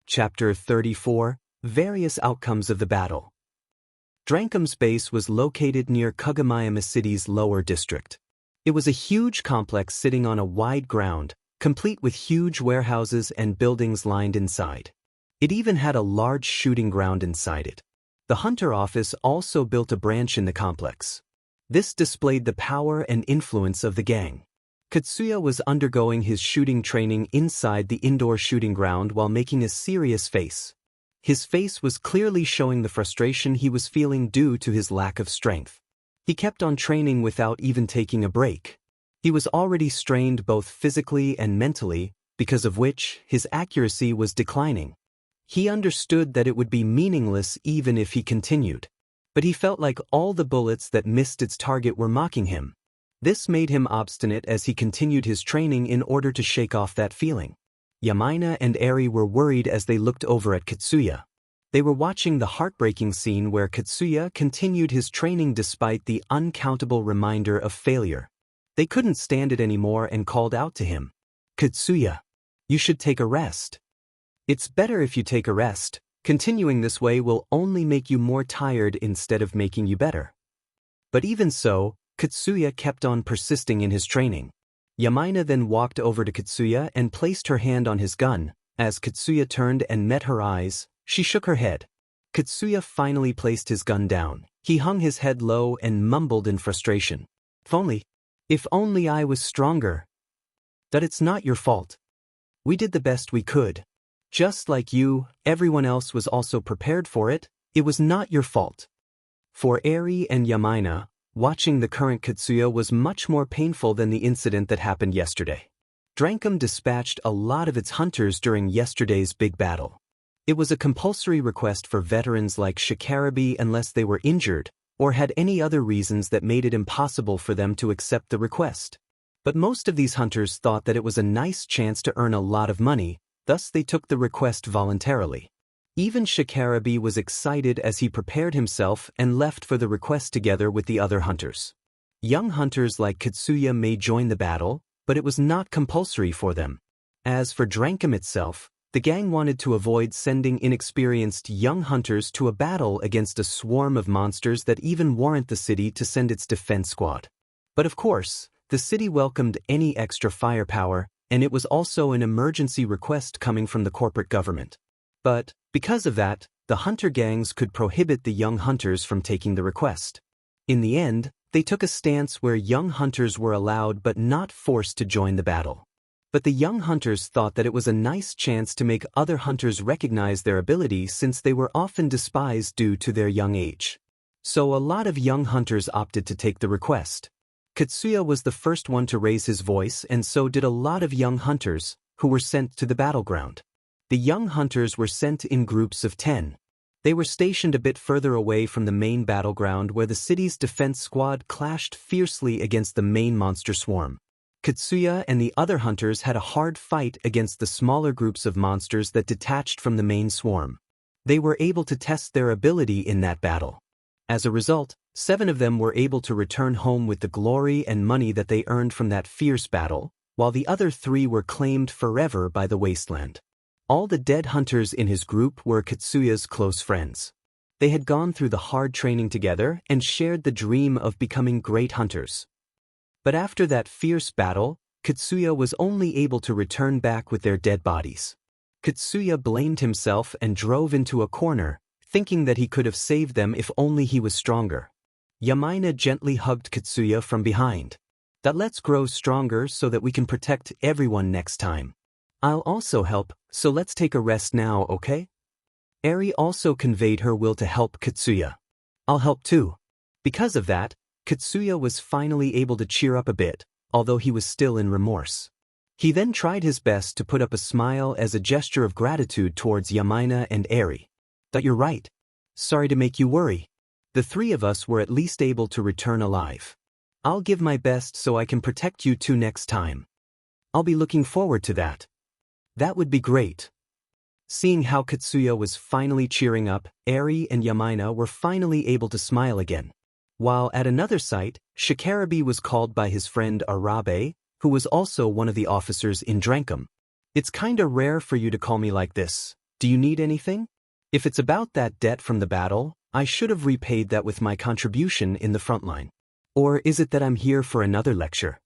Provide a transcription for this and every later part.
Chapter 34, Various Outcomes of the Battle. Drankum's base was located near Kugamayama City's lower district. It was a huge complex sitting on a wide ground, complete with huge warehouses and buildings lined inside. It even had a large shooting ground inside it. The Hunter office also built a branch in the complex. This displayed the power and influence of the gang. Katsuya was undergoing his shooting training inside the indoor shooting ground while making a serious face. His face was clearly showing the frustration he was feeling due to his lack of strength. He kept on training without even taking a break. He was already strained both physically and mentally, because of which his accuracy was declining. He understood that it would be meaningless even if he continued. But he felt like all the bullets that missed its target were mocking him. This made him obstinate as he continued his training in order to shake off that feeling. Yamaina and Eri were worried as they looked over at Katsuya. They were watching the heartbreaking scene where Katsuya continued his training despite the uncountable reminder of failure. They couldn't stand it anymore and called out to him. "Katsuya, you should take a rest. It's better if you take a rest. Continuing this way will only make you more tired instead of making you better." But even so, Katsuya kept on persisting in his training. Yamaina then walked over to Katsuya and placed her hand on his gun. As Katsuya turned and met her eyes, she shook her head. Katsuya finally placed his gun down. He hung his head low and mumbled in frustration. If only I was stronger. That it's not your fault. We did the best we could. Just like you, everyone else was also prepared for it. It was not your fault. For Eri and Yamaina, watching the current Katsuya was much more painful than the incident that happened yesterday. Drankum dispatched a lot of its hunters during yesterday's big battle. It was a compulsory request for veterans like Shikarabe unless they were injured, or had any other reasons that made it impossible for them to accept the request. But most of these hunters thought that it was a nice chance to earn a lot of money, thus they took the request voluntarily. Even Shikarabe was excited as he prepared himself and left for the request together with the other hunters. Young hunters like Katsuya may join the battle, but it was not compulsory for them. As for Drankum itself, the gang wanted to avoid sending inexperienced young hunters to a battle against a swarm of monsters that even warrant the city to send its defense squad. But of course, the city welcomed any extra firepower, and it was also an emergency request coming from the corporate government. But, because of that, the hunter gangs could prohibit the young hunters from taking the request. In the end, they took a stance where young hunters were allowed but not forced to join the battle. But the young hunters thought that it was a nice chance to make other hunters recognize their ability since they were often despised due to their young age. So a lot of young hunters opted to take the request. Katsuya was the first one to raise his voice, and so did a lot of young hunters, who were sent to the battleground. The young hunters were sent in groups of 10. They were stationed a bit further away from the main battleground where the city's defense squad clashed fiercely against the main monster swarm. Katsuya and the other hunters had a hard fight against the smaller groups of monsters that detached from the main swarm. They were able to test their ability in that battle. As a result, 7 of them were able to return home with the glory and money that they earned from that fierce battle, while the other 3 were claimed forever by the wasteland. All the dead hunters in his group were Katsuya's close friends. They had gone through the hard training together and shared the dream of becoming great hunters. But after that fierce battle, Katsuya was only able to return back with their dead bodies. Katsuya blamed himself and drove into a corner, thinking that he could have saved them if only he was stronger. Yamaina gently hugged Katsuya from behind. "That let's grow stronger so that we can protect everyone next time. I'll also help, so let's take a rest now, okay?" Eri also conveyed her will to help Katsuya. "I'll help too." Because of that, Katsuya was finally able to cheer up a bit, although he was still in remorse. He then tried his best to put up a smile as a gesture of gratitude towards Yamaina and Eri. "That you're right. Sorry to make you worry. The 3 of us were at least able to return alive. I'll give my best so I can protect you two next time. I'll be looking forward to that." "That would be great." Seeing how Katsuya was finally cheering up, Eri and Yamaina were finally able to smile again. While at another site, Shikarabe was called by his friend Arabe, who was also one of the officers in Drankum. "It's kinda rare for you to call me like this. Do you need anything? If it's about that debt from the battle, I should have repaid that with my contribution in the front line. Or is it that I'm here for another lecture?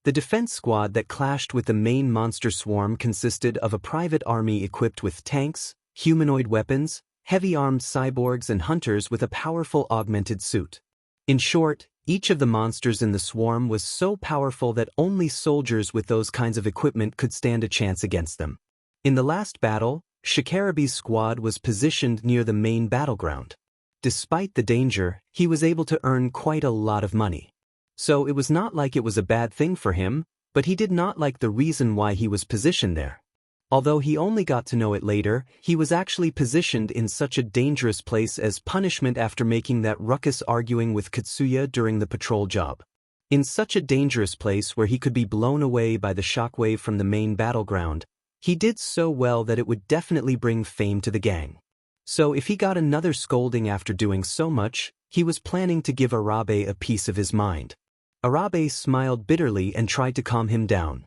The defense squad that clashed with the main monster swarm consisted of a private army equipped with tanks, humanoid weapons, heavy-armed cyborgs and hunters with a powerful augmented suit. In short, each of the monsters in the swarm was so powerful that only soldiers with those kinds of equipment could stand a chance against them. In the last battle, Shikarabi's squad was positioned near the main battleground. Despite the danger, he was able to earn quite a lot of money. So it was not like it was a bad thing for him, but he did not like the reason why he was positioned there. Although he only got to know it later, he was actually positioned in such a dangerous place as punishment after making that ruckus arguing with Katsuya during the patrol job. In such a dangerous place where he could be blown away by the shockwave from the main battleground, he did so well that it would definitely bring fame to the gang. So if he got another scolding after doing so much, he was planning to give Arabe a piece of his mind. Arabe smiled bitterly and tried to calm him down.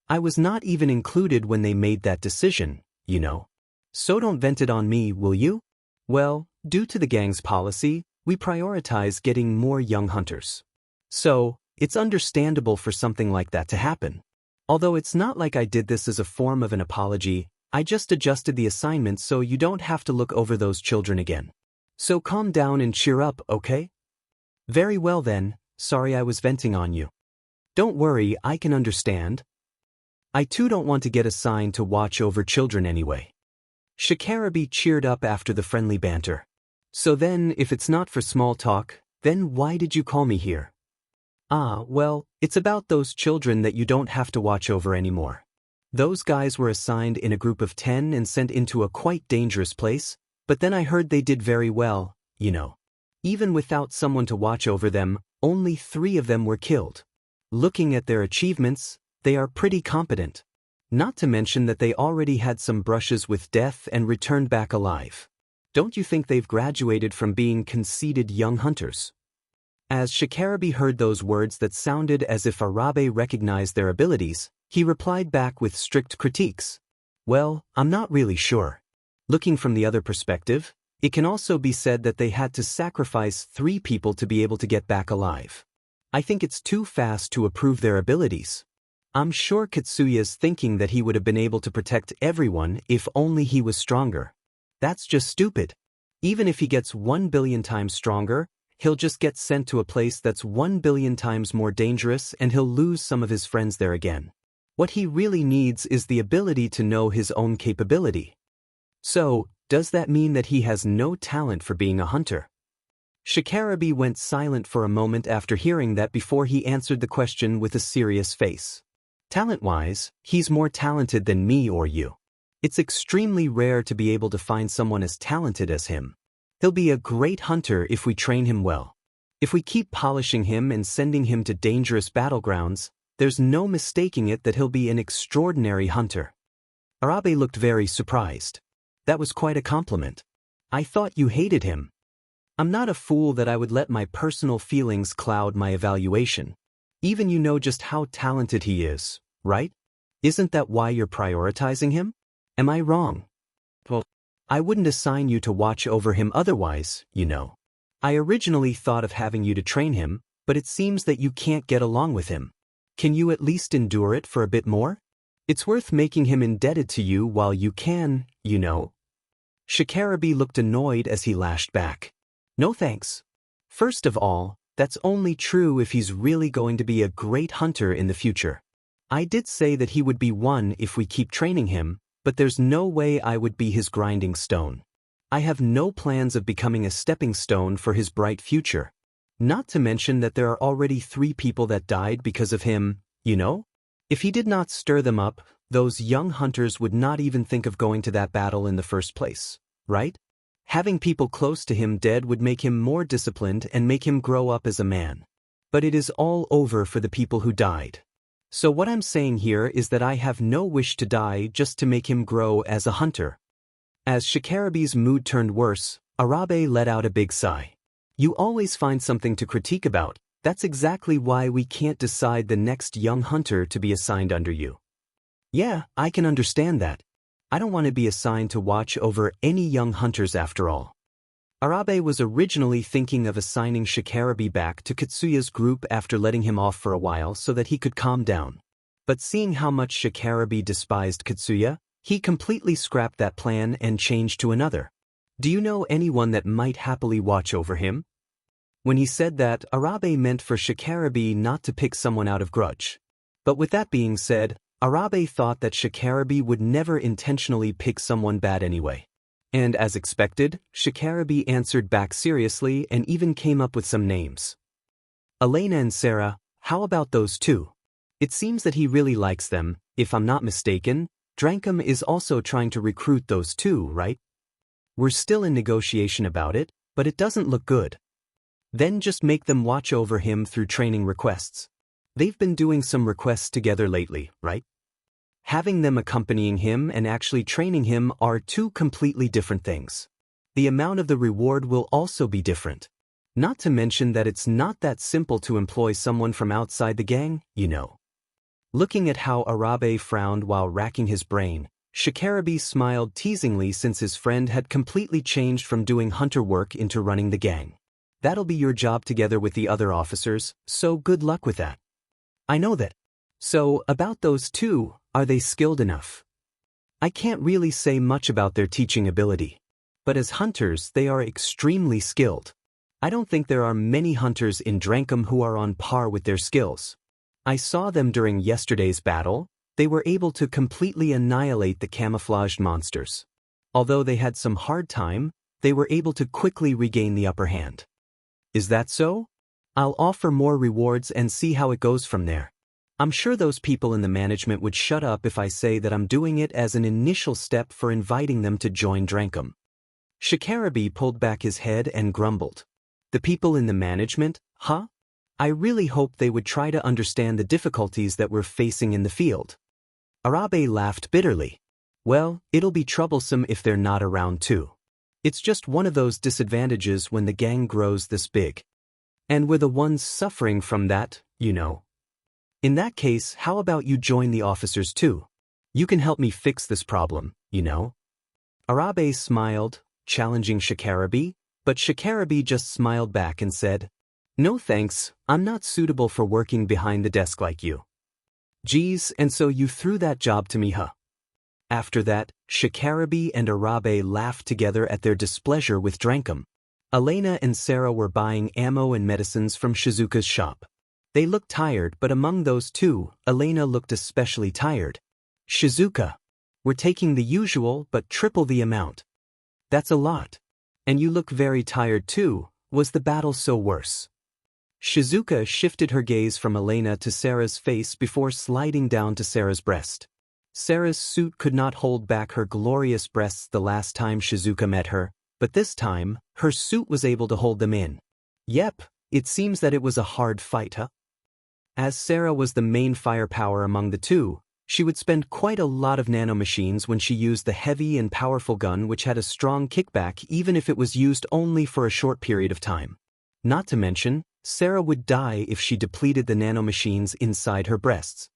I was not even included when they made that decision, you know. So don't vent it on me, will you? Well, due to the gang's policy, we prioritize getting more young hunters. So, it's understandable for something like that to happen. Although it's not like I did this as a form of an apology, I just adjusted the assignment so you don't have to look over those children again. So calm down and cheer up, okay? Very well then, sorry I was venting on you. Don't worry, I can understand. I too don't want to get assigned to watch over children anyway. Shikarabi cheered up after the friendly banter. So then, if it's not for small talk, then why did you call me here? Ah, well, it's about those children that you don't have to watch over anymore. Those guys were assigned in a group of 10 and sent into a quite dangerous place, but then I heard they did very well, you know. Even without someone to watch over them, only 3 of them were killed. Looking at their achievements, they are pretty competent. Not to mention that they already had some brushes with death and returned back alive. Don't you think they've graduated from being conceited young hunters? As Shikarabi heard those words that sounded as if Arabe recognized their abilities, he replied back with strict critiques. Well, I'm not really sure. Looking from the other perspective, it can also be said that they had to sacrifice 3 people to be able to get back alive. I think it's too fast to approve their abilities. I'm sure Katsuya's thinking that he would have been able to protect everyone if only he was stronger. That's just stupid. Even if he gets 1 billion times stronger, he'll just get sent to a place that's 1 billion times more dangerous and he'll lose some of his friends there again. What he really needs is the ability to know his own capability. So, does that mean that he has no talent for being a hunter? Shikarabi went silent for a moment after hearing that before he answered the question with a serious face. Talent-wise, he's more talented than me or you. It's extremely rare to be able to find someone as talented as him. He'll be a great hunter if we train him well. If we keep polishing him and sending him to dangerous battlegrounds, there's no mistaking it that he'll be an extraordinary hunter. Arabe looked very surprised. That was quite a compliment. I thought you hated him. I'm not a fool that I would let my personal feelings cloud my evaluation. Even you know just how talented he is, right? Isn't that why you're prioritizing him? Am I wrong? Well, I wouldn't assign you to watch over him otherwise, you know. I originally thought of having you to train him, but it seems that you can't get along with him. Can you at least endure it for a bit more? It's worth making him indebted to you while you can, you know. Shikarabi looked annoyed as he lashed back. No thanks. First of all, that's only true if he's really going to be a great hunter in the future. I did say that he would be one if we keep training him, but there's no way I would be his grinding stone. I have no plans of becoming a stepping stone for his bright future. Not to mention that there are already 3 people that died because of him, you know? If he did not stir them up, those young hunters would not even think of going to that battle in the first place, right? Having people close to him dead would make him more disciplined and make him grow up as a man. But it is all over for the people who died. So what I'm saying here is that I have no wish to die just to make him grow as a hunter. As Shikarabi's mood turned worse, Arabe let out a big sigh. You always find something to critique about. That's exactly why we can't decide the next young hunter to be assigned under you. Yeah, I can understand that. I don't want to be assigned to watch over any young hunters after all. Arabe was originally thinking of assigning Shikarabe back to Katsuya's group after letting him off for a while so that he could calm down. But seeing how much Shikarabe despised Katsuya, he completely scrapped that plan and changed to another. Do you know anyone that might happily watch over him? When he said that, Arabe meant for Shikarabe not to pick someone out of grudge. But with that being said, Arabe thought that Shikarabe would never intentionally pick someone bad anyway. And as expected, Shikarabe answered back seriously and even came up with some names. Elena and Sarah, how about those two? It seems that he really likes them. If I'm not mistaken, Drankum is also trying to recruit those two, right? We're still in negotiation about it, but it doesn't look good. Then just make them watch over him through training requests. They've been doing some requests together lately, right? Having them accompanying him and actually training him are two completely different things. The amount of the reward will also be different. Not to mention that it's not that simple to employ someone from outside the gang, you know. Looking at how Arabe frowned while racking his brain, Shikarabe smiled teasingly since his friend had completely changed from doing hunter work into running the gang. That'll be your job together with the other officers, so good luck with that. I know that. So, about those two, are they skilled enough? I can't really say much about their teaching ability. But as hunters, they are extremely skilled. I don't think there are many hunters in Drankum who are on par with their skills. I saw them during yesterday's battle. They were able to completely annihilate the camouflaged monsters. Although they had some hard time, they were able to quickly regain the upper hand. Is that so? I'll offer more rewards and see how it goes from there. I'm sure those people in the management would shut up if I say that I'm doing it as an initial step for inviting them to join Drankum. Shikarabe pulled back his head and grumbled. The people in the management, huh? I really hoped they would try to understand the difficulties that we're facing in the field. Arabe laughed bitterly. Well, it'll be troublesome if they're not around too. It's just one of those disadvantages when the gang grows this big. And we're the ones suffering from that, you know. In that case, how about you join the officers too? You can help me fix this problem, you know. Arabe smiled, challenging Shikarabe, but Shikarabe just smiled back and said, "No thanks, I'm not suitable for working behind the desk like you." Geez, and so you threw that job to me, huh? After that, Shikarabe and Arabe laughed together at their displeasure with Drankum. Elena and Sarah were buying ammo and medicines from Shizuka's shop. They looked tired, but among those two, Elena looked especially tired. Shizuka, we're taking the usual but triple the amount. That's a lot. And you look very tired too. Was the battle so worse? Shizuka shifted her gaze from Elena to Sarah's face before sliding down to Sarah's breast. Sarah's suit could not hold back her glorious breasts the last time Shizuka met her, but this time, her suit was able to hold them in. Yep, it seems that it was a hard fight, huh? As Sarah was the main firepower among the two, she would spend quite a lot of nanomachines when she used the heavy and powerful gun which had a strong kickback even if it was used only for a short period of time. Not to mention, Sarah would die if she depleted the nanomachines inside her breasts.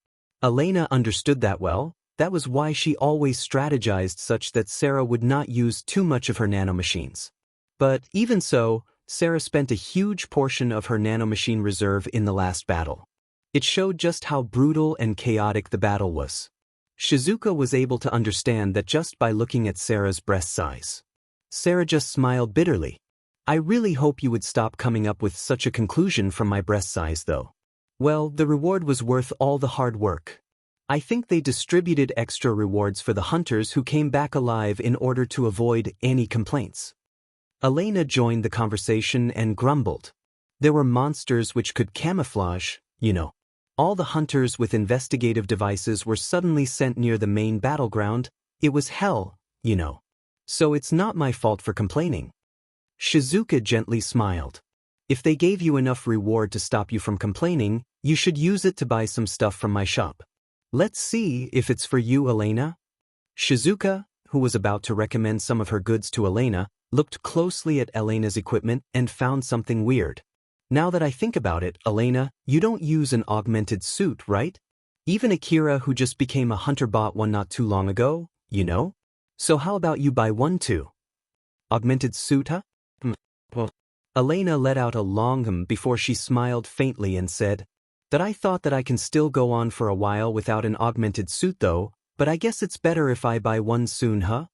Elena understood that well. That was why she always strategized such that Sarah would not use too much of her nanomachines. But even so, Sarah spent a huge portion of her nanomachine reserve in the last battle. It showed just how brutal and chaotic the battle was. Shizuka was able to understand that just by looking at Sarah's breast size. Sarah just smiled bitterly. I really hope you would stop coming up with such a conclusion from my breast size though. Well, the reward was worth all the hard work. I think they distributed extra rewards for the hunters who came back alive in order to avoid any complaints. Elena joined the conversation and grumbled. There were monsters which could camouflage, you know. All the hunters with investigative devices were suddenly sent near the main battleground. It was hell, you know. So it's not my fault for complaining. Shizuka gently smiled. If they gave you enough reward to stop you from complaining, you should use it to buy some stuff from my shop. Let's see if it's for you, Elena. Shizuka, who was about to recommend some of her goods to Elena, looked closely at Elena's equipment and found something weird. Now that I think about it, Elena, you don't use an augmented suit, right? Even Akira, who just became a hunter, bought one not too long ago, you know? So how about you buy one too? Augmented suit, huh? Well, Elena let out a long before she smiled faintly and said, that I thought that I can still go on for a while without an augmented suit though, but I guess it's better if I buy one soon, huh?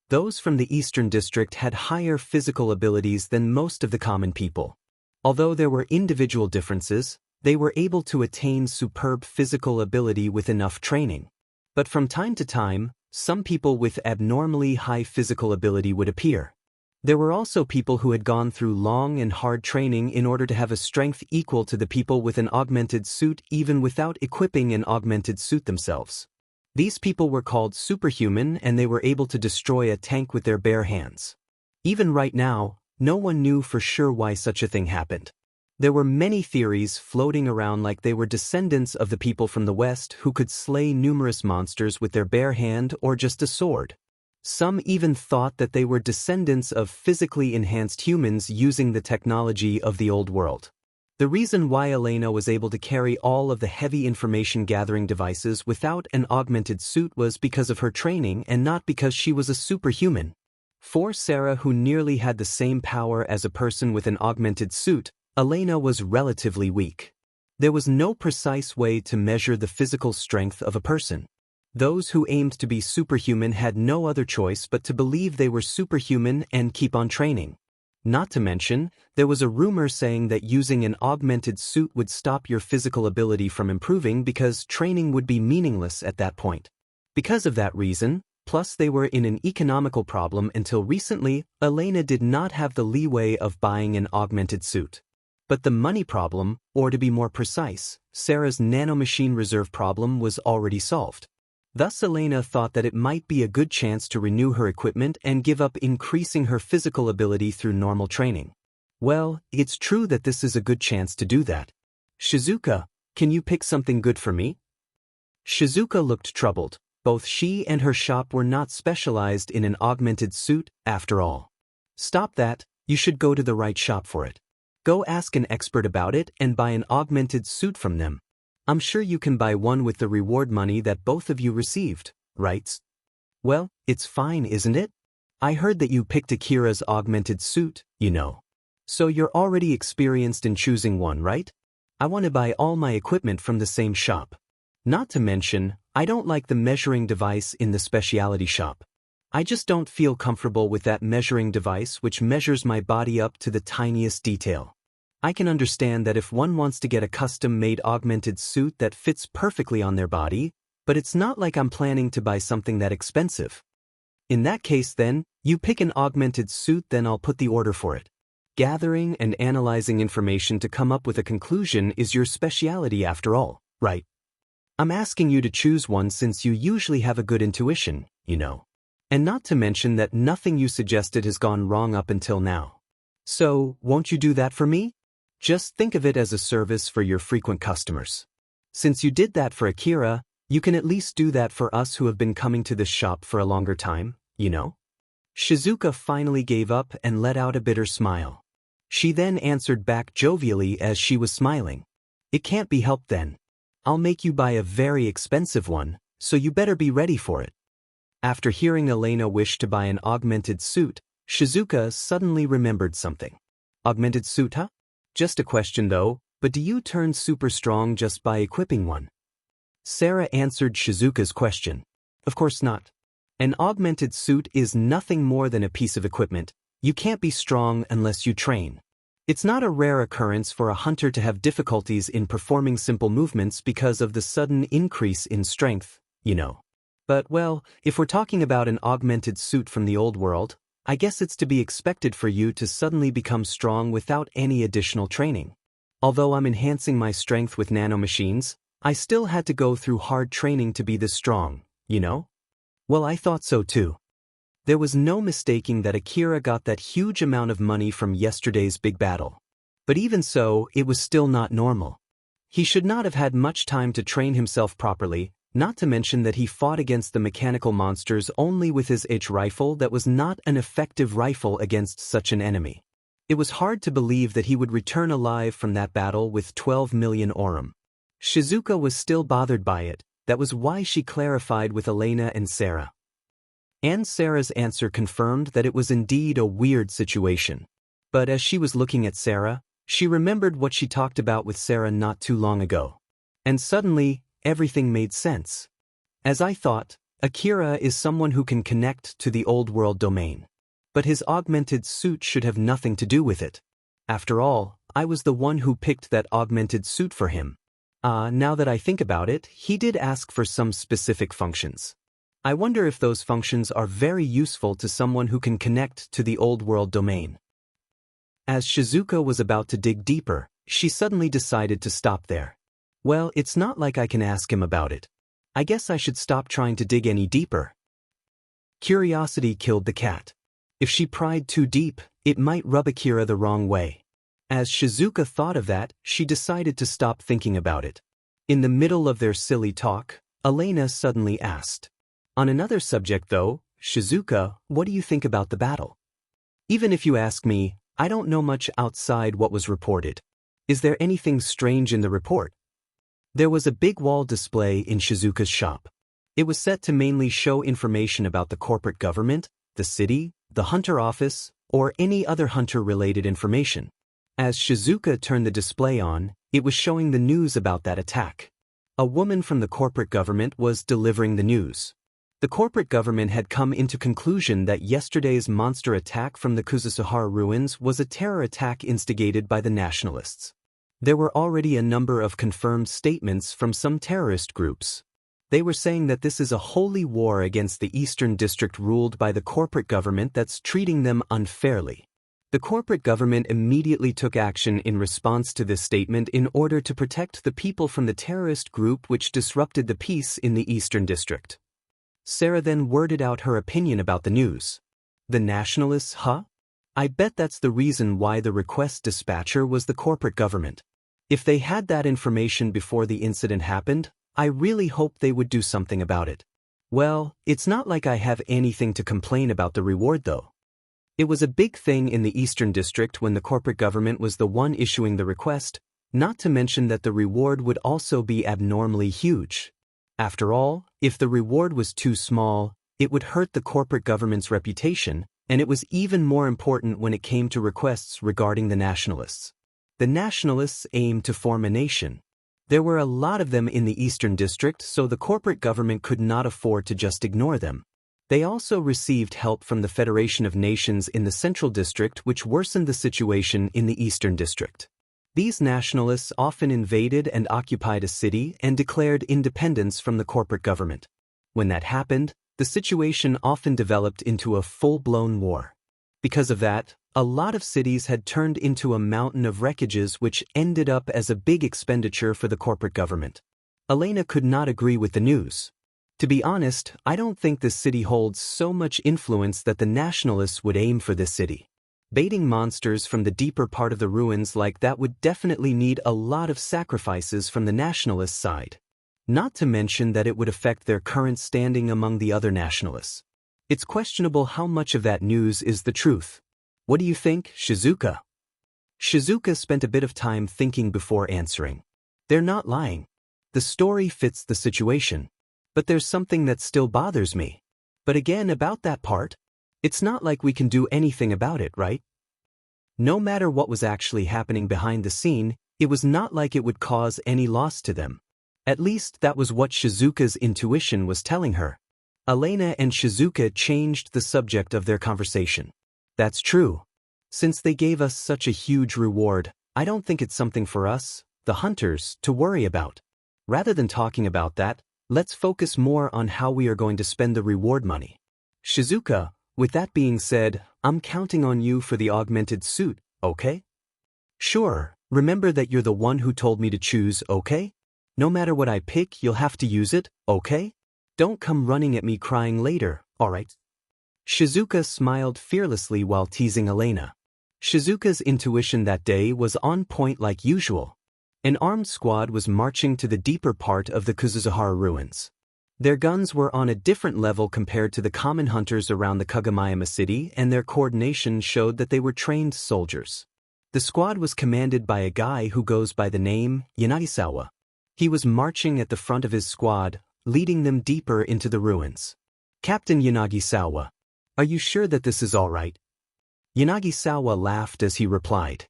Those from the Eastern District had higher physical abilities than most of the common people. Although there were individual differences, they were able to attain superb physical ability with enough training. But from time to time, some people with abnormally high physical ability would appear. There were also people who had gone through long and hard training in order to have a strength equal to the people with an augmented suit even without equipping an augmented suit themselves. These people were called superhuman and they were able to destroy a tank with their bare hands. Even right now, no one knew for sure why such a thing happened. There were many theories floating around like they were descendants of the people from the West who could slay numerous monsters with their bare hand or just a sword. Some even thought that they were descendants of physically enhanced humans using the technology of the old world. The reason why Elena was able to carry all of the heavy information-gathering devices without an augmented suit was because of her training and not because she was a superhuman. For Sarah, who nearly had the same power as a person with an augmented suit, Elena was relatively weak. There was no precise way to measure the physical strength of a person. Those who aimed to be superhuman had no other choice but to believe they were superhuman and keep on training. Not to mention, there was a rumor saying that using an augmented suit would stop your physical ability from improving because training would be meaningless at that point. Because of that reason, plus they were in an economical problem until recently, Elena did not have the leeway of buying an augmented suit. But the money problem, or to be more precise, Sarah's nanomachine reserve problem was already solved. Thus Elena thought that it might be a good chance to renew her equipment and give up increasing her physical ability through normal training. Well, it's true that this is a good chance to do that. Shizuka, can you pick something good for me? Shizuka looked troubled. Both she and her shop were not specialized in an augmented suit, after all. Stop that, you should go to the right shop for it. Go ask an expert about it and buy an augmented suit from them. I'm sure you can buy one with the reward money that both of you received, right? Well, it's fine, isn't it? I heard that you picked Akira's augmented suit, you know. So you're already experienced in choosing one, right? I want to buy all my equipment from the same shop. Not to mention, I don't like the measuring device in the specialty shop. I just don't feel comfortable with that measuring device which measures my body up to the tiniest detail. I can understand that if one wants to get a custom-made augmented suit that fits perfectly on their body, but it's not like I'm planning to buy something that expensive. In that case then, you pick an augmented suit, then I'll put the order for it. Gathering and analyzing information to come up with a conclusion is your specialty after all, right? I'm asking you to choose one since you usually have a good intuition, you know. And not to mention that nothing you suggested has gone wrong up until now. So, won't you do that for me? Just think of it as a service for your frequent customers. Since you did that for Akira, you can at least do that for us who have been coming to this shop for a longer time, you know? Shizuka finally gave up and let out a bitter smile. She then answered back jovially as she was smiling. It can't be helped then. I'll make you buy a very expensive one, so you better be ready for it. After hearing Elena wish to buy an augmented suit, Shizuka suddenly remembered something. Augmented suit, huh? Just a question though, but do you turn super strong just by equipping one? Sarah answered Shizuka's question. Of course not. An augmented suit is nothing more than a piece of equipment. You can't be strong unless you train. It's not a rare occurrence for a hunter to have difficulties in performing simple movements because of the sudden increase in strength, you know. But well, if we're talking about an augmented suit from the old world, I guess it's to be expected for you to suddenly become strong without any additional training. Although I'm enhancing my strength with nanomachines, I still had to go through hard training to be this strong, you know? Well, I thought so too. There was no mistaking that Akira got that huge amount of money from yesterday's big battle. But even so, it was still not normal. He should not have had much time to train himself properly, not to mention that he fought against the mechanical monsters only with his H rifle that was not an effective rifle against such an enemy. It was hard to believe that he would return alive from that battle with 12 million aurum. Shizuka was still bothered by it, that was why she clarified with Elena and Sarah. And Sarah's answer confirmed that it was indeed a weird situation. But as she was looking at Sarah, she remembered what she talked about with Sarah not too long ago. And suddenly, everything made sense. As I thought, Akira is someone who can connect to the old world domain. But his augmented suit should have nothing to do with it. After all, I was the one who picked that augmented suit for him. Now that I think about it, he did ask for some specific functions. I wonder if those functions are very useful to someone who can connect to the old world domain. As Shizuka was about to dig deeper, she suddenly decided to stop there. Well, it's not like I can ask him about it. I guess I should stop trying to dig any deeper. Curiosity killed the cat. If she pried too deep, it might rub Akira the wrong way. As Shizuka thought of that, she decided to stop thinking about it. In the middle of their silly talk, Elena suddenly asked. On another subject though, Shizuka, what do you think about the battle? Even if you ask me, I don't know much outside what was reported. Is there anything strange in the report? There was a big wall display in Shizuka's shop. It was set to mainly show information about the corporate government, the city, the hunter office, or any other hunter-related information. As Shizuka turned the display on, it was showing the news about that attack. A woman from the corporate government was delivering the news. The corporate government had come into conclusion that yesterday's monster attack from the Kusasahara ruins was a terror attack instigated by the nationalists. There were already a number of confirmed statements from some terrorist groups. They were saying that this is a holy war against the Eastern District ruled by the corporate government that's treating them unfairly. The corporate government immediately took action in response to this statement in order to protect the people from the terrorist group which disrupted the peace in the Eastern District. Sarah then worded out her opinion about the news. The nationalists, huh? I bet that's the reason why the request dispatcher was the corporate government. If they had that information before the incident happened, I really hope they would do something about it. Well, it's not like I have anything to complain about the reward though. It was a big thing in the Eastern District when the corporate government was the one issuing the request, not to mention that the reward would also be abnormally huge. After all, if the reward was too small, it would hurt the corporate government's reputation, and it was even more important when it came to requests regarding the nationalists. The nationalists aimed to form a nation. There were a lot of them in the Eastern District, so the corporate government could not afford to just ignore them. They also received help from the Federation of Nations in the Central District, which worsened the situation in the Eastern District. These nationalists often invaded and occupied a city and declared independence from the corporate government. When that happened, the situation often developed into a full-blown war. Because of that, a lot of cities had turned into a mountain of wreckages which ended up as a big expenditure for the corporate government. Elena could not agree with the news. To be honest, I don't think this city holds so much influence that the nationalists would aim for this city. Baiting monsters from the deeper part of the ruins like that would definitely need a lot of sacrifices from the nationalist side. Not to mention that it would affect their current standing among the other nationalists. It's questionable how much of that news is the truth. What do you think, Shizuka? Shizuka spent a bit of time thinking before answering. They're not lying. The story fits the situation. But there's something that still bothers me. But again, about that part, it's not like we can do anything about it, right? No matter what was actually happening behind the scene, it was not like it would cause any loss to them. At least that was what Shizuka's intuition was telling her. Elena and Shizuka changed the subject of their conversation. That's true. Since they gave us such a huge reward, I don't think it's something for us, the hunters, to worry about. Rather than talking about that, let's focus more on how we are going to spend the reward money. Shizuka, with that being said, I'm counting on you for the augmented suit, okay? Sure, remember that you're the one who told me to choose, okay? No matter what I pick, you'll have to use it, okay? Don't come running at me crying later, alright? Shizuka smiled fearlessly while teasing Elena. Shizuka's intuition that day was on point like usual. An armed squad was marching to the deeper part of the Kusasahara ruins. Their guns were on a different level compared to the common hunters around the Kagomayama city, and their coordination showed that they were trained soldiers. The squad was commanded by a guy who goes by the name Yanagisawa. He was marching at the front of his squad, leading them deeper into the ruins. Captain Yanagisawa, are you sure that this is all right? Yanagisawa laughed as he replied.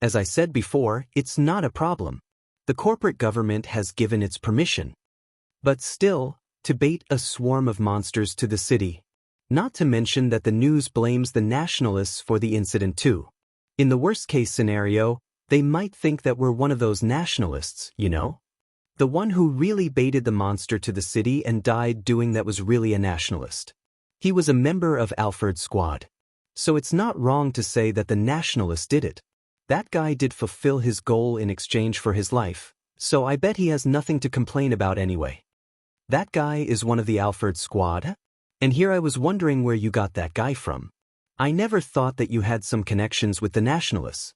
As I said before, it's not a problem. The corporate government has given its permission. But still, to bait a swarm of monsters to the city. Not to mention that the news blames the nationalists for the incident too. In the worst-case scenario, they might think that we're one of those nationalists, you know? The one who really baited the monster to the city and died doing that was really a nationalist. He was a member of Alfred's squad. So it's not wrong to say that the nationalist did it. That guy did fulfill his goal in exchange for his life, so I bet he has nothing to complain about anyway. That guy is one of the Alfred squad? And here I was wondering where you got that guy from. I never thought that you had some connections with the nationalists.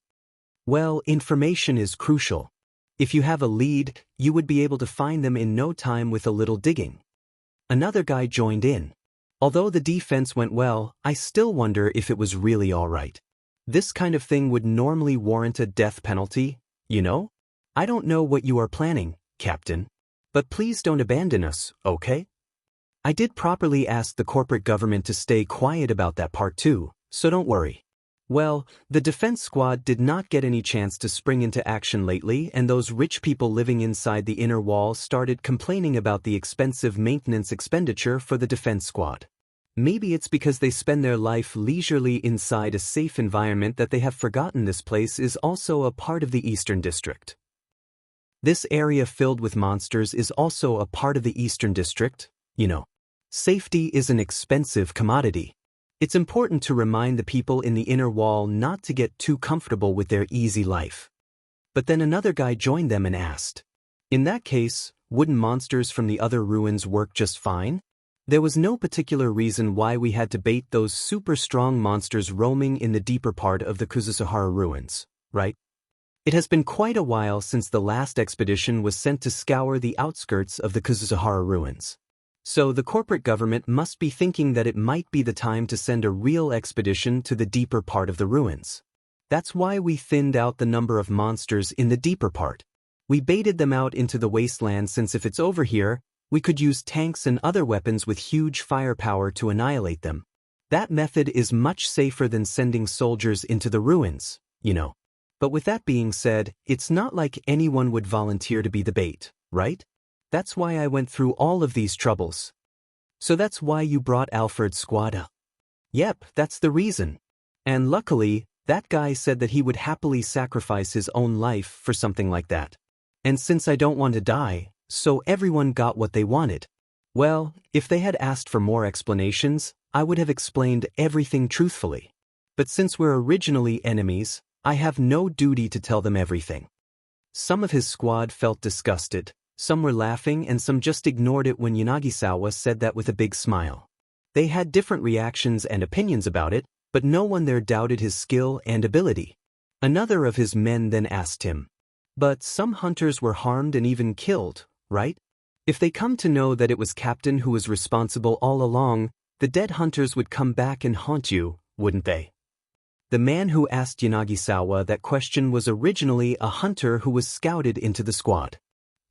Well, information is crucial. If you have a lead, you would be able to find them in no time with a little digging. Another guy joined in. Although the defense went well, I still wonder if it was really all right. This kind of thing would normally warrant a death penalty, you know? I don't know what you are planning, Captain. But please don't abandon us, okay? I did properly ask the corporate government to stay quiet about that part too, so don't worry. Well, the defense squad did not get any chance to spring into action lately, and those rich people living inside the inner wall started complaining about the expensive maintenance expenditure for the defense squad. Maybe it's because they spend their life leisurely inside a safe environment that they have forgotten this place is also a part of the Eastern District. This area filled with monsters is also a part of the Eastern District, you know. Safety is an expensive commodity. It's important to remind the people in the inner wall not to get too comfortable with their easy life. But then another guy joined them and asked, in that case, wouldn't monsters from the other ruins work just fine? There was no particular reason why we had to bait those super strong monsters roaming in the deeper part of the Kuzusahara ruins, right? It has been quite a while since the last expedition was sent to scour the outskirts of the Kuzusahara ruins. So the corporate government must be thinking that it might be the time to send a real expedition to the deeper part of the ruins. That's why we thinned out the number of monsters in the deeper part. We baited them out into the wasteland since if it's over here, we could use tanks and other weapons with huge firepower to annihilate them. That method is much safer than sending soldiers into the ruins, you know. But with that being said, it's not like anyone would volunteer to be the bait, right? That's why I went through all of these troubles. So that's why you brought Alfred's squad up? Yep, that's the reason. And luckily, that guy said that he would happily sacrifice his own life for something like that. And since I don't want to die, so everyone got what they wanted. Well, if they had asked for more explanations, I would have explained everything truthfully. But since we're originally enemies, I have no duty to tell them everything. Some of his squad felt disgusted, some were laughing, and some just ignored it when Yanagisawa said that with a big smile. They had different reactions and opinions about it, but no one there doubted his skill and ability. Another of his men then asked him, "But some hunters were harmed and even killed, right? If they come to know that it was Captain who was responsible all along, the dead hunters would come back and haunt you, wouldn't they?" The man who asked Yanagisawa that question was originally a hunter who was scouted into the squad.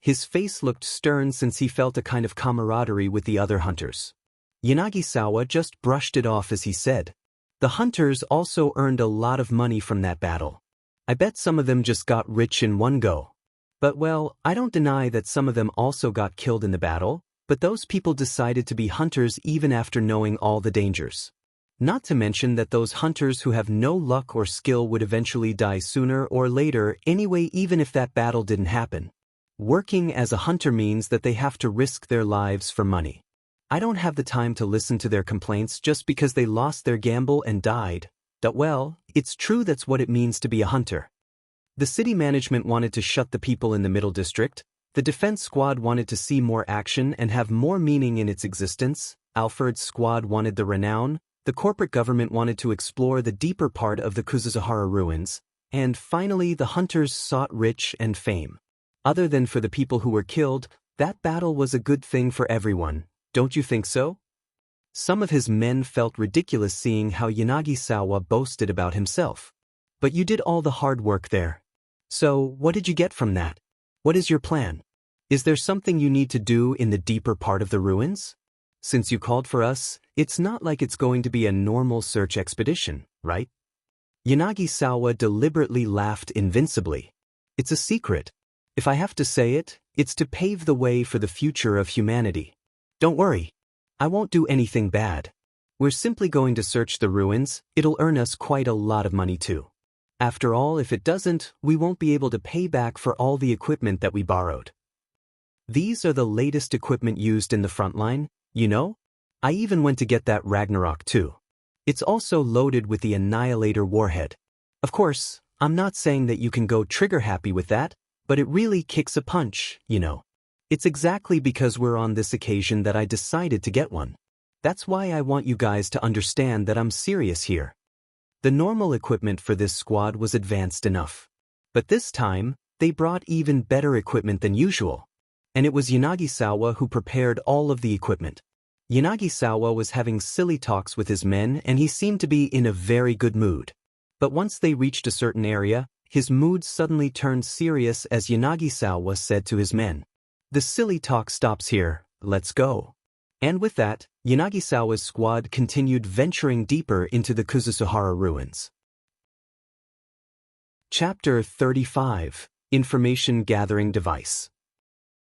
His face looked stern since he felt a kind of camaraderie with the other hunters. Yanagisawa just brushed it off as he said, "The hunters also earned a lot of money from that battle. I bet some of them just got rich in one go. But well, I don't deny that some of them also got killed in the battle, but those people decided to be hunters even after knowing all the dangers. Not to mention that those hunters who have no luck or skill would eventually die sooner or later anyway, even if that battle didn't happen. Working as a hunter means that they have to risk their lives for money. I don't have the time to listen to their complaints just because they lost their gamble and died. Well, it's true, that's what it means to be a hunter." The city management wanted to shut the people in the Middle District, the defense squad wanted to see more action and have more meaning in its existence, Alfred's squad wanted the renown, the corporate government wanted to explore the deeper part of the Kuzusahara ruins, and finally the hunters sought rich and fame. Other than for the people who were killed, that battle was a good thing for everyone, don't you think so? Some of his men felt ridiculous seeing how Yanagisawa boasted about himself. But you did all the hard work there. So, what did you get from that? What is your plan? Is there something you need to do in the deeper part of the ruins? since you called for us, it's not like it's going to be a normal search expedition, right? Yanagi-sawa deliberately laughed invincibly. It's a secret. If I have to say it, it's to pave the way for the future of humanity. Don't worry. I won't do anything bad. We're simply going to search the ruins. It'll earn us quite a lot of money too. After all, if it doesn't, we won't be able to pay back for all the equipment that we borrowed. These are the latest equipment used in the front line, you know? I even went to get that Ragnarok too. It's also loaded with the Annihilator warhead. Of course, I'm not saying that you can go trigger-happy with that, but it really kicks a punch, you know. It's exactly because we're on this occasion that I decided to get one. That's why I want you guys to understand that I'm serious here. The normal equipment for this squad was advanced enough. But this time, they brought even better equipment than usual. And it was Yanagi-sawa who prepared all of the equipment. Yanagi-sawa was having silly talks with his men and he seemed to be in a very good mood. But once they reached a certain area, his mood suddenly turned serious as Yanagi-sawa said to his men, "The silly talk stops here, let's go." And with that, Yanagi-sawa's squad continued venturing deeper into the Kuzusuhara ruins. Chapter 35, Information Gathering Device.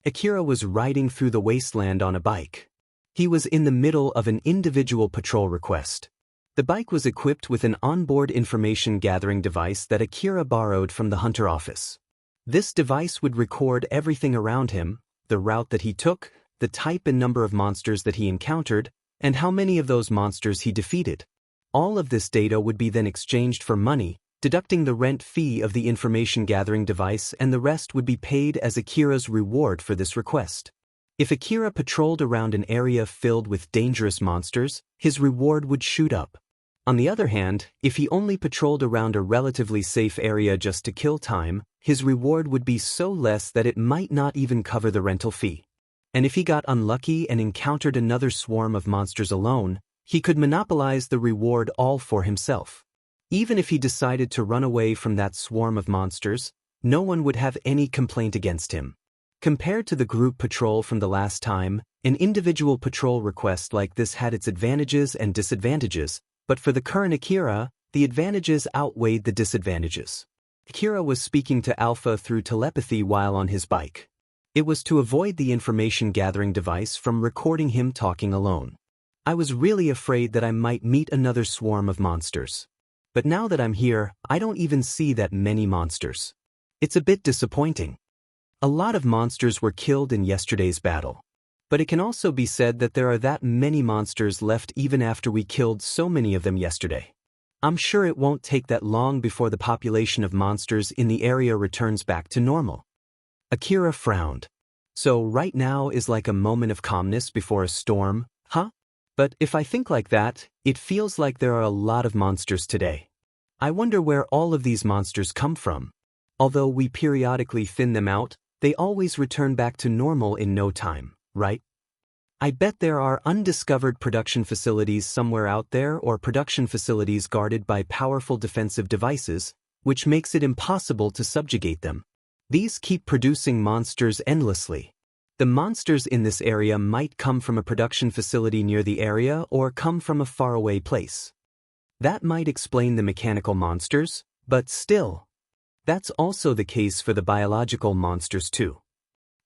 Akira was riding through the wasteland on a bike. He was in the middle of an individual patrol request. The bike was equipped with an onboard information gathering device that Akira borrowed from the hunter office. This device would record everything around him, the route that he took, the type and number of monsters that he encountered, and how many of those monsters he defeated. All of this data would be then exchanged for money, deducting the rent fee of the information gathering device, and the rest would be paid as Akira's reward for this request. If Akira patrolled around an area filled with dangerous monsters, his reward would shoot up. On the other hand, if he only patrolled around a relatively safe area just to kill time, his reward would be so less that it might not even cover the rental fee. And if he got unlucky and encountered another swarm of monsters alone, he could monopolize the reward all for himself. Even if he decided to run away from that swarm of monsters, no one would have any complaint against him. Compared to the group patrol from the last time, an individual patrol request like this had its advantages and disadvantages, but for the current Akira, the advantages outweighed the disadvantages. Akira was speaking to Alpha through telepathy while on his bike. It was to avoid the information gathering device from recording him talking alone. I was really afraid that I might meet another swarm of monsters. But now that I'm here, I don't even see that many monsters. It's a bit disappointing. A lot of monsters were killed in yesterday's battle. But it can also be said that there are that many monsters left even after we killed so many of them yesterday. I'm sure it won't take that long before the population of monsters in the area returns back to normal. Akira frowned. So right now is like a moment of calmness before a storm, huh? But if I think like that, it feels like there are a lot of monsters today. I wonder where all of these monsters come from. Although we periodically thin them out, they always return back to normal in no time, right? I bet there are undiscovered production facilities somewhere out there, or production facilities guarded by powerful defensive devices, which makes it impossible to subjugate them. These keep producing monsters endlessly. The monsters in this area might come from a production facility near the area or come from a faraway place. That might explain the mechanical monsters, but still. That's also the case for the biological monsters too.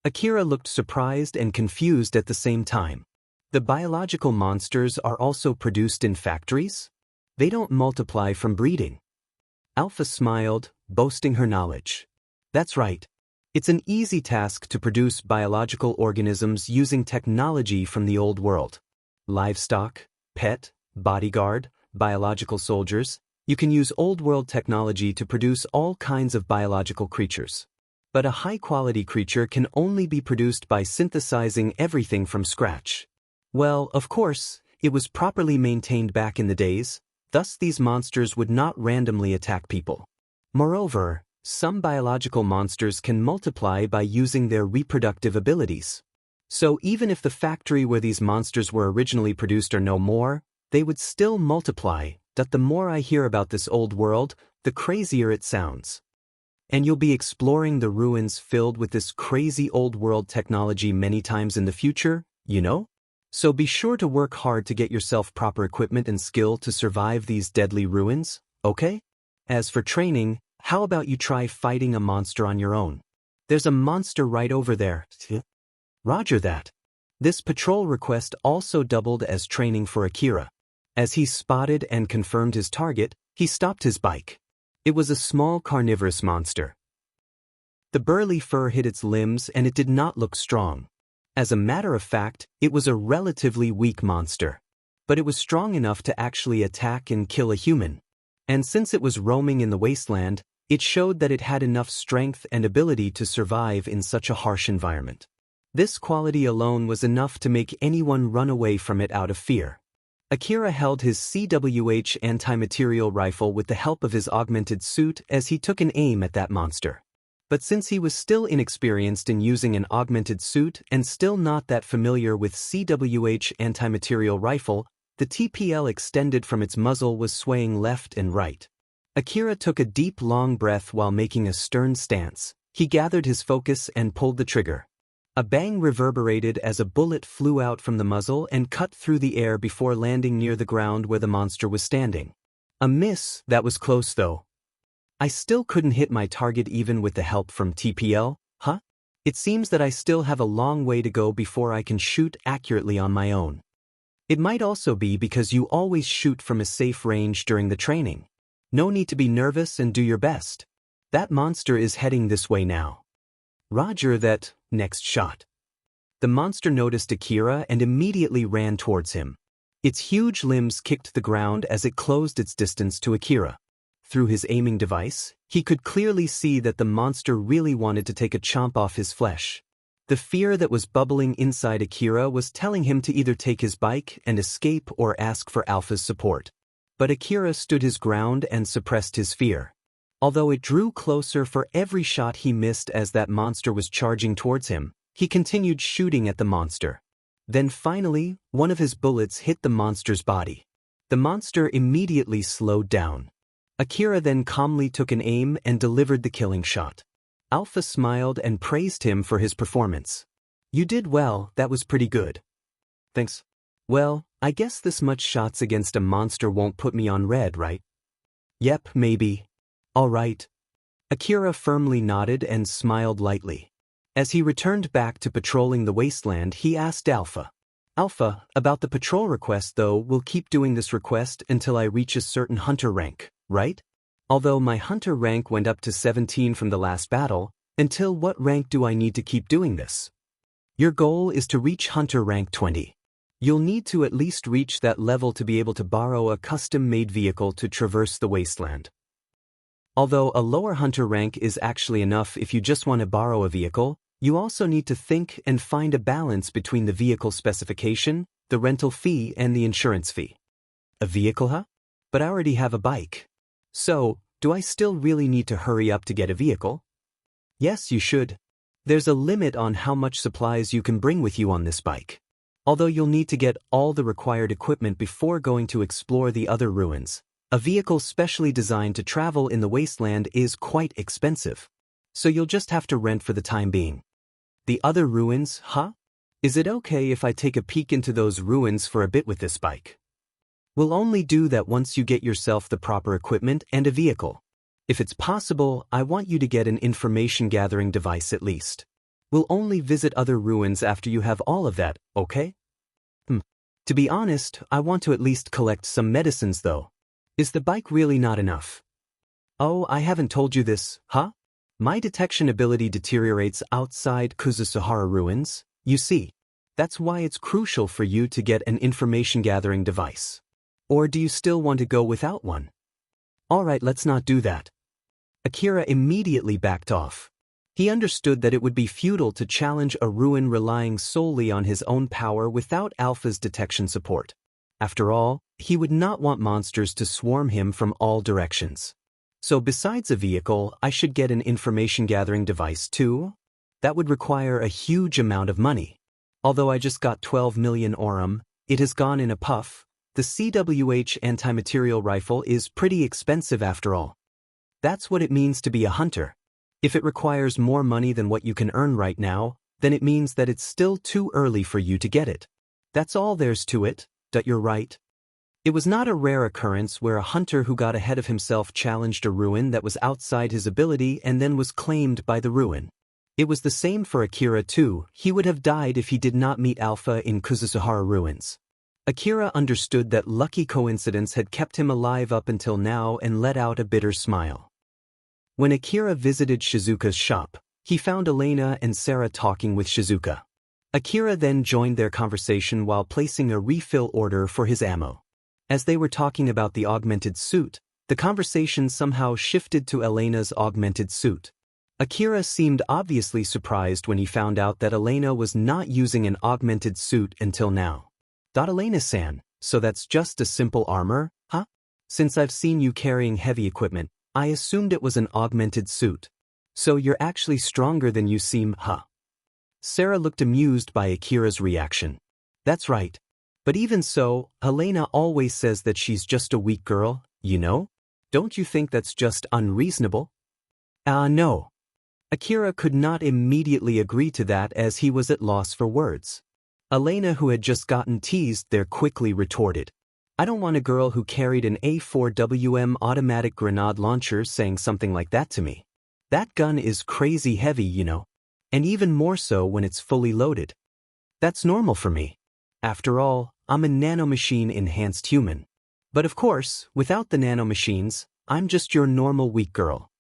Akira looked surprised and confused at the same time. The biological monsters are also produced in factories? They don't multiply from breeding. Alpha smiled, boasting her knowledge. That's right. It's an easy task to produce biological organisms using technology from the old world. Livestock, pet, bodyguard, biological soldiers. You can use old world technology to produce all kinds of biological creatures. But a high-quality creature can only be produced by synthesizing everything from scratch. Well, of course, it was properly maintained back in the days, thus these monsters would not randomly attack people. Moreover, some biological monsters can multiply by using their reproductive abilities. So even if the factory where these monsters were originally produced are no more, they would still multiply. The more I hear about this old world, the crazier it sounds. And you'll be exploring the ruins filled with this crazy old world technology many times in the future, you know? So be sure to work hard to get yourself proper equipment and skill to survive these deadly ruins, okay? As for training, how about you try fighting a monster on your own? There's a monster right over there. Roger that. This patrol request also doubled as training for Akira. As he spotted and confirmed his target, he stopped his bike. It was a small carnivorous monster. The burly fur hid its limbs and it did not look strong. As a matter of fact, it was a relatively weak monster. But it was strong enough to actually attack and kill a human. And since it was roaming in the wasteland, it showed that it had enough strength and ability to survive in such a harsh environment. This quality alone was enough to make anyone run away from it out of fear. Akira held his CWH anti-material rifle with the help of his augmented suit as he took an aim at that monster. But since he was still inexperienced in using an augmented suit and still not that familiar with CWH anti-material rifle, the TPL extended from its muzzle was swaying left and right. Akira took a deep long breath while making a stern stance. He gathered his focus and pulled the trigger. A bang reverberated as a bullet flew out from the muzzle and cut through the air before landing near the ground where the monster was standing. A miss, that was close though. I still couldn't hit my target even with the help from TPL, huh? It seems that I still have a long way to go before I can shoot accurately on my own. It might also be because you always shoot from a safe range during the training. No need to be nervous and do your best. That monster is heading this way now. Roger that. Next shot. The monster noticed Akira and immediately ran towards him. Its huge limbs kicked the ground as it closed its distance to Akira. Through his aiming device, he could clearly see that the monster really wanted to take a chomp off his flesh. The fear that was bubbling inside Akira was telling him to either take his bike and escape or ask for Alpha's support. But Akira stood his ground and suppressed his fear. Although it drew closer for every shot he missed as that monster was charging towards him, he continued shooting at the monster. Then finally, one of his bullets hit the monster's body. The monster immediately slowed down. Akira then calmly took an aim and delivered the killing shot. Alpha smiled and praised him for his performance. You did well, that was pretty good. Thanks. Well, I guess this much shots against a monster won't put me on red, right? Yep, maybe. All right. Akira firmly nodded and smiled lightly. As he returned back to patrolling the wasteland, he asked Alpha. Alpha, about the patrol request though, we'll keep doing this request until I reach a certain hunter rank, right? Although my hunter rank went up to 17 from the last battle, until what rank do I need to keep doing this? Your goal is to reach hunter rank 20. You'll need to at least reach that level to be able to borrow a custom-made vehicle to traverse the wasteland. Although a lower hunter rank is actually enough if you just want to borrow a vehicle, you also need to think and find a balance between the vehicle specification, the rental fee, and the insurance fee. A vehicle, huh? But I already have a bike. So, do I still really need to hurry up to get a vehicle? Yes, you should. There's a limit on how much supplies you can bring with you on this bike. Although you'll need to get all the required equipment before going to explore the other ruins. A vehicle specially designed to travel in the wasteland is quite expensive. So you'll just have to rent for the time being. The other ruins, huh? Is it okay if I take a peek into those ruins for a bit with this bike? We'll only do that once you get yourself the proper equipment and a vehicle. If it's possible, I want you to get an information gathering device at least. We'll only visit other ruins after you have all of that, okay? To be honest, I want to at least collect some medicines though. Is the bike really not enough? Oh, I haven't told you this, huh? My detection ability deteriorates outside Kuzusuhara ruins, you see. That's why it's crucial for you to get an information gathering device. Or do you still want to go without one? Alright, let's not do that. Akira immediately backed off. He understood that it would be futile to challenge a ruin relying solely on his own power without Alpha's detection support. After all, he would not want monsters to swarm him from all directions. So besides a vehicle, I should get an information gathering device too? That would require a huge amount of money. Although I just got 12 million aurum, it has gone in a puff. The CWH anti-material rifle is pretty expensive after all. That's what it means to be a hunter. If it requires more money than what you can earn right now, then it means that it's still too early for you to get it. That's all there's to it, you're right. It was not a rare occurrence where a hunter who got ahead of himself challenged a ruin that was outside his ability and then was claimed by the ruin. It was the same for Akira too. He would have died if he did not meet Alpha in Kuzusuhara ruins. Akira understood that lucky coincidence had kept him alive up until now and let out a bitter smile. When Akira visited Shizuka's shop, he found Elena and Sarah talking with Shizuka. Akira then joined their conversation while placing a refill order for his ammo. As they were talking about the augmented suit, the conversation somehow shifted to Elena's augmented suit. Akira seemed obviously surprised when he found out that Elena was not using an augmented suit until now. Elena-san, so that's just a simple armor, huh? Since I've seen you carrying heavy equipment, I assumed it was an augmented suit. So you're actually stronger than you seem, huh? Sarah looked amused by Akira's reaction. That's right. But even so, Elena always says that she's just a weak girl, you know? Don't you think that's just unreasonable? No. Akira could not immediately agree to that as he was at loss for words. Elena, who had just gotten teased there, quickly retorted. I don't want a girl who carried an A4WM automatic grenade launcher saying something like that to me. That gun is crazy heavy, you know. And even more so when it's fully loaded. That's normal for me. After all, I'm a nanomachine enhanced human. But of course, without the nanomachines, I'm just your normal weak girl.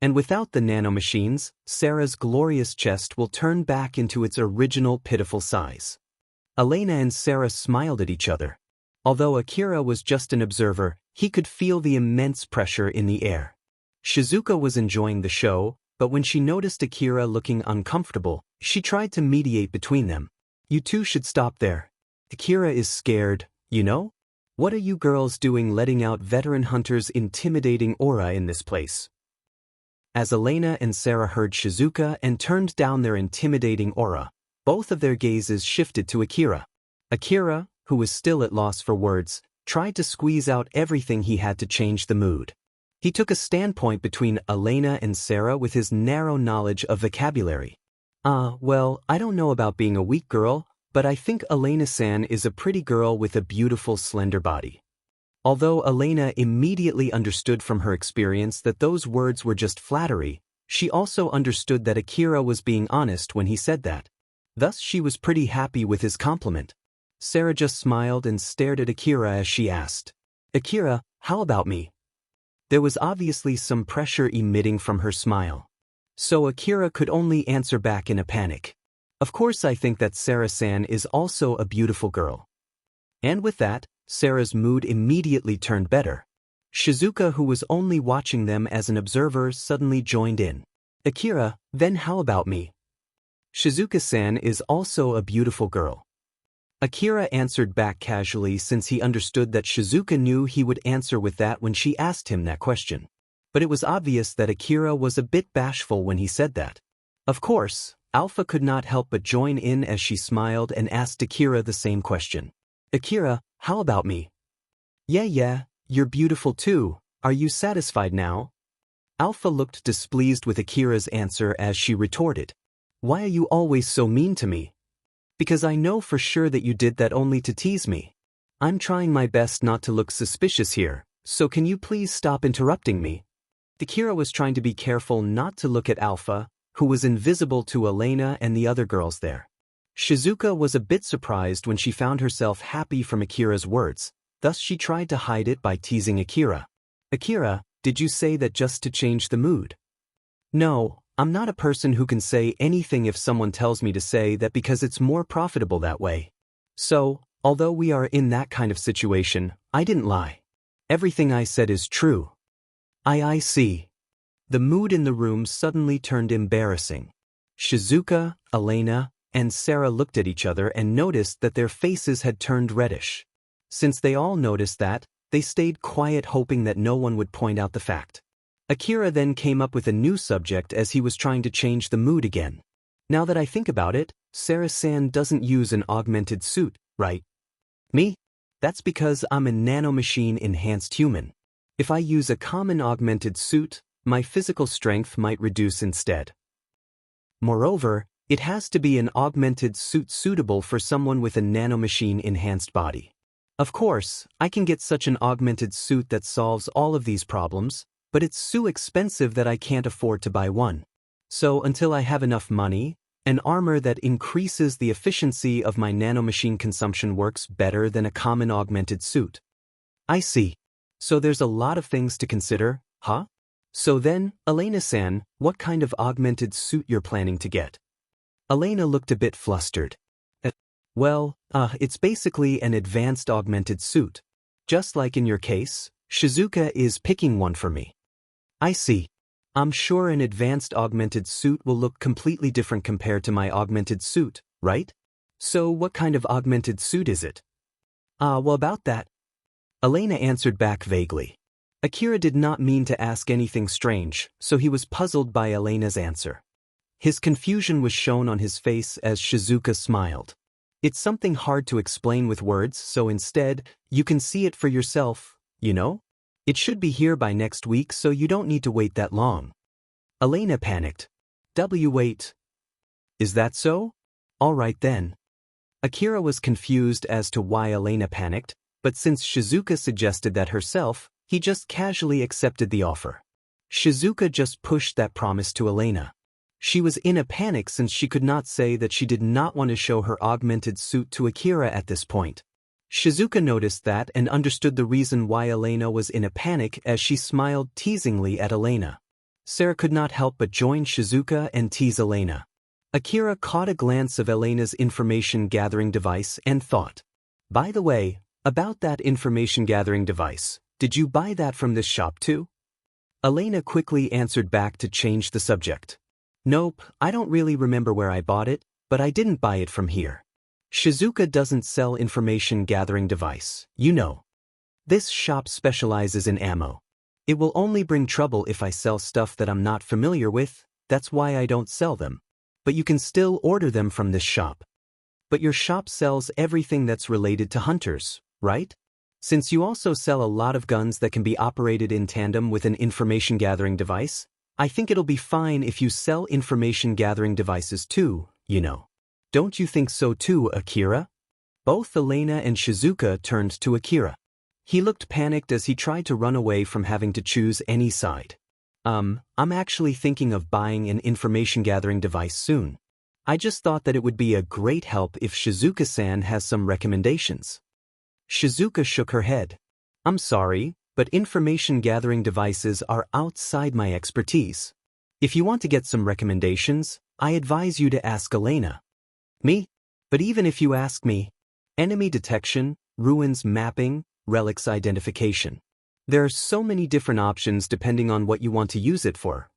And without the nanomachines, Sarah's glorious chest will turn back into its original pitiful size. Elena and Sarah smiled at each other. Although Akira was just an observer, he could feel the immense pressure in the air. Shizuka was enjoying the show, but when she noticed Akira looking uncomfortable, she tried to mediate between them. You two should stop there. Akira is scared, you know? What are you girls doing letting out veteran hunters' intimidating aura in this place? As Elena and Sarah heard Shizuka and turned down their intimidating aura, both of their gazes shifted to Akira. Akira, who was still at loss for words, tried to squeeze out everything he had to change the mood. He took a standpoint between Elena and Sarah with his narrow knowledge of vocabulary. Well, I don't know about being a weak girl, but I think Elena-san is a pretty girl with a beautiful slender body. Although Elena immediately understood from her experience that those words were just flattery, she also understood that Akira was being honest when he said that. Thus she was pretty happy with his compliment. Sarah just smiled and stared at Akira as she asked, Akira, how about me? There was obviously some pressure emitting from her smile. So Akira could only answer back in a panic. Of course I think that Sarah-san is also a beautiful girl. And with that, Sarah's mood immediately turned better. Shizuka, who was only watching them as an observer, suddenly joined in. Akira, then how about me? Shizuka-san is also a beautiful girl. Akira answered back casually since he understood that Shizuka knew he would answer with that when she asked him that question. But it was obvious that Akira was a bit bashful when he said that. Of course, Alpha could not help but join in as she smiled and asked Akira the same question. Akira, how about me? Yeah, you're beautiful too. Are you satisfied now? Alpha looked displeased with Akira's answer as she retorted. Why are you always so mean to me? Because I know for sure that you did that only to tease me. I'm trying my best not to look suspicious here, so can you please stop interrupting me? Akira was trying to be careful not to look at Alpha, who was invisible to Elena and the other girls there. Shizuka was a bit surprised when she found herself happy from Akira's words, thus she tried to hide it by teasing Akira. Akira, did you say that just to change the mood? No, I'm not a person who can say anything if someone tells me to say that because it's more profitable that way. So, although we are in that kind of situation, I didn't lie. Everything I said is true. I see. The mood in the room suddenly turned embarrassing. Shizuka, Elena, and Sarah looked at each other and noticed that their faces had turned reddish. Since they all noticed that, they stayed quiet hoping that no one would point out the fact. Akira then came up with a new subject as he was trying to change the mood again. Now that I think about it, Sarah-san doesn't use an augmented suit, right? Me? That's because I'm a nanomachine enhanced human. If I use a common augmented suit, my physical strength might reduce instead. Moreover, It has to be an augmented suit suitable for someone with a nanomachine-enhanced body. Of course, I can get such an augmented suit that solves all of these problems, but it's so expensive that I can't afford to buy one. So until I have enough money, an armor that increases the efficiency of my nanomachine consumption works better than a common augmented suit. I see. So there's a lot of things to consider, huh? So then, Elena-san, what kind of augmented suit you're planning to get? Elena looked a bit flustered. It's basically an advanced augmented suit. Just like in your case, Shizuka is picking one for me. I see. I'm sure an advanced augmented suit will look completely different compared to my augmented suit, right? So what kind of augmented suit is it? About that. Elena answered back vaguely. Akira did not mean to ask anything strange, so he was puzzled by Elena's answer. His confusion was shown on his face as Shizuka smiled. It's something hard to explain with words, so instead, you can see it for yourself, you know? It should be here by next week, so you don't need to wait that long. Elena panicked. Wait. Is that so? All right then. Akira was confused as to why Elena panicked, but since Shizuka suggested that herself, he just casually accepted the offer. Shizuka just pushed that promise to Elena. She was in a panic since she could not say that she did not want to show her augmented suit to Akira at this point. Shizuka noticed that and understood the reason why Elena was in a panic as she smiled teasingly at Elena. Sarah could not help but join Shizuka and tease Elena. Akira caught a glance of Elena's information-gathering device and thought, "By the way, about that information-gathering device, did you buy that from this shop too?" Elena quickly answered back to change the subject. "Nope, I don't really remember where I bought it, but I didn't buy it from here. Shizuka doesn't sell information-gathering device, you know. This shop specializes in ammo. It will only bring trouble if I sell stuff that I'm not familiar with, that's why I don't sell them. But you can still order them from this shop. But your shop sells everything that's related to hunters, right? Since you also sell a lot of guns that can be operated in tandem with an information-gathering device, I think it'll be fine if you sell information-gathering devices too, you know. Don't you think so too, Akira?" Both Elena and Shizuka turned to Akira. He looked panicked as he tried to run away from having to choose any side. I'm actually thinking of buying an information-gathering device soon. I just thought that it would be a great help if Shizuka-san has some recommendations." Shizuka shook her head. "I'm sorry, but information-gathering devices are outside my expertise. If you want to get some recommendations, I advise you to ask Elena." "Me? But even if you ask me, enemy detection, ruins mapping, relics identification. There are so many different options depending on what you want to use it for."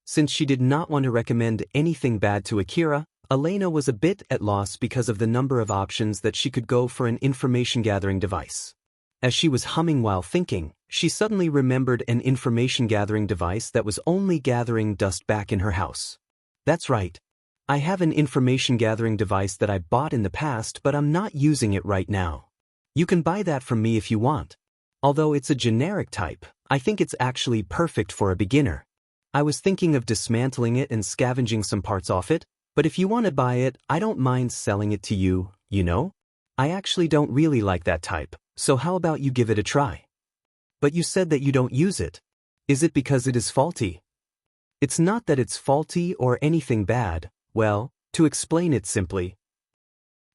Since she did not want to recommend anything bad to Akira, Elena was a bit at loss because of the number of options that she could go for an information-gathering device. As she was humming while thinking, she suddenly remembered an information-gathering device that was only gathering dust back in her house. "That's right. I have an information-gathering device that I bought in the past, but I'm not using it right now. You can buy that from me if you want. Although it's a generic type, I think it's actually perfect for a beginner. I was thinking of dismantling it and scavenging some parts off it, but if you want to buy it, I don't mind selling it to you, you know? I actually don't really like that type, so how about you give it a try?" "But you said that you don't use it. Is it because it is faulty?" "It's not that it's faulty or anything bad. Well, to explain it simply."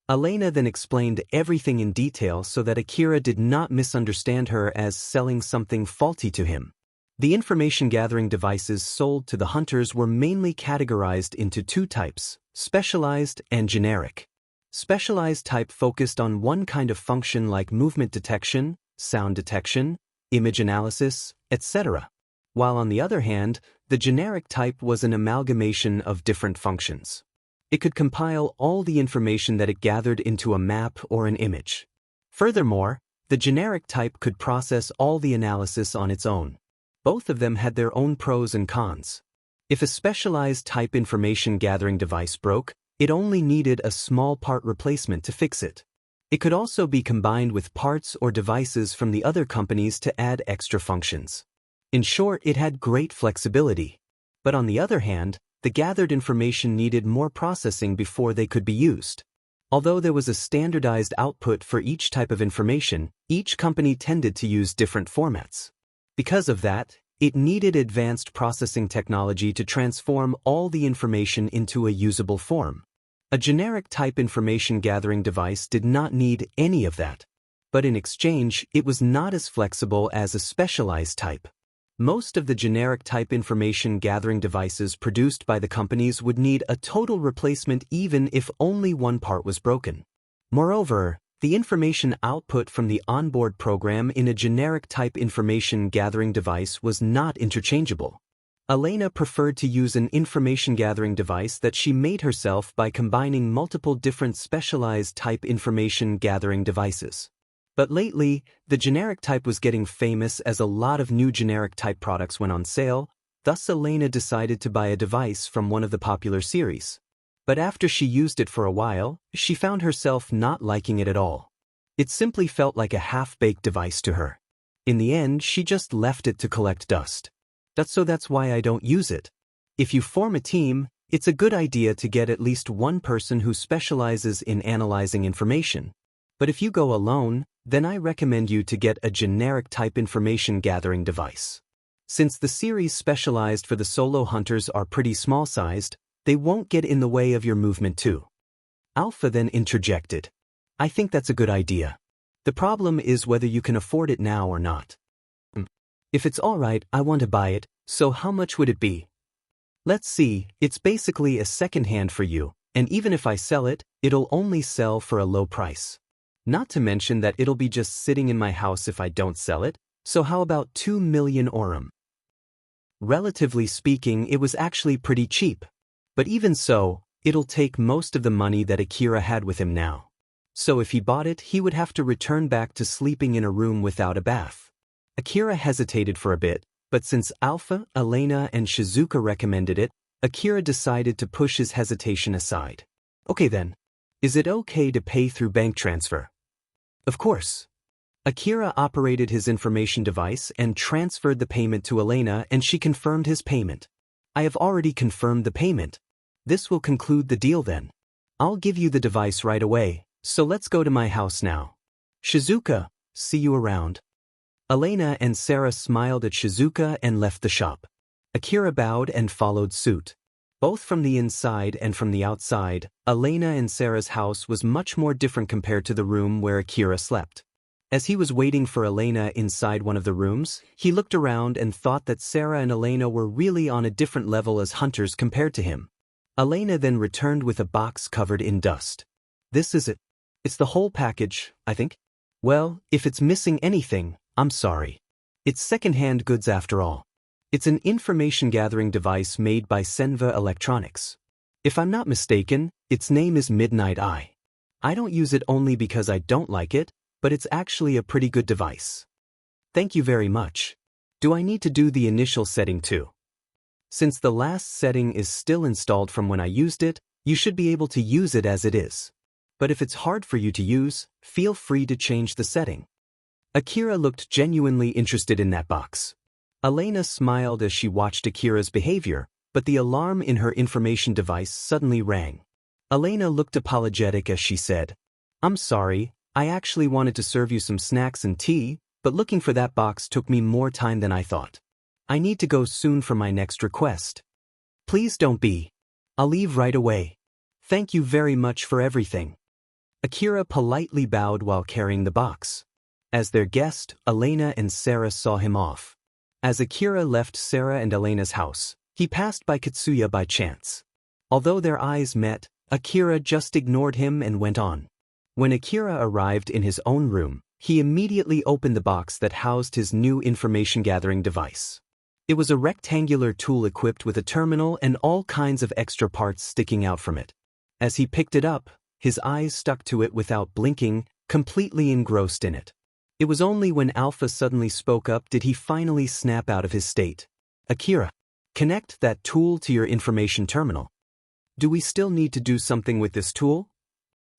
Elena then explained everything in detail so that Akira did not misunderstand her as selling something faulty to him. The information-gathering devices sold to the hunters were mainly categorized into two types, specialized and generic. Specialized type focused on one kind of function like movement detection, sound detection, image analysis, etc. While on the other hand, the generic type was an amalgamation of different functions. It could compile all the information that it gathered into a map or an image. Furthermore, the generic type could process all the analysis on its own. Both of them had their own pros and cons. If a specialized type information-gathering device broke, it only needed a small part replacement to fix it. It could also be combined with parts or devices from the other companies to add extra functions. In short, it had great flexibility. But on the other hand, the gathered information needed more processing before they could be used. Although there was a standardized output for each type of information, each company tended to use different formats. Because of that, it needed advanced processing technology to transform all the information into a usable form. A generic type information gathering device did not need any of that. But in exchange, it was not as flexible as a specialized type. Most of the generic type information gathering devices produced by the companies would need a total replacement even if only one part was broken. Moreover, the information output from the onboard program in a generic type information gathering device was not interchangeable. Elena preferred to use an information gathering device that she made herself by combining multiple different specialized type information gathering devices. But lately, the generic type was getting famous as a lot of new generic type products went on sale, thus Elena decided to buy a device from one of the popular series. But after she used it for a while, she found herself not liking it at all. It simply felt like a half-baked device to her. In the end, she just left it to collect dust. That's why I don't use it. If you form a team, it's a good idea to get at least one person who specializes in analyzing information. But if you go alone, then I recommend you to get a generic type information gathering device. Since the series specialized for the solo hunters are pretty small-sized, they won't get in the way of your movement too. Alpha then interjected. I think that's a good idea. The problem is whether you can afford it now or not. If it's alright, I want to buy it, so how much would it be? Let's see, it's basically a second-hand for you, and even if I sell it, it'll only sell for a low price. Not to mention that it'll be just sitting in my house if I don't sell it, so how about 2 million aurum? Relatively speaking, it was actually pretty cheap. But even so, it'll take most of the money that Akira had with him now. So if he bought it, he would have to return back to sleeping in a room without a bath. Akira hesitated for a bit, but since Alpha, Elena, and Shizuka recommended it, Akira decided to push his hesitation aside. Okay then. Is it okay to pay through bank transfer? Of course. Akira operated his information device and transferred the payment to Elena, and she confirmed his payment. I have already confirmed the payment. This will conclude the deal then. I'll give you the device right away, so let's go to my house now. Shizuka, see you around. Elena and Sarah smiled at Shizuka and left the shop. Akira bowed and followed suit. Both from the inside and from the outside, Elena and Sarah's house was much more different compared to the room where Akira slept. As he was waiting for Elena inside one of the rooms, he looked around and thought that Sarah and Elena were really on a different level as hunters compared to him. Elena then returned with a box covered in dust. This is it. It's the whole package, I think. Well, if it's missing anything, I'm sorry. It's second-hand goods after all. It's an information-gathering device made by Senva Electronics. If I'm not mistaken, its name is Midnight Eye. I don't use it only because I don't like it, but it's actually a pretty good device. Thank you very much. Do I need to do the initial setting too? Since the last setting is still installed from when I used it, you should be able to use it as it is. But if it's hard for you to use, feel free to change the setting. Akira looked genuinely interested in that box. Elena smiled as she watched Akira's behavior, but the alarm in her information device suddenly rang. Elena looked apologetic as she said, I'm sorry, I actually wanted to serve you some snacks and tea, but looking for that box took me more time than I thought. I need to go soon for my next request. Please don't be. I'll leave right away. Thank you very much for everything. Akira politely bowed while carrying the box. As their guest, Elena and Sarah saw him off. As Akira left Sarah and Elena's house, he passed by Katsuya by chance. Although their eyes met, Akira just ignored him and went on. When Akira arrived in his own room, he immediately opened the box that housed his new information-gathering device. It was a rectangular tool equipped with a terminal and all kinds of extra parts sticking out from it. As he picked it up, his eyes stuck to it without blinking, completely engrossed in it. It was only when Alpha suddenly spoke up did he finally snap out of his state. Akira, connect that tool to your information terminal. Do we still need to do something with this tool?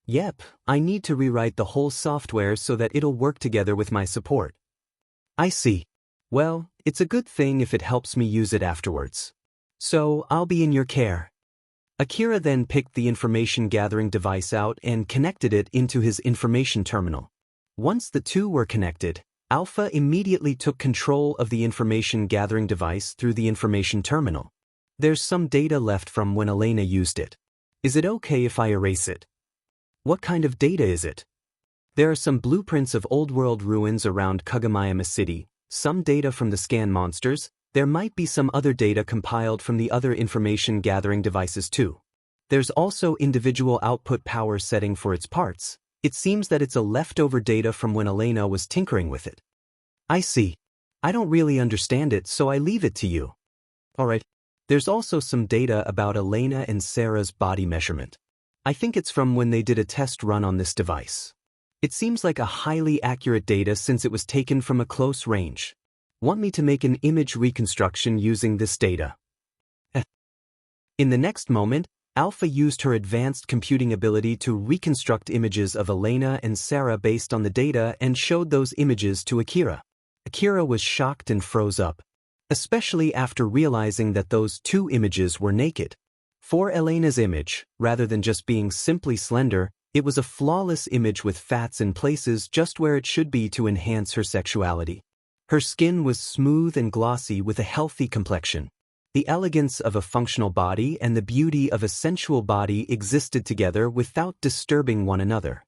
Yep, I need to rewrite the whole software so that it'll work together with my support. I see. Well, it's a good thing if it helps me use it afterwards. So, I'll be in your care. Akira then picked the information-gathering device out and connected it into his information terminal. Once the two were connected, Alpha immediately took control of the information-gathering device through the information terminal. There's some data left from when Elena used it. Is it okay if I erase it? What kind of data is it? There are some blueprints of old-world ruins around Kagomayama City, some data from the scan monsters. There might be some other data compiled from the other information-gathering devices too. There's also individual output power setting for its parts. It seems that it's a leftover data from when Elena was tinkering with it. I see. I don't really understand it, so I leave it to you. Alright. There's also some data about Elena and Sarah's body measurement. I think it's from when they did a test run on this device. It seems like a highly accurate data since it was taken from a close range. Want me to make an image reconstruction using this data? In the next moment, Alpha used her advanced computing ability to reconstruct images of Elena and Sarah based on the data and showed those images to Akira. Akira was shocked and froze up, especially after realizing that those two images were naked. For Elena's image, rather than just being simply slender, it was a flawless image with fats in places just where it should be to enhance her sexuality. Her skin was smooth and glossy with a healthy complexion. The elegance of a functional body and the beauty of a sensual body existed together without disturbing one another.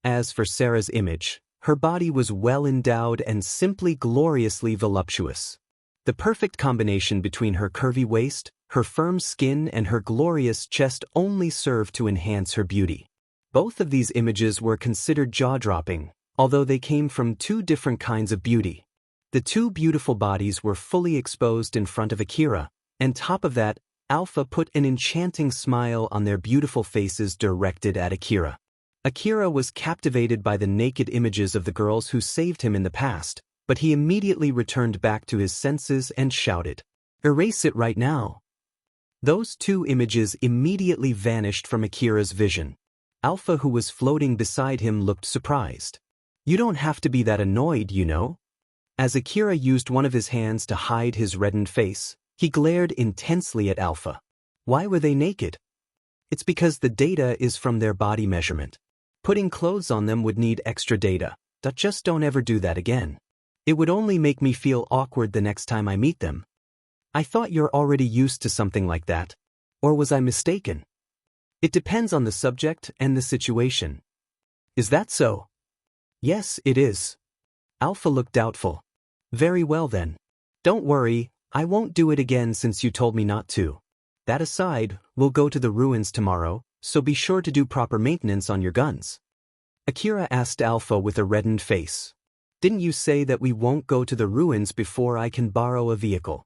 As for Sarah's image, her body was well endowed and simply gloriously voluptuous. The perfect combination between her curvy waist, her firm skin, and her glorious chest only served to enhance her beauty. Both of these images were considered jaw-dropping, although they came from two different kinds of beauty. The two beautiful bodies were fully exposed in front of Akira, and top of that, Alpha put an enchanting smile on their beautiful faces directed at Akira. Akira was captivated by the naked images of the girls who saved him in the past, but he immediately returned back to his senses and shouted, "Erase it right now." Those two images immediately vanished from Akira's vision. Alpha, who was floating beside him, looked surprised. "You don't have to be that annoyed, you know." As Akira used one of his hands to hide his reddened face, he glared intensely at Alpha. Why were they naked? It's because the data is from their body measurement. Putting clothes on them would need extra data. Just don't ever do that again. It would only make me feel awkward the next time I meet them. I thought you're already used to something like that. Or was I mistaken? It depends on the subject and the situation. Is that so? Yes, it is. Alpha looked doubtful. Very well then. Don't worry, I won't do it again since you told me not to. That aside, we'll go to the ruins tomorrow, so be sure to do proper maintenance on your guns. Akira asked Alpha with a reddened face. Didn't you say that we won't go to the ruins before I can borrow a vehicle?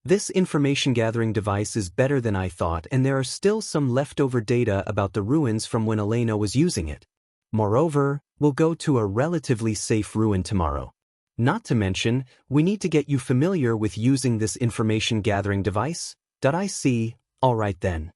This information-gathering device is better than I thought, and there are still some leftover data about the ruins from when Elena was using it. Moreover, we'll go to a relatively safe ruin tomorrow. Not to mention, we need to get you familiar with using this information-gathering device. I see. Alright then.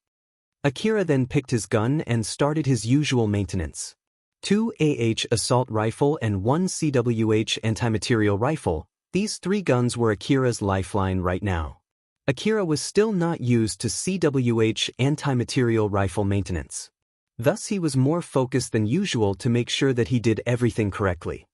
Akira then picked his gun and started his usual maintenance. 2 AH assault rifle and 1 CWH anti-material rifle. These three guns were Akira's lifeline right now. Akira was still not used to CWH anti-material rifle maintenance. Thus he was more focused than usual to make sure that he did everything correctly.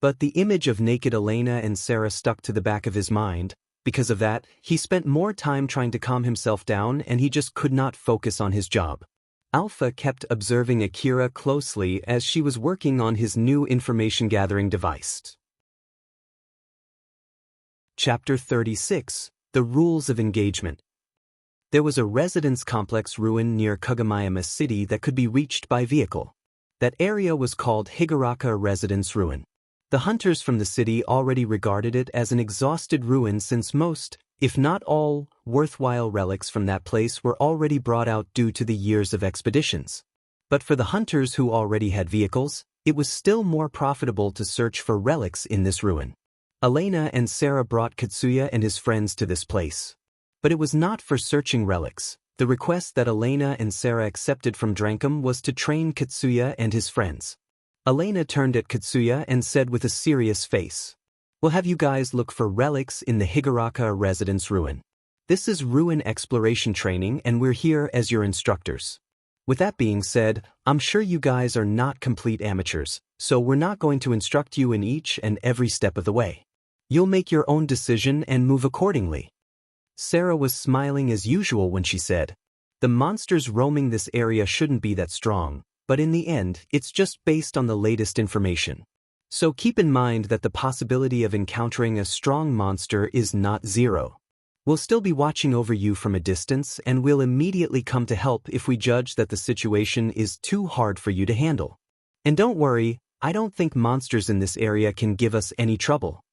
But the image of naked Elena and Sarah stuck to the back of his mind. Because of that, he spent more time trying to calm himself down and he just could not focus on his job. Alpha kept observing Akira closely as she was working on his new information-gathering device. Chapter 36. The Rules of Engagement. There was a residence complex ruin near Kagomayama City that could be reached by vehicle. That area was called Higuraka Residence Ruin. The hunters from the city already regarded it as an exhausted ruin since most, if not all, worthwhile relics from that place were already brought out due to the years of expeditions. But for the hunters who already had vehicles, it was still more profitable to search for relics in this ruin. Elena and Sarah brought Katsuya and his friends to this place. But it was not for searching relics. The request that Elena and Sarah accepted from Drankum was to train Katsuya and his friends. Elena turned at Katsuya and said with a serious face, "We'll have you guys look for relics in the Higuraka residence ruin. This is ruin exploration training and we're here as your instructors. With that being said, I'm sure you guys are not complete amateurs, so we're not going to instruct you in each and every step of the way. You'll make your own decision and move accordingly. Sarah was smiling as usual when she said, "The monsters roaming this area shouldn't be that strong, but in the end, it's just based on the latest information. So keep in mind that the possibility of encountering a strong monster is not zero. We'll still be watching over you from a distance and we'll immediately come to help if we judge that the situation is too hard for you to handle. And don't worry, I don't think monsters in this area can give us any trouble.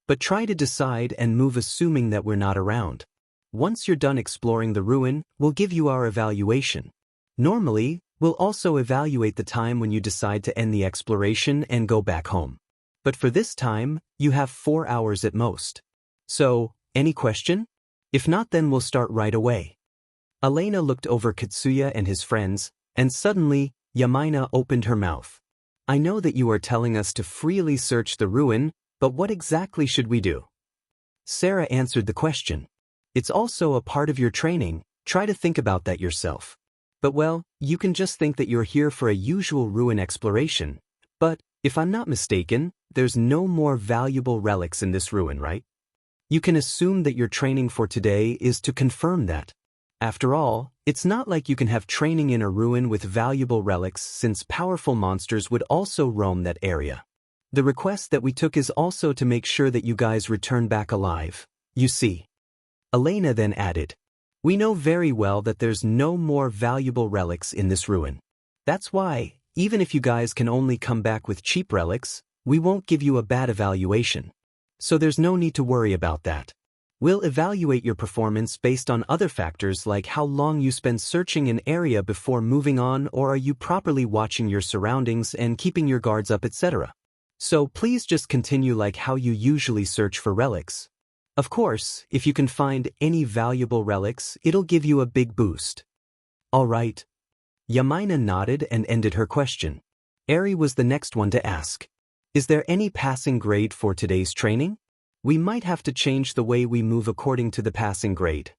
But try to decide and move assuming that we're not around. Once you're done exploring the ruin, we'll give you our evaluation. Normally, we'll also evaluate the time when you decide to end the exploration and go back home. But for this time, you have 4 hours at most. So, any question? If not, then we'll start right away." Elena looked over Katsuya and his friends, and suddenly, Yamaina opened her mouth. "I know that you are telling us to freely search the ruin, but what exactly should we do?" Sarah answered the question. "It's also a part of your training, try to think about that yourself. But well, you can just think that you're here for a usual ruin exploration. But, if I'm not mistaken, there's no more valuable relics in this ruin, right? You can assume that your training for today is to confirm that. After all, it's not like you can have training in a ruin with valuable relics since powerful monsters would also roam that area. The request that we took is also to make sure that you guys return back alive, you see." Elena then added, "We know very well that there's no more valuable relics in this ruin. That's why, even if you guys can only come back with cheap relics, we won't give you a bad evaluation. So there's no need to worry about that. We'll evaluate your performance based on other factors like how long you spend searching an area before moving on, or are you properly watching your surroundings and keeping your guards up, etc. So please just continue like how you usually search for relics. Of course, if you can find any valuable relics, it'll give you a big boost." "All right." Yamaina nodded and ended her question. Eri was the next one to ask, "Is there any passing grade for today's training? We might have to change the way we move according to the passing grade."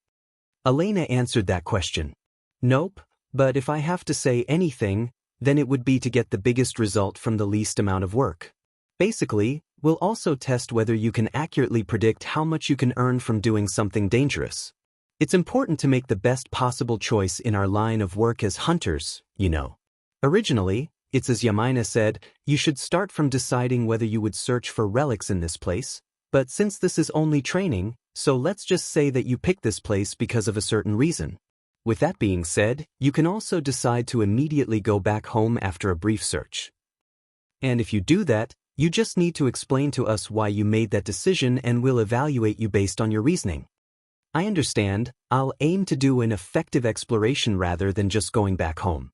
Elena answered that question. "Nope, but if I have to say anything, then it would be to get the biggest result from the least amount of work. Basically, we'll also test whether you can accurately predict how much you can earn from doing something dangerous. It's important to make the best possible choice in our line of work as hunters, you know. Originally, it's as Yamaina said, you should start from deciding whether you would search for relics in this place, but since this is only training, so let's just say that you picked this place because of a certain reason. With that being said, you can also decide to immediately go back home after a brief search. And if you do that, you just need to explain to us why you made that decision and we'll evaluate you based on your reasoning. I understand, I'll aim to do an effective exploration rather than just going back home."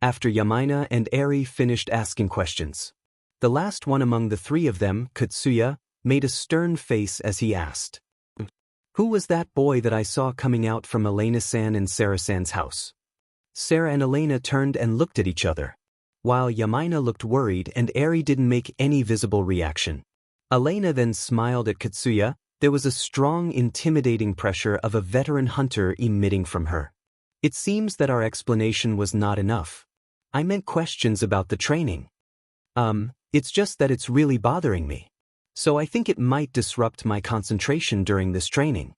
After Yamaina and Eri finished asking questions, the last one among the three of them, Katsuya, made a stern face as he asked, "Who was that boy that I saw coming out from Elena-san and Sarah-san's house?" Sarah and Elena turned and looked at each other, while Yamaina looked worried and Eri didn't make any visible reaction. Elena then smiled at Katsuya. There was a strong, intimidating pressure of a veteran hunter emitting from her. "It seems that our explanation was not enough. I meant questions about the training. It's just that it's really bothering me. So I think it might disrupt my concentration during this training."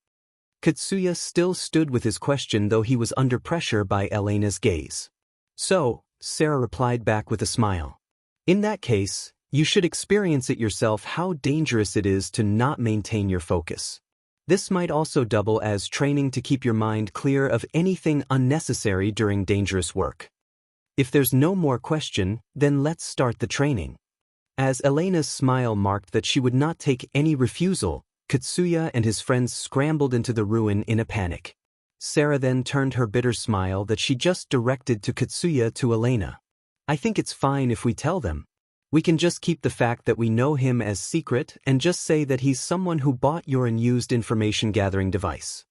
Katsuya still stood with his question though he was under pressure by Elena's gaze. "So," Sarah replied back with a smile, "in that case, you should experience it yourself how dangerous it is to not maintain your focus. This might also double as training to keep your mind clear of anything unnecessary during dangerous work. If there's no more question, then let's start the training." As Elena's smile marked that she would not take any refusal, Katsuya and his friends scrambled into the ruin in a panic. Sarah then turned her bitter smile that she just directed to Katsuya to Elena. "I think it's fine if we tell them. We can just keep the fact that we know him as secret and just say that he's someone who bought your unused information gathering device.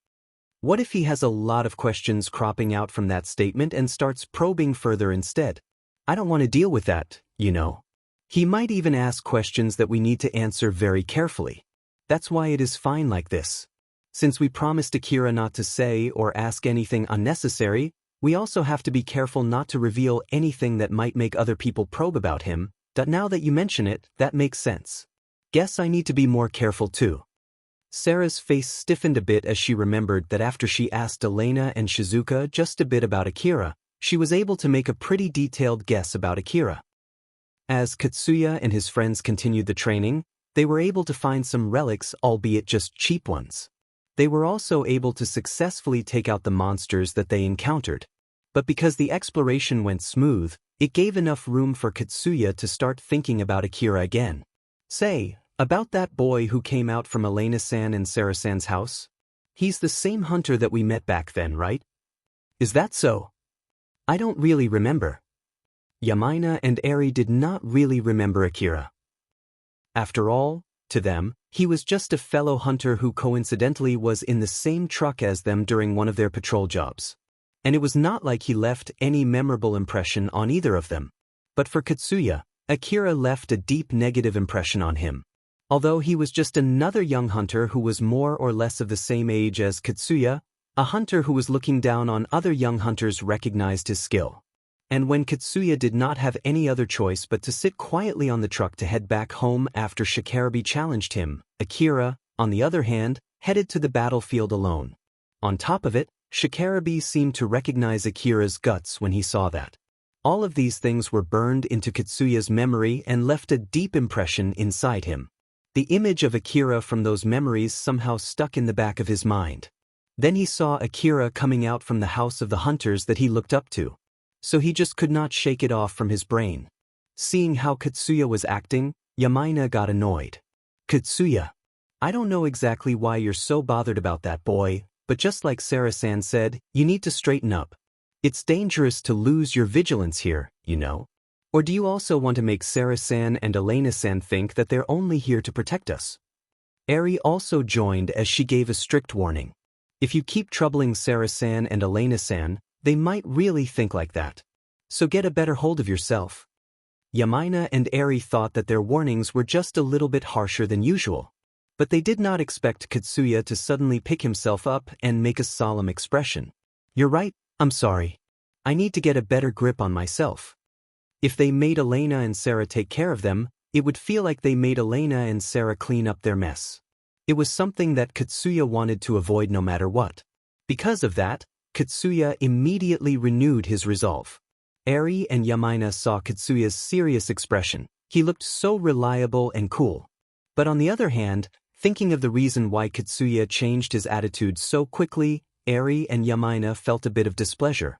What if he has a lot of questions cropping out from that statement and starts probing further instead? I don't want to deal with that, you know. He might even ask questions that we need to answer very carefully. That's why it is fine like this. Since we promised Akira not to say or ask anything unnecessary, we also have to be careful not to reveal anything that might make other people probe about him. Now that you mention it, that makes sense. Guess I need to be more careful too. Sarah's face stiffened a bit as she remembered that after she asked Elena and Shizuka just a bit about Akira, she was able to make a pretty detailed guess about Akira. As Katsuya and his friends continued the training, they were able to find some relics, albeit just cheap ones. They were also able to successfully take out the monsters that they encountered. But because the exploration went smooth, it gave enough room for Katsuya to start thinking about Akira again. Say, about that boy who came out from Elena-san and Sarah-san's house? He's the same hunter that we met back then, right? Is that so? I don't really remember. Yamaina and Eri did not really remember Akira. After all, to them, he was just a fellow hunter who coincidentally was in the same truck as them during one of their patrol jobs. And it was not like he left any memorable impression on either of them. But for Katsuya, Akira left a deep negative impression on him. Although he was just another young hunter who was more or less of the same age as Katsuya, a hunter who was looking down on other young hunters recognized his skill. And when Katsuya did not have any other choice but to sit quietly on the truck to head back home after Shikarabe challenged him, Akira, on the other hand, headed to the battlefield alone. On top of it, Shikarabe seemed to recognize Akira's guts when he saw that. All of these things were burned into Katsuya's memory and left a deep impression inside him. The image of Akira from those memories somehow stuck in the back of his mind. Then he saw Akira coming out from the house of the hunters that he looked up to. So he just could not shake it off from his brain. Seeing how Katsuya was acting, Yamaina got annoyed. Katsuya, I don't know exactly why you're so bothered about that boy, but just like Sarah-san said, you need to straighten up. It's dangerous to lose your vigilance here, you know. Or do you also want to make Sarah-san and Elena-san think that they're only here to protect us? Eri also joined as she gave a strict warning. If you keep troubling Sarah-san and Elena-san, they might really think like that. So get a better hold of yourself. Yamaina and Eri thought that their warnings were just a little bit harsher than usual. But they did not expect Katsuya to suddenly pick himself up and make a solemn expression. You're right, I'm sorry. I need to get a better grip on myself. If they made Elena and Sarah take care of them, it would feel like they made Elena and Sarah clean up their mess. It was something that Katsuya wanted to avoid no matter what. Because of that, Katsuya immediately renewed his resolve. Eri and Yamaina saw Katsuya's serious expression. He looked so reliable and cool. But on the other hand, thinking of the reason why Katsuya changed his attitude so quickly, Eri and Yamaina felt a bit of displeasure.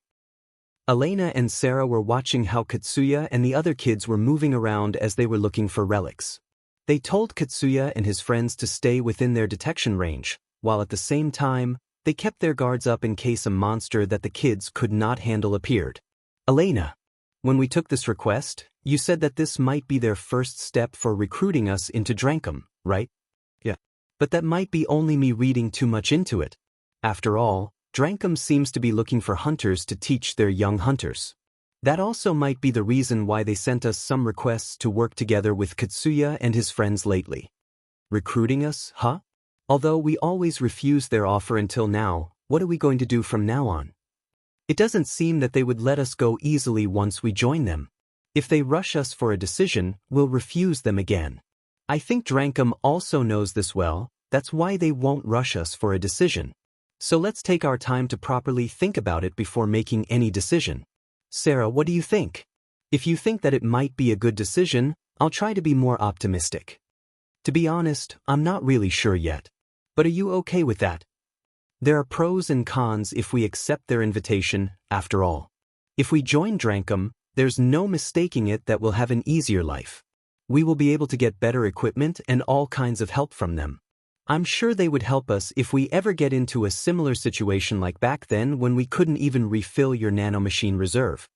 Elena and Sarah were watching how Katsuya and the other kids were moving around as they were looking for relics. They told Katsuya and his friends to stay within their detection range, while at the same time, they kept their guards up in case a monster that the kids could not handle appeared. Elena, when we took this request, you said that this might be their first step for recruiting us into Drankum, right? Yeah. But that might be only me reading too much into it. After all, Drankum seems to be looking for hunters to teach their young hunters. That also might be the reason why they sent us some requests to work together with Katsuya and his friends lately. Recruiting us, huh? Although we always refused their offer until now, what are we going to do from now on? It doesn't seem that they would let us go easily once we join them. If they rush us for a decision, we'll refuse them again. I think Drankum also knows this well, that's why they won't rush us for a decision. So let's take our time to properly think about it before making any decision. Sarah, what do you think? If you think that it might be a good decision, I'll try to be more optimistic. To be honest, I'm not really sure yet. But are you okay with that? There are pros and cons if we accept their invitation, after all. If we join Drankum, there's no mistaking it that we'll have an easier life. We will be able to get better equipment and all kinds of help from them. I'm sure they would help us if we ever get into a similar situation like back then when we couldn't even refill your nanomachine reserve.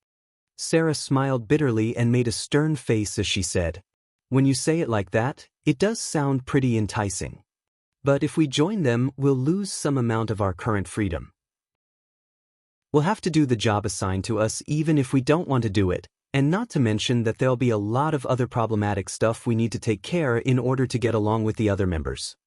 Sarah smiled bitterly and made a stern face as she said, when you say it like that, it does sound pretty enticing. But if we join them, we'll lose some amount of our current freedom. We'll have to do the job assigned to us even if we don't want to do it, and not to mention that there'll be a lot of other problematic stuff we need to take care in order to get along with the other members.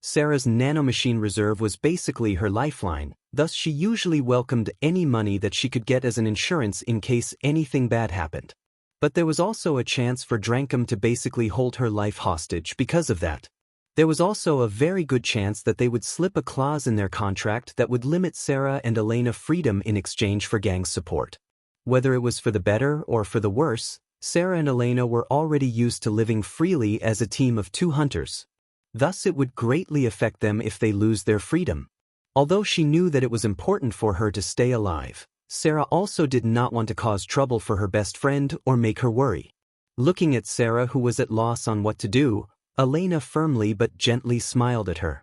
Sarah's nanomachine reserve was basically her lifeline, thus she usually welcomed any money that she could get as an insurance in case anything bad happened. But there was also a chance for Drankum to basically hold her life hostage because of that. There was also a very good chance that they would slip a clause in their contract that would limit Sarah and Elena freedom in exchange for gang's support. Whether it was for the better or for the worse, Sarah and Elena were already used to living freely as a team of two hunters. Thus it would greatly affect them if they lose their freedom. Although she knew that it was important for her to stay alive, Sarah also did not want to cause trouble for her best friend or make her worry. Looking at Sarah, who was at loss on what to do, Elena firmly but gently smiled at her.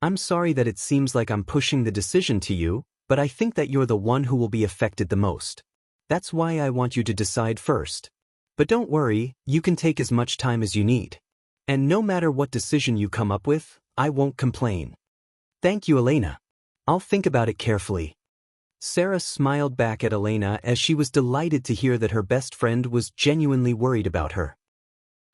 "I'm sorry that it seems like I'm pushing the decision to you, but I think that you're the one who will be affected the most. That's why I want you to decide first. But don't worry, you can take as much time as you need. And no matter what decision you come up with, I won't complain." "Thank you, Elena. I'll think about it carefully." Sarah smiled back at Elena as she was delighted to hear that her best friend was genuinely worried about her.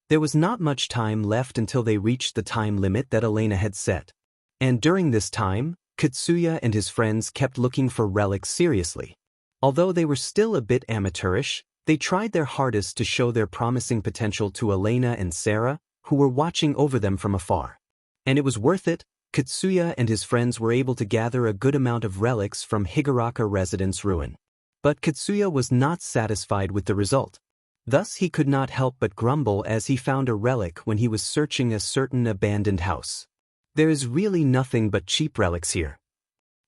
There was not much time left until they reached the time limit that Elena had set. And during this time, Katsuya and his friends kept looking for relics seriously. Although they were still a bit amateurish, they tried their hardest to show their promising potential to Elena and Sarah, who were watching over them from afar. And it was worth it. Katsuya and his friends were able to gather a good amount of relics from Higaraka Residence Ruin. But Katsuya was not satisfied with the result. Thus he could not help but grumble as he found a relic when he was searching a certain abandoned house. "There is really nothing but cheap relics here."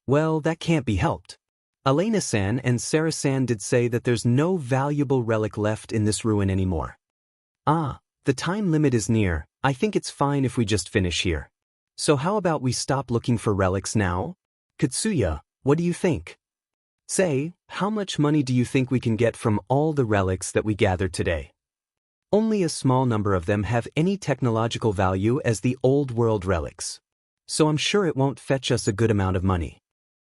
"Well, that can't be helped. Elena-san and Sarah-san did say that there's no valuable relic left in this ruin anymore." "Ah, the time limit is near. I think it's fine if we just finish here. So how about we stop looking for relics now? Katsuya, what do you think? Say, how much money do you think we can get from all the relics that we gathered today? Only a small number of them have any technological value as the old world relics. So I'm sure it won't fetch us a good amount of money."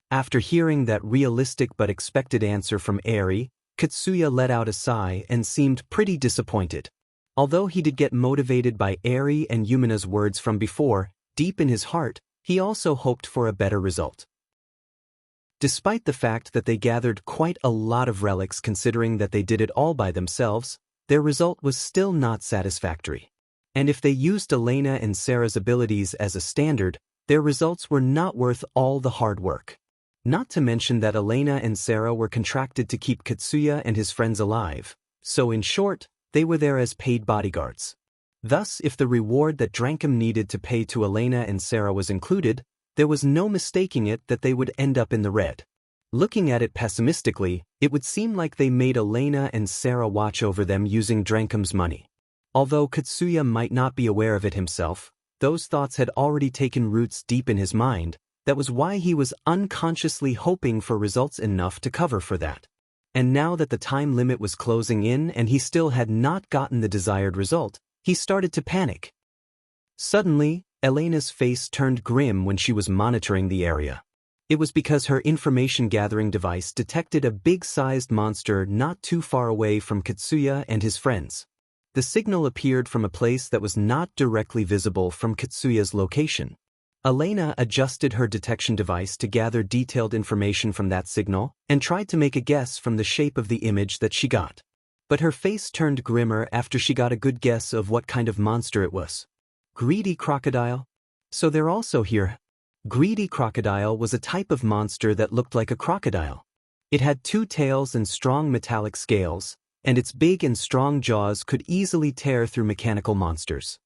After hearing that realistic but expected answer from Eri, Katsuya let out a sigh and seemed pretty disappointed. Although he did get motivated by Eri and Yumina's words from before, deep in his heart, he also hoped for a better result. Despite the fact that they gathered quite a lot of relics considering that they did it all by themselves, their result was still not satisfactory. And if they used Elena and Sarah's abilities as a standard, their results were not worth all the hard work. Not to mention that Elena and Sarah were contracted to keep Katsuya and his friends alive, so in short, they were there as paid bodyguards. Thus, if the reward that Drankum needed to pay to Elena and Sarah was included, there was no mistaking it that they would end up in the red. Looking at it pessimistically, it would seem like they made Elena and Sarah watch over them using Drankum's money. Although Katsuya might not be aware of it himself, those thoughts had already taken roots deep in his mind. That was why he was unconsciously hoping for results enough to cover for that. And now that the time limit was closing in and he still had not gotten the desired result, he started to panic. Suddenly, Elena's face turned grim when she was monitoring the area. It was because her information-gathering device detected a big-sized monster not too far away from Katsuya and his friends. The signal appeared from a place that was not directly visible from Katsuya's location. Elena adjusted her detection device to gather detailed information from that signal and tried to make a guess from the shape of the image that she got. But her face turned grimmer after she got a good guess of what kind of monster it was. Greedy crocodile? So they're also here. Greedy crocodile was a type of monster that looked like a crocodile. It had 2 tails and strong metallic scales, and its big and strong jaws could easily tear through mechanical monsters.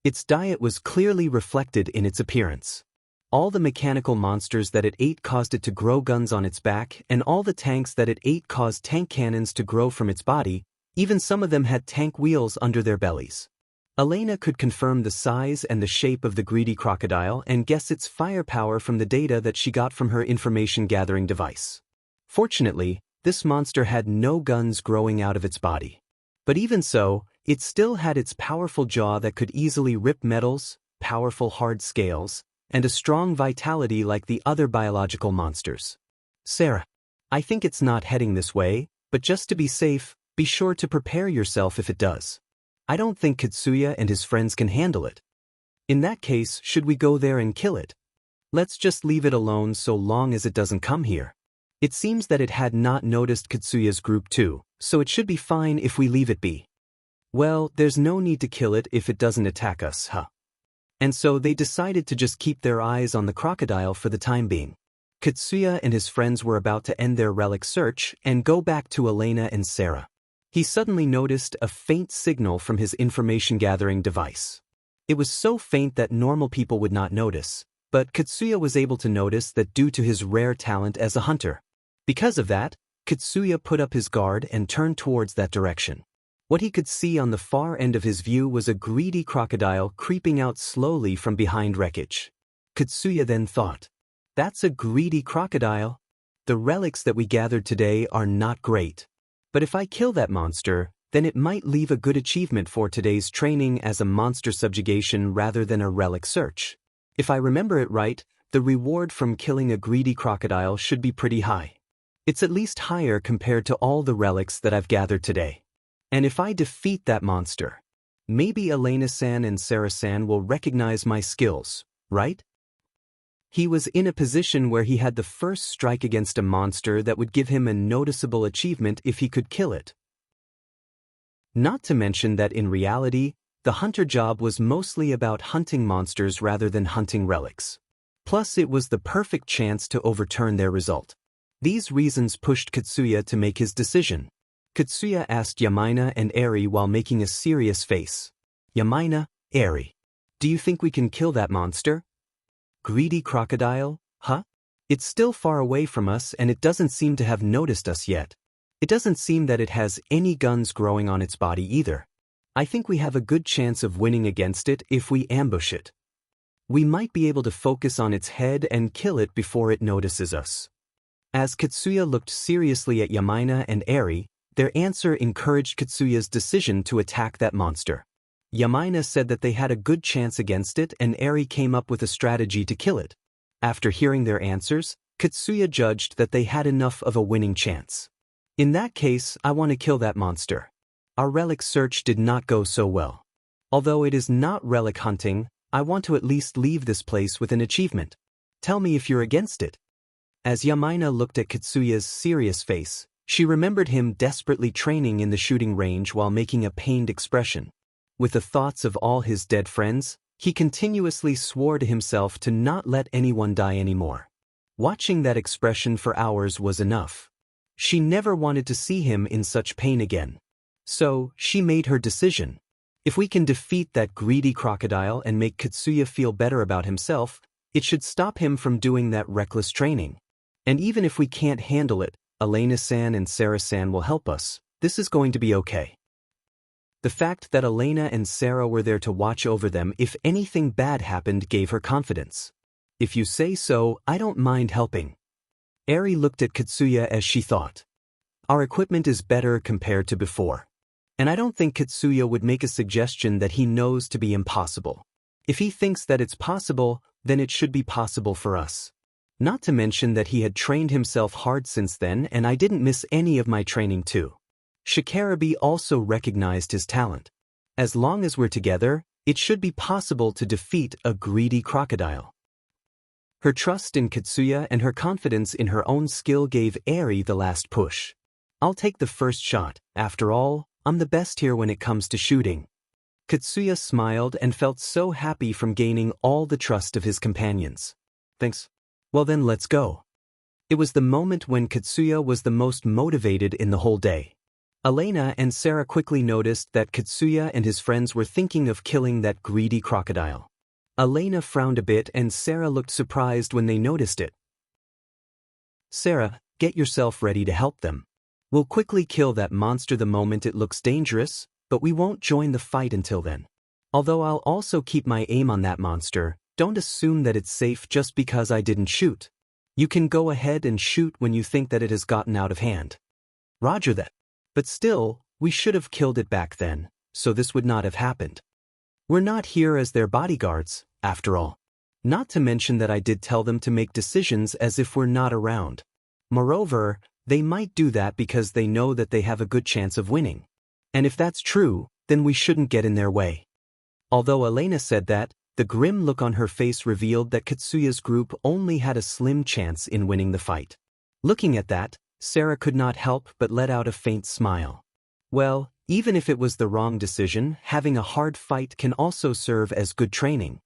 Its diet was clearly reflected in its appearance. All the mechanical monsters that it ate caused it to grow guns on its back, and all the tanks that it ate caused tank cannons to grow from its body. Even some of them had tank wheels under their bellies. Elena could confirm the size and the shape of the greedy crocodile and guess its firepower from the data that she got from her information-gathering device. Fortunately, this monster had no guns growing out of its body. But even so, it still had its powerful jaw that could easily rip metals, powerful hard scales, and a strong vitality like the other biological monsters. "Sarah, I think it's not heading this way, but just to be safe, be sure to prepare yourself if it does. I don't think Katsuya and his friends can handle it." In that case, should we go there and kill it? Let's just leave it alone so long as it doesn't come here. It seems that it had not noticed Katsuya's group too, so it should be fine if we leave it be. Well, there's no need to kill it if it doesn't attack us, huh? And so they decided to just keep their eyes on the crocodile for the time being. Katsuya and his friends were about to end their relic search and go back to Elena and Sarah. He suddenly noticed a faint signal from his information-gathering device. It was so faint that normal people would not notice, but Katsuya was able to notice that due to his rare talent as a hunter. Because of that, Katsuya put up his guard and turned towards that direction. What he could see on the far end of his view was a greedy crocodile creeping out slowly from behind wreckage. Katsuya then thought, "That's a greedy crocodile. The relics that we gathered today are not great. But if I kill that monster, then it might leave a good achievement for today's training as a monster subjugation rather than a relic search. If I remember it right, the reward from killing a greedy crocodile should be pretty high. It's at least higher compared to all the relics that I've gathered today. And if I defeat that monster, maybe Elena-san and Sarah-san will recognize my skills, right?" He was in a position where he had the first strike against a monster that would give him a noticeable achievement if he could kill it. Not to mention that in reality, the hunter job was mostly about hunting monsters rather than hunting relics. Plus, it was the perfect chance to overturn their result. These reasons pushed Katsuya to make his decision. Katsuya asked Yamaina and Eri while making a serious face. "Yamaina, Eri, do you think we can kill that monster? Greedy crocodile, huh? It's still far away from us and it doesn't seem to have noticed us yet. It doesn't seem that it has any guns growing on its body either. I think we have a good chance of winning against it if we ambush it. We might be able to focus on its head and kill it before it notices us." As Katsuya looked seriously at Yamaina and Eri, their answer encouraged Katsuya's decision to attack that monster. Yamaina said that they had a good chance against it and Eri came up with a strategy to kill it. After hearing their answers, Katsuya judged that they had enough of a winning chance. "In that case, I want to kill that monster. Our relic search did not go so well. Although it is not relic hunting, I want to at least leave this place with an achievement. Tell me if you're against it." As Yamaina looked at Katsuya's serious face, she remembered him desperately training in the shooting range while making a pained expression. With the thoughts of all his dead friends, he continuously swore to himself to not let anyone die anymore. Watching that expression for hours was enough. She never wanted to see him in such pain again. So, she made her decision. If we can defeat that greedy crocodile and make Katsuya feel better about himself, it should stop him from doing that reckless training. And even if we can't handle it, Elena-san and Sarah-san will help us. This is going to be okay. The fact that Elena and Sarah were there to watch over them if anything bad happened gave her confidence. "If you say so, I don't mind helping." Eri looked at Katsuya as she thought. "Our equipment is better compared to before. And I don't think Katsuya would make a suggestion that he knows to be impossible. If he thinks that it's possible, then it should be possible for us. Not to mention that he had trained himself hard since then and I didn't miss any of my training too. Shikarabe also recognized his talent. As long as we're together, it should be possible to defeat a greedy crocodile." Her trust in Katsuya and her confidence in her own skill gave Eri the last push. "I'll take the first shot. After all, I'm the best here when it comes to shooting." Katsuya smiled and felt so happy from gaining all the trust of his companions. "Thanks. Well then, let's go." It was the moment when Katsuya was the most motivated in the whole day. Elena and Sarah quickly noticed that Katsuya and his friends were thinking of killing that greedy crocodile. Elena frowned a bit and Sarah looked surprised when they noticed it. "Sarah, get yourself ready to help them. We'll quickly kill that monster the moment it looks dangerous, but we won't join the fight until then. Although I'll also keep my aim on that monster, don't assume that it's safe just because I didn't shoot. You can go ahead and shoot when you think that it has gotten out of hand." "Roger that. But still, we should have killed it back then, so this would not have happened. We're not here as their bodyguards, after all. Not to mention that I did tell them to make decisions as if we're not around. Moreover, they might do that because they know that they have a good chance of winning. And if that's true, then we shouldn't get in their way." Although Elena said that, The grim look on her face revealed that Katsuya's group only had a slim chance in winning the fight. Looking at that, Sarah could not help but let out a faint smile. Well, even if it was the wrong decision, having a hard fight can also serve as good training.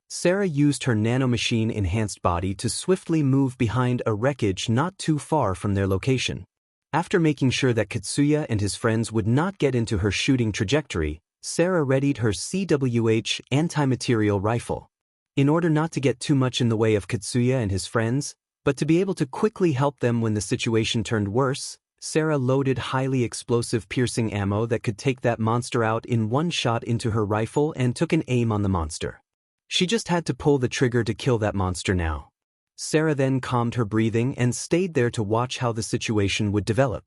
Sarah used her nanomachine-enhanced body to swiftly move behind a wreckage not too far from their location. After making sure that Katsuya and his friends would not get into her shooting trajectory, Sarah readied her CWH anti-material rifle. In order not to get too much in the way of Katsuya and his friends, but to be able to quickly help them when the situation turned worse, Sarah loaded highly explosive piercing ammo that could take that monster out in one shot into her rifle and took an aim on the monster. She just had to pull the trigger to kill that monster now. Sarah then calmed her breathing and stayed there to watch how the situation would develop.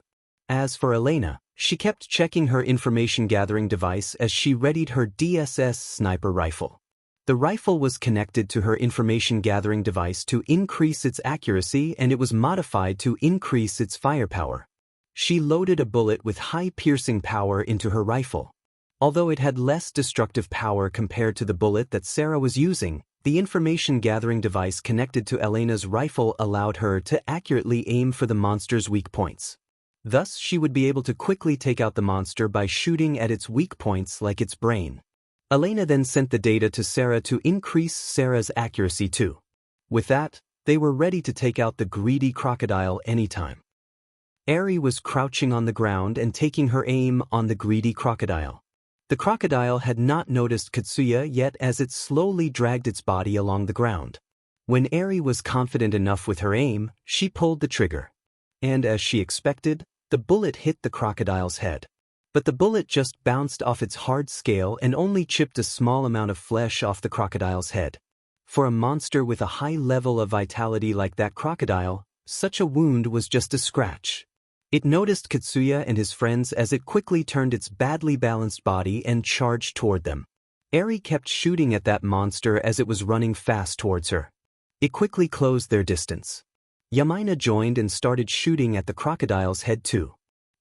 As for Elena, she kept checking her information-gathering device as she readied her DSS sniper rifle. The rifle was connected to her information-gathering device to increase its accuracy, and it was modified to increase its firepower. She loaded a bullet with high piercing power into her rifle. Although it had less destructive power compared to the bullet that Sarah was using, the information-gathering device connected to Elena's rifle allowed her to accurately aim for the monster's weak points. Thus, she would be able to quickly take out the monster by shooting at its weak points like its brain. Elena then sent the data to Sarah to increase Sarah's accuracy too. With that, they were ready to take out the greedy crocodile anytime. Eri was crouching on the ground and taking her aim on the greedy crocodile. The crocodile had not noticed Katsuya yet as it slowly dragged its body along the ground. When Eri was confident enough with her aim, she pulled the trigger. And as she expected, the bullet hit the crocodile's head. But the bullet just bounced off its hard scale and only chipped a small amount of flesh off the crocodile's head. For a monster with a high level of vitality like that crocodile, such a wound was just a scratch. It noticed Katsuya and his friends as it quickly turned its badly balanced body and charged toward them. Eri kept shooting at that monster as it was running fast towards her. It quickly closed their distance. Yamaina joined and started shooting at the crocodile's head too.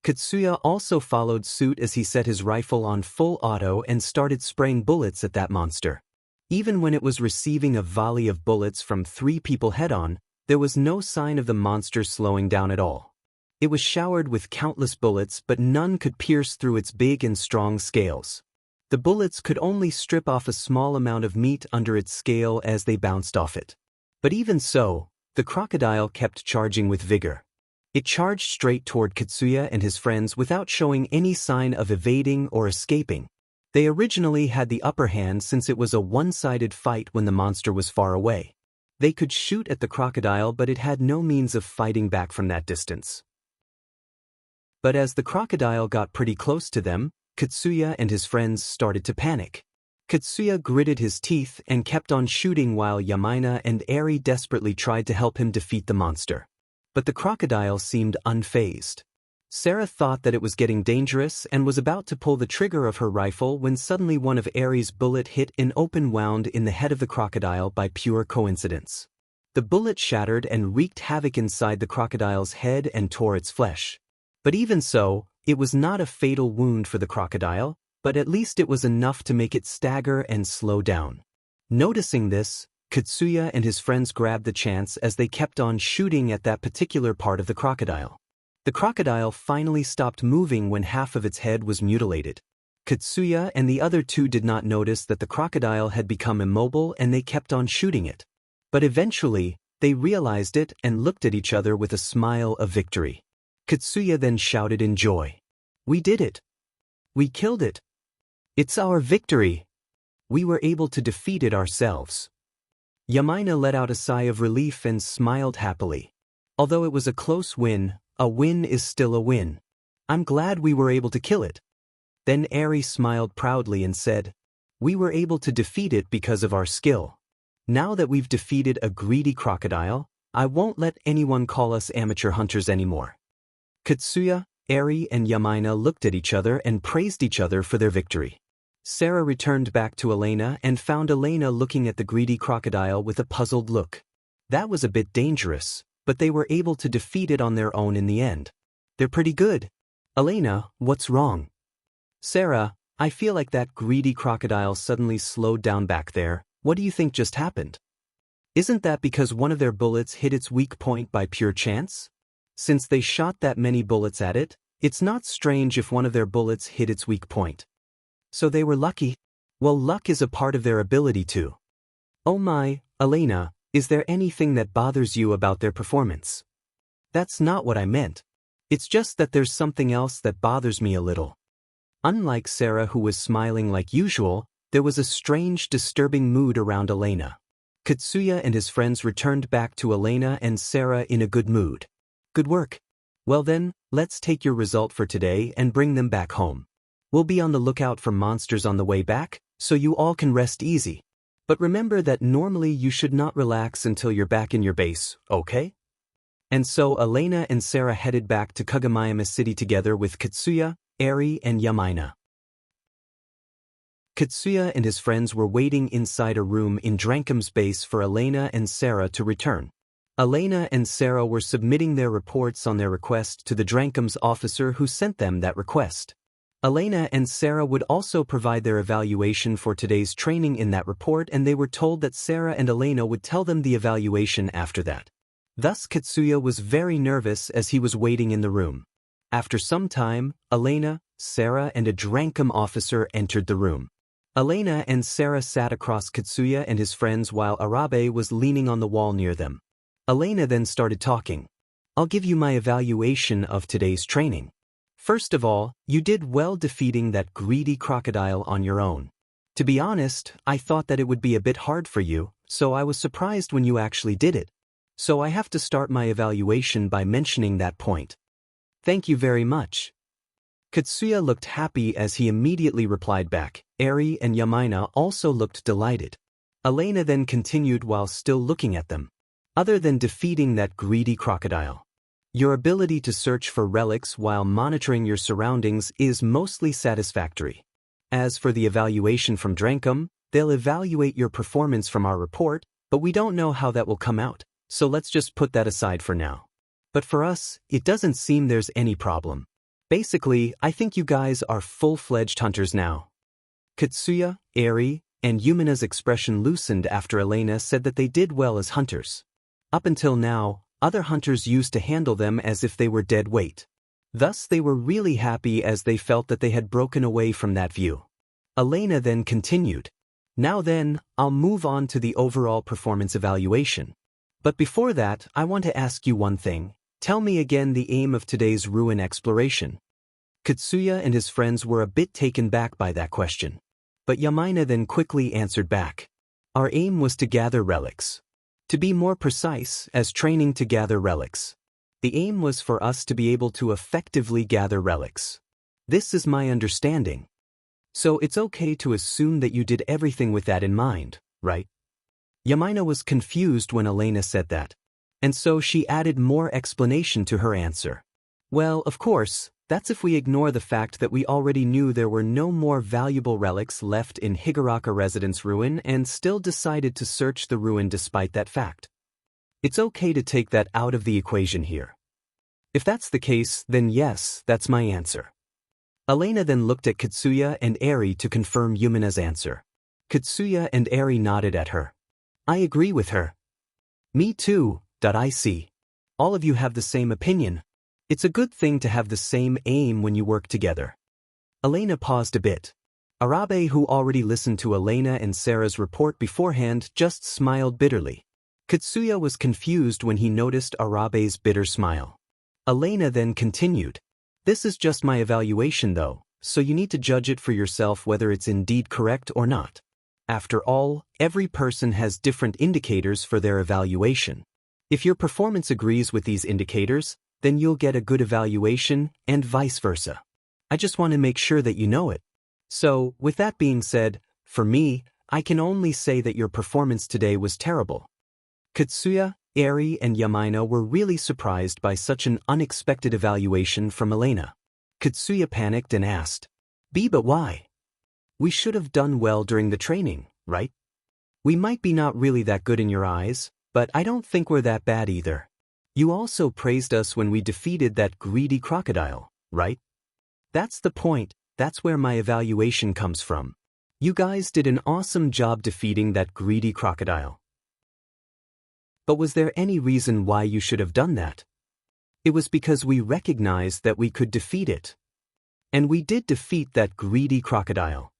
Katsuya also followed suit as he set his rifle on full auto and started spraying bullets at that monster. Even when it was receiving a volley of bullets from 3 people head-on, there was no sign of the monster slowing down at all. It was showered with countless bullets, but none could pierce through its big and strong scales. The bullets could only strip off a small amount of meat under its scale as they bounced off it. But even so, the crocodile kept charging with vigor. It charged straight toward Katsuya and his friends without showing any sign of evading or escaping. They originally had the upper hand since it was a one-sided fight when the monster was far away. They could shoot at the crocodile, but it had no means of fighting back from that distance. But as the crocodile got pretty close to them, Katsuya and his friends started to panic. Katsuya gritted his teeth and kept on shooting while Yamaina and Eri desperately tried to help him defeat the monster. But the crocodile seemed unfazed. Sarah thought that it was getting dangerous and was about to pull the trigger of her rifle when suddenly one of Eri's bullet hit an open wound in the head of the crocodile by pure coincidence. The bullet shattered and wreaked havoc inside the crocodile's head and tore its flesh. But even so, it was not a fatal wound for the crocodile, but at least it was enough to make it stagger and slow down. Noticing this, Katsuya and his friends grabbed the chance as they kept on shooting at that particular part of the crocodile. The crocodile finally stopped moving when half of its head was mutilated. Katsuya and the other 2 did not notice that the crocodile had become immobile and they kept on shooting it. But eventually, they realized it and looked at each other with a smile of victory. Katsuya then shouted in joy. "We did it! We killed it! It's our victory! We were able to defeat it ourselves." Yamaina let out a sigh of relief and smiled happily. Although it was a close win, a win is still a win. I'm glad we were able to kill it. Then Eri smiled proudly and said, "We were able to defeat it because of our skill. Now that we've defeated a greedy crocodile, I won't let anyone call us amateur hunters anymore." Katsuya, Eri and Yamaina looked at each other and praised each other for their victory. Sarah returned back to Elena and found Elena looking at the greedy crocodile with a puzzled look. That was a bit dangerous, but they were able to defeat it on their own in the end. They're pretty good. Elena, what's wrong? Sarah, I feel like that greedy crocodile suddenly slowed down back there, What do you think just happened? Isn't that because one of their bullets hit its weak point by pure chance? Since they shot that many bullets at it, it's not strange if one of their bullets hit its weak point. So they were lucky? Well, luck is a part of their ability too. Oh my, Elena, is there anything that bothers you about their performance? That's not what I meant. It's just that there's something else that bothers me a little. Unlike Sarah, who was smiling like usual, there was a strange, disturbing mood around Elena. Katsuya and his friends returned back to Elena and Sarah in a good mood. Good work. Well then, let's take your result for today and bring them back home. We'll be on the lookout for monsters on the way back, so you all can rest easy. But remember that normally you should not relax until you're back in your base, okay? And so Elena and Sarah headed back to Kagomayama City together with Katsuya, Eri, and Yamaina. Katsuya and his friends were waiting inside a room in Drankum's base for Elena and Sarah to return. Elena and Sarah were submitting their reports on their request to the Drankum's officer who sent them that request. Elena and Sarah would also provide their evaluation for today's training in that report, and they were told that Sarah and Elena would tell them the evaluation after that. Thus Katsuya was very nervous as he was waiting in the room. After some time, Elena, Sarah, and a Drankum officer entered the room. Elena and Sarah sat across Katsuya and his friends while Arabe was leaning on the wall near them. Elena then started talking. I'll give you my evaluation of today's training. First of all, you did well defeating that greedy crocodile on your own. To be honest, I thought that it would be a bit hard for you, so I was surprised when you actually did it. So I have to start my evaluation by mentioning that point. Thank you very much. Katsuya looked happy as he immediately replied back. Eri and Yamaina also looked delighted. Elena then continued while still looking at them. Other than defeating that greedy crocodile, your ability to search for relics while monitoring your surroundings is mostly satisfactory. As for the evaluation from Drankum, they'll evaluate your performance from our report, but we don't know how that will come out, so let's just put that aside for now. But for us, it doesn't seem there's any problem. Basically, I think you guys are full-fledged hunters now. Katsuya, Eri, and Yumina's expression loosened after Elena said that they did well as hunters. Up until now, other hunters used to handle them as if they were dead weight. Thus they were really happy as they felt that they had broken away from that view. Elena then continued. Now then, I'll move on to the overall performance evaluation. But before that, I want to ask you one thing. Tell me again the aim of today's ruin exploration. Katsuya and his friends were a bit taken back by that question. But Yamaina then quickly answered back. Our aim was to gather relics. To be more precise, as training to gather relics. The aim was for us to be able to effectively gather relics. This is my understanding. So it's okay to assume that you did everything with that in mind, right? Yamaina was confused when Elena said that, and so she added more explanation to her answer. Well, of course, that's if we ignore the fact that we already knew there were no more valuable relics left in Higuraka Residence Ruin and still decided to search the ruin despite that fact. It's okay to take that out of the equation here. If that's the case, then yes, that's my answer. Elena then looked at Katsuya and Eri to confirm Yumina's answer. Katsuya and Eri nodded at her. I agree with her. Me too, I see. All of you have the same opinion. It's a good thing to have the same aim when you work together. Elena paused a bit. Arabe, who already listened to Elena and Sarah's report beforehand, just smiled bitterly. Katsuya was confused when he noticed Arabe's bitter smile. Elena then continued. This is just my evaluation though, so you need to judge it for yourself whether it's indeed correct or not. After all, every person has different indicators for their evaluation. If your performance agrees with these indicators, then you'll get a good evaluation, and vice versa. I just want to make sure that you know it. So, with that being said, for me, I can only say that your performance today was terrible. Katsuya, Eri, and Yamaina were really surprised by such an unexpected evaluation from Elena. Katsuya panicked and asked, But why? We should have done well during the training, right? We might be not really that good in your eyes, but I don't think we're that bad either. You also praised us when we defeated that greedy crocodile, right? That's the point, that's where my evaluation comes from. You guys did an awesome job defeating that greedy crocodile. But was there any reason why you should have done that? It was because we recognized that we could defeat it. And we did defeat that greedy crocodile.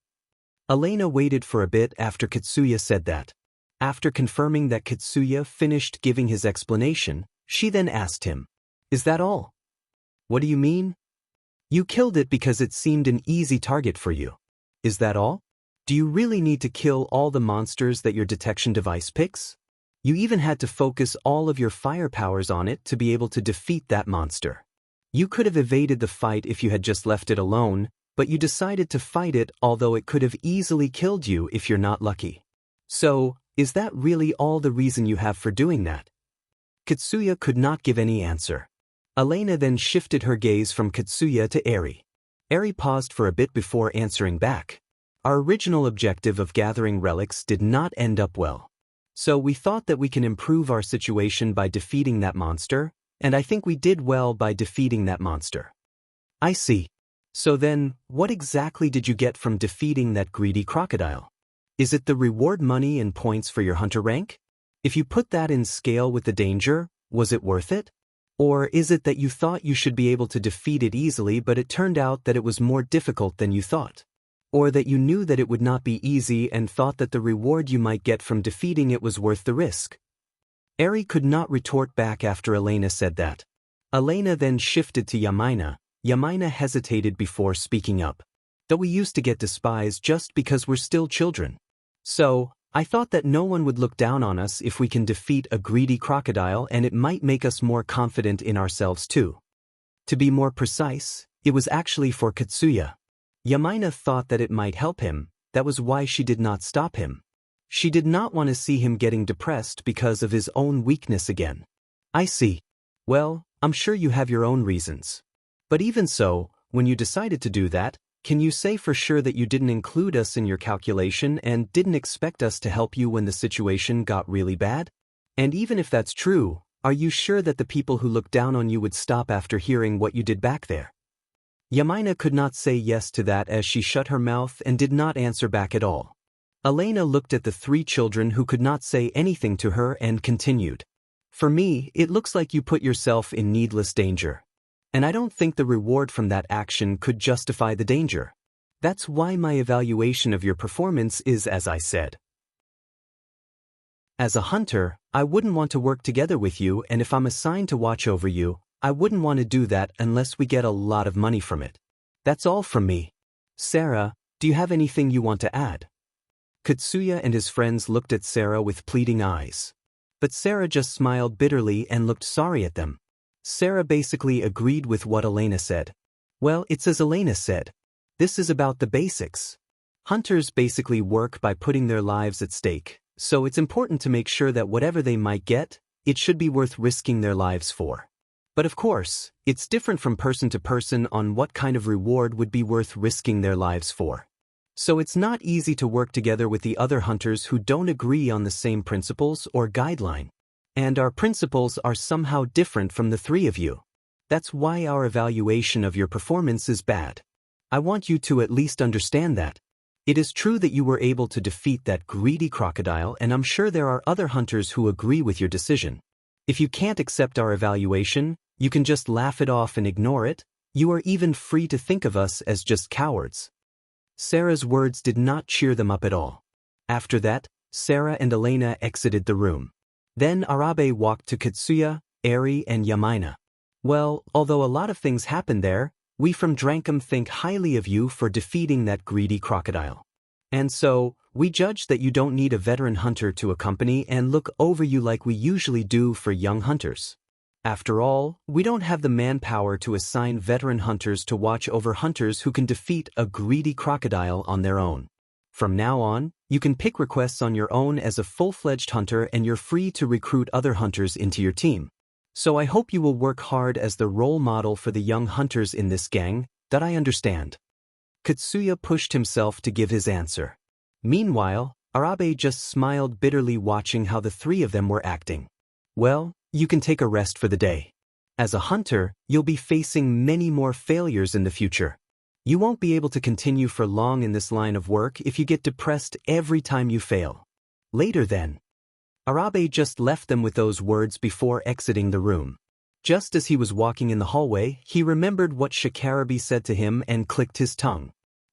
Elena waited for a bit after Katsuya said that. After confirming that Katsuya finished giving his explanation, she then asked him, "Is that all?" "What do you mean?" "You killed it because it seemed an easy target for you. Is that all? Do you really need to kill all the monsters that your detection device picks? You even had to focus all of your fire powers on it to be able to defeat that monster. You could have evaded the fight if you had just left it alone, but you decided to fight it, although it could have easily killed you if you're not lucky. So, is that really all the reason you have for doing that?" Katsuya could not give any answer. Elena then shifted her gaze from Katsuya to Eri. Eri paused for a bit before answering back. "Our original objective of gathering relics did not end up well. So we thought that we can improve our situation by defeating that monster, and I think we did well by defeating that monster." "I see. So then, what exactly did you get from defeating that greedy crocodile? Is it the reward money and points for your hunter rank? If you put that in scale with the danger, was it worth it? Or is it that you thought you should be able to defeat it easily, but it turned out that it was more difficult than you thought? Or that you knew that it would not be easy and thought that the reward you might get from defeating it was worth the risk?" Eri could not retort back after Elena said that. Elena then shifted to Yamaina. Yamaina hesitated before speaking up. "Though we used to get despised just because we're still children. So, I thought that no one would look down on us if we can defeat a greedy crocodile, and it might make us more confident in ourselves too. To be more precise, it was actually for Katsuya. Yamaina thought that it might help him, that was why she did not stop him. She did not want to see him getting depressed because of his own weakness again." "I see. Well, I'm sure you have your own reasons. But even so, when you decided to do that, can you say for sure that you didn't include us in your calculation and didn't expect us to help you when the situation got really bad? And even if that's true, are you sure that the people who looked down on you would stop after hearing what you did back there?" Yamaina could not say yes to that as she shut her mouth and did not answer back at all. Elena looked at the three children who could not say anything to her and continued. "For me, it looks like you put yourself in needless danger. And I don't think the reward from that action could justify the danger. That's why my evaluation of your performance is as I said. As a hunter, I wouldn't want to work together with you, and if I'm assigned to watch over you, I wouldn't want to do that unless we get a lot of money from it. That's all from me. Sarah, do you have anything you want to add?" Katsuya and his friends looked at Sarah with pleading eyes. But Sarah just smiled bitterly and looked sorry at them. Sarah basically agreed with what Elena said. "Well, it's as Elena said. This is about the basics. Hunters basically work by putting their lives at stake, so it's important to make sure that whatever they might get, it should be worth risking their lives for. But of course, it's different from person to person on what kind of reward would be worth risking their lives for. So it's not easy to work together with the other hunters who don't agree on the same principles or guideline. And our principles are somehow different from the three of you. That's why our evaluation of your performance is bad. I want you to at least understand that. It is true that you were able to defeat that greedy crocodile, and I'm sure there are other hunters who agree with your decision. If you can't accept our evaluation, you can just laugh it off and ignore it. You are even free to think of us as just cowards." Sarah's words did not cheer them up at all. After that, Sarah and Elena exited the room. Then Arabe walked to Katsuya, Eri, and Yamaina. "Well, although a lot of things happened there, we from Drankum think highly of you for defeating that greedy crocodile. And so, we judge that you don't need a veteran hunter to accompany and look over you like we usually do for young hunters. After all, we don't have the manpower to assign veteran hunters to watch over hunters who can defeat a greedy crocodile on their own. From now on, you can pick requests on your own as a full-fledged hunter, and you're free to recruit other hunters into your team. So I hope you will work hard as the role model for the young hunters in this gang, that I understand." Katsuya pushed himself to give his answer. Meanwhile, Arabe just smiled bitterly watching how the three of them were acting. "Well, you can take a rest for the day. As a hunter, you'll be facing many more failures in the future. You won't be able to continue for long in this line of work if you get depressed every time you fail. Later then. Arabe just left them with those words before exiting the room. Just as he was walking in the hallway, he remembered what Shikarabi said to him and clicked his tongue.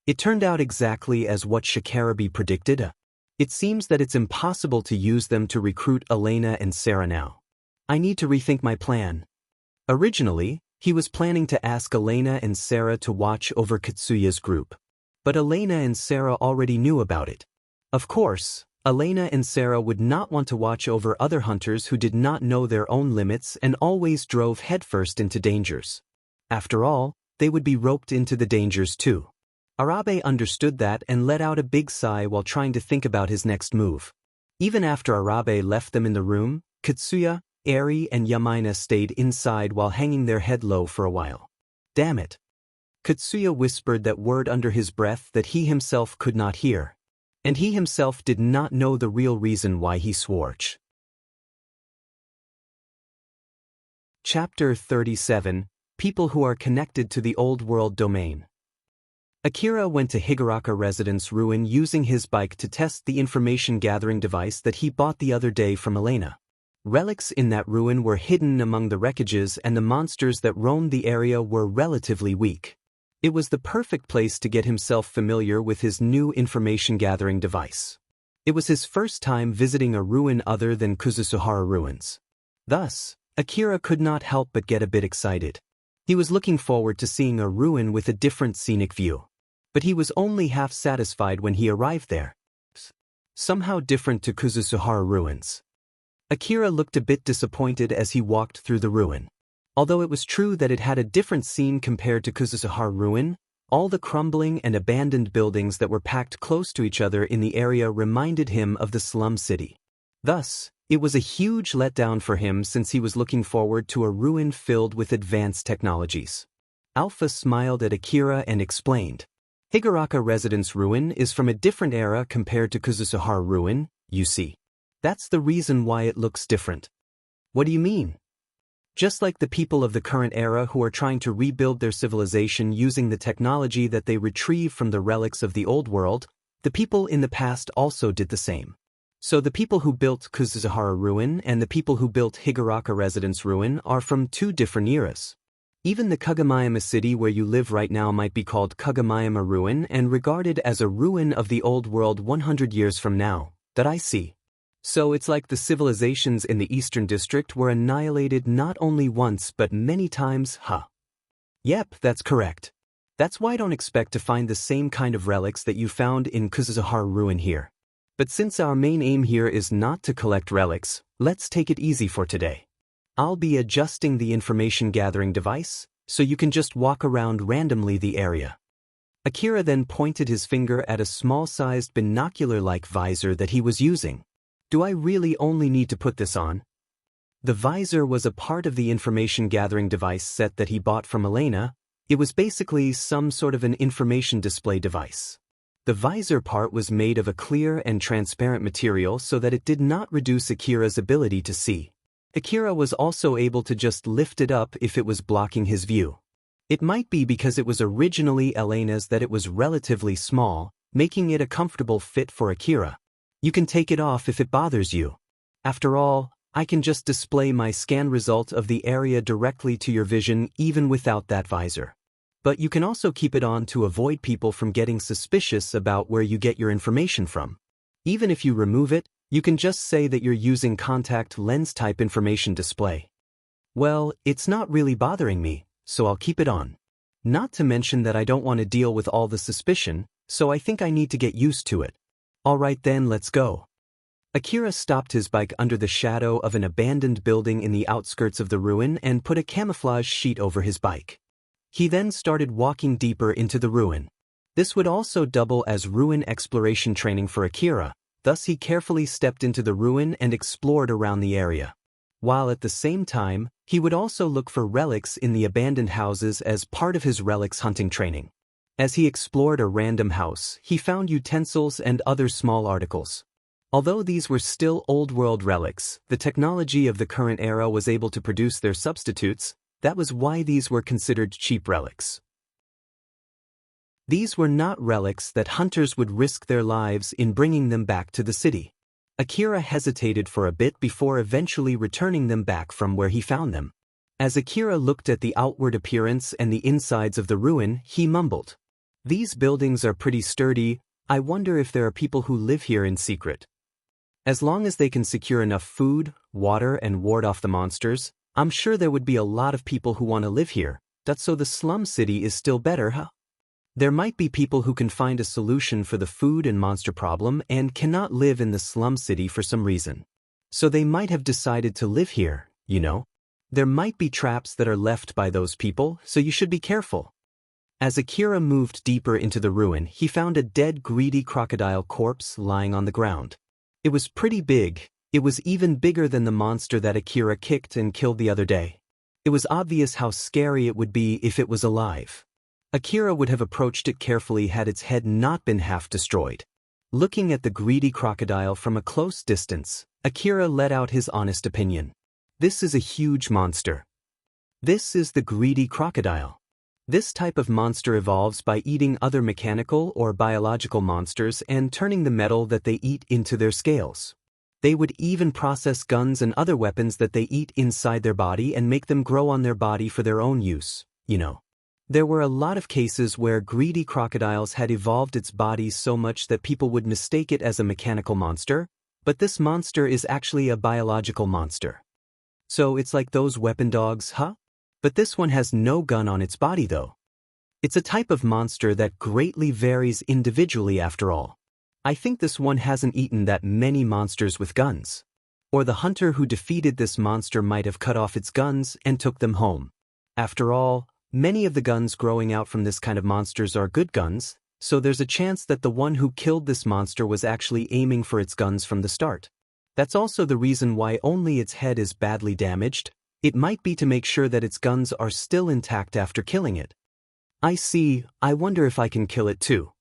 It turned out exactly as what Shikarabi predicted. It seems that it's impossible to use them to recruit Elena and Sarah now. I need to rethink my plan. Originally, he was planning to ask Elena and Sarah to watch over Katsuya's group. But Elena and Sarah already knew about it. Of course, Elena and Sarah would not want to watch over other hunters who did not know their own limits and always drove headfirst into dangers. After all, they would be roped into the dangers too. Arabe understood that and let out a big sigh while trying to think about his next move. Even after Arabe left them in the room, Katsuya, Eri and Yamaina stayed inside while hanging their head low for a while. Damn it. Katsuya whispered that word under his breath that he himself could not hear. And he himself did not know the real reason why he swore. Chapter 37, People Who Are Connected to the Old World Domain. Akira went to Higuraka Residence Ruin using his bike to test the information-gathering device that he bought the other day from Elena. Relics in that ruin were hidden among the wreckages and the monsters that roamed the area were relatively weak. It was the perfect place to get himself familiar with his new information-gathering device. It was his first time visiting a ruin other than Kuzusuhara ruins. Thus, Akira could not help but get a bit excited. He was looking forward to seeing a ruin with a different scenic view. But he was only half satisfied when he arrived there. Somehow different to Kuzusuhara ruins. Akira looked a bit disappointed as he walked through the ruin. Although it was true that it had a different scene compared to Kuzusuhara ruin, all the crumbling and abandoned buildings that were packed close to each other in the area reminded him of the slum city. Thus, it was a huge letdown for him since he was looking forward to a ruin filled with advanced technologies. Alpha smiled at Akira and explained. Higuraka Residence Ruin is from a different era compared to Kuzusuhara ruin, you see. That's the reason why it looks different. What do you mean? Just like the people of the current era who are trying to rebuild their civilization using the technology that they retrieve from the relics of the old world, the people in the past also did the same. So the people who built Kuzusuhara ruin and the people who built Higuraka Residence Ruin are from two different eras. Even the Kagemayama city where you live right now might be called Kagemayama Ruin and regarded as a ruin of the old world 100 years from now, that I see. So it's like the civilizations in the Eastern District were annihilated not only once but many times, huh? Yep, that's correct. That's why I don't expect to find the same kind of relics that you found in Kuzusuhara ruin here. But since our main aim here is not to collect relics, let's take it easy for today. I'll be adjusting the information-gathering device, so you can just walk around randomly the area. Akira then pointed his finger at a small-sized binocular-like visor that he was using. Do I really only need to put this on? The visor was a part of the information-gathering device set that he bought from Elena. It was basically some sort of an information display device. The visor part was made of a clear and transparent material so that it did not reduce Akira's ability to see. Akira was also able to just lift it up if it was blocking his view. It might be because it was originally Elena's that it was relatively small, making it a comfortable fit for Akira. You can take it off if it bothers you. After all, I can just display my scan result of the area directly to your vision even without that visor. But you can also keep it on to avoid people from getting suspicious about where you get your information from. Even if you remove it, you can just say that you're using contact lens type information display. Well, it's not really bothering me, so I'll keep it on. Not to mention that I don't want to deal with all the suspicion, so I think I need to get used to it. Alright then, let's go. Akira stopped his bike under the shadow of an abandoned building in the outskirts of the ruin and put a camouflage sheet over his bike. He then started walking deeper into the ruin. This would also double as ruin exploration training for Akira, thus he carefully stepped into the ruin and explored around the area. While at the same time, he would also look for relics in the abandoned houses as part of his relics hunting training. As he explored a random house, he found utensils and other small articles. Although these were still old-world relics, the technology of the current era was able to produce their substitutes. That was why these were considered cheap relics. These were not relics that hunters would risk their lives in bringing them back to the city. Akira hesitated for a bit before eventually returning them back from where he found them. As Akira looked at the outward appearance and the insides of the ruin, he mumbled, "These buildings are pretty sturdy. I wonder if there are people who live here in secret. As long as they can secure enough food, water, and ward off the monsters, I'm sure there would be a lot of people who want to live here. So the slum city is still better, huh? There might be people who can find a solution for the food and monster problem and cannot live in the slum city for some reason. So they might have decided to live here, you know? There might be traps that are left by those people, so you should be careful." As Akira moved deeper into the ruin, he found a dead, greedy crocodile corpse lying on the ground. It was pretty big. It was even bigger than the monster that Akira kicked and killed the other day. It was obvious how scary it would be if it was alive. Akira would have approached it carefully had its head not been half destroyed. Looking at the greedy crocodile from a close distance, Akira let out his honest opinion. This is a huge monster. This is the greedy crocodile. This type of monster evolves by eating other mechanical or biological monsters and turning the metal that they eat into their scales. They would even process guns and other weapons that they eat inside their body and make them grow on their body for their own use, you know. There were a lot of cases where greedy crocodiles had evolved its body so much that people would mistake it as a mechanical monster, but this monster is actually a biological monster. So it's like those weapon dogs, huh? But this one has no gun on its body though. It's a type of monster that greatly varies individually after all. I think this one hasn't eaten that many monsters with guns. Or the hunter who defeated this monster might have cut off its guns and took them home. After all, many of the guns growing out from this kind of monsters are good guns, so there's a chance that the one who killed this monster was actually aiming for its guns from the start. That's also the reason why only its head is badly damaged. It might be to make sure that its guns are still intact after killing it. I see. I wonder if I can kill it too.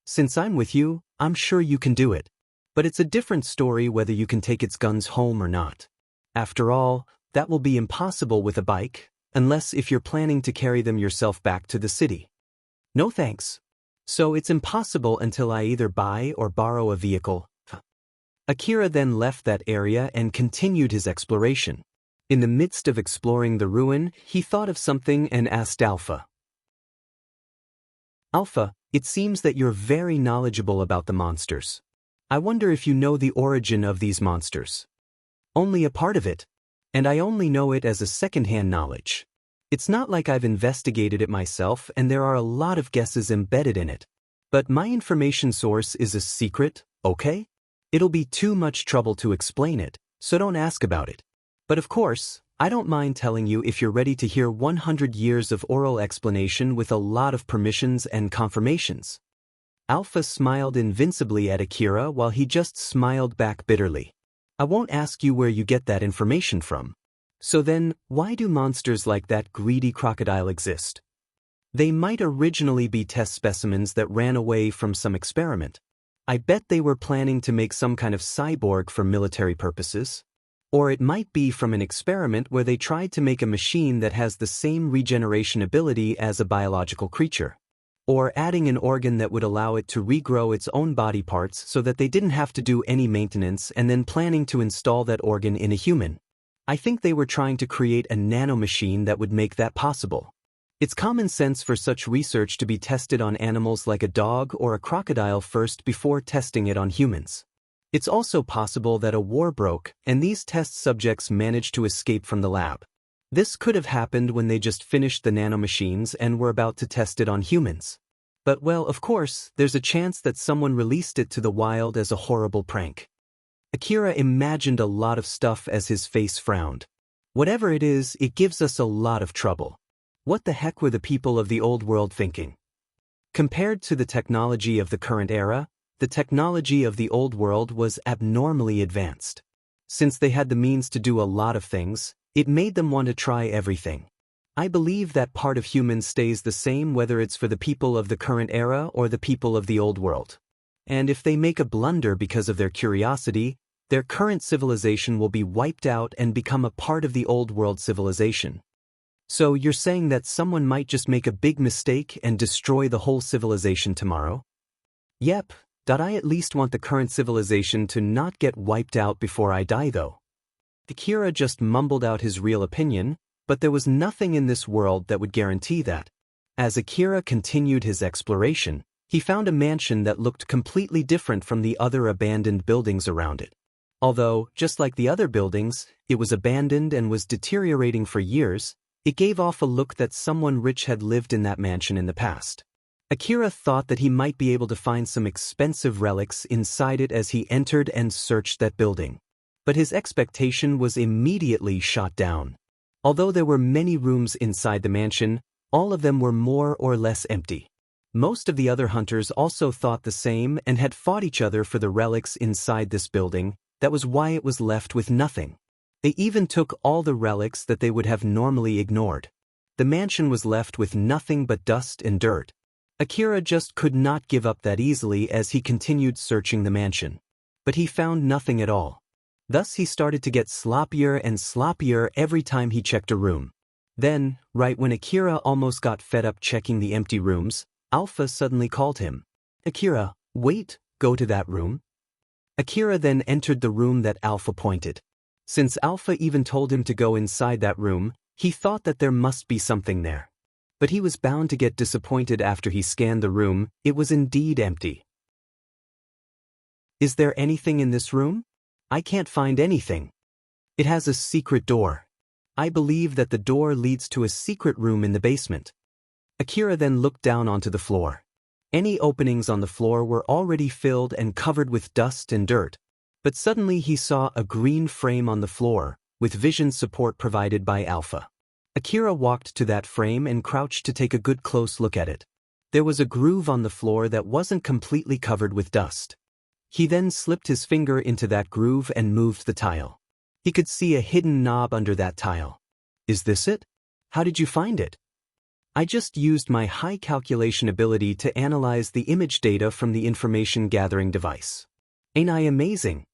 Since I'm with you, I'm sure you can do it. But it's a different story whether you can take its guns home or not. After all, that will be impossible with a bike, unless if you're planning to carry them yourself back to the city. No thanks. So it's impossible until I either buy or borrow a vehicle. Akira then left that area and continued his exploration. In the midst of exploring the ruin, he thought of something and asked Alpha. Alpha, it seems that you're very knowledgeable about the monsters. I wonder if you know the origin of these monsters. Only a part of it. And I only know it as a second-hand knowledge. It's not like I've investigated it myself and there are a lot of guesses embedded in it. But my information source is a secret, okay? It'll be too much trouble to explain it, so don't ask about it. But of course, I don't mind telling you if you're ready to hear 100 years of oral explanation with a lot of permissions and confirmations. Alpha smiled invincibly at Akira while he just smiled back bitterly. I won't ask you where you get that information from. So then, why do monsters like that greedy crocodile exist? They might originally be test specimens that ran away from some experiment. I bet they were planning to make some kind of cyborg for military purposes. Or it might be from an experiment where they tried to make a machine that has the same regeneration ability as a biological creature. Or adding an organ that would allow it to regrow its own body parts so that they didn't have to do any maintenance and then planning to install that organ in a human. I think they were trying to create a nanomachine that would make that possible. It's common sense for such research to be tested on animals like a dog or a crocodile first before testing it on humans. It's also possible that a war broke and these test subjects managed to escape from the lab. This could have happened when they just finished the nanomachines and were about to test it on humans. But well, of course, there's a chance that someone released it to the wild as a horrible prank. Akira imagined a lot of stuff as his face frowned. Whatever it is, it gives us a lot of trouble. What the heck were the people of the old world thinking? Compared to the technology of the current era, the technology of the old world was abnormally advanced. Since they had the means to do a lot of things, it made them want to try everything. I believe that part of humans stays the same whether it's for the people of the current era or the people of the old world. And if they make a blunder because of their curiosity, their current civilization will be wiped out and become a part of the old world civilization. So you're saying that someone might just make a big mistake and destroy the whole civilization tomorrow? Yep, I at least want the current civilization to not get wiped out before I die though. Akira just mumbled out his real opinion, but there was nothing in this world that would guarantee that. As Akira continued his exploration, he found a mansion that looked completely different from the other abandoned buildings around it. Although, just like the other buildings, it was abandoned and was deteriorating for years, it gave off a look that someone rich had lived in that mansion in the past. Akira thought that he might be able to find some expensive relics inside it as he entered and searched that building. But his expectation was immediately shot down. Although there were many rooms inside the mansion, all of them were more or less empty. Most of the other hunters also thought the same and had fought each other for the relics inside this building. That was why it was left with nothing. They even took all the relics that they would have normally ignored. The mansion was left with nothing but dust and dirt. Akira just could not give up that easily as he continued searching the mansion. But he found nothing at all. Thus he started to get sloppier and sloppier every time he checked a room. Then, right when Akira almost got fed up checking the empty rooms, Alpha suddenly called him. "Akira, wait, go to that room." Akira then entered the room that Alpha pointed. Since Alpha even told him to go inside that room, he thought that there must be something there. But he was bound to get disappointed after he scanned the room. It was indeed empty. "Is there anything in this room? I can't find anything. It has a secret door. I believe that the door leads to a secret room in the basement." Akira then looked down onto the floor. Any openings on the floor were already filled and covered with dust and dirt. But suddenly he saw a green frame on the floor, with vision support provided by Alpha. Akira walked to that frame and crouched to take a good close look at it. There was a groove on the floor that wasn't completely covered with dust. He then slipped his finger into that groove and moved the tile. He could see a hidden knob under that tile. "Is this it? How did you find it?" "I just used my high calculation ability to analyze the image data from the information gathering device. Ain't I amazing?"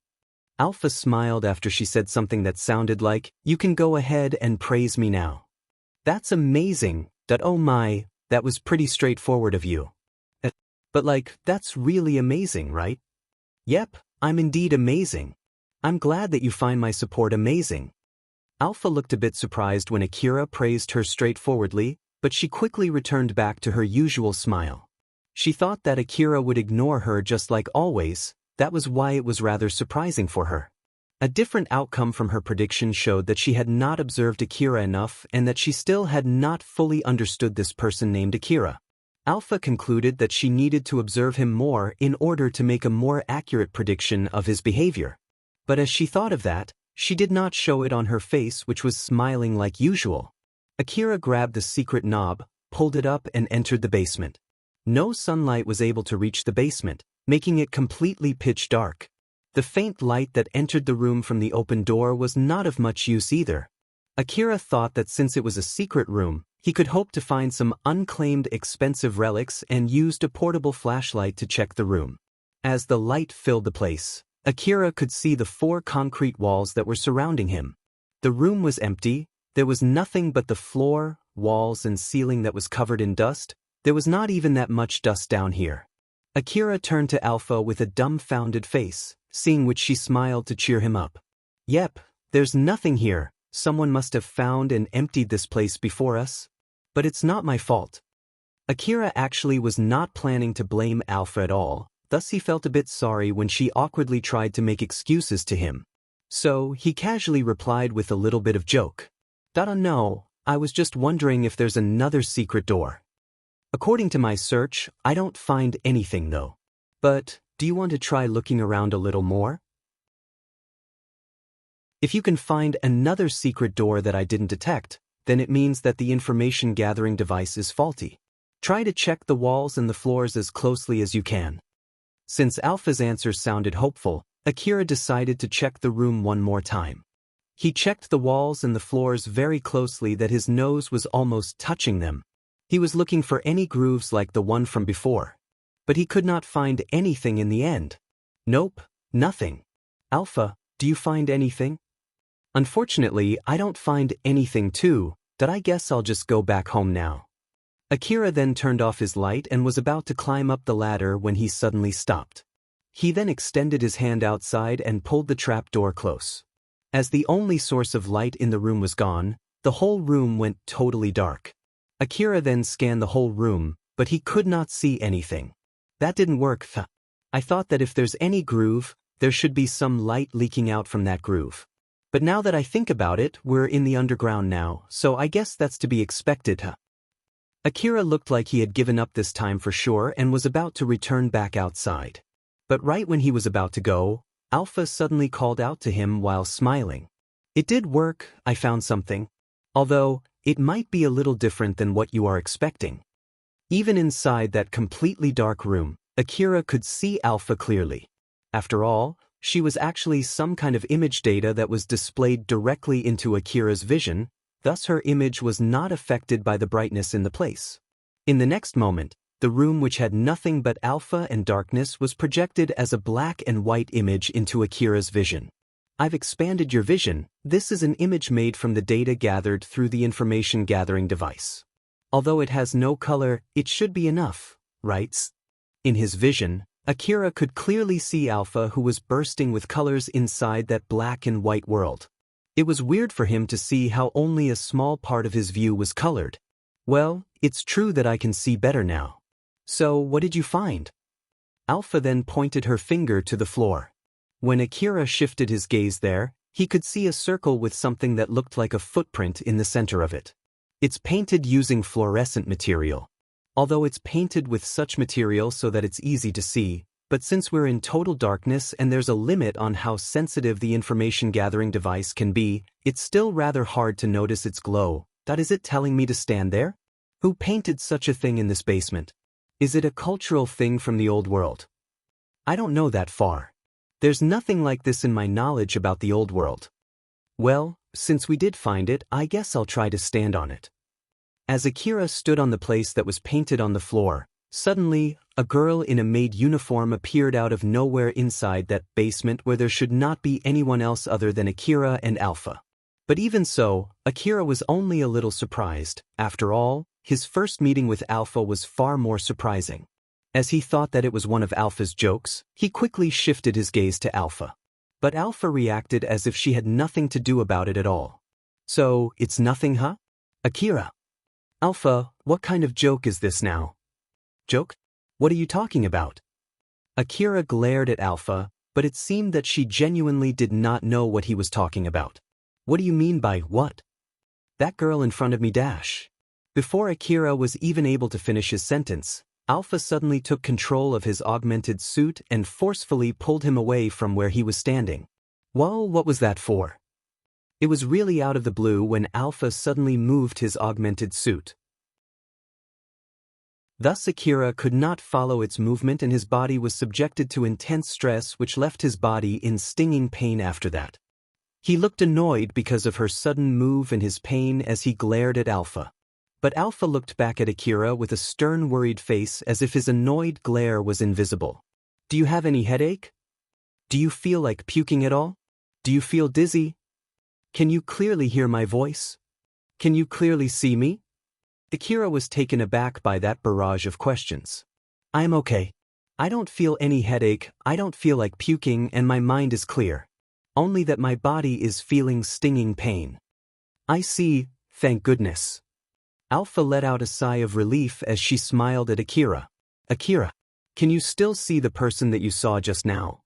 Alpha smiled after she said something that sounded like, "You can go ahead and praise me now." "That's amazing, oh my, that was pretty straightforward of you." But that's really amazing, right?" "Yep, I'm indeed amazing. I'm glad that you find my support amazing." Alpha looked a bit surprised when Akira praised her straightforwardly, but she quickly returned back to her usual smile. She thought that Akira would ignore her just like always. That was why it was rather surprising for her. A different outcome from her prediction showed that she had not observed Akira enough and that she still had not fully understood this person named Akira. Alpha concluded that she needed to observe him more in order to make a more accurate prediction of his behavior. But as she thought of that, she did not show it on her face, which was smiling like usual. Akira grabbed the secret knob, pulled it up and entered the basement. No sunlight was able to reach the basement, making it completely pitch dark. The faint light that entered the room from the open door was not of much use either. Akira thought that since it was a secret room, he could hope to find some unclaimed expensive relics and used a portable flashlight to check the room. As the light filled the place, Akira could see the 4 concrete walls that were surrounding him. The room was empty. There was nothing but the floor, walls and ceiling that was covered in dust. There was not even that much dust down here. Akira turned to Alpha with a dumbfounded face, seeing which she smiled to cheer him up. "Yep, there's nothing here. Someone must have found and emptied this place before us. But it's not my fault." Akira actually was not planning to blame Alpha at all, thus he felt a bit sorry when she awkwardly tried to make excuses to him. So he casually replied with a little bit of joke. No, I was just wondering if there's another secret door. According to my search, I don't find anything though. But, do you want to try looking around a little more? If you can find another secret door that I didn't detect, then it means that the information gathering device is faulty. Try to check the walls and the floors as closely as you can. Since Alpha's answer sounded hopeful, Akira decided to check the room one more time. He checked the walls and the floors very closely that his nose was almost touching them. He was looking for any grooves like the one from before. But he could not find anything in the end. Nope, nothing. "Alpha, do you find anything?" "Unfortunately, I don't find anything too. "But I guess I'll just go back home now." Akira then turned off his light and was about to climb up the ladder when he suddenly stopped. He then extended his hand outside and pulled the trap door close. As the only source of light in the room was gone, the whole room went totally dark. Akira then scanned the whole room, but he could not see anything. That didn't work. I thought that if there's any groove, there should be some light leaking out from that groove. But now that I think about it, we're in the underground now, so I guess that's to be expected. Akira looked like he had given up this time for sure and was about to return back outside. But right when he was about to go, Alpha suddenly called out to him while smiling. "It did work, I found something. Although, it might be a little different than what you are expecting." Even inside that completely dark room, Akira could see Alpha clearly. After all, she was actually some kind of image data that was displayed directly into Akira's vision, thus her image was not affected by the brightness in the place. In the next moment, the room which had nothing but alpha and darkness was projected as a black and white image into Akira's vision. "I've expanded your vision. This is an image made from the data gathered through the information gathering device. Although it has no color, it should be enough, right?" In his vision, Akira could clearly see Alpha, who was bursting with colors inside that black and white world. It was weird for him to see how only a small part of his view was colored. "Well, it's true that I can see better now. So, what did you find?" Alpha then pointed her finger to the floor. When Akira shifted his gaze there, he could see a circle with something that looked like a footprint in the center of it. It's painted using fluorescent material. Although it's painted with such material so that it's easy to see, but since we're in total darkness and there's a limit on how sensitive the information gathering device can be, it's still rather hard to notice its glow. Is it telling me to stand there? Who painted such a thing in this basement? Is it a cultural thing from the old world? I don't know that far. There's nothing like this in my knowledge about the old world. Well, since we did find it, I guess I'll try to stand on it. As Akira stood on the place that was painted on the floor, suddenly, a girl in a maid uniform appeared out of nowhere inside that basement where there should not be anyone else other than Akira and Alpha. But even so, Akira was only a little surprised. After all, his first meeting with Alpha was far more surprising. As he thought that it was one of Alpha's jokes, he quickly shifted his gaze to Alpha. But Alpha reacted as if she had nothing to do about it at all. "So, it's nothing, huh? Akira." "Alpha, what kind of joke is this now?" "Joke? What are you talking about?" Akira glared at Alpha, but it seemed that she genuinely did not know what he was talking about. "What do you mean by what?" "That girl in front of me dash." Before Akira was even able to finish his sentence, Alpha suddenly took control of his augmented suit and forcefully pulled him away from where he was standing. Well, what was that for? It was really out of the blue when Alpha suddenly moved his augmented suit. Thus Akira could not follow its movement and his body was subjected to intense stress which left his body in stinging pain after that. He looked annoyed because of her sudden move and his pain as he glared at Alpha. But Alpha looked back at Akira with a stern, worried face as if his annoyed glare was invisible. "Do you have any headache? Do you feel like puking at all? Do you feel dizzy? Can you clearly hear my voice? Can you clearly see me?" Akira was taken aback by that barrage of questions. "I'm okay. I don't feel any headache, I don't feel like puking, and my mind is clear. Only that my body is feeling stinging pain." "I see, thank goodness." Alpha let out a sigh of relief as she smiled at Akira. "Akira, can you still see the person that you saw just now?"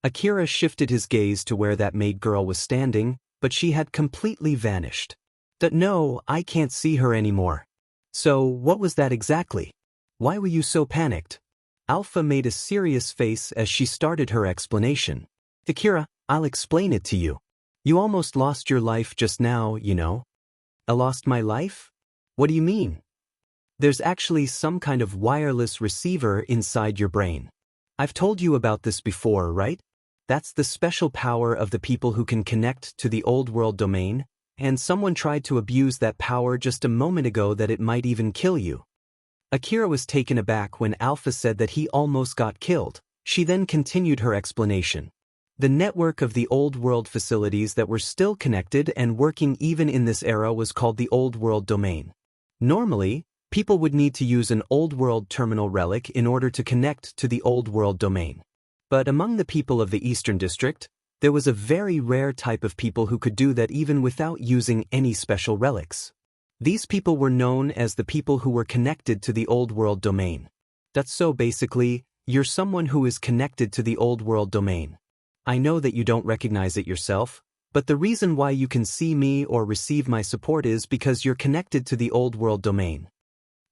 Akira shifted his gaze to where that maid girl was standing, but she had completely vanished. "No, I can't see her anymore." "So, what was that exactly? Why were you so panicked?" Alpha made a serious face as she started her explanation. "Akira, I'll explain it to you. You almost lost your life just now, you know." "I lost my life? What do you mean?" "There's actually some kind of wireless receiver inside your brain. I've told you about this before, right? That's the special power of the people who can connect to the old world domain, and someone tried to abuse that power just a moment ago that it might even kill you." Akira was taken aback when Alpha said that he almost got killed. She then continued her explanation. The network of the Old World facilities that were still connected and working even in this era was called the Old World domain. Normally, people would need to use an Old World terminal relic in order to connect to the Old World domain. But among the people of the Eastern District, there was a very rare type of people who could do that even without using any special relics. These people were known as the people who were connected to the Old World domain. That's so basically, you're someone who is connected to the Old World domain. I know that you don't recognize it yourself, but the reason why you can see me or receive my support is because you're connected to the Old World domain.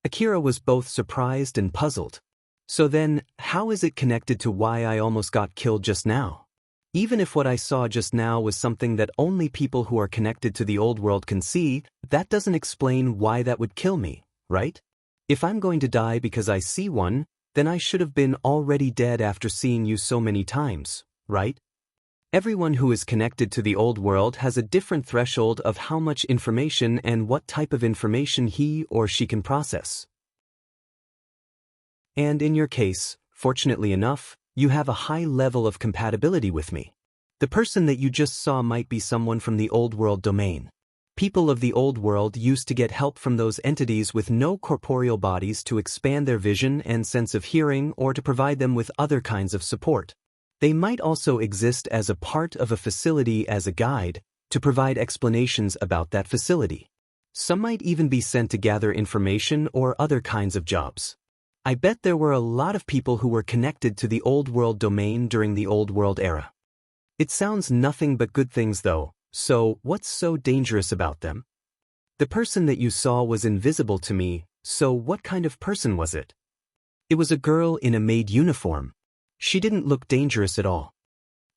Akira was both surprised and puzzled. So then, how is it connected to why I almost got killed just now? Even if what I saw just now was something that only people who are connected to the Old World can see, that doesn't explain why that would kill me, right? If I'm going to die because I see one, then I should have been already dead after seeing you so many times, right? Everyone who is connected to the Old World has a different threshold of how much information and what type of information he or she can process. And in your case, fortunately enough, you have a high level of compatibility with me. The person that you just saw might be someone from the Old World domain. People of the Old World used to get help from those entities with no corporeal bodies to expand their vision and sense of hearing or to provide them with other kinds of support. They might also exist as a part of a facility as a guide, to provide explanations about that facility. Some might even be sent to gather information or other kinds of jobs. I bet there were a lot of people who were connected to the Old World domain during the Old World era. It sounds nothing but good things though, so what's so dangerous about them? The person that you saw was invisible to me, so what kind of person was it? It was a girl in a maid uniform. She didn't look dangerous at all.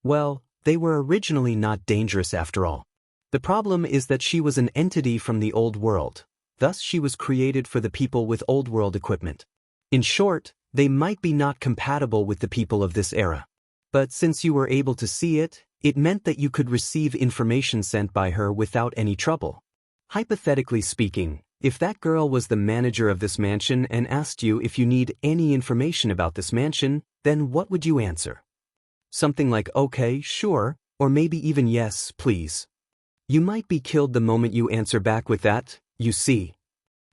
Well, they were originally not dangerous after all. The problem is that she was an entity from the Old World, thus she was created for the people with Old World equipment. In short, they might be not compatible with the people of this era. But since you were able to see it, it meant that you could receive information sent by her without any trouble. Hypothetically speaking, if that girl was the manager of this mansion and asked you if you need any information about this mansion, then what would you answer? Something like okay, sure, or maybe even yes, please. You might be killed the moment you answer back with that, you see.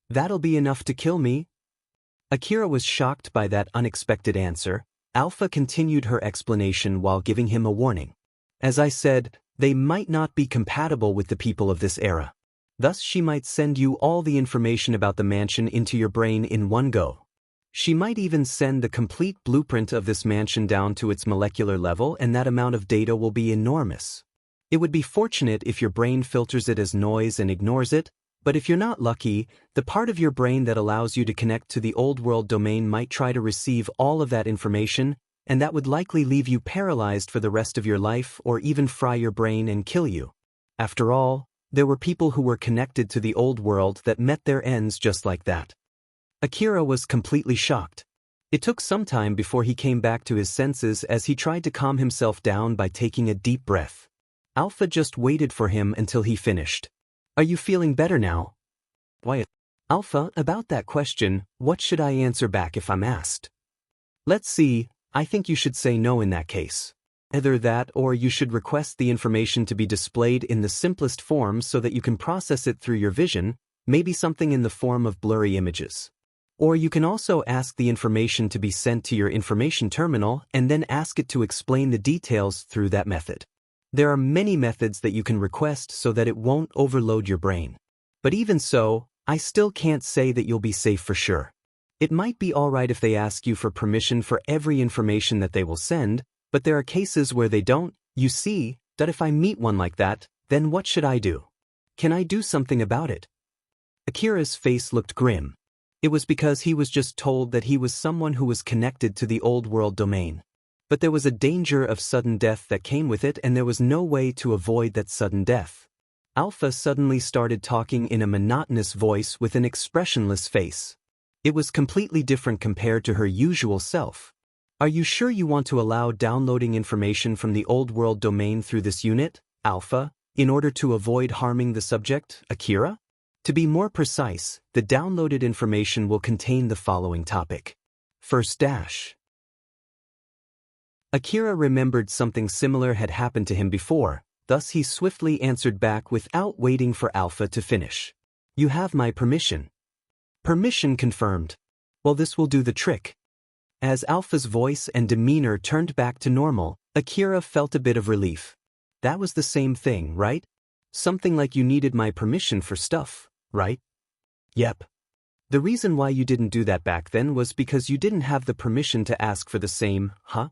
That'll be enough to kill me. Akira was shocked by that unexpected answer. Alpha continued her explanation while giving him a warning. As I said, they might not be compatible with the people of this era. Thus she might send you all the information about the mansion into your brain in one go. She might even send the complete blueprint of this mansion down to its molecular level, and that amount of data will be enormous. It would be fortunate if your brain filters it as noise and ignores it, but if you're not lucky, the part of your brain that allows you to connect to the Old World domain might try to receive all of that information, and that would likely leave you paralyzed for the rest of your life or even fry your brain and kill you. After all, there were people who were connected to the Old World that met their ends just like that. Akira was completely shocked. It took some time before he came back to his senses as he tried to calm himself down by taking a deep breath. Alpha just waited for him until he finished. Are you feeling better now? Why? Alpha, about that question, what should I answer back if I'm asked? Let's see, I think you should say no in that case. Either that or you should request the information to be displayed in the simplest form so that you can process it through your vision, maybe something in the form of blurry images. Or you can also ask the information to be sent to your information terminal and then ask it to explain the details through that method. There are many methods that you can request so that it won't overload your brain. But even so, I still can't say that you'll be safe for sure. It might be alright if they ask you for permission for every information that they will send, but there are cases where they don't. You see, that if I meet one like that, then what should I do? Can I do something about it? Akira's face looked grim. It was because he was just told that he was someone who was connected to the Old World domain. But there was a danger of sudden death that came with it, and there was no way to avoid that sudden death. Alpha suddenly started talking in a monotonous voice with an expressionless face. It was completely different compared to her usual self. Are you sure you want to allow downloading information from the Old World domain through this unit, Alpha, in order to avoid harming the subject, Akira? To be more precise, the downloaded information will contain the following topic. First dash. Akira remembered something similar had happened to him before, thus he swiftly answered back without waiting for Alpha to finish. You have my permission. Permission confirmed. Well, this will do the trick. As Alpha's voice and demeanor turned back to normal, Akira felt a bit of relief. That was the same thing, right? Something like you needed my permission for stuff, right? Yep. The reason why you didn't do that back then was because you didn't have the permission to ask for the same, huh?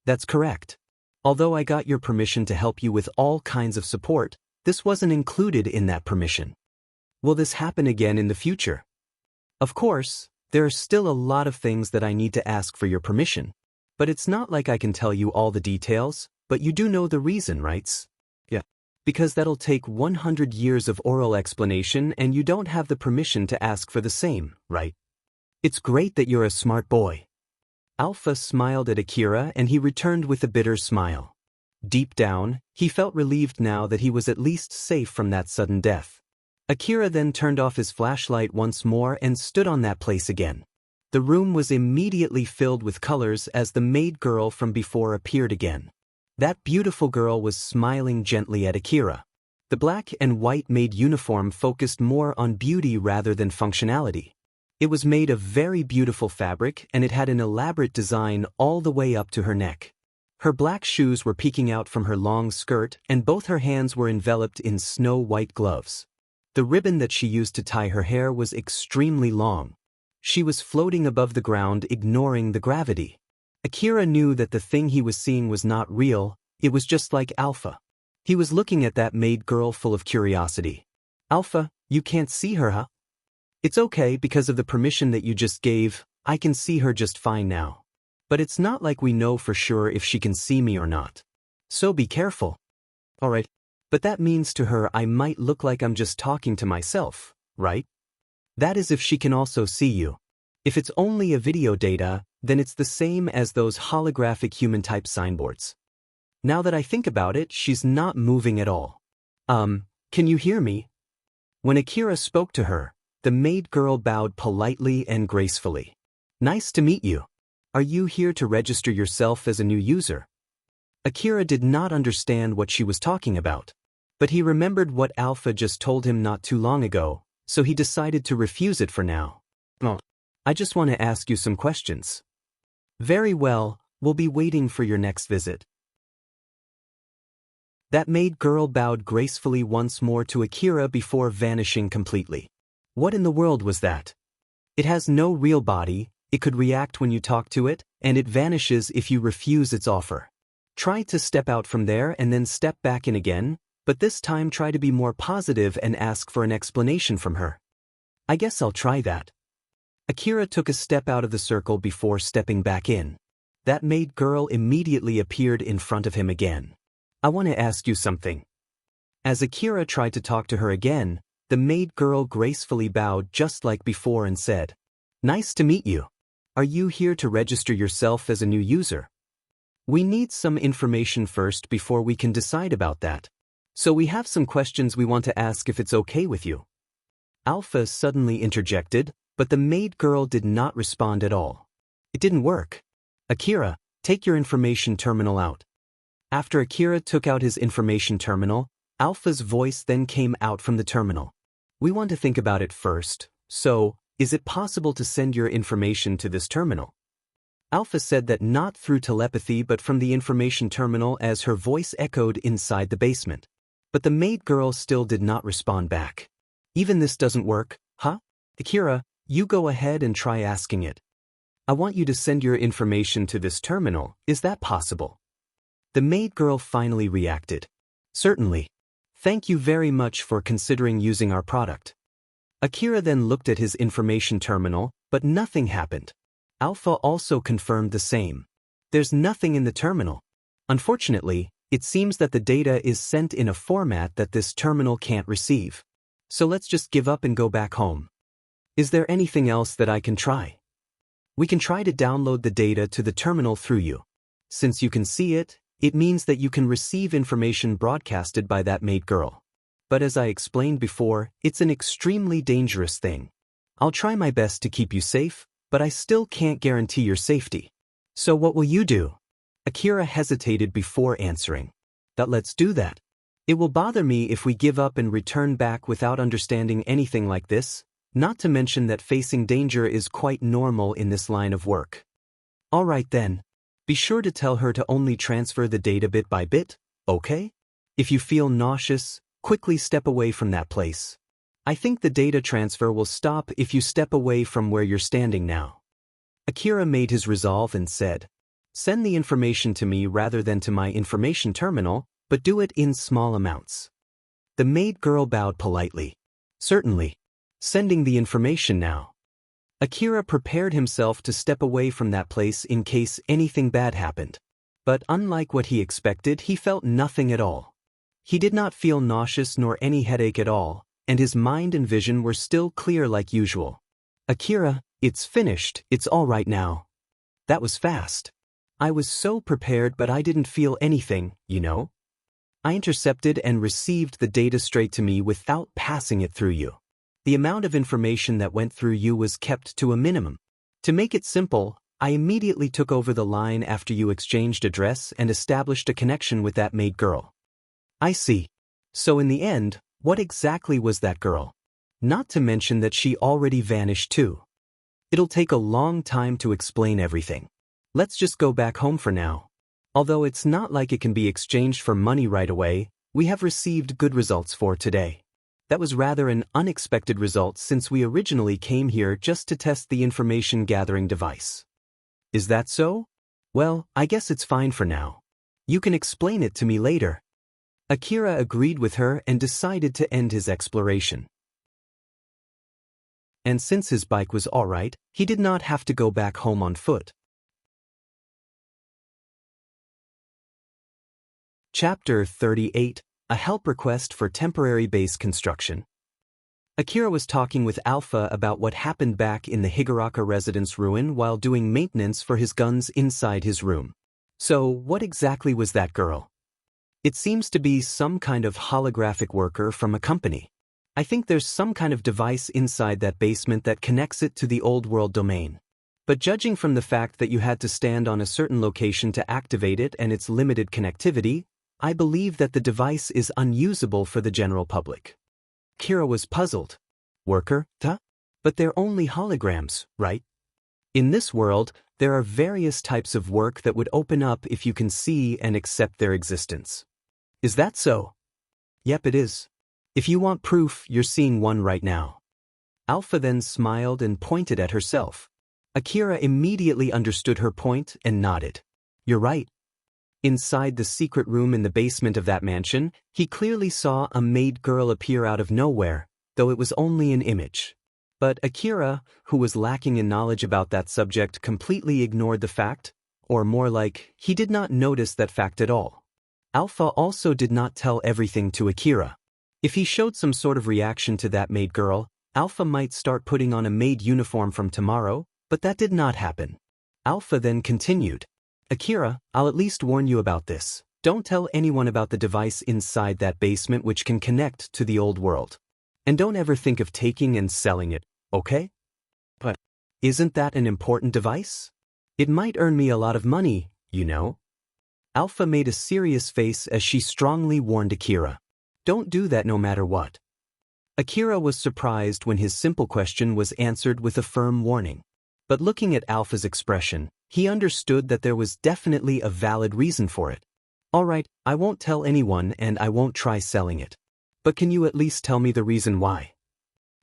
That's correct. Although I got your permission to help you with all kinds of support, this wasn't included in that permission. Will this happen again in the future? Of course, there are still a lot of things that I need to ask for your permission. But it's not like I can tell you all the details, but you do know the reason, right? Yeah. Because that'll take 100 years of oral explanation and you don't have the permission to ask for the same, right? It's great that you're a smart boy. Alpha smiled at Akira and he returned with a bitter smile. Deep down, he felt relieved now that he was at least safe from that sudden death. Akira then turned off his flashlight once more and stood on that place again. The room was immediately filled with colors as the maid girl from before appeared again. That beautiful girl was smiling gently at Akira. The black and white maid uniform focused more on beauty rather than functionality. It was made of very beautiful fabric and it had an elaborate design all the way up to her neck. Her black shoes were peeking out from her long skirt and both her hands were enveloped in snow-white gloves. The ribbon that she used to tie her hair was extremely long. She was floating above the ground, ignoring the gravity. Akira knew that the thing he was seeing was not real, it was just like Alpha. He was looking at that maid girl full of curiosity. Alpha, you can't see her, huh? It's okay because of the permission that you just gave, I can see her just fine now. But it's not like we know for sure if she can see me or not. So be careful. Alright. But that means to her I might look like I'm just talking to myself, right? That is if she can also see you. If it's only a video data, then it's the same as those holographic human-type signboards. Now that I think about it, she's not moving at all. Can you hear me? When Akira spoke to her, the maid girl bowed politely and gracefully. Nice to meet you. Are you here to register yourself as a new user? Akira did not understand what she was talking about. But he remembered what Alpha just told him not too long ago, so he decided to refuse it for now. Oh, I just want to ask you some questions. Very well, we'll be waiting for your next visit. That maid girl bowed gracefully once more to Akira before vanishing completely. What in the world was that? It has no real body, it could react when you talk to it, and it vanishes if you refuse its offer. Try to step out from there and then step back in again, but this time try to be more positive and ask for an explanation from her. I guess I'll try that. Akira took a step out of the circle before stepping back in. That maid girl immediately appeared in front of him again. I want to ask you something. As Akira tried to talk to her again, the maid girl gracefully bowed just like before and said, Nice to meet you. Are you here to register yourself as a new user? We need some information first before we can decide about that. So we have some questions we want to ask if it's okay with you. Alpha suddenly interjected, but the maid girl did not respond at all. It didn't work. Akira, take your information terminal out. After Akira took out his information terminal, Alpha's voice then came out from the terminal. We want to think about it first, so, is it possible to send your information to this terminal? Alpha said that not through telepathy but from the information terminal as her voice echoed inside the basement. But the maid girl still did not respond back. Even this doesn't work, huh? Akira, you go ahead and try asking it. I want you to send your information to this terminal, is that possible? The maid girl finally reacted. Certainly. Thank you very much for considering using our product. Akira then looked at his information terminal, but nothing happened. Alpha also confirmed the same. There's nothing in the terminal. Unfortunately, it seems that the data is sent in a format that this terminal can't receive. So let's just give up and go back home. Is there anything else that I can try? We can try to download the data to the terminal through you. Since you can see it, it means that you can receive information broadcasted by that maid girl. But as I explained before, it's an extremely dangerous thing. I'll try my best to keep you safe, but I still can't guarantee your safety. So what will you do? Akira hesitated before answering. Let's do that. It will bother me if we give up and return back without understanding anything like this, not to mention that facing danger is quite normal in this line of work. All right then. Be sure to tell her to only transfer the data bit by bit, okay? If you feel nauseous, quickly step away from that place. I think the data transfer will stop if you step away from where you're standing now. Akira made his resolve and said, "Send the information to me rather than to my information terminal, but do it in small amounts." The maid girl bowed politely. "Certainly. Sending the information now." Akira prepared himself to step away from that place in case anything bad happened. But unlike what he expected, he felt nothing at all. He did not feel nauseous nor any headache at all, and his mind and vision were still clear like usual. "Akira, it's finished, it's all right now." That was fast. "I was so prepared but I didn't feel anything, you know. I intercepted and received the data straight to me without passing it through you. The amount of information that went through you was kept to a minimum. To make it simple, I immediately took over the line after you exchanged address and established a connection with that maid girl." "I see. So in the end, what exactly was that girl? Not to mention that she already vanished too." "It'll take a long time to explain everything. Let's just go back home for now. Although it's not like it can be exchanged for money right away, we have received good results for today. That was rather an unexpected result since we originally came here just to test the information gathering device." "Is that so? Well, I guess it's fine for now. You can explain it to me later." Akira agreed with her and decided to end his exploration. And since his bike was all right, he did not have to go back home on foot. Chapter 38, A Help Request for Temporary Base Construction. Akira was talking with Alpha about what happened back in the Higuraka residence ruin while doing maintenance for his guns inside his room. "So, what exactly was that girl?" "It seems to be some kind of holographic worker from a company. I think there's some kind of device inside that basement that connects it to the old world domain. But judging from the fact that you had to stand on a certain location to activate it and its limited connectivity, I believe that the device is unusable for the general public." Kira was puzzled. "Worker, huh? But they're only holograms, right? In this world, there are various types of work that would open up if you can see and accept their existence." "Is that so?" "Yep, it is. If you want proof, you're seeing one right now." Alpha then smiled and pointed at herself. Akira immediately understood her point and nodded. "You're right." Inside the secret room in the basement of that mansion, he clearly saw a maid girl appear out of nowhere, though it was only an image. But Akira, who was lacking in knowledge about that subject, completely ignored the fact, or more like, he did not notice that fact at all. Alpha also did not tell everything to Akira. If he showed some sort of reaction to that maid girl, Alpha might start putting on a maid uniform from tomorrow, but that did not happen. Alpha then continued. "Akira, I'll at least warn you about this. Don't tell anyone about the device inside that basement which can connect to the old world. And don't ever think of taking and selling it, okay?" "But isn't that an important device? It might earn me a lot of money, you know." Alpha made a serious face as she strongly warned Akira. "Don't do that no matter what." Akira was surprised when his simple question was answered with a firm warning. But looking at Alpha's expression, he understood that there was definitely a valid reason for it. "All right, I won't tell anyone and I won't try selling it. But can you at least tell me the reason why?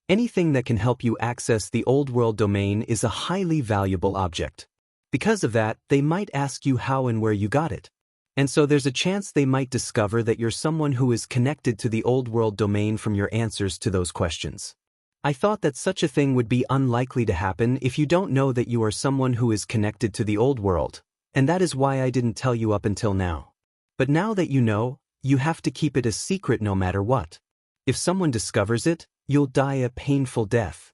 Anything that can help you access the old world domain is a highly valuable object. Because of that, they might ask you how and where you got it. And so there's a chance they might discover that you're someone who is connected to the old world domain from your answers to those questions. I thought that such a thing would be unlikely to happen if you don't know that you are someone who is connected to the old world, and that is why I didn't tell you up until now. But now that you know, you have to keep it a secret no matter what. If someone discovers it, you'll die a painful death."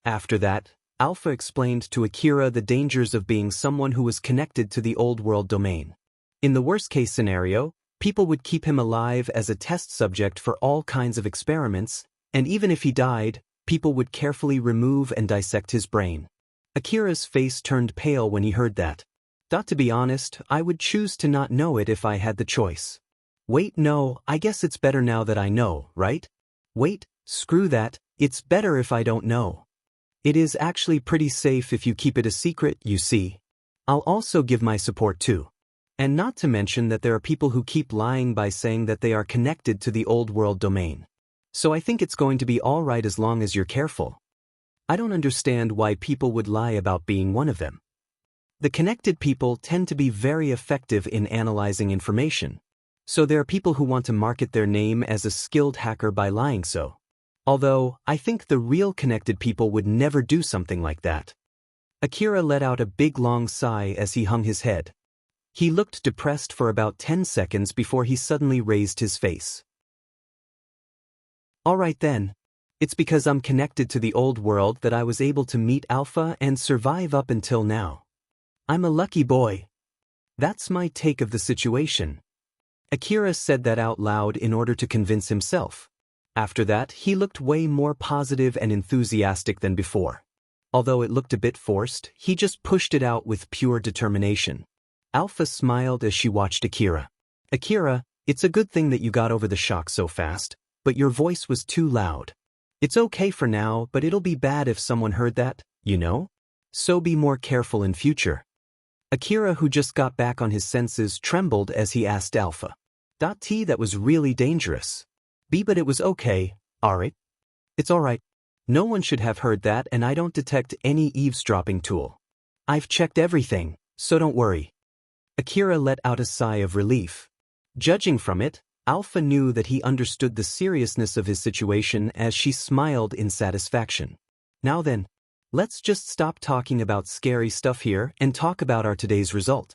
After that, Alpha explained to Akira the dangers of being someone who was connected to the old world domain. In the worst-case scenario, people would keep him alive as a test subject for all kinds of experiments, and even if he died, people would carefully remove and dissect his brain. Akira's face turned pale when he heard that. To be honest, I would choose to not know it if I had the choice. Wait, no, I guess it's better now that I know, right? Wait, screw that, it's better if I don't know. It is actually pretty safe if you keep it a secret, you see. I'll also give my support too. And not to mention that there are people who keep lying by saying that they are connected to the old world domain. So I think it's going to be all right as long as you're careful. I don't understand why people would lie about being one of them. The connected people tend to be very effective in analyzing information. So there are people who want to market their name as a skilled hacker by lying so. Although, I think the real connected people would never do something like that. Akira let out a big long sigh as he hung his head. He looked depressed for about 10 seconds before he suddenly raised his face. All right then. It's because I'm connected to the old world that I was able to meet Alpha and survive up until now. I'm a lucky boy. That's my take of the situation. Akira said that out loud in order to convince himself. After that, he looked way more positive and enthusiastic than before. Although it looked a bit forced, he just pushed it out with pure determination. Alpha smiled as she watched Akira. Akira, it's a good thing that you got over the shock so fast, but your voice was too loud. It's okay for now, but it'll be bad if someone heard that, you know? So be more careful in future. Akira, who just got back on his senses, trembled as he asked Alpha. That was really dangerous. But it was okay, alright? It's alright. No one should have heard that, and I don't detect any eavesdropping tool. I've checked everything, so don't worry. Akira let out a sigh of relief. Judging from it, Alpha knew that he understood the seriousness of his situation as she smiled in satisfaction. Now then, let's just stop talking about scary stuff here and talk about our today's result.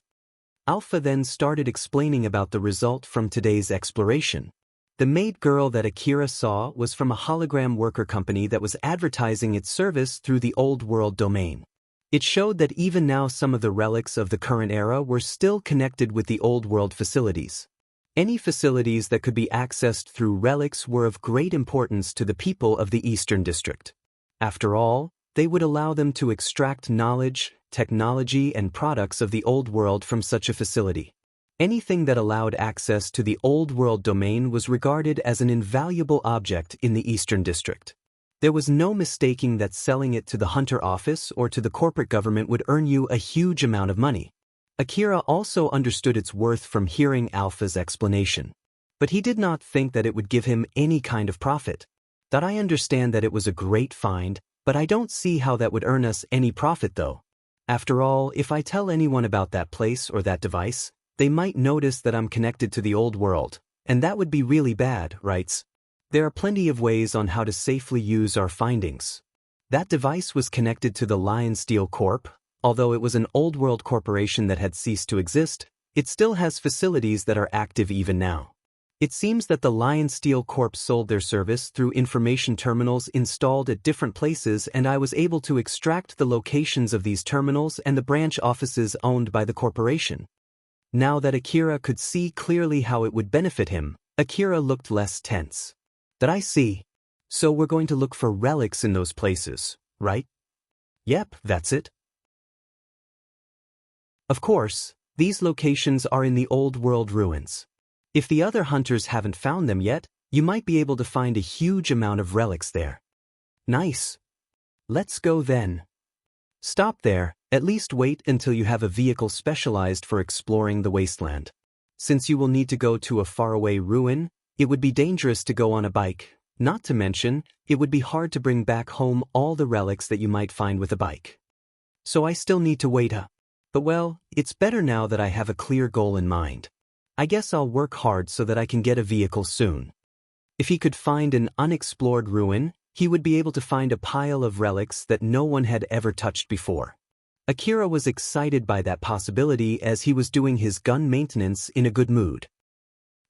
Alpha then started explaining about the result from today's exploration. The maid girl that Akira saw was from a hologram worker company that was advertising its service through the old world domain. It showed that even now some of the relics of the current era were still connected with the old world facilities. Any facilities that could be accessed through relics were of great importance to the people of the Eastern District. After all, they would allow them to extract knowledge, technology, and products of the old world from such a facility. Anything that allowed access to the old world domain was regarded as an invaluable object in the Eastern District. There was no mistaking that selling it to the hunter office or to the corporate government would earn you a huge amount of money. Akira also understood its worth from hearing Alpha's explanation. But he did not think that it would give him any kind of profit. I understand that it was a great find, but I don't see how that would earn us any profit though. After all, if I tell anyone about that place or that device, they might notice that I'm connected to the old world, and that would be really bad, right? There are plenty of ways on how to safely use our findings. That device was connected to the Lion Steel Corp. Although it was an old world corporation that had ceased to exist, it still has facilities that are active even now. It seems that the Lion Steel Corp sold their service through information terminals installed at different places, and I was able to extract the locations of these terminals and the branch offices owned by the corporation. Now that Akira could see clearly how it would benefit him, Akira looked less tense. I see. So we're going to look for relics in those places, right? Yep, that's it. Of course, these locations are in the old world ruins. If the other hunters haven't found them yet, you might be able to find a huge amount of relics there. Nice. Let's go then. Stop there, at least wait until you have a vehicle specialized for exploring the wasteland. Since you will need to go to a faraway ruin, it would be dangerous to go on a bike, not to mention, it would be hard to bring back home all the relics that you might find with a bike. So I still need to wait up. But well, it's better now that I have a clear goal in mind. I guess I'll work hard so that I can get a vehicle soon. If he could find an unexplored ruin, he would be able to find a pile of relics that no one had ever touched before. Akira was excited by that possibility as he was doing his gun maintenance in a good mood.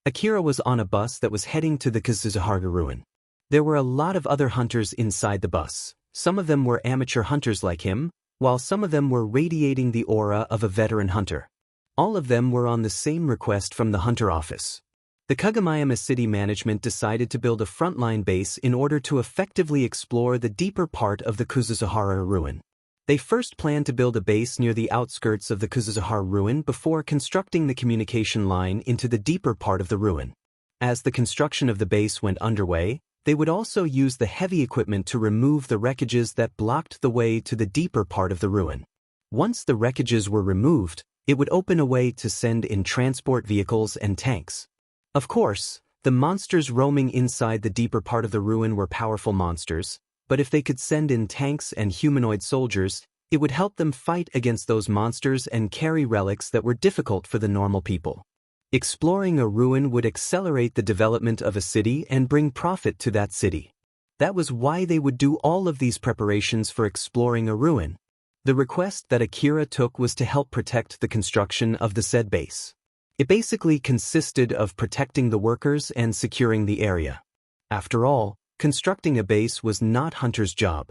Akira was on a bus that was heading to the Kazuhara ruin. There were a lot of other hunters inside the bus. Some of them were amateur hunters like him, while some of them were radiating the aura of a veteran hunter. All of them were on the same request from the hunter office. The Kagomayama city management decided to build a frontline base in order to effectively explore the deeper part of the Kazuhara ruin. They first planned to build a base near the outskirts of the Kuzuhara ruin before constructing the communication line into the deeper part of the ruin. As the construction of the base went underway, they would also use the heavy equipment to remove the wreckages that blocked the way to the deeper part of the ruin. Once the wreckages were removed, it would open a way to send in transport vehicles and tanks. Of course, the monsters roaming inside the deeper part of the ruin were powerful monsters, but if they could send in tanks and humanoid soldiers, it would help them fight against those monsters and carry relics that were difficult for the normal people. Exploring a ruin would accelerate the development of a city and bring profit to that city. That was why they would do all of these preparations for exploring a ruin. The request that Akira took was to help protect the construction of the said base. It basically consisted of protecting the workers and securing the area. After all, constructing a base was not Hunter's job.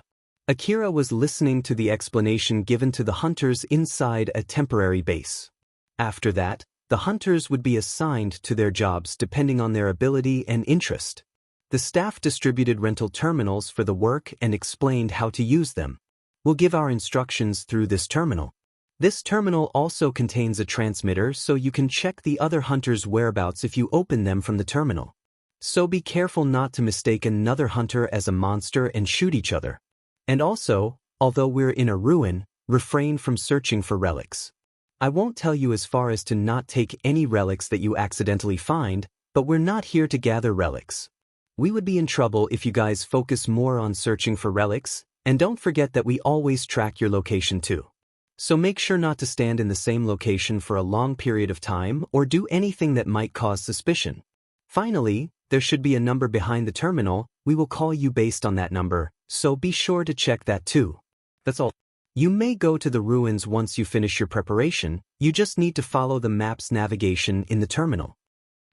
Akira was listening to the explanation given to the hunters inside a temporary base. After that, the hunters would be assigned to their jobs depending on their ability and interest. The staff distributed rental terminals for the work and explained how to use them. We'll give our instructions through this terminal. This terminal also contains a transmitter so you can check the other hunters' whereabouts if you open them from the terminal. So be careful not to mistake another hunter as a monster and shoot each other. And also, although we're in a ruin, refrain from searching for relics. I won't tell you as far as to not take any relics that you accidentally find, but we're not here to gather relics. We would be in trouble if you guys focus more on searching for relics, and don't forget that we always track your location too. So make sure not to stand in the same location for a long period of time or do anything that might cause suspicion. Finally, there should be a number behind the terminal. We will call you based on that number, so be sure to check that too. That's all. You may go to the ruins once you finish your preparation, you just need to follow the map's navigation in the terminal.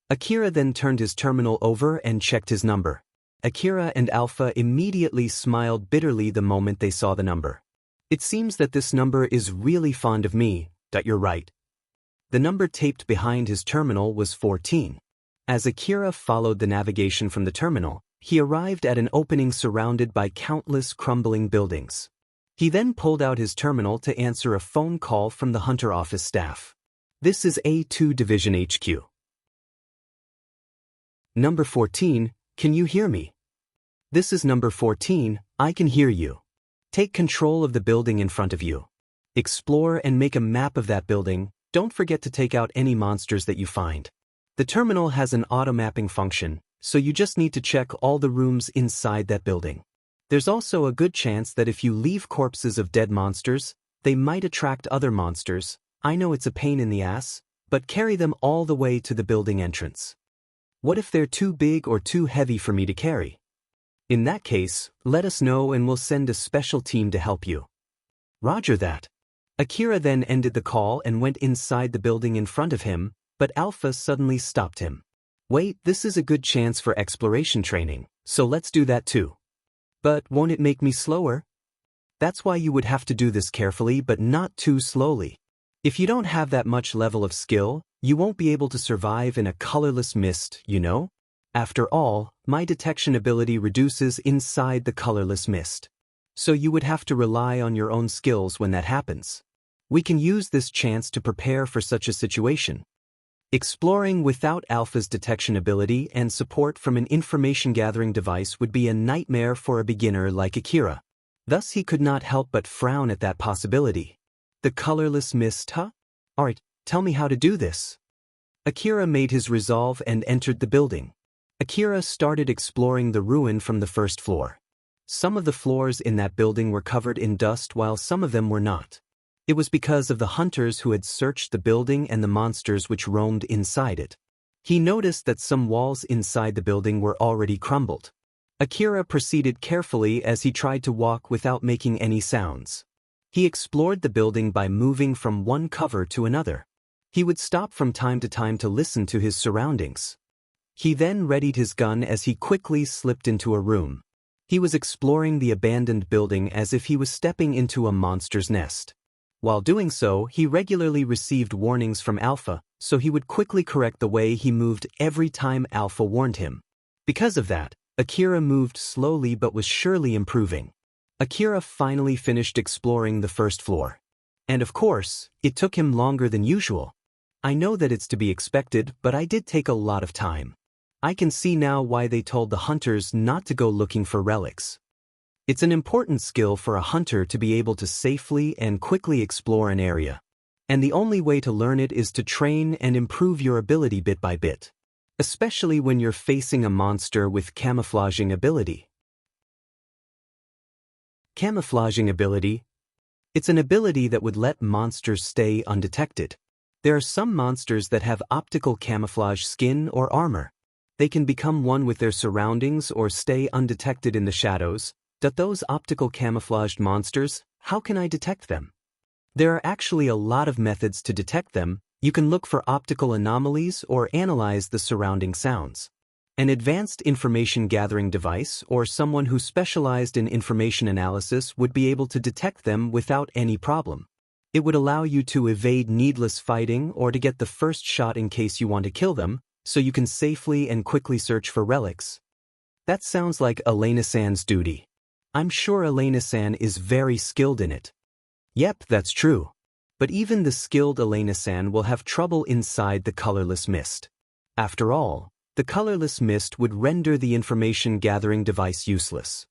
Akira then turned his terminal over and checked his number. Akira and Alpha immediately smiled bitterly the moment they saw the number. It seems that this number is really fond of me, you're right. The number taped behind his terminal was 14. As Akira followed the navigation from the terminal, he arrived at an opening surrounded by countless crumbling buildings. He then pulled out his terminal to answer a phone call from the Hunter office staff. This is A2 Division HQ. Number 14, can you hear me? This is number 14, I can hear you. Take control of the building in front of you. Explore and make a map of that building. Don't forget to take out any monsters that you find. The terminal has an auto-mapping function, so you just need to check all the rooms inside that building. There's also a good chance that if you leave corpses of dead monsters, they might attract other monsters. I know it's a pain in the ass, but carry them all the way to the building entrance. What if they're too big or too heavy for me to carry? In that case, let us know and we'll send a special team to help you. Roger that. Akira then ended the call and went inside the building in front of him, but Alpha suddenly stopped him. Wait, this is a good chance for exploration training, so let's do that too. But won't it make me slower? That's why you would have to do this carefully but not too slowly. If you don't have that much level of skill, you won't be able to survive in a colorless mist, you know? After all, my detection ability reduces inside the colorless mist. So you would have to rely on your own skills when that happens. We can use this chance to prepare for such a situation. Exploring without Alpha's detection ability and support from an information-gathering device would be a nightmare for a beginner like Akira. Thus he could not help but frown at that possibility. The colorless mist, huh? Alright, tell me how to do this. Akira made his resolve and entered the building. Akira started exploring the ruin from the first floor. Some of the floors in that building were covered in dust while some of them were not. It was because of the hunters who had searched the building and the monsters which roamed inside it. He noticed that some walls inside the building were already crumbled. Akira proceeded carefully as he tried to walk without making any sounds. He explored the building by moving from one cover to another. He would stop from time to time to listen to his surroundings. He then readied his gun as he quickly slipped into a room. He was exploring the abandoned building as if he was stepping into a monster's nest. While doing so, he regularly received warnings from Alpha, so he would quickly correct the way he moved every time Alpha warned him. Because of that, Akira moved slowly but was surely improving. Akira finally finished exploring the first floor. And of course, it took him longer than usual. I know that it's to be expected, but I did take a lot of time. I can see now why they told the hunters not to go looking for relics. It's an important skill for a hunter to be able to safely and quickly explore an area. And the only way to learn it is to train and improve your ability bit by bit. Especially when you're facing a monster with camouflaging ability. Camouflaging ability. It's an ability that would let monsters stay undetected. There are some monsters that have optical camouflage skin or armor. They can become one with their surroundings or stay undetected in the shadows. Those optical camouflaged monsters, how can I detect them? There are actually a lot of methods to detect them. You can look for optical anomalies or analyze the surrounding sounds. An advanced information gathering device or someone who specialized in information analysis would be able to detect them without any problem. It would allow you to evade needless fighting or to get the first shot in case you want to kill them, so you can safely and quickly search for relics. That sounds like Elena-san's duty. I'm sure Elena-san is very skilled in it. Yep, that's true. But even the skilled Elena-san will have trouble inside the colorless mist. After all, the colorless mist would render the information gathering device useless.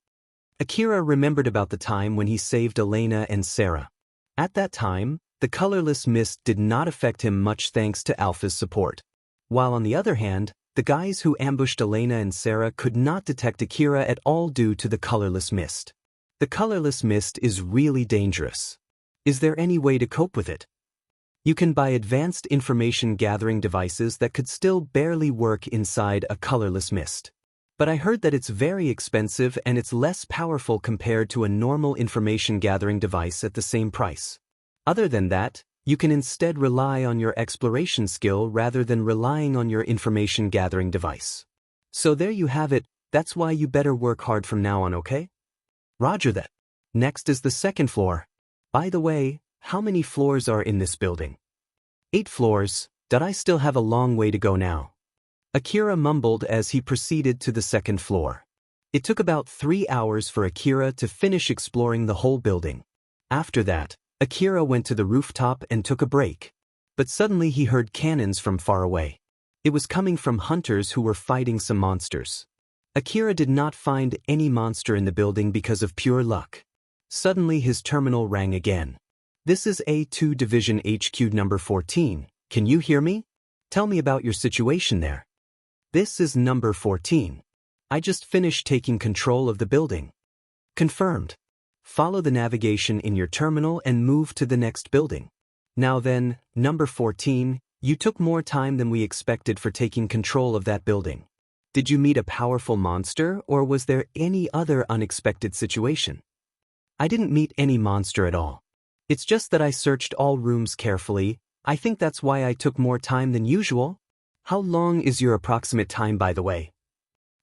Akira remembered about the time when he saved Elena and Sarah. At that time, the colorless mist did not affect him much thanks to Alpha's support. While on the other hand, the guys who ambushed Elena and Sarah could not detect Akira at all due to the colorless mist. The colorless mist is really dangerous. Is there any way to cope with it? You can buy advanced information gathering devices that could still barely work inside a colorless mist. But I heard that it's very expensive and it's less powerful compared to a normal information gathering device at the same price. Other than that, you can instead rely on your exploration skill rather than relying on your information gathering device. So there you have it. That's why you better work hard from now on, okay? Roger that. Next is the second floor. By the way, how many floors are in this building? 8 floors. I still have a long way to go now. Akira mumbled as he proceeded to the second floor. It took about 3 hours for Akira to finish exploring the whole building. After that, Akira went to the rooftop and took a break. But suddenly he heard cannons from far away. It was coming from hunters who were fighting some monsters. Akira did not find any monster in the building because of pure luck. Suddenly his terminal rang again. This is A2 Division HQ number 14. Can you hear me? Tell me about your situation there. This is number 14. I just finished taking control of the building. Confirmed. Follow the navigation in your terminal and move to the next building. Now then, number 14, you took more time than we expected for taking control of that building. Did you meet a powerful monster or was there any other unexpected situation? I didn't meet any monster at all. It's just that I searched all rooms carefully. I think that's why I took more time than usual. How long is your approximate time, by the way?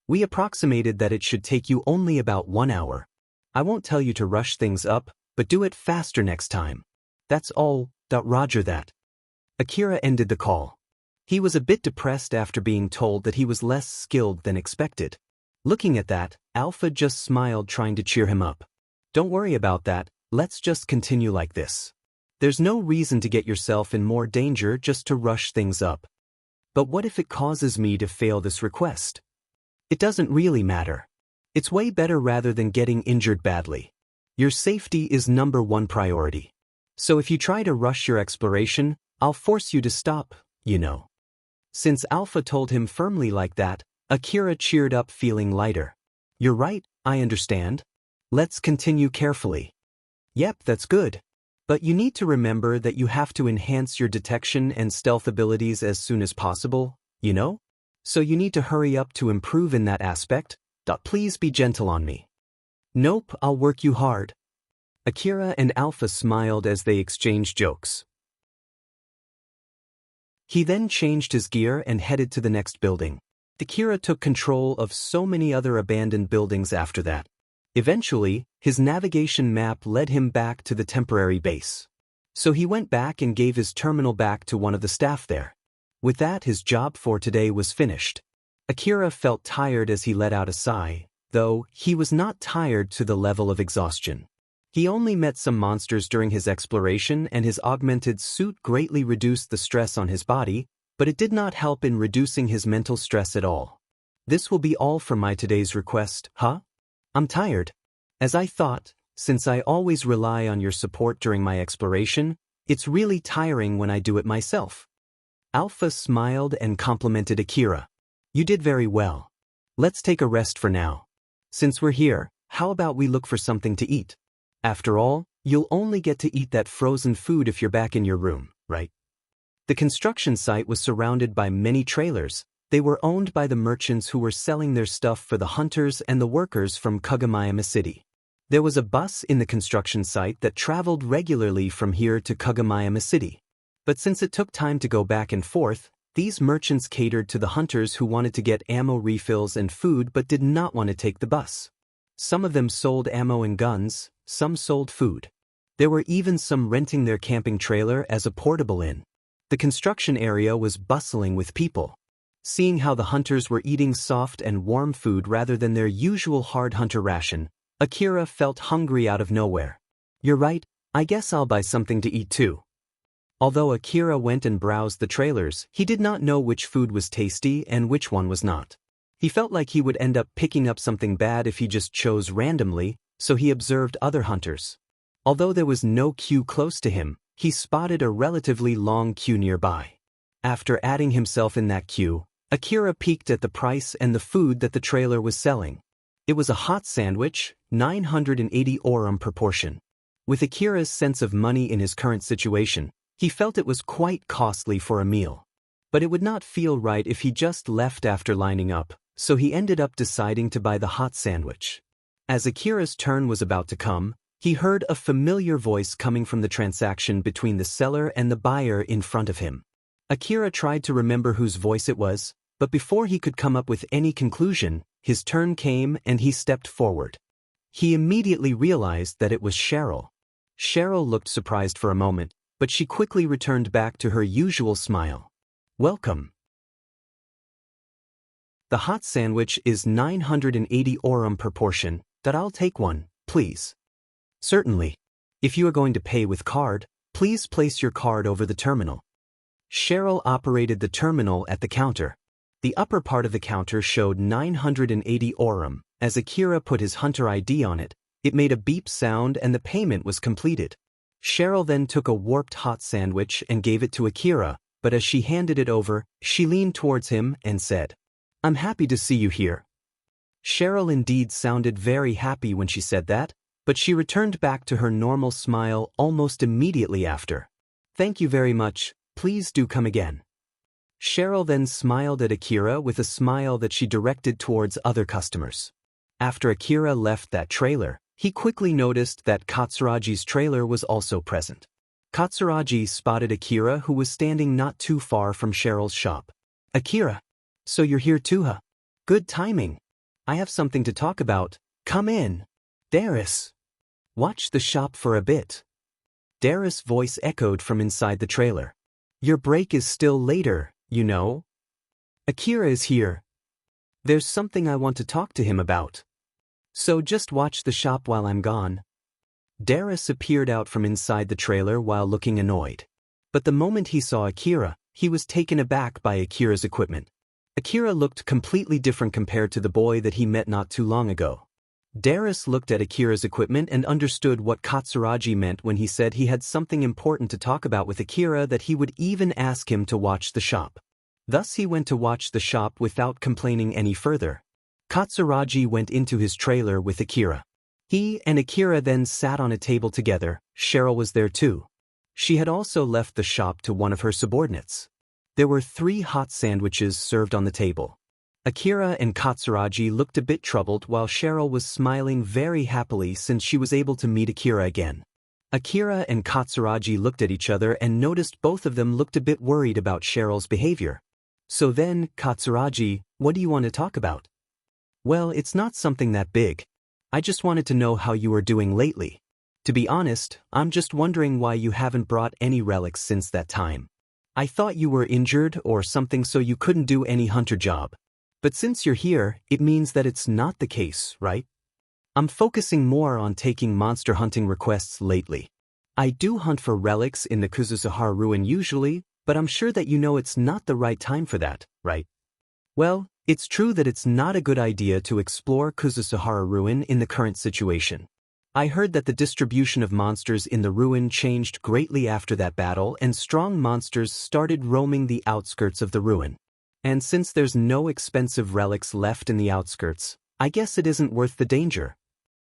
We approximated that it should take you only about 1 hour. I won't tell you to rush things up, but do it faster next time. That's all. Roger that. Akira ended the call. He was a bit depressed after being told that he was less skilled than expected. Looking at that, Alpha just smiled, trying to cheer him up. Don't worry about that, let's just continue like this. There's no reason to get yourself in more danger just to rush things up. But what if it causes me to fail this request? It doesn't really matter. It's way better rather than getting injured badly. Your safety is number 1 priority. So if you try to rush your exploration, I'll force you to stop, you know. Since Alpha told him firmly like that, Akira cheered up, feeling lighter. You're right, I understand. Let's continue carefully. Yep, that's good. But you need to remember that you have to enhance your detection and stealth abilities as soon as possible, you know? So you need to hurry up to improve in that aspect. Please be gentle on me. Nope, I'll work you hard. Akira and Alpha smiled as they exchanged jokes. He then changed his gear and headed to the next building. Akira took control of so many other abandoned buildings after that. Eventually, his navigation map led him back to the temporary base. So he went back and gave his terminal back to one of the staff there. With that, his job for today was finished. Akira felt tired as he let out a sigh. though, he was not tired to the level of exhaustion. He only met some monsters during his exploration, and his augmented suit greatly reduced the stress on his body, but it did not help in reducing his mental stress at all. This will be all from my today's request, huh? I'm tired. As I thought, since I always rely on your support during my exploration, it's really tiring when I do it myself. Alpha smiled and complimented Akira. You did very well. Let's take a rest for now. Since we're here, how about we look for something to eat? After all, you'll only get to eat that frozen food if you're back in your room, right? The construction site was surrounded by many trailers. They were owned by the merchants who were selling their stuff for the hunters and the workers from Kagomayama City. There was a bus in the construction site that traveled regularly from here to Kagomayama City. But since it took time to go back and forth, these merchants catered to the hunters who wanted to get ammo refills and food but did not want to take the bus. Some of them sold ammo and guns, some sold food. There were even some renting their camping trailer as a portable inn. The construction area was bustling with people. Seeing how the hunters were eating soft and warm food rather than their usual hard hunter ration, Akira felt hungry out of nowhere. You're right, I guess I'll buy something to eat too. Although Akira went and browsed the trailers, he did not know which food was tasty and which one was not. He felt like he would end up picking up something bad if he just chose randomly, so he observed other hunters. Although there was no queue close to him, he spotted a relatively long queue nearby. After adding himself in that queue, Akira peeked at the price and the food that the trailer was selling. It was a hot sandwich, 980 orum per portion. With Akira's sense of money in his current situation, he felt it was quite costly for a meal. But it would not feel right if he just left after lining up, so he ended up deciding to buy the hot sandwich. As Akira's turn was about to come, he heard a familiar voice coming from the transaction between the seller and the buyer in front of him. Akira tried to remember whose voice it was, but before he could come up with any conclusion, his turn came and he stepped forward. He immediately realized that it was Cheryl. Cheryl looked surprised for a moment, but she quickly returned back to her usual smile. Welcome. The hot sandwich is 980 orum per portion, that I'll take one, please. Certainly. If you are going to pay with card, please place your card over the terminal. Cheryl operated the terminal at the counter. The upper part of the counter showed 980 orum. As Akira put his hunter ID on it, it made a beep sound and the payment was completed. Cheryl then took a warped hot sandwich and gave it to Akira, but as she handed it over, she leaned towards him and said, I'm happy to see you here. Cheryl indeed sounded very happy when she said that, but she returned back to her normal smile almost immediately after. Thank you very much, please do come again. Cheryl then smiled at Akira with a smile that she directed towards other customers. After Akira left that trailer, he quickly noticed that Katsuragi's trailer was also present. Katsuragi spotted Akira, who was standing not too far from Cheryl's shop. Akira, so you're here too, huh? Good timing. I have something to talk about. Come in. Darius. Watch the shop for a bit. Darius' voice echoed from inside the trailer. Your break is still later, you know. Akira is here. There's something I want to talk to him about. So just watch the shop while I'm gone. Darius appeared out from inside the trailer while looking annoyed. But the moment he saw Akira, he was taken aback by Akira's equipment. Akira looked completely different compared to the boy that he met not too long ago. Darius looked at Akira's equipment and understood what Katsuragi meant when he said he had something important to talk about with Akira, that he would even ask him to watch the shop. Thus he went to watch the shop without complaining any further. Katsuragi went into his trailer with Akira. He and Akira then sat on a table together. Cheryl was there too. She had also left the shop to one of her subordinates. There were 3 hot sandwiches served on the table. Akira and Katsuragi looked a bit troubled while Cheryl was smiling very happily since she was able to meet Akira again. Akira and Katsuragi looked at each other and noticed both of them looked a bit worried about Cheryl's behavior. So then, Katsuragi, what do you want to talk about? Well, it's not something that big. I just wanted to know how you are doing lately. To be honest, I'm just wondering why you haven't brought any relics since that time. I thought you were injured or something so you couldn't do any hunter job. But since you're here, it means that it's not the case, right? I'm focusing more on taking monster hunting requests lately. I do hunt for relics in the Kuzusaha ruin usually, but I'm sure that you know it's not the right time for that, right? Well, it's true that it's not a good idea to explore Kuzusaha ruin in the current situation. I heard that the distribution of monsters in the ruin changed greatly after that battle and strong monsters started roaming the outskirts of the ruin. And since there's no expensive relics left in the outskirts, I guess it isn't worth the danger.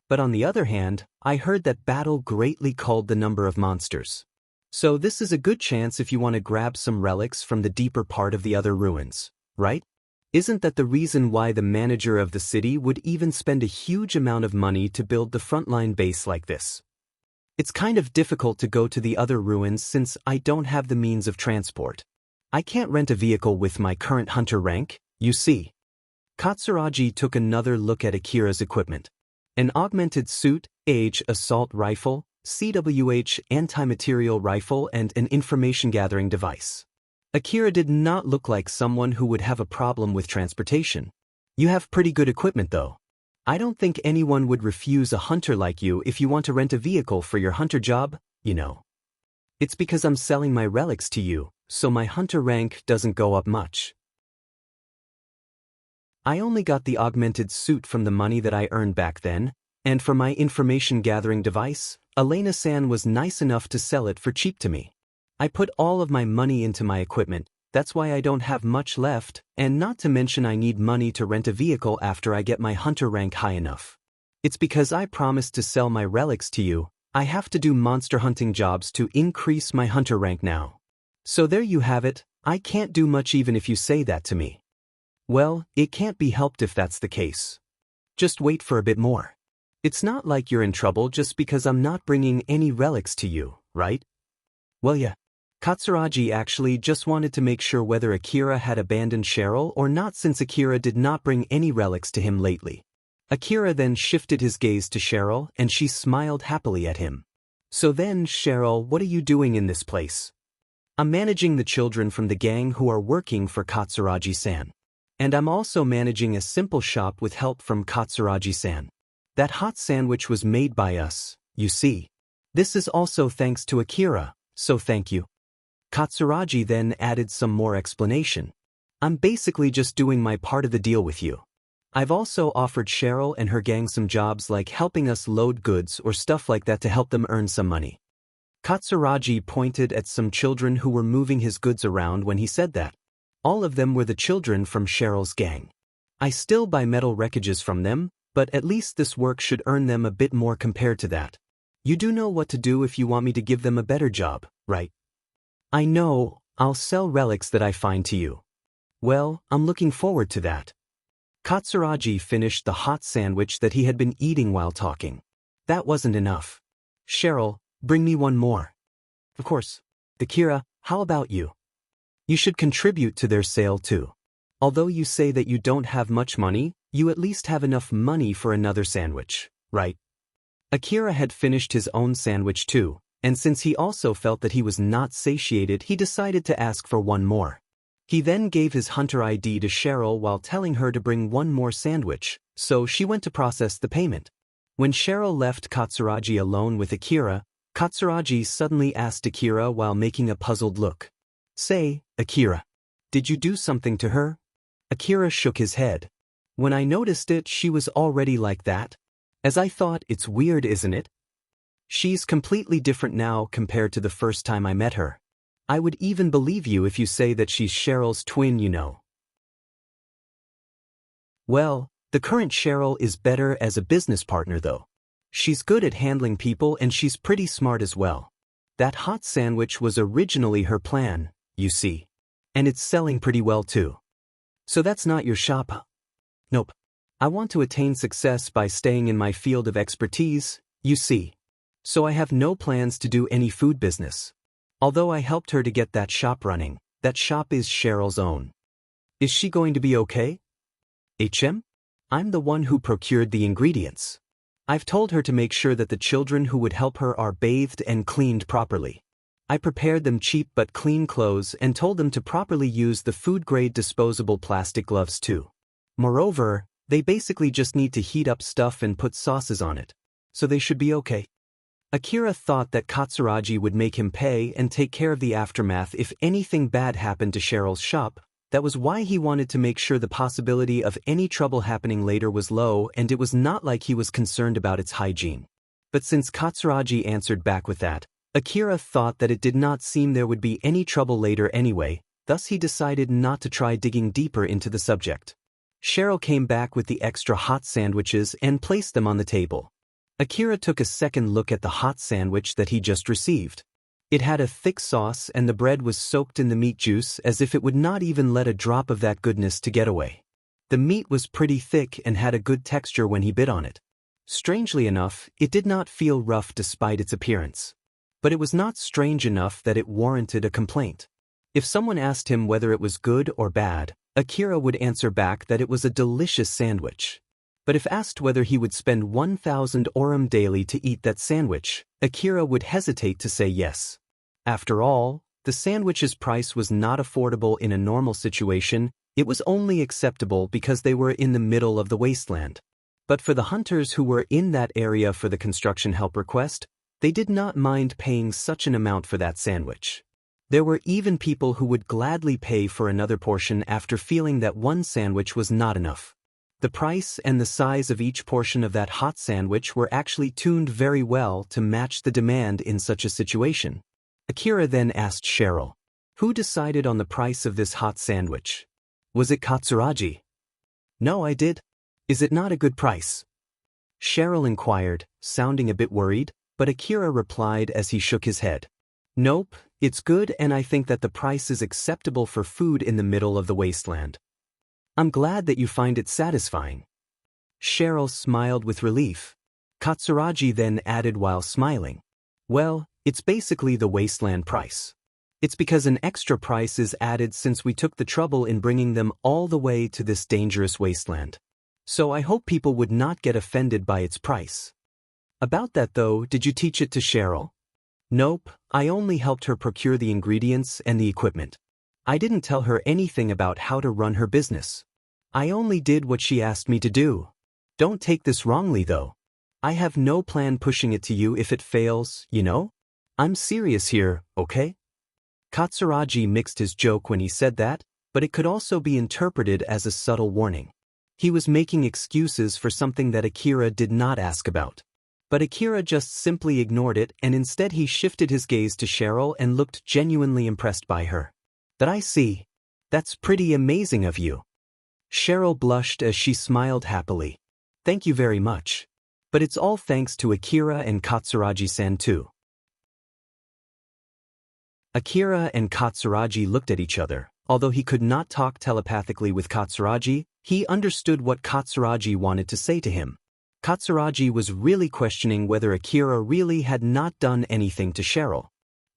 But on the other hand, I heard that battle greatly culled the number of monsters. So this is a good chance if you want to grab some relics from the deeper part of the other ruins, right? Isn't that the reason why the manager of the city would even spend a huge amount of money to build the frontline base like this? It's kind of difficult to go to the other ruins since I don't have the means of transport. I can't rent a vehicle with my current hunter rank, you see. Katsuragi took another look at Akira's equipment. An augmented suit, age assault rifle, CWH anti-material rifle and an information-gathering device. Akira did not look like someone who would have a problem with transportation. You have pretty good equipment though. I don't think anyone would refuse a hunter like you if you want to rent a vehicle for your hunter job, you know. It's because I'm selling my relics to you, so my hunter rank doesn't go up much. I only got the augmented suit from the money that I earned back then, and for my information-gathering device, Elena-san was nice enough to sell it for cheap to me. I put all of my money into my equipment, that's why I don't have much left, and not to mention I need money to rent a vehicle after I get my hunter rank high enough. It's because I promised to sell my relics to you, I have to do monster hunting jobs to increase my hunter rank now. So there you have it, I can't do much even if you say that to me. Well, it can't be helped if that's the case. Just wait for a bit more. It's not like you're in trouble just because I'm not bringing any relics to you, right? Well yeah. Katsuragi actually just wanted to make sure whether Akira had abandoned Cheryl or not since Akira did not bring any relics to him lately. Akira then shifted his gaze to Cheryl and she smiled happily at him. So then, Cheryl, what are you doing in this place? I'm managing the children from the gang who are working for Katsuragi-san. And I'm also managing a simple shop with help from Katsuragi-san. That hot sandwich was made by us, you see. This is also thanks to Akira, so thank you. Katsuragi then added some more explanation. I'm basically just doing my part of the deal with you. I've also offered Cheryl and her gang some jobs like helping us load goods or stuff like that to help them earn some money. Katsuragi pointed at some children who were moving his goods around when he said that. All of them were the children from Cheryl's gang. I still buy metal wreckages from them, but at least this work should earn them a bit more compared to that. You do know what to do if you want me to give them a better job, right? I know, I'll sell relics that I find to you. Well, I'm looking forward to that. Katsuragi finished the hot sandwich that he had been eating while talking. That wasn't enough. Cheryl, bring me one more. Of course. Akira, how about you? You should contribute to their sale too. Although you say that you don't have much money, you at least have enough money for another sandwich, right? Akira had finished his own sandwich too, and since he also felt that he was not satiated, he decided to ask for one more. He then gave his hunter ID to Cheryl while telling her to bring one more sandwich, so she went to process the payment. When Cheryl left Katsuragi alone with Akira, Katsuragi suddenly asked Akira while making a puzzled look. Say, Akira, did you do something to her? Akira shook his head. When I noticed it, she was already like that. As I thought, it's weird, isn't it? She's completely different now compared to the first time I met her. I would even believe you if you say that she's Cheryl's twin, you know. Well, the current Cheryl is better as a business partner though. She's good at handling people and she's pretty smart as well. That hot sandwich was originally her plan, you see. And it's selling pretty well too. So that's not your shop, huh? Nope. I want to attain success by staying in my field of expertise, you see. So I have no plans to do any food business. Although I helped her to get that shop running, that shop is Cheryl's own. Is she going to be okay? I'm the one who procured the ingredients. I've told her to make sure that the children who would help her are bathed and cleaned properly. I prepared them cheap but clean clothes and told them to properly use the food-grade disposable plastic gloves too. Moreover, they basically just need to heat up stuff and put sauces on it. So they should be okay. Akira thought that Katsuragi would make him pay and take care of the aftermath if anything bad happened to Cheryl's shop. That was why he wanted to make sure the possibility of any trouble happening later was low, and it was not like he was concerned about its hygiene. But since Katsuragi answered back with that, Akira thought that it did not seem there would be any trouble later anyway, thus he decided not to try digging deeper into the subject. Cheryl came back with the extra hot sandwiches and placed them on the table. Akira took a second look at the hot sandwich that he just received. It had a thick sauce and the bread was soaked in the meat juice as if it would not even let a drop of that goodness to get away. The meat was pretty thick and had a good texture when he bit on it. Strangely enough, it did not feel rough despite its appearance. But it was not strange enough that it warranted a complaint. If someone asked him whether it was good or bad, Akira would answer back that it was a delicious sandwich. But if asked whether he would spend 1,000 orum daily to eat that sandwich, Akira would hesitate to say yes. After all, the sandwich's price was not affordable in a normal situation, it was only acceptable because they were in the middle of the wasteland. But for the hunters who were in that area for the construction help request, they did not mind paying such an amount for that sandwich. There were even people who would gladly pay for another portion after feeling that one sandwich was not enough. The price and the size of each portion of that hot sandwich were actually tuned very well to match the demand in such a situation. Akira then asked Cheryl, "Who decided on the price of this hot sandwich? Was it Katsuragi?" "No, I did. Is it not a good price?" Cheryl inquired, sounding a bit worried, but Akira replied as he shook his head. "Nope, it's good and I think that the price is acceptable for food in the middle of the wasteland. I'm glad that you find it satisfying." Cheryl smiled with relief. Katsuragi then added while smiling, "Well, it's basically the wasteland price. It's because an extra price is added since we took the trouble in bringing them all the way to this dangerous wasteland. So I hope people would not get offended by its price." "About that though, did you teach it to Cheryl?" "Nope, I only helped her procure the ingredients and the equipment. I didn't tell her anything about how to run her business. I only did what she asked me to do. Don't take this wrongly though. I have no plan pushing it to you if it fails, you know? I'm serious here, okay?" Katsuragi mixed his joke when he said that, but it could also be interpreted as a subtle warning. He was making excuses for something that Akira did not ask about. But Akira just simply ignored it and instead he shifted his gaze to Cheryl and looked genuinely impressed by her. "That I see. That's pretty amazing of you." Cheryl blushed as she smiled happily. "Thank you very much. But it's all thanks to Akira and Katsuragi-san too." Akira and Katsuragi looked at each other. Although he could not talk telepathically with Katsuragi, he understood what Katsuragi wanted to say to him. Katsuragi was really questioning whether Akira really had not done anything to Cheryl.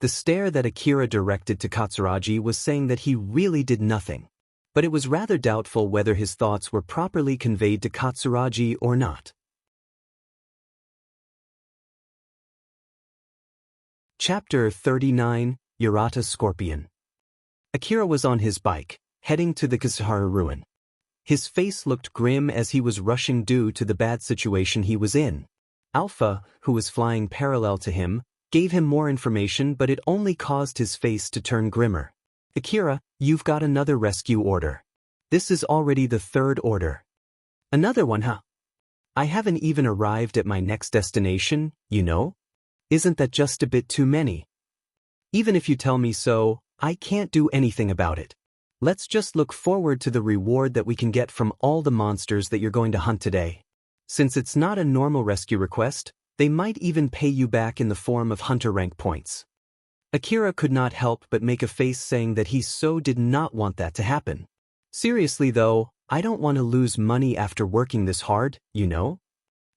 The stare that Akira directed to Katsuragi was saying that he really did nothing. But it was rather doubtful whether his thoughts were properly conveyed to Katsuragi or not. Chapter 39, Yurata Scorpion. Akira was on his bike, heading to the Kasuharu ruin. His face looked grim as he was rushing due to the bad situation he was in. Alpha, who was flying parallel to him, gave him more information but it only caused his face to turn grimmer. "Akira, you've got another rescue order. This is already the third order." "Another one, huh? I haven't even arrived at my next destination, you know? Isn't that just a bit too many?" "Even if you tell me so, I can't do anything about it. Let's just look forward to the reward that we can get from all the monsters that you're going to hunt today. Since it's not a normal rescue request, they might even pay you back in the form of hunter rank points." Akira could not help but make a face saying that he so did not want that to happen. "Seriously though, I don't want to lose money after working this hard, you know?"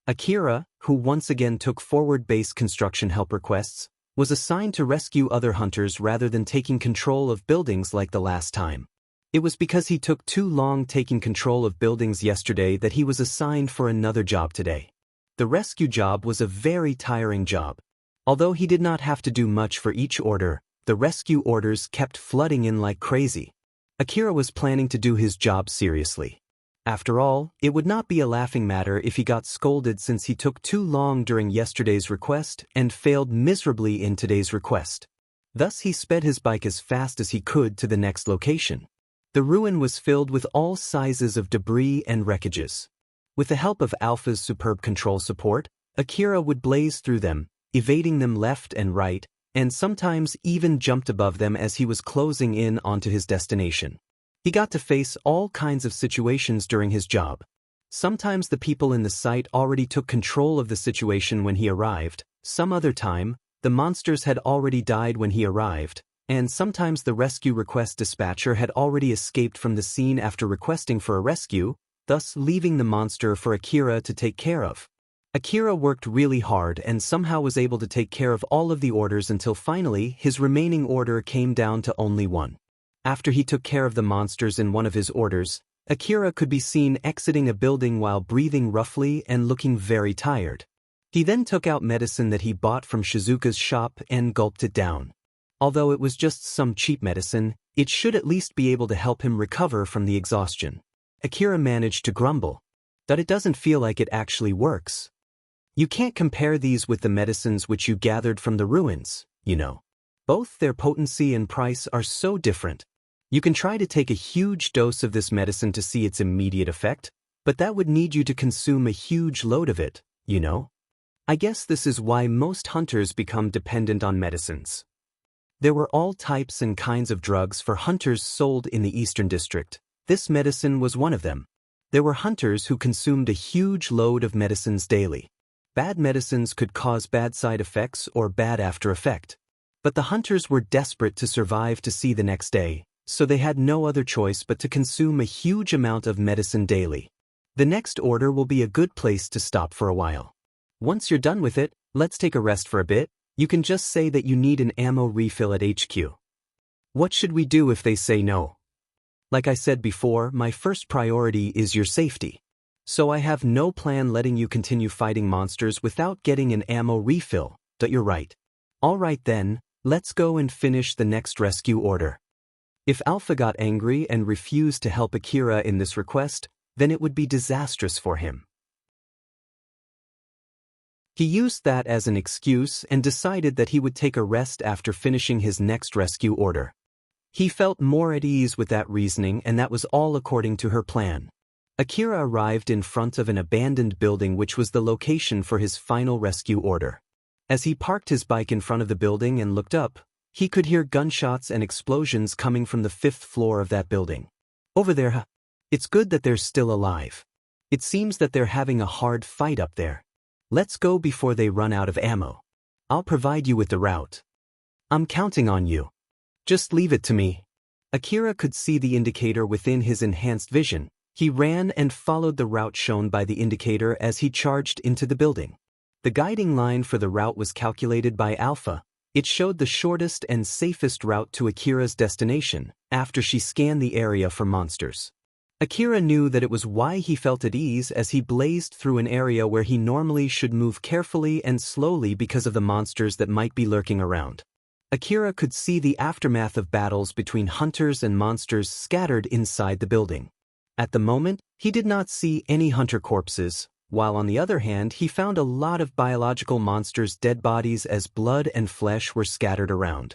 Akira, who once again took forward-based construction help requests, was assigned to rescue other hunters rather than taking control of buildings like the last time. It was because he took too long taking control of buildings yesterday that he was assigned for another job today. The rescue job was a very tiring job. Although he did not have to do much for each order, the rescue orders kept flooding in like crazy. Akira was planning to do his job seriously. After all, it would not be a laughing matter if he got scolded since he took too long during yesterday's request and failed miserably in today's request. Thus he sped his bike as fast as he could to the next location. The ruin was filled with all sizes of debris and wreckages. With the help of Alpha's superb control support, Akira would blaze through them, evading them left and right, and sometimes even jumped above them as he was closing in onto his destination. He got to face all kinds of situations during his job. Sometimes the people in the site already took control of the situation when he arrived, some other time, the monsters had already died when he arrived, and sometimes the rescue request dispatcher had already escaped from the scene after requesting for a rescue, thus leaving the monster for Akira to take care of. Akira worked really hard and somehow was able to take care of all of the orders until finally his remaining order came down to only one. After he took care of the monsters in one of his orders, Akira could be seen exiting a building while breathing roughly and looking very tired. He then took out medicine that he bought from Shizuka's shop and gulped it down. Although it was just some cheap medicine, it should at least be able to help him recover from the exhaustion. Akira managed to grumble that it doesn't feel like it actually works. You can't compare these with the medicines which you gathered from the ruins, you know. Both their potency and price are so different. You can try to take a huge dose of this medicine to see its immediate effect, but that would need you to consume a huge load of it, you know? I guess this is why most hunters become dependent on medicines. There were all types and kinds of drugs for hunters sold in the Eastern District. This medicine was one of them. There were hunters who consumed a huge load of medicines daily. Bad medicines could cause bad side effects or bad after effect. But the hunters were desperate to survive to see the next day, so they had no other choice but to consume a huge amount of medicine daily. The next order will be a good place to stop for a while. Once you're done with it, let's take a rest for a bit. You can just say that you need an ammo refill at HQ. What should we do if they say no? Like I said before, my first priority is your safety. So I have no plan letting you continue fighting monsters without getting an ammo refill, but you're right. Alright then, let's go and finish the next rescue order. If Alpha got angry and refused to help Akira in this request, then it would be disastrous for him. He used that as an excuse and decided that he would take a rest after finishing his next rescue order. He felt more at ease with that reasoning, and that was all according to her plan. Akira arrived in front of an abandoned building which was the location for his final rescue order. As he parked his bike in front of the building and looked up, he could hear gunshots and explosions coming from the 5th floor of that building. Over there, it's good that they're still alive. It seems that they're having a hard fight up there. Let's go before they run out of ammo. I'll provide you with the route. I'm counting on you. Just leave it to me. Akira could see the indicator within his enhanced vision. He ran and followed the route shown by the indicator as he charged into the building. The guiding line for the route was calculated by Alpha. It showed the shortest and safest route to Akira's destination, after she scanned the area for monsters. Akira knew that it was why he felt at ease as he blazed through an area where he normally should move carefully and slowly because of the monsters that might be lurking around. Akira could see the aftermath of battles between hunters and monsters scattered inside the building. At the moment, he did not see any hunter corpses, while on the other hand he found a lot of biological monsters' dead bodies as blood and flesh were scattered around.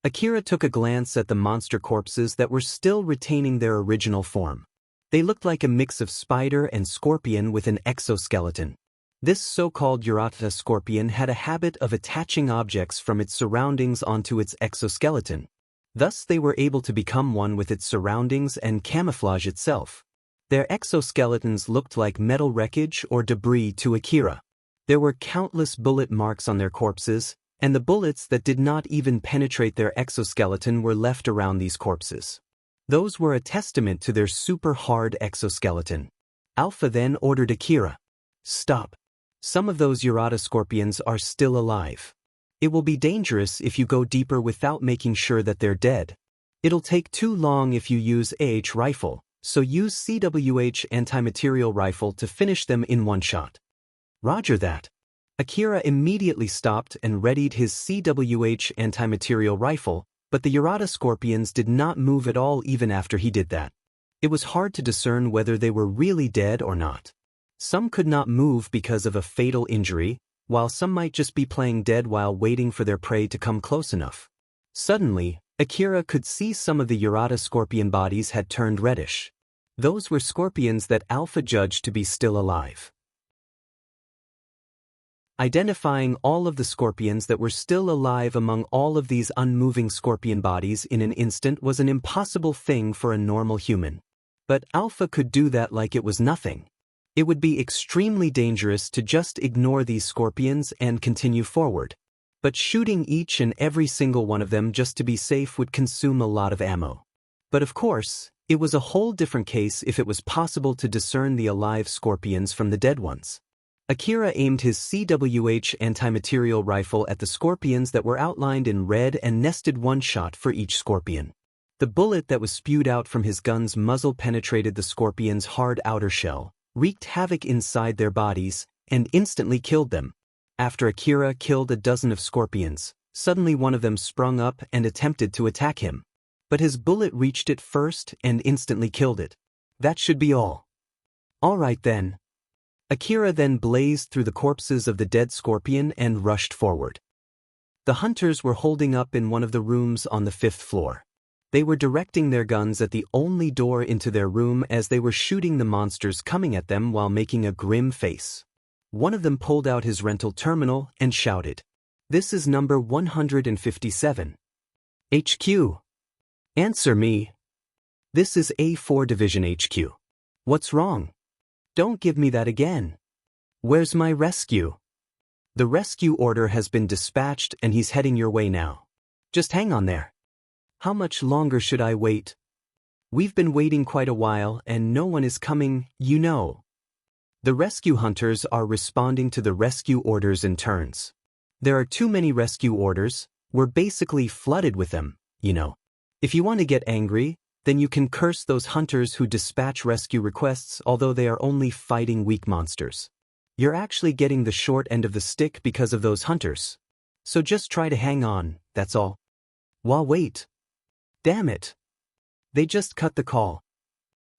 Akira took a glance at the monster corpses that were still retaining their original form. They looked like a mix of spider and scorpion with an exoskeleton. This so-called Urata scorpion had a habit of attaching objects from its surroundings onto its exoskeleton. Thus they were able to become one with its surroundings and camouflage itself. Their exoskeletons looked like metal wreckage or debris to Akira. There were countless bullet marks on their corpses, and the bullets that did not even penetrate their exoskeleton were left around these corpses. Those were a testament to their super hard exoskeleton. Alpha then ordered Akira, "Stop. Some of those Urata scorpions are still alive. It will be dangerous if you go deeper without making sure that they're dead. It'll take too long if you use AH rifle, so use CWH anti-material rifle to finish them in one shot." Roger that. Akira immediately stopped and readied his CWH anti-material rifle, but the Urata scorpions did not move at all even after he did that. It was hard to discern whether they were really dead or not. Some could not move because of a fatal injury, while some might just be playing dead while waiting for their prey to come close enough. Suddenly, Akira could see some of the Urata scorpion bodies had turned reddish. Those were scorpions that Alpha judged to be still alive. Identifying all of the scorpions that were still alive among all of these unmoving scorpion bodies in an instant was an impossible thing for a normal human. But Alpha could do that like it was nothing. It would be extremely dangerous to just ignore these scorpions and continue forward. But shooting each and every single one of them just to be safe would consume a lot of ammo. But of course, it was a whole different case if it was possible to discern the alive scorpions from the dead ones. Akira aimed his CWH anti-material rifle at the scorpions that were outlined in red and nested one shot for each scorpion. The bullet that was spewed out from his gun's muzzle penetrated the scorpion's hard outer shell, wreaked havoc inside their bodies, and instantly killed them. After Akira killed a dozen of scorpions, suddenly one of them sprung up and attempted to attack him. But his bullet reached it first and instantly killed it. That should be all. All right then. Akira then blazed through the corpses of the dead scorpion and rushed forward. The hunters were holding up in one of the rooms on the 5th floor. They were directing their guns at the only door into their room as they were shooting the monsters coming at them while making a grim face. One of them pulled out his rental terminal and shouted, "This is number 157. HQ. Answer me. This is A4 Division HQ. What's wrong? Don't give me that again. Where's my rescue? The rescue order has been dispatched and he's heading your way now. Just hang on there. How much longer should I wait? We've been waiting quite a while and no one is coming, you know." The rescue hunters are responding to the rescue orders in turns. There are too many rescue orders, we're basically flooded with them, you know. If you want to get angry, then you can curse those hunters who dispatch rescue requests although they are only fighting weak monsters. You're actually getting the short end of the stick because of those hunters. So just try to hang on, that's all. Wait. Damn it. They just cut the call.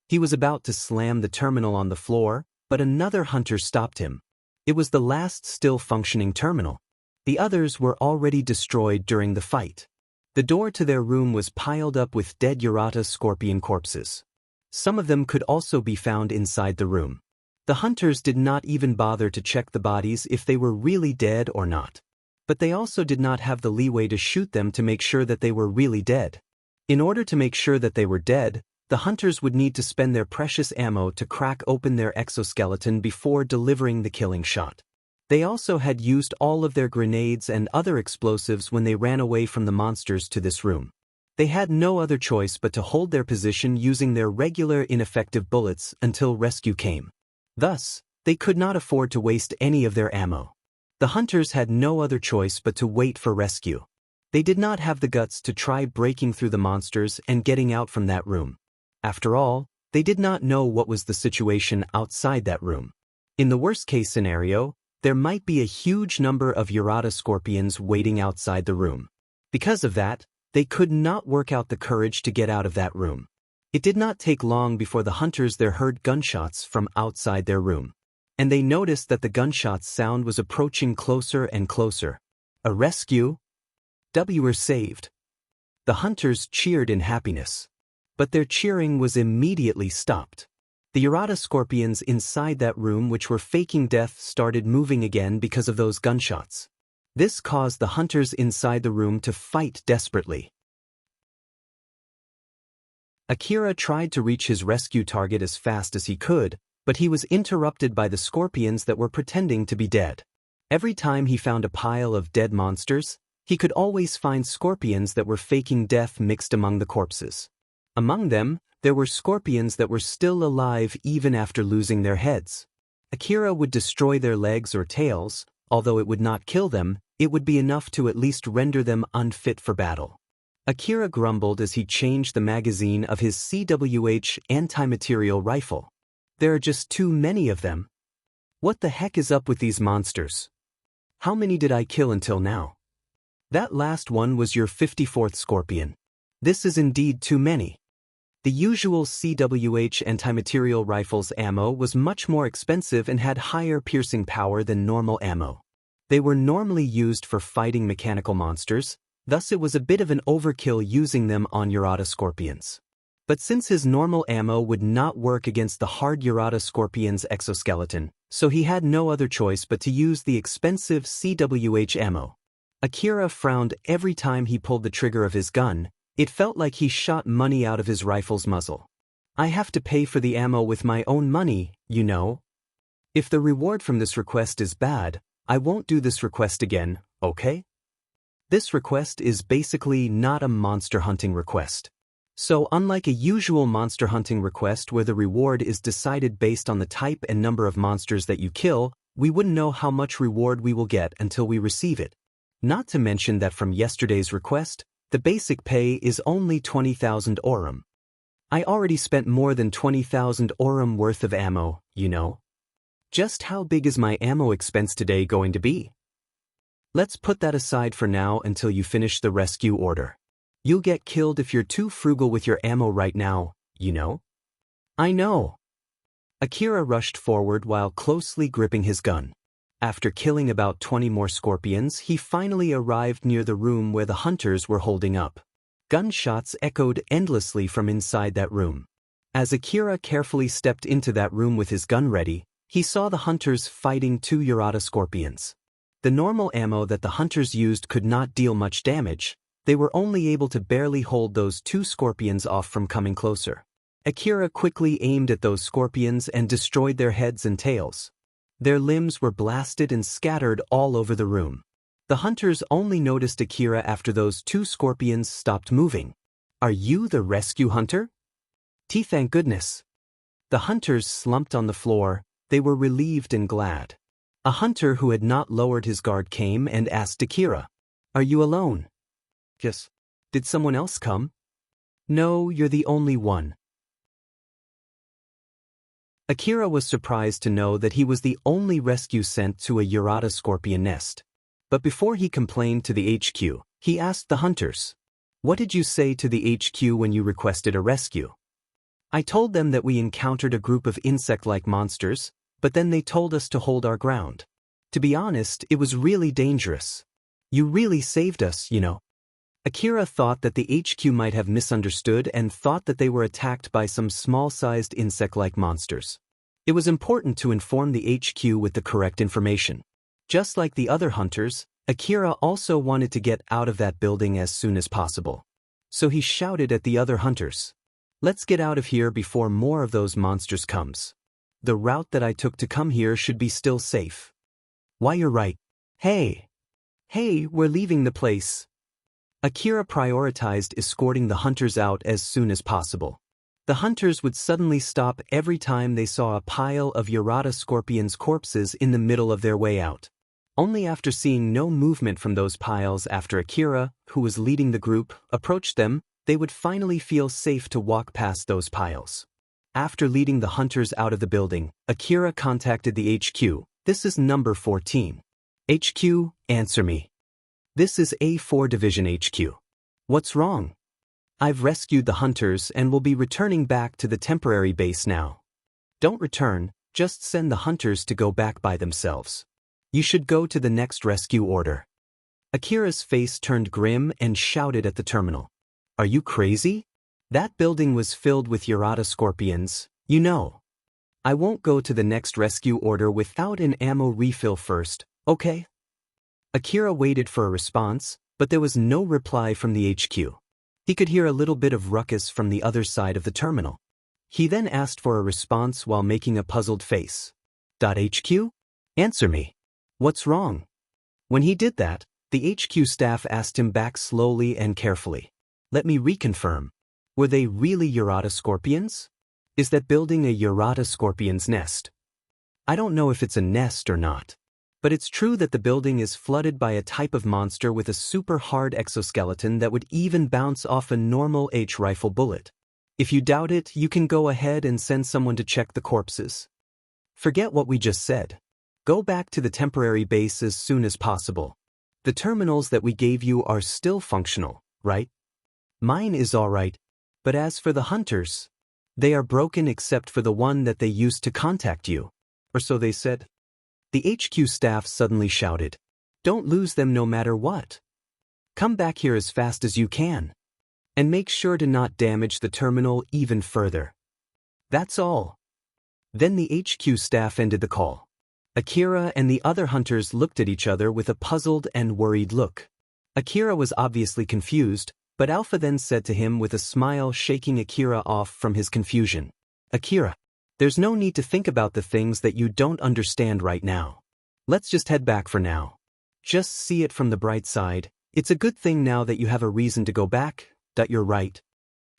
He was about to slam the terminal on the floor, but another hunter stopped him. It was the last still functioning terminal. The others were already destroyed during the fight. The door to their room was piled up with dead Urata scorpion corpses. Some of them could also be found inside the room. The hunters did not even bother to check the bodies if they were really dead or not. But they also did not have the leeway to shoot them to make sure that they were really dead. In order to make sure that they were dead, the hunters would need to spend their precious ammo to crack open their exoskeleton before delivering the killing shot. They also had used all of their grenades and other explosives when they ran away from the monsters to this room. They had no other choice but to hold their position using their regular ineffective bullets until rescue came. Thus, they could not afford to waste any of their ammo. The hunters had no other choice but to wait for rescue. They did not have the guts to try breaking through the monsters and getting out from that room. After all, they did not know what was the situation outside that room. In the worst-case scenario, there might be a huge number of Urata scorpions waiting outside the room. Because of that, they could not work out the courage to get out of that room. It did not take long before the hunters there heard gunshots from outside their room. And they noticed that the gunshots sound was approaching closer and closer. A rescue? We were saved. The hunters cheered in happiness. But their cheering was immediately stopped. The Urata scorpions inside that room which were faking death started moving again because of those gunshots. This caused the hunters inside the room to fight desperately. Akira tried to reach his rescue target as fast as he could, but he was interrupted by the scorpions that were pretending to be dead. Every time he found a pile of dead monsters, he could always find scorpions that were faking death mixed among the corpses. Among them, there were scorpions that were still alive even after losing their heads. Akira would destroy their legs or tails, although it would not kill them, it would be enough to at least render them unfit for battle. Akira grumbled as he changed the magazine of his CWH anti-material rifle. There are just too many of them. What the heck is up with these monsters? How many did I kill until now? That last one was your 54th scorpion. This is indeed too many. The usual CWH anti-material rifle's ammo was much more expensive and had higher piercing power than normal ammo. They were normally used for fighting mechanical monsters, thus it was a bit of an overkill using them on Urata scorpions. But since his normal ammo would not work against the hard Urata scorpion's exoskeleton, so he had no other choice but to use the expensive CWH ammo. Akira frowned every time he pulled the trigger of his gun. It felt like he shot money out of his rifle's muzzle. I have to pay for the ammo with my own money, you know. If the reward from this request is bad, I won't do this request again, okay? This request is basically not a monster hunting request. So unlike a usual monster hunting request where the reward is decided based on the type and number of monsters that you kill, we wouldn't know how much reward we will get until we receive it. Not to mention that from yesterday's request, the basic pay is only 20,000 aurum. I already spent more than 20,000 aurum worth of ammo, you know. Just how big is my ammo expense today going to be? Let's put that aside for now until you finish the rescue order. You'll get killed if you're too frugal with your ammo right now, you know? I know. Akira rushed forward while closely gripping his gun. After killing about 20 more scorpions, he finally arrived near the room where the hunters were holding up. Gunshots echoed endlessly from inside that room. As Akira carefully stepped into that room with his gun ready, he saw the hunters fighting 2 Urata scorpions. The normal ammo that the hunters used could not deal much damage. They were only able to barely hold those 2 scorpions off from coming closer. Akira quickly aimed at those scorpions and destroyed their heads and tails. Their limbs were blasted and scattered all over the room. The hunters only noticed Akira after those 2 scorpions stopped moving. Are you the rescue hunter? Thank goodness. The hunters slumped on the floor. They were relieved and glad. A hunter who had not lowered his guard came and asked Akira, "Are you alone?" "Yes." "Did someone else come?" "No, you're the only one." Akira was surprised to know that he was the only rescue sent to a Urata scorpion nest. But before he complained to the HQ, he asked the hunters, "What did you say to the HQ when you requested a rescue?" "I told them that we encountered a group of insect-like monsters, but then they told us to hold our ground. To be honest, it was really dangerous. You really saved us, you know." Akira thought that the HQ might have misunderstood and thought that they were attacked by some small-sized insect-like monsters. It was important to inform the HQ with the correct information. Just like the other hunters, Akira also wanted to get out of that building as soon as possible. So he shouted at the other hunters, "Let's get out of here before more of those monsters comes. The route that I took to come here should be still safe." "Why, you're right. Hey, we're leaving the place." Akira prioritized escorting the hunters out as soon as possible. The hunters would suddenly stop every time they saw a pile of Urata scorpions' corpses in the middle of their way out. Only after seeing no movement from those piles after Akira, who was leading the group, approached them, they would finally feel safe to walk past those piles. After leading the hunters out of the building, Akira contacted the HQ. "This is number 14. HQ, answer me. This is A4 Division HQ. What's wrong? I've rescued the hunters and will be returning back to the temporary base now." "Don't return, just send the hunters to go back by themselves. You should go to the next rescue order." Akira's face turned grim and shouted at the terminal, "Are you crazy? That building was filled with Urata scorpions, you know. I won't go to the next rescue order without an ammo refill first, okay?" Akira waited for a response, but there was no reply from the HQ. He could hear a little bit of ruckus from the other side of the terminal. He then asked for a response while making a puzzled face. "HQ? Answer me. What's wrong?" When he did that, the HQ staff asked him back slowly and carefully. "Let me reconfirm. Were they really Urata scorpions? Is that building a Urata scorpion's nest?" "I don't know if it's a nest or not. But it's true that the building is flooded by a type of monster with a super hard exoskeleton that would even bounce off a normal H-rifle bullet. If you doubt it, you can go ahead and send someone to check the corpses. Forget what we just said. Go back to the temporary base as soon as possible. The terminals that we gave you are still functional, right?" "Mine is all right. But as for the hunters, they are broken except for the one that they used to contact you. Or so they said. The HQ staff suddenly shouted. Don't lose them no matter what. Come back here as fast as you can. And make sure to not damage the terminal even further. That's all. Then the HQ staff ended the call. Akira and the other hunters looked at each other with a puzzled and worried look. Akira was obviously confused, but Alpha then said to him with a smile, shaking Akira off from his confusion. Akira, there's no need to think about the things that you don't understand right now. Let's just head back for now. Just see it from the bright side. It's a good thing now that you have a reason to go back, that you're right.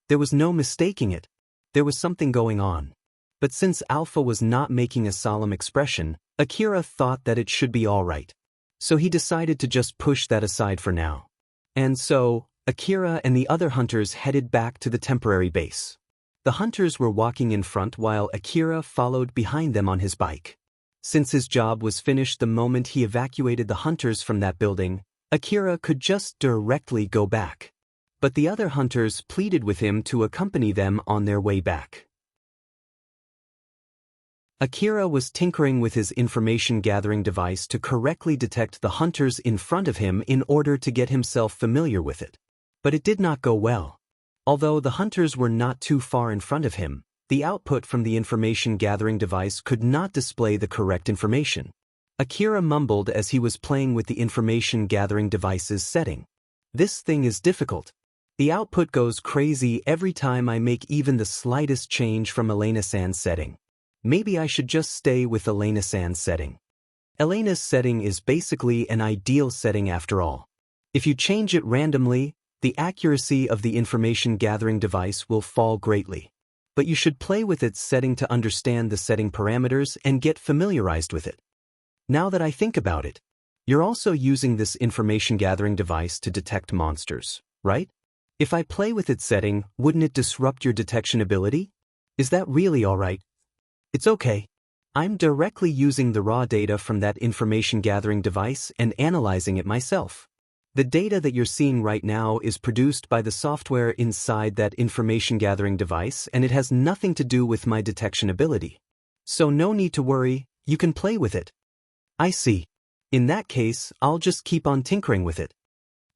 There was no mistaking it. There was something going on. But since Alpha was not making a solemn expression, Akira thought that it should be all right. So he decided to just push that aside for now. And so, Akira and the other hunters headed back to the temporary base. The hunters were walking in front while Akira followed behind them on his bike. Since his job was finished the moment he evacuated the hunters from that building, Akira could just directly go back. But the other hunters pleaded with him to accompany them on their way back. Akira was tinkering with his information-gathering device to correctly detect the hunters in front of him in order to get himself familiar with it. But it did not go well. Although the hunters were not too far in front of him, the output from the information-gathering device could not display the correct information. Akira mumbled as he was playing with the information-gathering device's setting. This thing is difficult. The output goes crazy every time I make even the slightest change from Elena-san's setting. Maybe I should just stay with Elena-san's setting. Elena's setting is basically an ideal setting after all. If you change it randomly, the accuracy of the information-gathering device will fall greatly. But you should play with its setting to understand the setting parameters and get familiarized with it. Now that I think about it, you're also using this information-gathering device to detect monsters, right? If I play with its setting, wouldn't it disrupt your detection ability? Is that really all right? It's okay. I'm directly using the raw data from that information-gathering device and analyzing it myself. The data that you're seeing right now is produced by the software inside that information-gathering device, and it has nothing to do with my detection ability. So no need to worry, you can play with it. I see. In that case, I'll just keep on tinkering with it.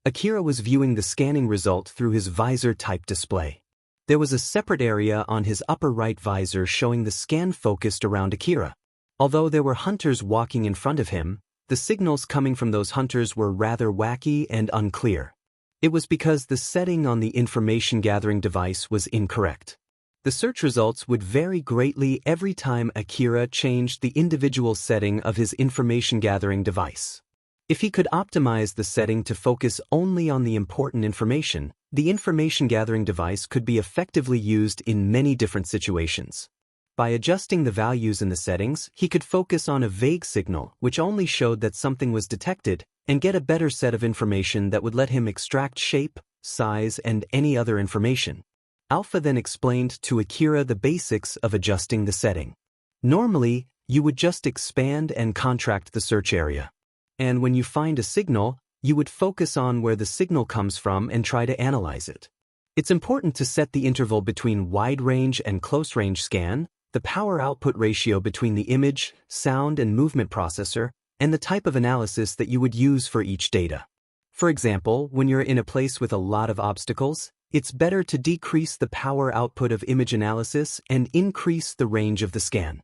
Akira was viewing the scanning result through his visor-type display. There was a separate area on his upper right visor showing the scan focused around Akira. Although there were hunters walking in front of him, the signals coming from those hunters were rather wacky and unclear. It was because the setting on the information-gathering device was incorrect. The search results would vary greatly every time Akira changed the individual setting of his information-gathering device. If he could optimize the setting to focus only on the important information, the information-gathering device could be effectively used in many different situations. By adjusting the values in the settings, he could focus on a vague signal which only showed that something was detected and get a better set of information that would let him extract shape, size, and any other information. Alpha then explained to Akira the basics of adjusting the setting. Normally, you would just expand and contract the search area. And when you find a signal, you would focus on where the signal comes from and try to analyze it. It's important to set the interval between wide-range and close-range scan, the power output ratio between the image, sound, and movement processor, and the type of analysis that you would use for each data. For example, when you're in a place with a lot of obstacles, it's better to decrease the power output of image analysis and increase the range of the scan.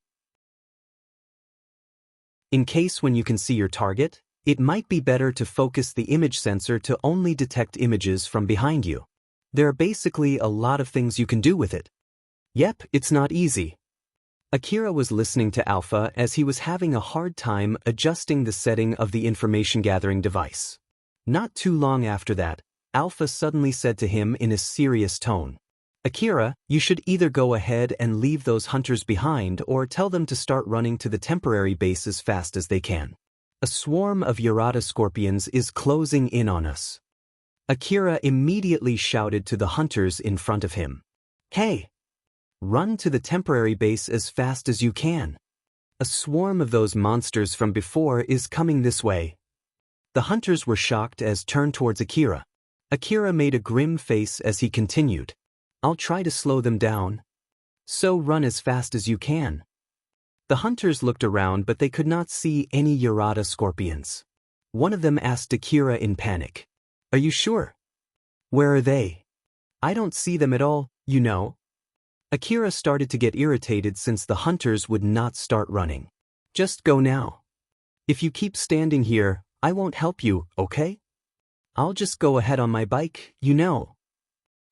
In case when you can see your target, it might be better to focus the image sensor to only detect images from behind you. There are basically a lot of things you can do with it. Yep, it's not easy. Akira was listening to Alpha as he was having a hard time adjusting the setting of the information-gathering device. Not too long after that, Alpha suddenly said to him in a serious tone, Akira, you should either go ahead and leave those hunters behind or tell them to start running to the temporary base as fast as they can. A swarm of Yarata scorpions is closing in on us. Akira immediately shouted to the hunters in front of him. Hey! Run to the temporary base as fast as you can. A swarm of those monsters from before is coming this way. The hunters were shocked as turned towards Akira. Akira made a grim face as he continued. I'll try to slow them down. So run as fast as you can. The hunters looked around but they could not see any Yarada scorpions. One of them asked Akira in panic. Are you sure? Where are they? I don't see them at all, you know. Akira started to get irritated since the hunters would not start running. Just go now. If you keep standing here, I won't help you, okay? I'll just go ahead on my bike, you know.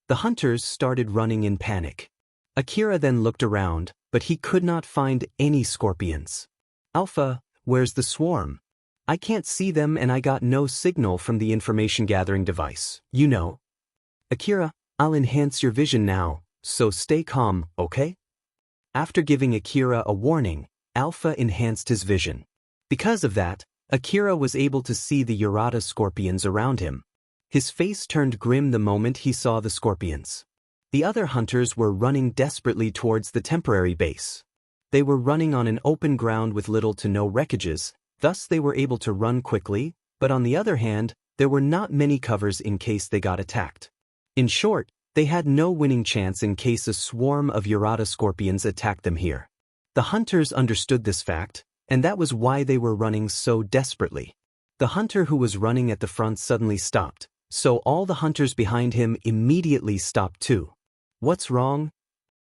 The hunters started running in panic. Akira then looked around, but he could not find any scorpions. Alpha, where's the swarm? I can't see them and I got no signal from the information gathering device, you know. Akira, I'll enhance your vision now, so stay calm, okay? After giving Akira a warning, Alpha enhanced his vision. Because of that, Akira was able to see the Yarada scorpions around him. His face turned grim the moment he saw the scorpions. The other hunters were running desperately towards the temporary base. They were running on an open ground with little to no wreckages, thus they were able to run quickly, but on the other hand, there were not many covers in case they got attacked. In short, they had no winning chance in case a swarm of Yarada scorpions attacked them here. The hunters understood this fact, and that was why they were running so desperately. The hunter who was running at the front suddenly stopped, so all the hunters behind him immediately stopped too. What's wrong?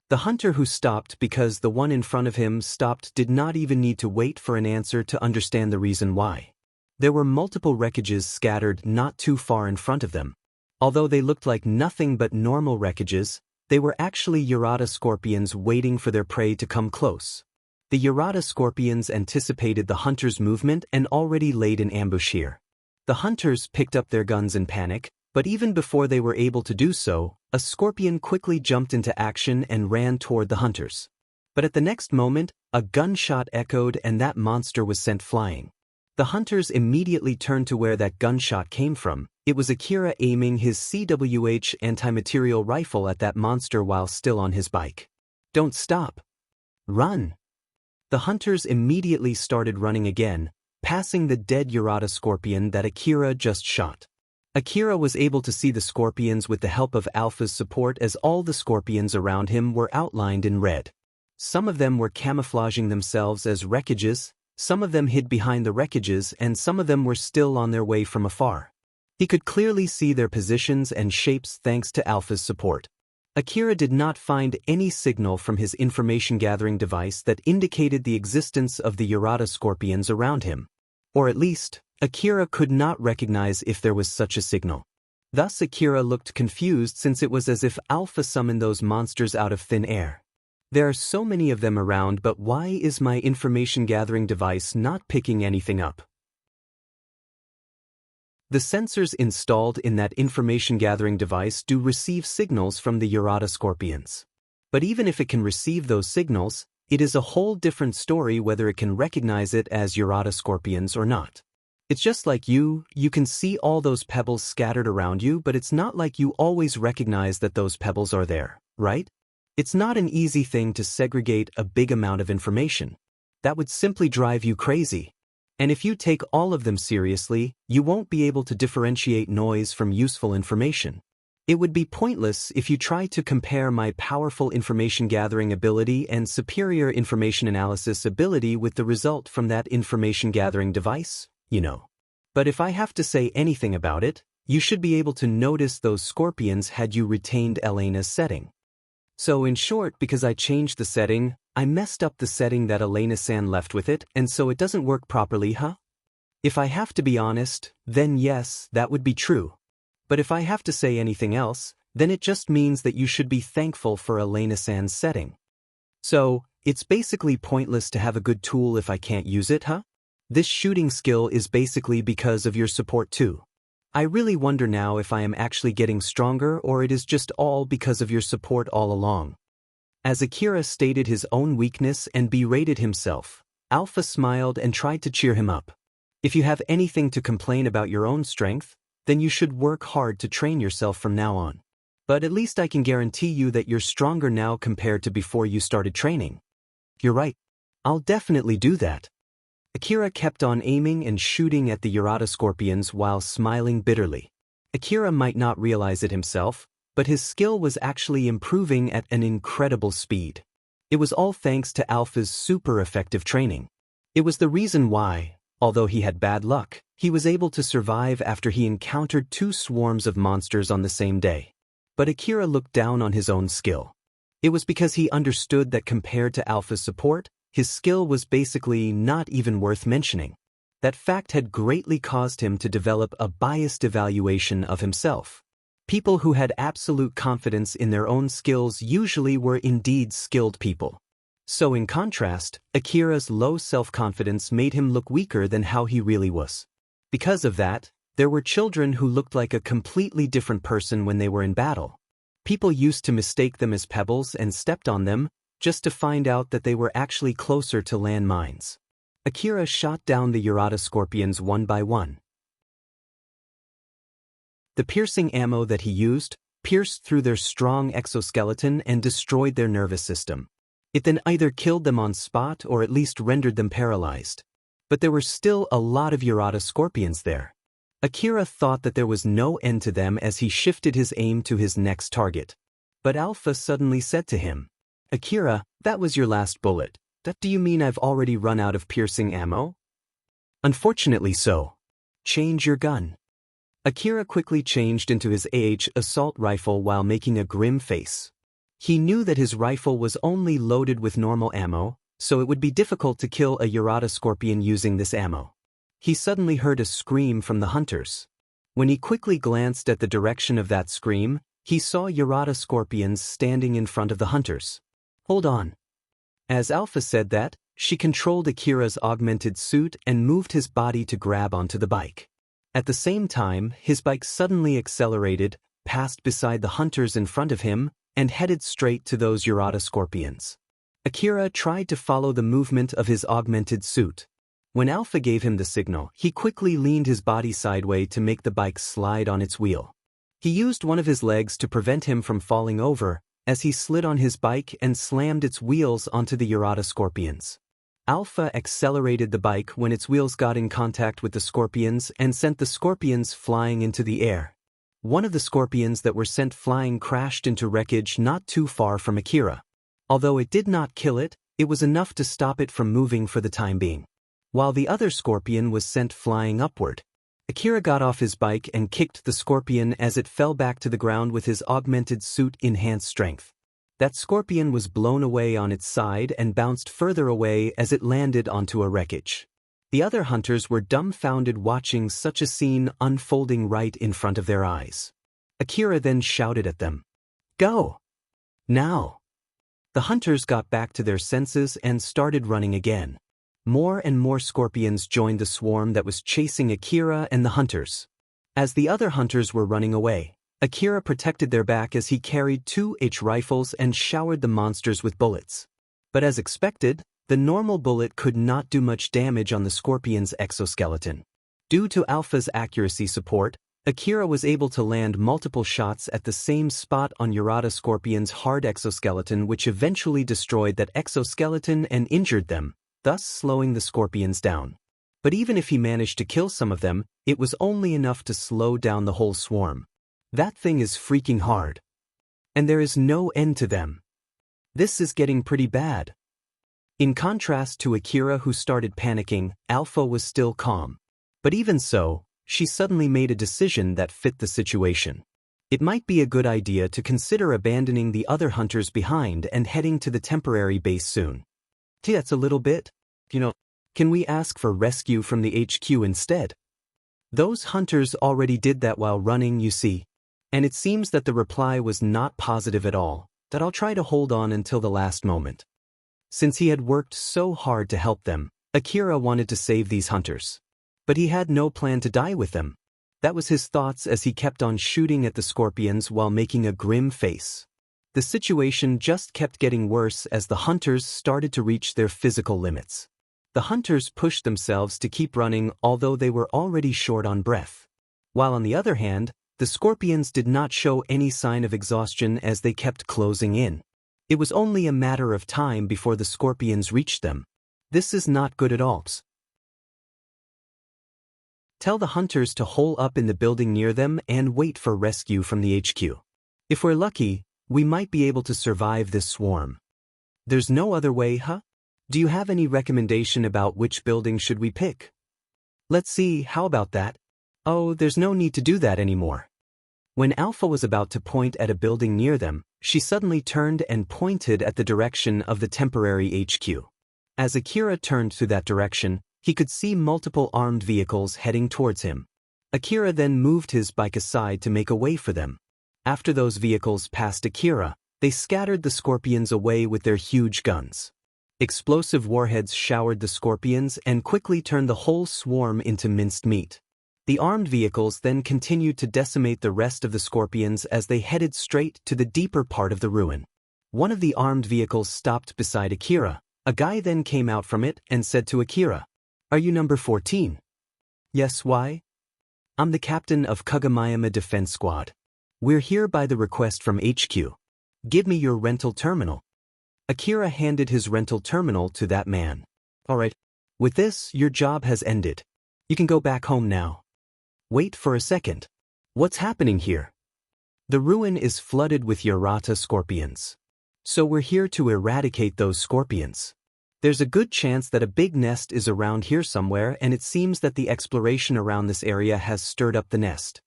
The hunter who stopped because the one in front of him stopped did not even need to wait for an answer to understand the reason why. There were multiple wreckages scattered not too far in front of them. Although they looked like nothing but normal wreckages, they were actually Yarada scorpions waiting for their prey to come close. The Yarada scorpions anticipated the hunter's movement and already laid an ambush here. The hunters picked up their guns in panic, but even before they were able to do so, a scorpion quickly jumped into action and ran toward the hunters. But at the next moment, a gunshot echoed and that monster was sent flying. The hunters immediately turned to where that gunshot came from. It was Akira aiming his CWH anti-material rifle at that monster while still on his bike. Don't stop. Run. The hunters immediately started running again, passing the dead Yarada scorpion that Akira just shot. Akira was able to see the scorpions with the help of Alpha's support as all the scorpions around him were outlined in red. Some of them were camouflaging themselves as wreckages, some of them hid behind the wreckages and some of them were still on their way from afar. He could clearly see their positions and shapes thanks to Alpha's support. Akira did not find any signal from his information-gathering device that indicated the existence of the Yarada scorpions around him. Or at least, Akira could not recognize if there was such a signal. Thus Akira looked confused since it was as if Alpha summoned those monsters out of thin air. There are so many of them around, but why is my information-gathering device not picking anything up? The sensors installed in that information-gathering device do receive signals from the Yarada scorpions. But even if it can receive those signals, it is a whole different story whether it can recognize it as Yarada scorpions or not. It's just like you can see all those pebbles scattered around you, but it's not like you always recognize that those pebbles are there, right? It's not an easy thing to segregate a big amount of information. That would simply drive you crazy. And if you take all of them seriously, you won't be able to differentiate noise from useful information. It would be pointless if you try to compare my powerful information gathering ability and superior information analysis ability with the result from that information gathering device, you know. But if I have to say anything about it, you should be able to notice those scorpions had you retained Elena's setting. So in short, because I changed the setting, I messed up the setting that Elena-san left with it, and so it doesn't work properly, huh? If I have to be honest, then yes, that would be true. But if I have to say anything else, then it just means that you should be thankful for Elena-san's setting. So, it's basically pointless to have a good tool if I can't use it, huh? This shooting skill is basically because of your support too. I really wonder now if I am actually getting stronger or it is just all because of your support all along. As Akira stated his own weakness and berated himself, Alpha smiled and tried to cheer him up. If you have anything to complain about your own strength, then you should work hard to train yourself from now on. But at least I can guarantee you that you're stronger now compared to before you started training. You're right. I'll definitely do that. Akira kept on aiming and shooting at the Yarada scorpions while smiling bitterly. Akira might not realize it himself, but his skill was actually improving at an incredible speed. It was all thanks to Alpha's super effective training. It was the reason why, although he had bad luck, he was able to survive after he encountered 2 swarms of monsters on the same day. But Akira looked down on his own skill. It was because he understood that compared to Alpha's support, his skill was basically not even worth mentioning. That fact had greatly caused him to develop a biased evaluation of himself. People who had absolute confidence in their own skills usually were indeed skilled people. So in contrast, Akira's low self-confidence made him look weaker than how he really was. Because of that, there were children who looked like a completely different person when they were in battle. People used to mistake them as pebbles and stepped on them, just to find out that they were actually closer to landmines. Akira shot down the Urata scorpions one by one. The piercing ammo that he used pierced through their strong exoskeleton and destroyed their nervous system. It then either killed them on spot or at least rendered them paralyzed. But there were still a lot of Urata scorpions there. Akira thought that there was no end to them as he shifted his aim to his next target. But Alpha suddenly said to him, "Akira, that was your last bullet. Do you mean I've already run out of piercing ammo?" "Unfortunately so. Change your gun." Akira quickly changed into his assault rifle while making a grim face. He knew that his rifle was only loaded with normal ammo, so it would be difficult to kill a Urata scorpion using this ammo. He suddenly heard a scream from the hunters. When he quickly glanced at the direction of that scream, he saw Urata scorpions standing in front of the hunters. "Hold on." As Alpha said that, she controlled Akira's augmented suit and moved his body to grab onto the bike. At the same time, his bike suddenly accelerated, passed beside the hunters in front of him, and headed straight to those Urata scorpions. Akira tried to follow the movement of his augmented suit. When Alpha gave him the signal, he quickly leaned his body sideways to make the bike slide on its wheel. He used one of his legs to prevent him from falling over, as he slid on his bike and slammed its wheels onto the Urata scorpions. Alpha accelerated the bike when its wheels got in contact with the scorpions and sent the scorpions flying into the air. One of the scorpions that were sent flying crashed into wreckage not too far from Akira. Although it did not kill it, it was enough to stop it from moving for the time being. While the other scorpion was sent flying upward. Akira got off his bike and kicked the scorpion as it fell back to the ground with his augmented suit enhanced strength. That scorpion was blown away on its side and bounced further away as it landed onto a wreckage. The other hunters were dumbfounded watching such a scene unfolding right in front of their eyes. Akira then shouted at them, "Go! Now!" The hunters got back to their senses and started running again. More and more scorpions joined the swarm that was chasing Akira and the hunters. As the other hunters were running away, Akira protected their back as he carried 2 rifles and showered the monsters with bullets. But as expected, the normal bullet could not do much damage on the scorpion's exoskeleton. Due to Alpha's accuracy support, Akira was able to land multiple shots at the same spot on Urata scorpion's hard exoskeleton, which eventually destroyed that exoskeleton and injured them, thus slowing the scorpions down. But even if he managed to kill some of them, it was only enough to slow down the whole swarm. That thing is freaking hard. And there is no end to them. This is getting pretty bad. In contrast to Akira, who started panicking, Alpha was still calm. But even so, she suddenly made a decision that fit the situation. It might be a good idea to consider abandoning the other hunters behind and heading to the temporary base soon. That's a little bit, can we ask for rescue from the HQ instead? Those hunters already did that while running, you see. And it seems that the reply was not positive at all, that I'll try to hold on until the last moment. Since he had worked so hard to help them, Akira wanted to save these hunters. But he had no plan to die with them. That was his thoughts as he kept on shooting at the scorpions while making a grim face. The situation just kept getting worse as the hunters started to reach their physical limits. The hunters pushed themselves to keep running although they were already short on breath. While on the other hand, the scorpions did not show any sign of exhaustion as they kept closing in. It was only a matter of time before the scorpions reached them. This is not good at all. Tell the hunters to hole up in the building near them and wait for rescue from the HQ. If we're lucky, we might be able to survive this swarm. There's no other way, huh? Do you have any recommendation about which building should we pick? Let's see, how about that? Oh, there's no need to do that anymore. When Alpha was about to point at a building near them, she suddenly turned and pointed at the direction of the temporary HQ. As Akira turned to that direction, he could see multiple armed vehicles heading towards him. Akira then moved his bike aside to make a way for them. After those vehicles passed Akira, they scattered the scorpions away with their huge guns. Explosive warheads showered the scorpions and quickly turned the whole swarm into minced meat. The armed vehicles then continued to decimate the rest of the scorpions as they headed straight to the deeper part of the ruin. One of the armed vehicles stopped beside Akira. A guy then came out from it and said to Akira, "Are you number 14? "Yes, why?" "I'm the captain of Kagomayama Defense Squad. We're here by the request from HQ. Give me your rental terminal." Akira handed his rental terminal to that man. "All right. With this, your job has ended. You can go back home now." "Wait for a second. What's happening here?" "The ruin is flooded with Yarata scorpions. So we're here to eradicate those scorpions. There's a good chance that a big nest is around here somewhere, and it seems that the exploration around this area has stirred up the nest.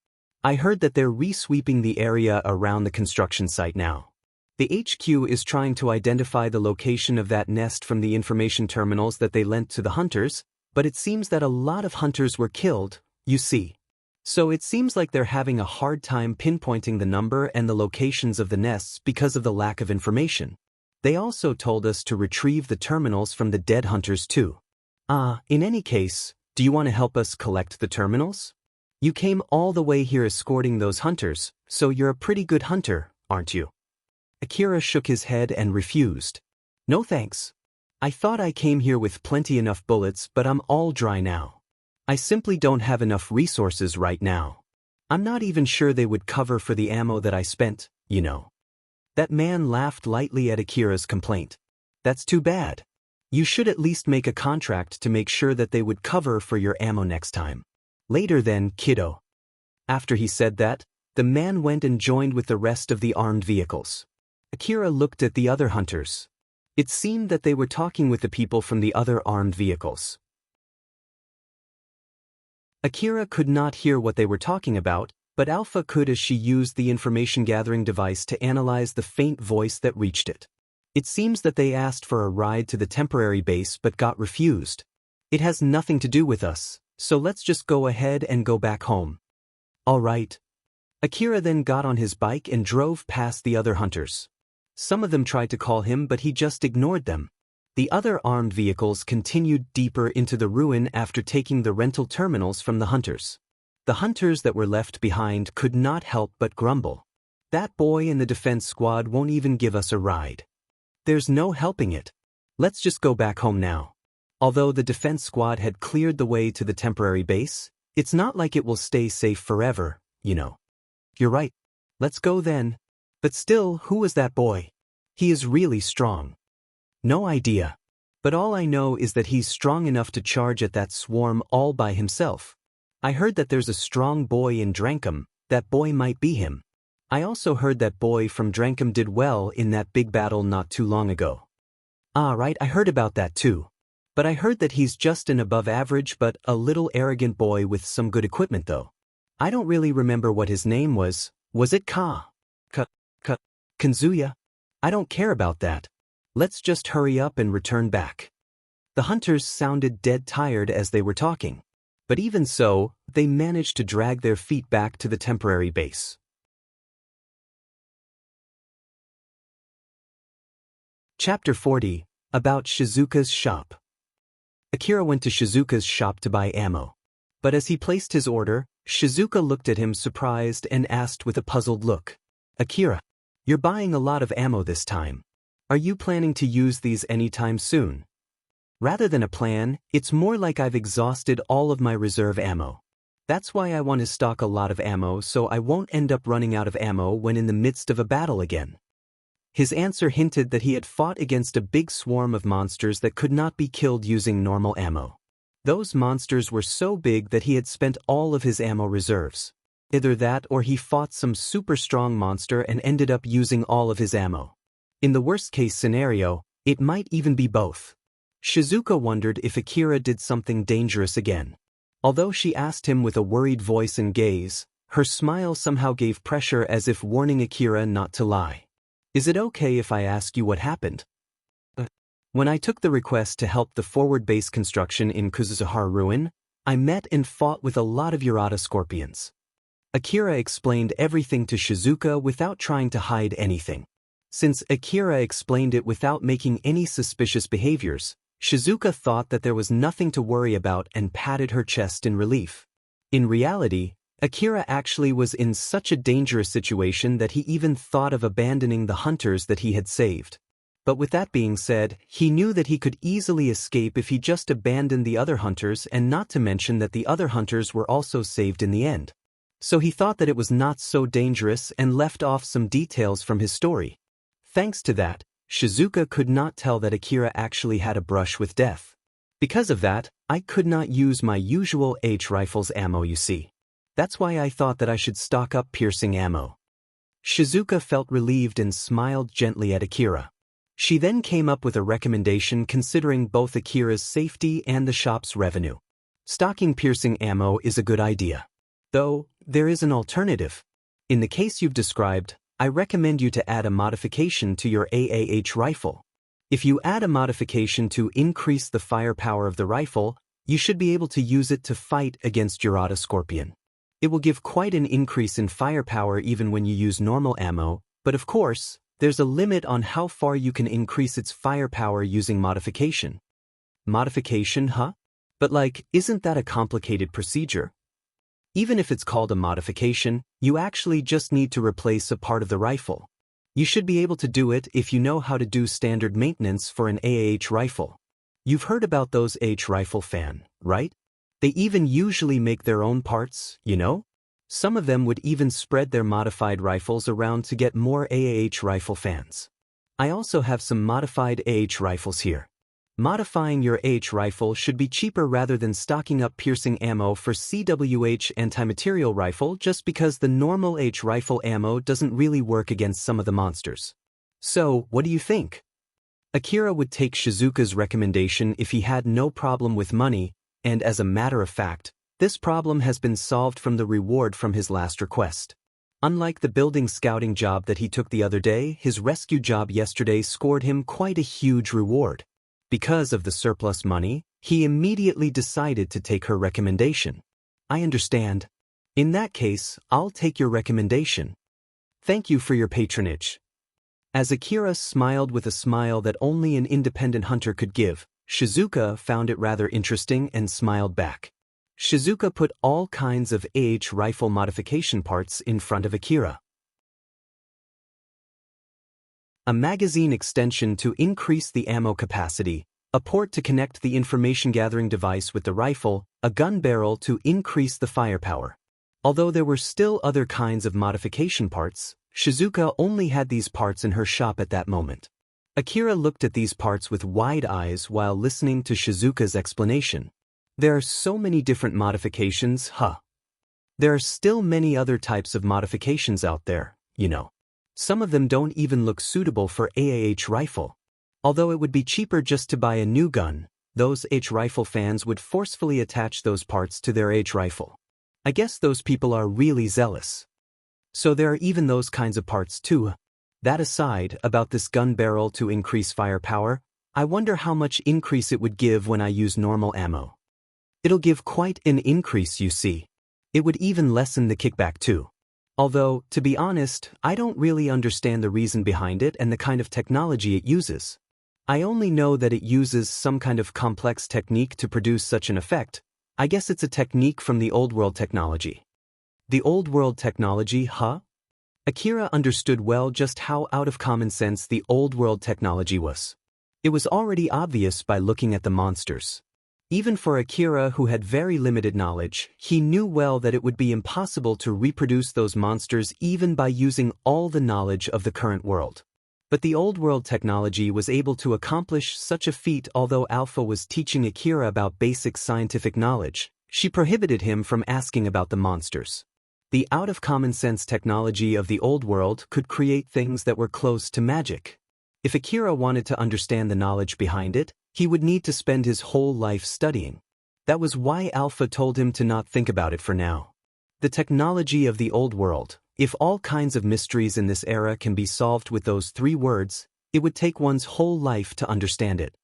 I heard that they're re-sweeping the area around the construction site now. The HQ is trying to identify the location of that nest from the information terminals that they lent to the hunters, but it seems that a lot of hunters were killed, you see. So it seems like they're having a hard time pinpointing the number and the locations of the nests because of the lack of information. They also told us to retrieve the terminals from the dead hunters too. In any case, do you want to help us collect the terminals? You came all the way here escorting those hunters, so you're a pretty good hunter, aren't you?" Akira shook his head and refused. "No thanks. I thought I came here with plenty enough bullets, but I'm all dry now. I simply don't have enough resources right now. I'm not even sure they would cover for the ammo that I spent, you know." That man laughed lightly at Akira's complaint. "That's too bad. You should at least make a contract to make sure that they would cover for your ammo next time. Later then, kiddo." After he said that, the man went and joined with the rest of the armed vehicles. Akira looked at the other hunters. It seemed that they were talking with the people from the other armed vehicles. Akira could not hear what they were talking about, but Alpha could as she used the information-gathering device to analyze the faint voice that reached it. It seems that they asked for a ride to the temporary base but got refused. "It has nothing to do with us, so let's just go ahead and go back home." "All right." Akira then got on his bike and drove past the other hunters. Some of them tried to call him, but he just ignored them. The other armed vehicles continued deeper into the ruin after taking the rental terminals from the hunters. The hunters that were left behind could not help but grumble. "That boy in the defense squad won't even give us a ride. There's no helping it. Let's just go back home now." Although the defense squad had cleared the way to the temporary base, it's not like it will stay safe forever, you know. "You're right. Let's go then. But still, who was that boy? He is really strong." "No idea. But all I know is that he's strong enough to charge at that swarm all by himself. I heard that there's a strong boy in Drankum. That boy might be him. I also heard that boy from Drankum did well in that big battle not too long ago." Right, I heard about that too. But I heard that he's just an above average but a little arrogant boy with some good equipment though. I don't really remember what his name was. Was it Kanzuya? I don't care about that. Let's just hurry up and return back." The hunters sounded dead tired as they were talking. But even so, they managed to drag their feet back to the temporary base. Chapter 40, About Shizuka's Shop. Akira went to Shizuka's shop to buy ammo. But as he placed his order, Shizuka looked at him surprised and asked with a puzzled look, "Akira, you're buying a lot of ammo this time. Are you planning to use these anytime soon?" "Rather than a plan, it's more like I've exhausted all of my reserve ammo. That's why I want to stock a lot of ammo so I won't end up running out of ammo when in the midst of a battle again." His answer hinted that he had fought against a big swarm of monsters that could not be killed using normal ammo. Those monsters were so big that he had spent all of his ammo reserves. Either that or he fought some super strong monster and ended up using all of his ammo. In the worst-case scenario, it might even be both. Shizuka wondered if Akira did something dangerous again. Although she asked him with a worried voice and gaze, her smile somehow gave pressure as if warning Akira not to lie. Is it okay if I ask you what happened? When I took the request to help the forward base construction in Kuzuhara Ruin, I met and fought with a lot of Urata scorpions. Akira explained everything to Shizuka without trying to hide anything. Since Akira explained it without making any suspicious behaviors, Shizuka thought that there was nothing to worry about and patted her chest in relief. In reality, Akira actually was in such a dangerous situation that he even thought of abandoning the hunters that he had saved. But with that being said, he knew that he could easily escape if he just abandoned the other hunters, and not to mention that the other hunters were also saved in the end. So he thought that it was not so dangerous and left off some details from his story. Thanks to that, Shizuka could not tell that Akira actually had a brush with death. Because of that, I could not use my usual H-rifle's ammo, you see. That's why I thought that I should stock up piercing ammo. Shizuka felt relieved and smiled gently at Akira. She then came up with a recommendation considering both Akira's safety and the shop's revenue. Stocking piercing ammo is a good idea. Though, there is an alternative. In the case you've described, I recommend you to add a modification to your AAH rifle. If you add a modification to increase the firepower of the rifle, you should be able to use it to fight against Urata Scorpion. It will give quite an increase in firepower even when you use normal ammo, but of course, there's a limit on how far you can increase its firepower using modification. Modification, huh? But isn't that a complicated procedure? Even if it's called a modification, you actually just need to replace a part of the rifle. You should be able to do it if you know how to do standard maintenance for an AAH rifle. You've heard about those H-rifle fan, right? They even usually make their own parts, you know? Some of them would even spread their modified rifles around to get more AAH rifle fans. I also have some modified AH rifles here. Modifying your AH rifle should be cheaper rather than stocking up piercing ammo for CWH anti-material rifle just because the normal H rifle ammo doesn't really work against some of the monsters. So, what do you think? Akira would take Shizuka's recommendation if he had no problem with money, and as a matter of fact, this problem has been solved from the reward from his last request. Unlike the building scouting job that he took the other day, his rescue job yesterday scored him quite a huge reward. Because of the surplus money, he immediately decided to take her recommendation. I understand. In that case, I'll take your recommendation. Thank you for your patronage. As Akira smiled with a smile that only an independent hunter could give, Shizuka found it rather interesting and smiled back. Shizuka put all kinds of AH rifle modification parts in front of Akira. A magazine extension to increase the ammo capacity, a port to connect the information-gathering device with the rifle, a gun barrel to increase the firepower. Although there were still other kinds of modification parts, Shizuka only had these parts in her shop at that moment. Akira looked at these parts with wide eyes while listening to Shizuka's explanation. There are so many different modifications, huh? There are still many other types of modifications out there, you know. Some of them don't even look suitable for AAH rifle. Although it would be cheaper just to buy a new gun, those H rifle fans would forcefully attach those parts to their H rifle. I guess those people are really zealous. So there are even those kinds of parts too. That aside, about this gun barrel to increase firepower, I wonder how much increase it would give when I use normal ammo. It'll give quite an increase, you see. It would even lessen the kickback too. Although, to be honest, I don't really understand the reason behind it and the kind of technology it uses. I only know that it uses some kind of complex technique to produce such an effect. I guess it's a technique from the old world technology. The old world technology, huh? Akira understood well just how out of common sense the old world technology was. It was already obvious by looking at the monsters. Even for Akira, who had very limited knowledge, he knew well that it would be impossible to reproduce those monsters even by using all the knowledge of the current world. But the old world technology was able to accomplish such a feat. Although Alpha was teaching Akira about basic scientific knowledge, she prohibited him from asking about the monsters. The out-of-common-sense technology of the old world could create things that were close to magic. If Akira wanted to understand the knowledge behind it, he would need to spend his whole life studying. That was why Alpha told him to not think about it for now. The technology of the old world, if all kinds of mysteries in this era can be solved with those 3 words, it would take one's whole life to understand it.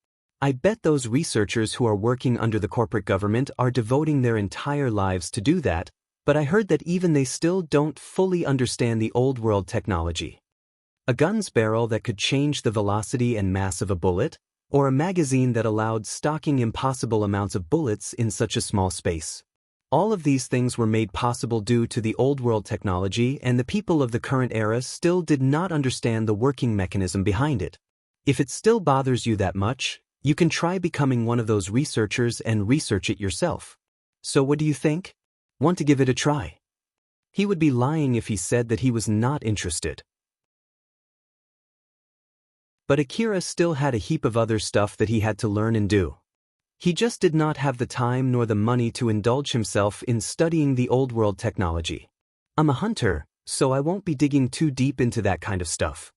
I bet those researchers who are working under the corporate government are devoting their entire lives to do that, but I heard that even they still don't fully understand the old world technology. A gun's barrel that could change the velocity and mass of a bullet, or a magazine that allowed stocking impossible amounts of bullets in such a small space. All of these things were made possible due to the old world technology, and the people of the current era still did not understand the working mechanism behind it. If it still bothers you that much, you can try becoming one of those researchers and research it yourself. So what do you think? Want to give it a try? He would be lying if he said that he was not interested. But Akira still had a heap of other stuff that he had to learn and do. He just did not have the time nor the money to indulge himself in studying the old world technology. I'm a hunter, so I won't be digging too deep into that kind of stuff.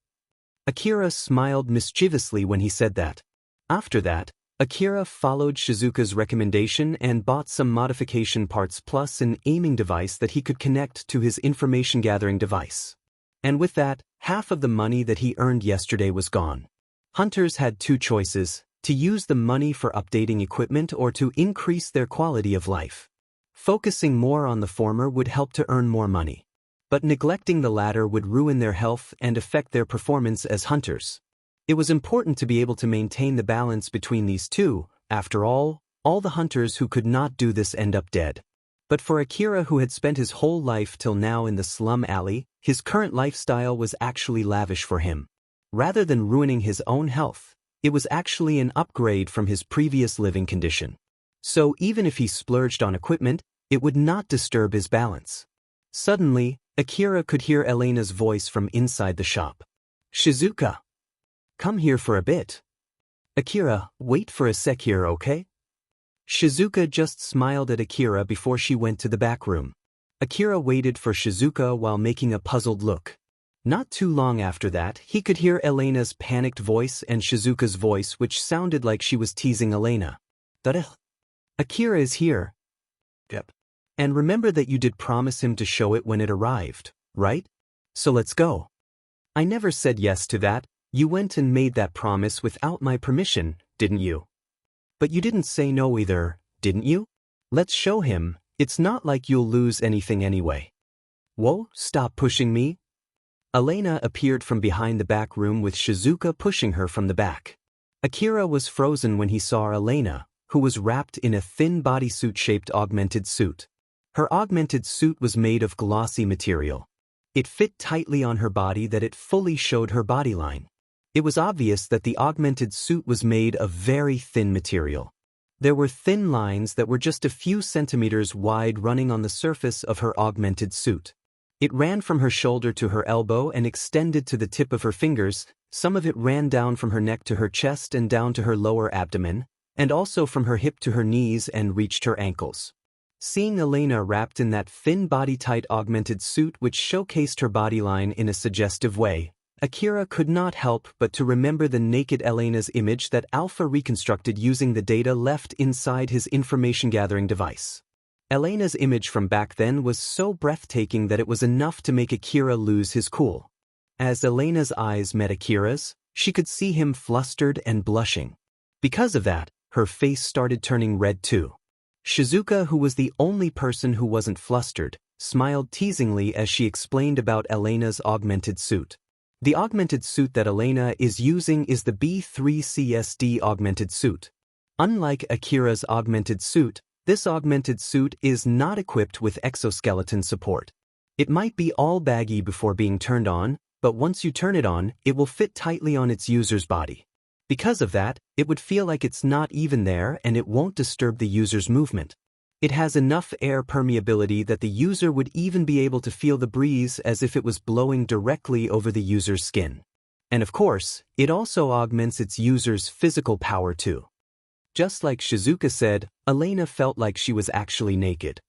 Akira smiled mischievously when he said that. After that, Akira followed Shizuka's recommendation and bought some modification parts plus an aiming device that he could connect to his information gathering device. And with that, half of the money that he earned yesterday was gone. Hunters had 2 choices: to use the money for updating equipment or to increase their quality of life. Focusing more on the former would help to earn more money. But neglecting the latter would ruin their health and affect their performance as hunters. It was important to be able to maintain the balance between these two. After all the hunters who could not do this end up dead. But for Akira, who had spent his whole life till now in the slum alley, his current lifestyle was actually lavish for him. Rather than ruining his own health, it was actually an upgrade from his previous living condition. So even if he splurged on equipment, it would not disturb his balance. Suddenly, Akira could hear Elena's voice from inside the shop. "Shizuka, come here for a bit." "Akira, wait for a sec here, okay?" Shizuka just smiled at Akira before she went to the back room. Akira waited for Shizuka while making a puzzled look. Not too long after that, he could hear Elena's panicked voice and Shizuka's voice, which sounded like she was teasing Elena. "Akira is here." "Yep. And remember that you did promise him to show it when it arrived, right? So let's go." "I never said yes to that. You went and made that promise without my permission, didn't you?" "But you didn't say no either, didn't you? Let's show him. It's not like you'll lose anything anyway." "Whoa, stop pushing me." Elena appeared from behind the back room with Shizuka pushing her from the back. Akira was frozen when he saw Elena, who was wrapped in a thin bodysuit-shaped augmented suit. Her augmented suit was made of glossy material. It fit tightly on her body that it fully showed her bodyline. It was obvious that the augmented suit was made of very thin material. There were thin lines that were just a few centimeters wide running on the surface of her augmented suit. It ran from her shoulder to her elbow and extended to the tip of her fingers. Some of it ran down from her neck to her chest and down to her lower abdomen, and also from her hip to her knees and reached her ankles. Seeing Elena wrapped in that thin body-tight augmented suit which showcased her bodyline in a suggestive way, Akira could not help but to remember the naked Elena's image that Alpha reconstructed using the data left inside his information-gathering device. Elena's image from back then was so breathtaking that it was enough to make Akira lose his cool. As Elena's eyes met Akira's, she could see him flustered and blushing. Because of that, her face started turning red too. Shizuka, who was the only person who wasn't flustered, smiled teasingly as she explained about Elena's augmented suit. The augmented suit that Elena is using is the B3CSD augmented suit. Unlike Akira's augmented suit, this augmented suit is not equipped with exoskeleton support. It might be all baggy before being turned on, but once you turn it on, it will fit tightly on its user's body. Because of that, it would feel like it's not even there and it won't disturb the user's movement. It has enough air permeability that the user would even be able to feel the breeze as if it was blowing directly over the user's skin. And of course, it also augments its user's physical power too. Just like Shizuka said, Elena felt like she was actually naked.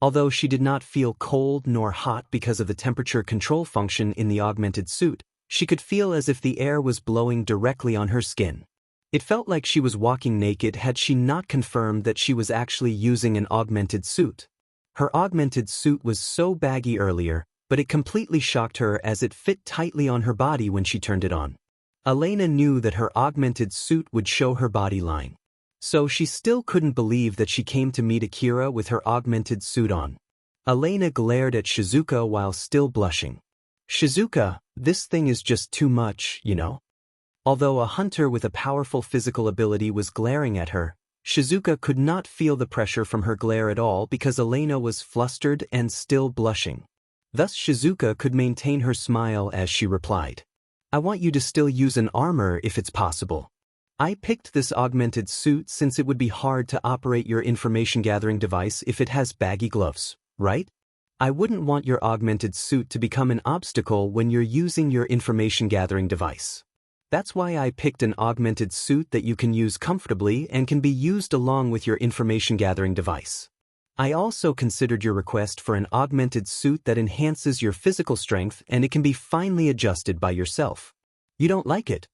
Although she did not feel cold nor hot because of the temperature control function in the augmented suit, she could feel as if the air was blowing directly on her skin. It felt like she was walking naked had she not confirmed that she was actually using an augmented suit. Her augmented suit was so baggy earlier, but it completely shocked her as it fit tightly on her body when she turned it on. Elena knew that her augmented suit would show her body line. So she still couldn't believe that she came to meet Akira with her augmented suit on. Elena glared at Shizuka while still blushing. "Shizuka, this thing is just too much, you know?" Although a hunter with a powerful physical ability was glaring at her, Shizuka could not feel the pressure from her glare at all because Elena was flustered and still blushing. Thus Shizuka could maintain her smile as she replied, "I want you to still use an armor if it's possible. I picked this augmented suit since it would be hard to operate your information gathering device if it has baggy gloves, right? I wouldn't want your augmented suit to become an obstacle when you're using your information gathering device. That's why I picked an augmented suit that you can use comfortably and can be used along with your information gathering device. I also considered your request for an augmented suit that enhances your physical strength and it can be finely adjusted by yourself. You don't like it?"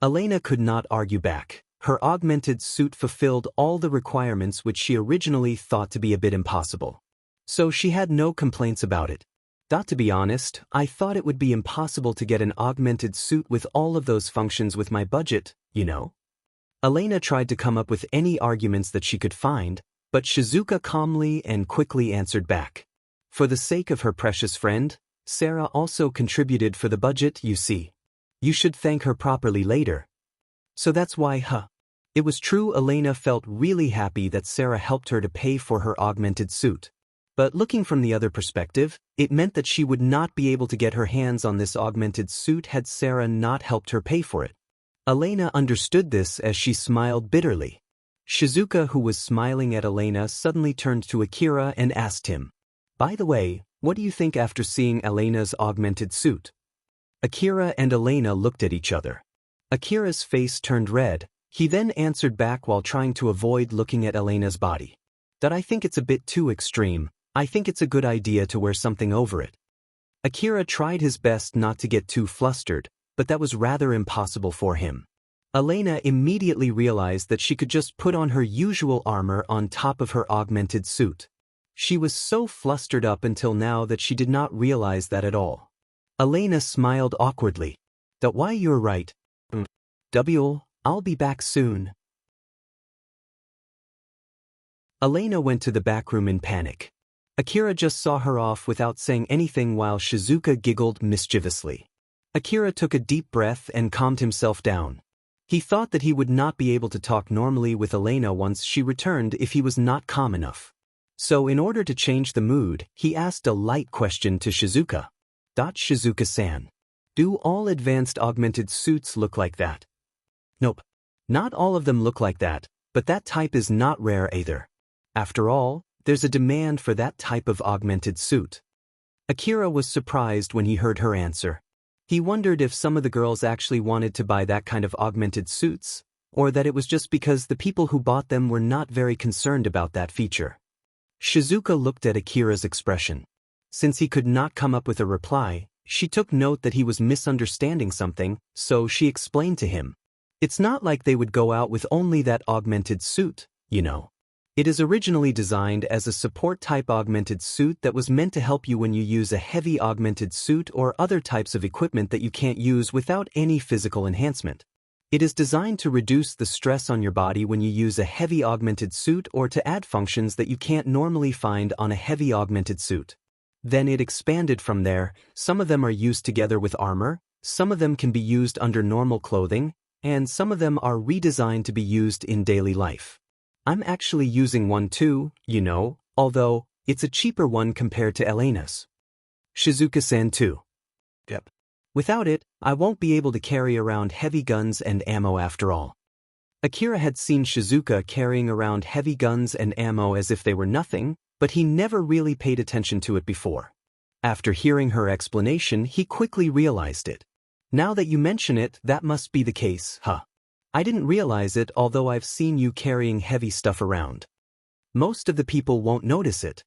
Elena could not argue back. Her augmented suit fulfilled all the requirements which she originally thought to be a bit impossible. So she had no complaints about it. To be honest, I thought it would be impossible to get an augmented suit with all of those functions with my budget, you know? Elena tried to come up with any arguments that she could find, but Shizuka calmly and quickly answered back. For the sake of her precious friend, Sarah also contributed for the budget, you see. You should thank her properly later. So that's why, It was true Elena felt really happy that Sarah helped her to pay for her augmented suit. But looking from the other perspective, it meant that she would not be able to get her hands on this augmented suit had Sarah not helped her pay for it. Elena understood this as she smiled bitterly. Shizuka, who was smiling at Elena, suddenly turned to Akira and asked him, "By the way, what do you think after seeing Elena's augmented suit?" Akira and Elena looked at each other. Akira's face turned red. He then answered back while trying to avoid looking at Elena's body. "That I think it's a bit too extreme. I think it's a good idea to wear something over it." Akira tried his best not to get too flustered, but that was rather impossible for him. Elena immediately realized that she could just put on her usual armor on top of her augmented suit. She was so flustered up until now that she did not realize that at all. Elena smiled awkwardly. "That why you're right. I'll be back soon." Elena went to the back room in panic. Akira just saw her off without saying anything while Shizuka giggled mischievously. Akira took a deep breath and calmed himself down. He thought that he would not be able to talk normally with Elena once she returned if he was not calm enough. So in order to change the mood, he asked a light question to Shizuka. "Shizuka-san, do all advanced augmented suits look like that?" "Nope. Not all of them look like that, but that type is not rare either. After all, there's a demand for that type of augmented suit." Akira was surprised when he heard her answer. He wondered if some of the girls actually wanted to buy that kind of augmented suits, or that it was just because the people who bought them were not very concerned about that feature. Shizuka looked at Akira's expression. Since he could not come up with a reply, she took note that he was misunderstanding something, so she explained to him. "It's not like they would go out with only that augmented suit, you know. It is originally designed as a support-type augmented suit that was meant to help you when you use a heavy augmented suit or other types of equipment that you can't use without any physical enhancement. It is designed to reduce the stress on your body when you use a heavy augmented suit or to add functions that you can't normally find on a heavy augmented suit. Then it expanded from there. Some of them are used together with armor, some of them can be used under normal clothing, and some of them are redesigned to be used in daily life. I'm actually using one too, you know, although it's a cheaper one compared to Elena's." "Shizuka-san too?" "Yep. Without it, I won't be able to carry around heavy guns and ammo after all." Akira had seen Shizuka carrying around heavy guns and ammo as if they were nothing, but he never really paid attention to it before. After hearing her explanation, he quickly realized it. "Now that you mention it, that must be the case, I didn't realize it, although I've seen you carrying heavy stuff around. Most of the people won't notice it.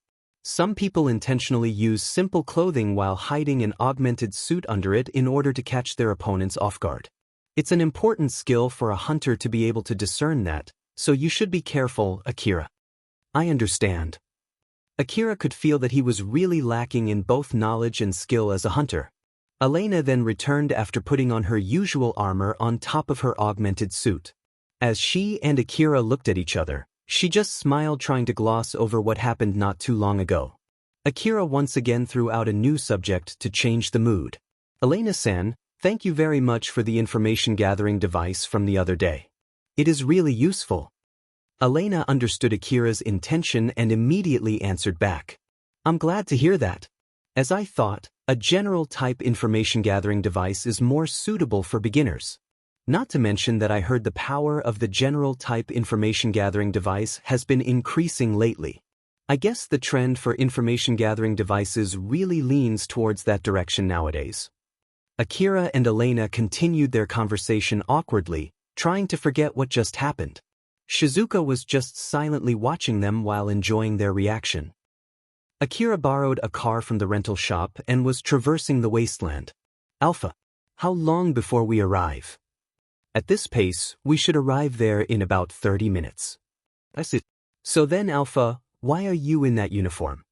Some people intentionally use simple clothing while hiding an augmented suit under it in order to catch their opponents off guard. It's an important skill for a hunter to be able to discern that, so you should be careful, Akira. I understand. Akira could feel that he was really lacking in both knowledge and skill as a hunter. Elena then returned after putting on her usual armor on top of her augmented suit. As she and Akira looked at each other, she just smiled, trying to gloss over what happened not too long ago. Akira once again threw out a new subject to change the mood. Elena-san, thank you very much for the information gathering device from the other day. It is really useful. Elena understood Akira's intention and immediately answered back. I'm glad to hear that. As I thought, a general type information gathering device is more suitable for beginners. Not to mention that I heard the power of the general type information gathering device has been increasing lately. I guess the trend for information gathering devices really leans towards that direction nowadays. Akira and Elena continued their conversation awkwardly, trying to forget what just happened. Shizuka was just silently watching them while enjoying their reaction. Akira borrowed a car from the rental shop and was traversing the wasteland. Alpha, how long before we arrive? At this pace, we should arrive there in about 30 minutes. That's it. So then, Alpha, why are you in that uniform?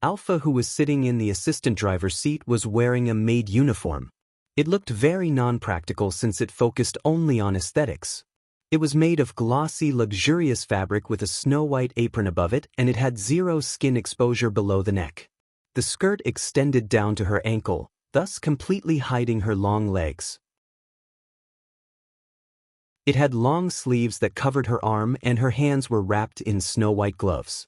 Alpha, who was sitting in the assistant driver's seat, was wearing a maid uniform. It looked very non-practical since it focused only on aesthetics. It was made of glossy, luxurious fabric with a snow-white apron above it, and it had zero skin exposure below the neck. The skirt extended down to her ankle, thus completely hiding her long legs. It had long sleeves that covered her arm, and her hands were wrapped in snow-white gloves.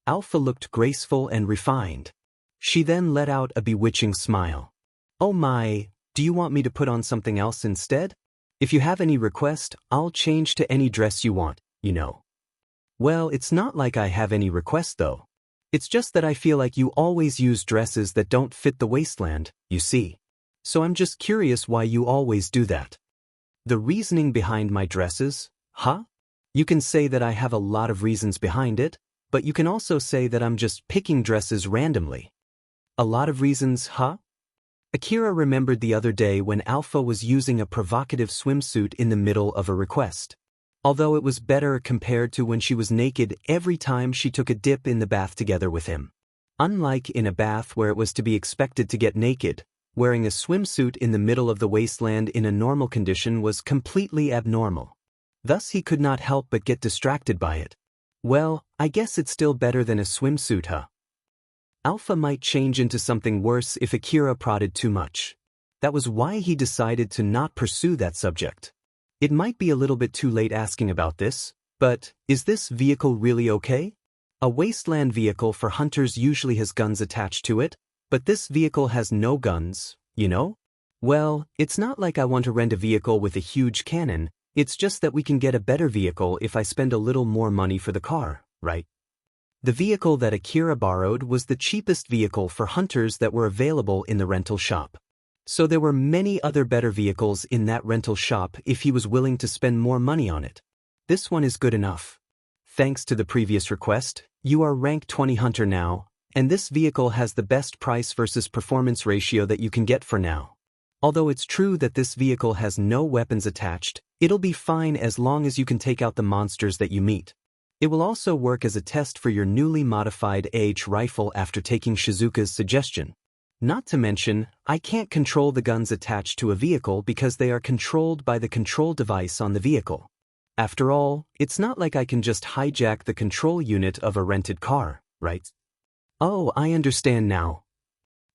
Alpha looked graceful and refined. She then let out a bewitching smile. Oh my, do you want me to put on something else instead? If you have any request, I'll change to any dress you want, you know. Well, it's not like I have any request though. It's just that I feel like you always use dresses that don't fit the wasteland, you see. So I'm just curious why you always do that. The reasoning behind my dresses, huh? You can say that I have a lot of reasons behind it, but you can also say that I'm just picking dresses randomly. A lot of reasons, huh? Akira remembered the other day when Alpha was using a provocative swimsuit in the middle of a request. Although it was better compared to when she was naked every time she took a dip in the bath together with him. Unlike in a bath where it was to be expected to get naked, wearing a swimsuit in the middle of the wasteland in a normal condition was completely abnormal. Thus he could not help but get distracted by it. Well, I guess it's still better than a swimsuit, huh? Alpha might change into something worse if Akira prodded too much. That was why he decided to not pursue that subject. It might be a little bit too late asking about this, but is this vehicle really okay? A wasteland vehicle for hunters usually has guns attached to it, but this vehicle has no guns, you know? Well, it's not like I want to rent a vehicle with a huge cannon, it's just that we can get a better vehicle if I spend a little more money for the car, right? The vehicle that Akira borrowed was the cheapest vehicle for hunters that were available in the rental shop. So there were many other better vehicles in that rental shop if he was willing to spend more money on it. This one is good enough. Thanks to the previous request, you are rank 20 hunter now, and this vehicle has the best price versus performance ratio that you can get for now. Although it's true that this vehicle has no weapons attached, it'll be fine as long as you can take out the monsters that you meet. It will also work as a test for your newly modified AH rifle after taking Shizuka's suggestion. Not to mention, I can't control the guns attached to a vehicle because they are controlled by the control device on the vehicle. After all, it's not like I can just hijack the control unit of a rented car, right? Oh, I understand now.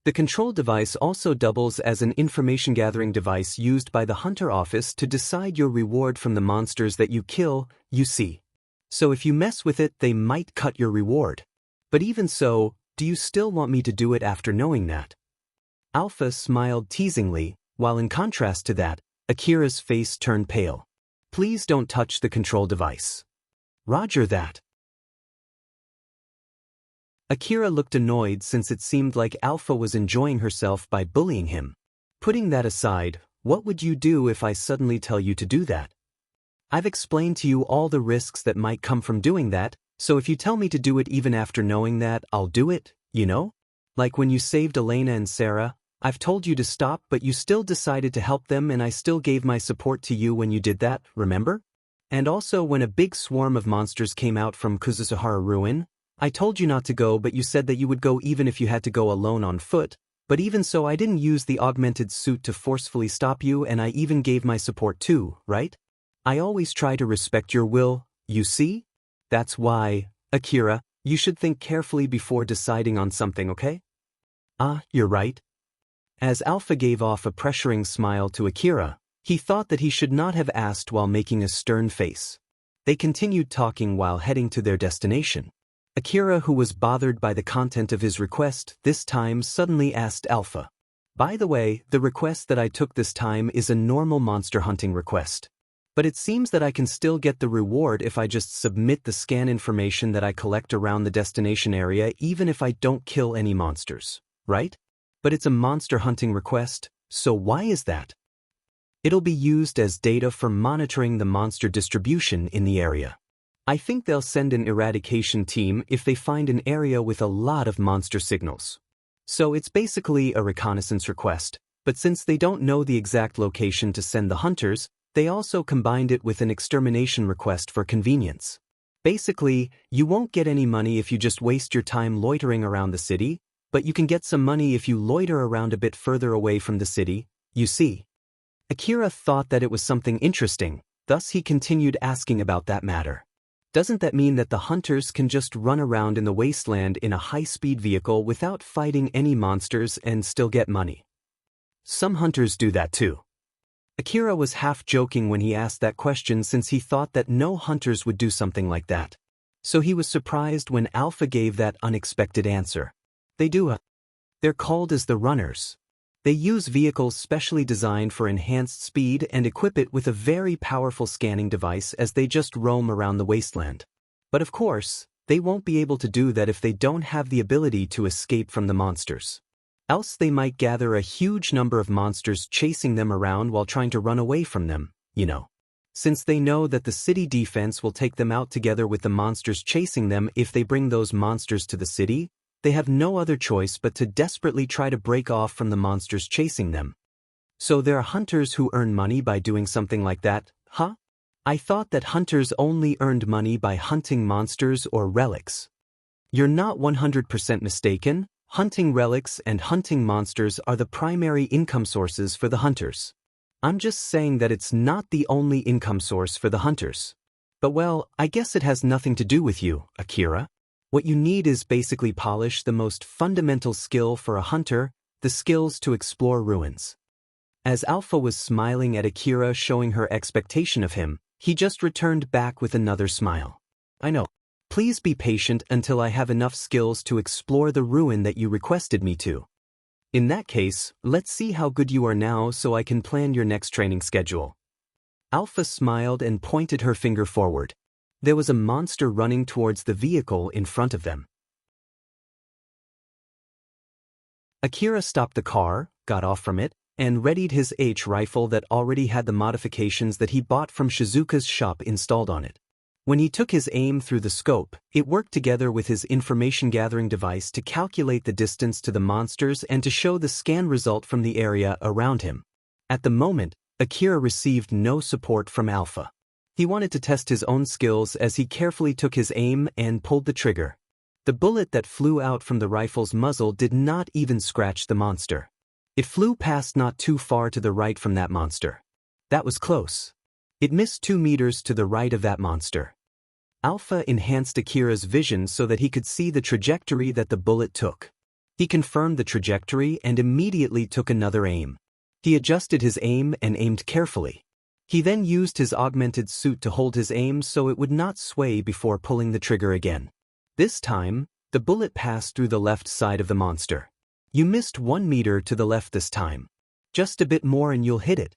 The control device also doubles as an information gathering device used by the hunter office to decide your reward from the monsters that you kill, you see. So if you mess with it, they might cut your reward. But even so, do you still want me to do it after knowing that? Alpha smiled teasingly, while in contrast to that, Akira's face turned pale. Please don't touch the control device. Roger that. Akira looked annoyed since it seemed like Alpha was enjoying herself by bullying him. Putting that aside, what would you do if I suddenly tell you to do that? I've explained to you all the risks that might come from doing that, So if you tell me to do it even after knowing that, I'll do it, you know? Like when you saved Elena and Sarah, I've told you to stop but you still decided to help them and I still gave my support to you when you did that, remember? And also when a big swarm of monsters came out from Kuzusuhara Ruin, I told you not to go but you said that you would go even if you had to go alone on foot, but even so I didn't use the augmented suit to forcefully stop you and I even gave my support too, right? I always try to respect your will, you see? That's why, Akira, you should think carefully before deciding on something, okay? Ah, you're right. As Alpha gave off a pressuring smile to Akira, he thought that he should not have asked while making a stern face. They continued talking while heading to their destination. Akira, who was bothered by the content of his request, this time suddenly asked Alpha. By the way, the request that I took this time is a normal monster hunting request. But it seems that I can still get the reward if I just submit the scan information that I collect around the destination area even if I don't kill any monsters, right? But it's a monster hunting request, so why is that? It'll be used as data for monitoring the monster distribution in the area. I think they'll send an eradication team if they find an area with a lot of monster signals. So it's basically a reconnaissance request, but since they don't know the exact location to send the hunters, they also combined it with an extermination request for convenience. Basically, you won't get any money if you just waste your time loitering around the city, but you can get some money if you loiter around a bit further away from the city, you see. Akira thought that it was something interesting, thus he continued asking about that matter. Doesn't that mean that the hunters can just run around in the wasteland in a high-speed vehicle without fighting any monsters and still get money? Some hunters do that too. Akira was half joking when he asked that question since he thought that no hunters would do something like that. So he was surprised when Alpha gave that unexpected answer. They do. They're called as the runners. They use vehicles specially designed for enhanced speed and equip it with a very powerful scanning device as they just roam around the wasteland. But of course, they won't be able to do that if they don't have the ability to escape from the monsters. Else they might gather a huge number of monsters chasing them around while trying to run away from them, you know. Since they know that the city defense will take them out together with the monsters chasing them if they bring those monsters to the city, they have no other choice but to desperately try to break off from the monsters chasing them. So there are hunters who earn money by doing something like that, huh? I thought that hunters only earned money by hunting monsters or relics. You're not 100% mistaken. Hunting relics and hunting monsters are the primary income sources for the hunters. I'm just saying that it's not the only income source for the hunters. But well, I guess it has nothing to do with you, Akira. What you need is basically polish the most fundamental skill for a hunter, the skills to explore ruins. As Alpha was smiling at Akira showing her expectation of him, he just returned back with another smile. I know. Please be patient until I have enough skills to explore the ruin that you requested me to. In that case, let's see how good you are now so I can plan your next training schedule. Alpha smiled and pointed her finger forward. There was a monster running towards the vehicle in front of them. Akira stopped the car, got off from it, and readied his H rifle that already had the modifications that he bought from Shizuka's shop installed on it. When he took his aim through the scope, it worked together with his information-gathering device to calculate the distance to the monsters and to show the scan result from the area around him. At the moment, Akira received no support from Alpha. He wanted to test his own skills as he carefully took his aim and pulled the trigger. The bullet that flew out from the rifle's muzzle did not even scratch the monster. It flew past not too far to the right from that monster. That was close. It missed 2 meters to the right of that monster. Alpha enhanced Akira's vision so that he could see the trajectory that the bullet took. He confirmed the trajectory and immediately took another aim. He adjusted his aim and aimed carefully. He then used his augmented suit to hold his aim so it would not sway before pulling the trigger again. This time, the bullet passed through the left side of the monster. You missed 1 meter to the left this time. Just a bit more and you'll hit it.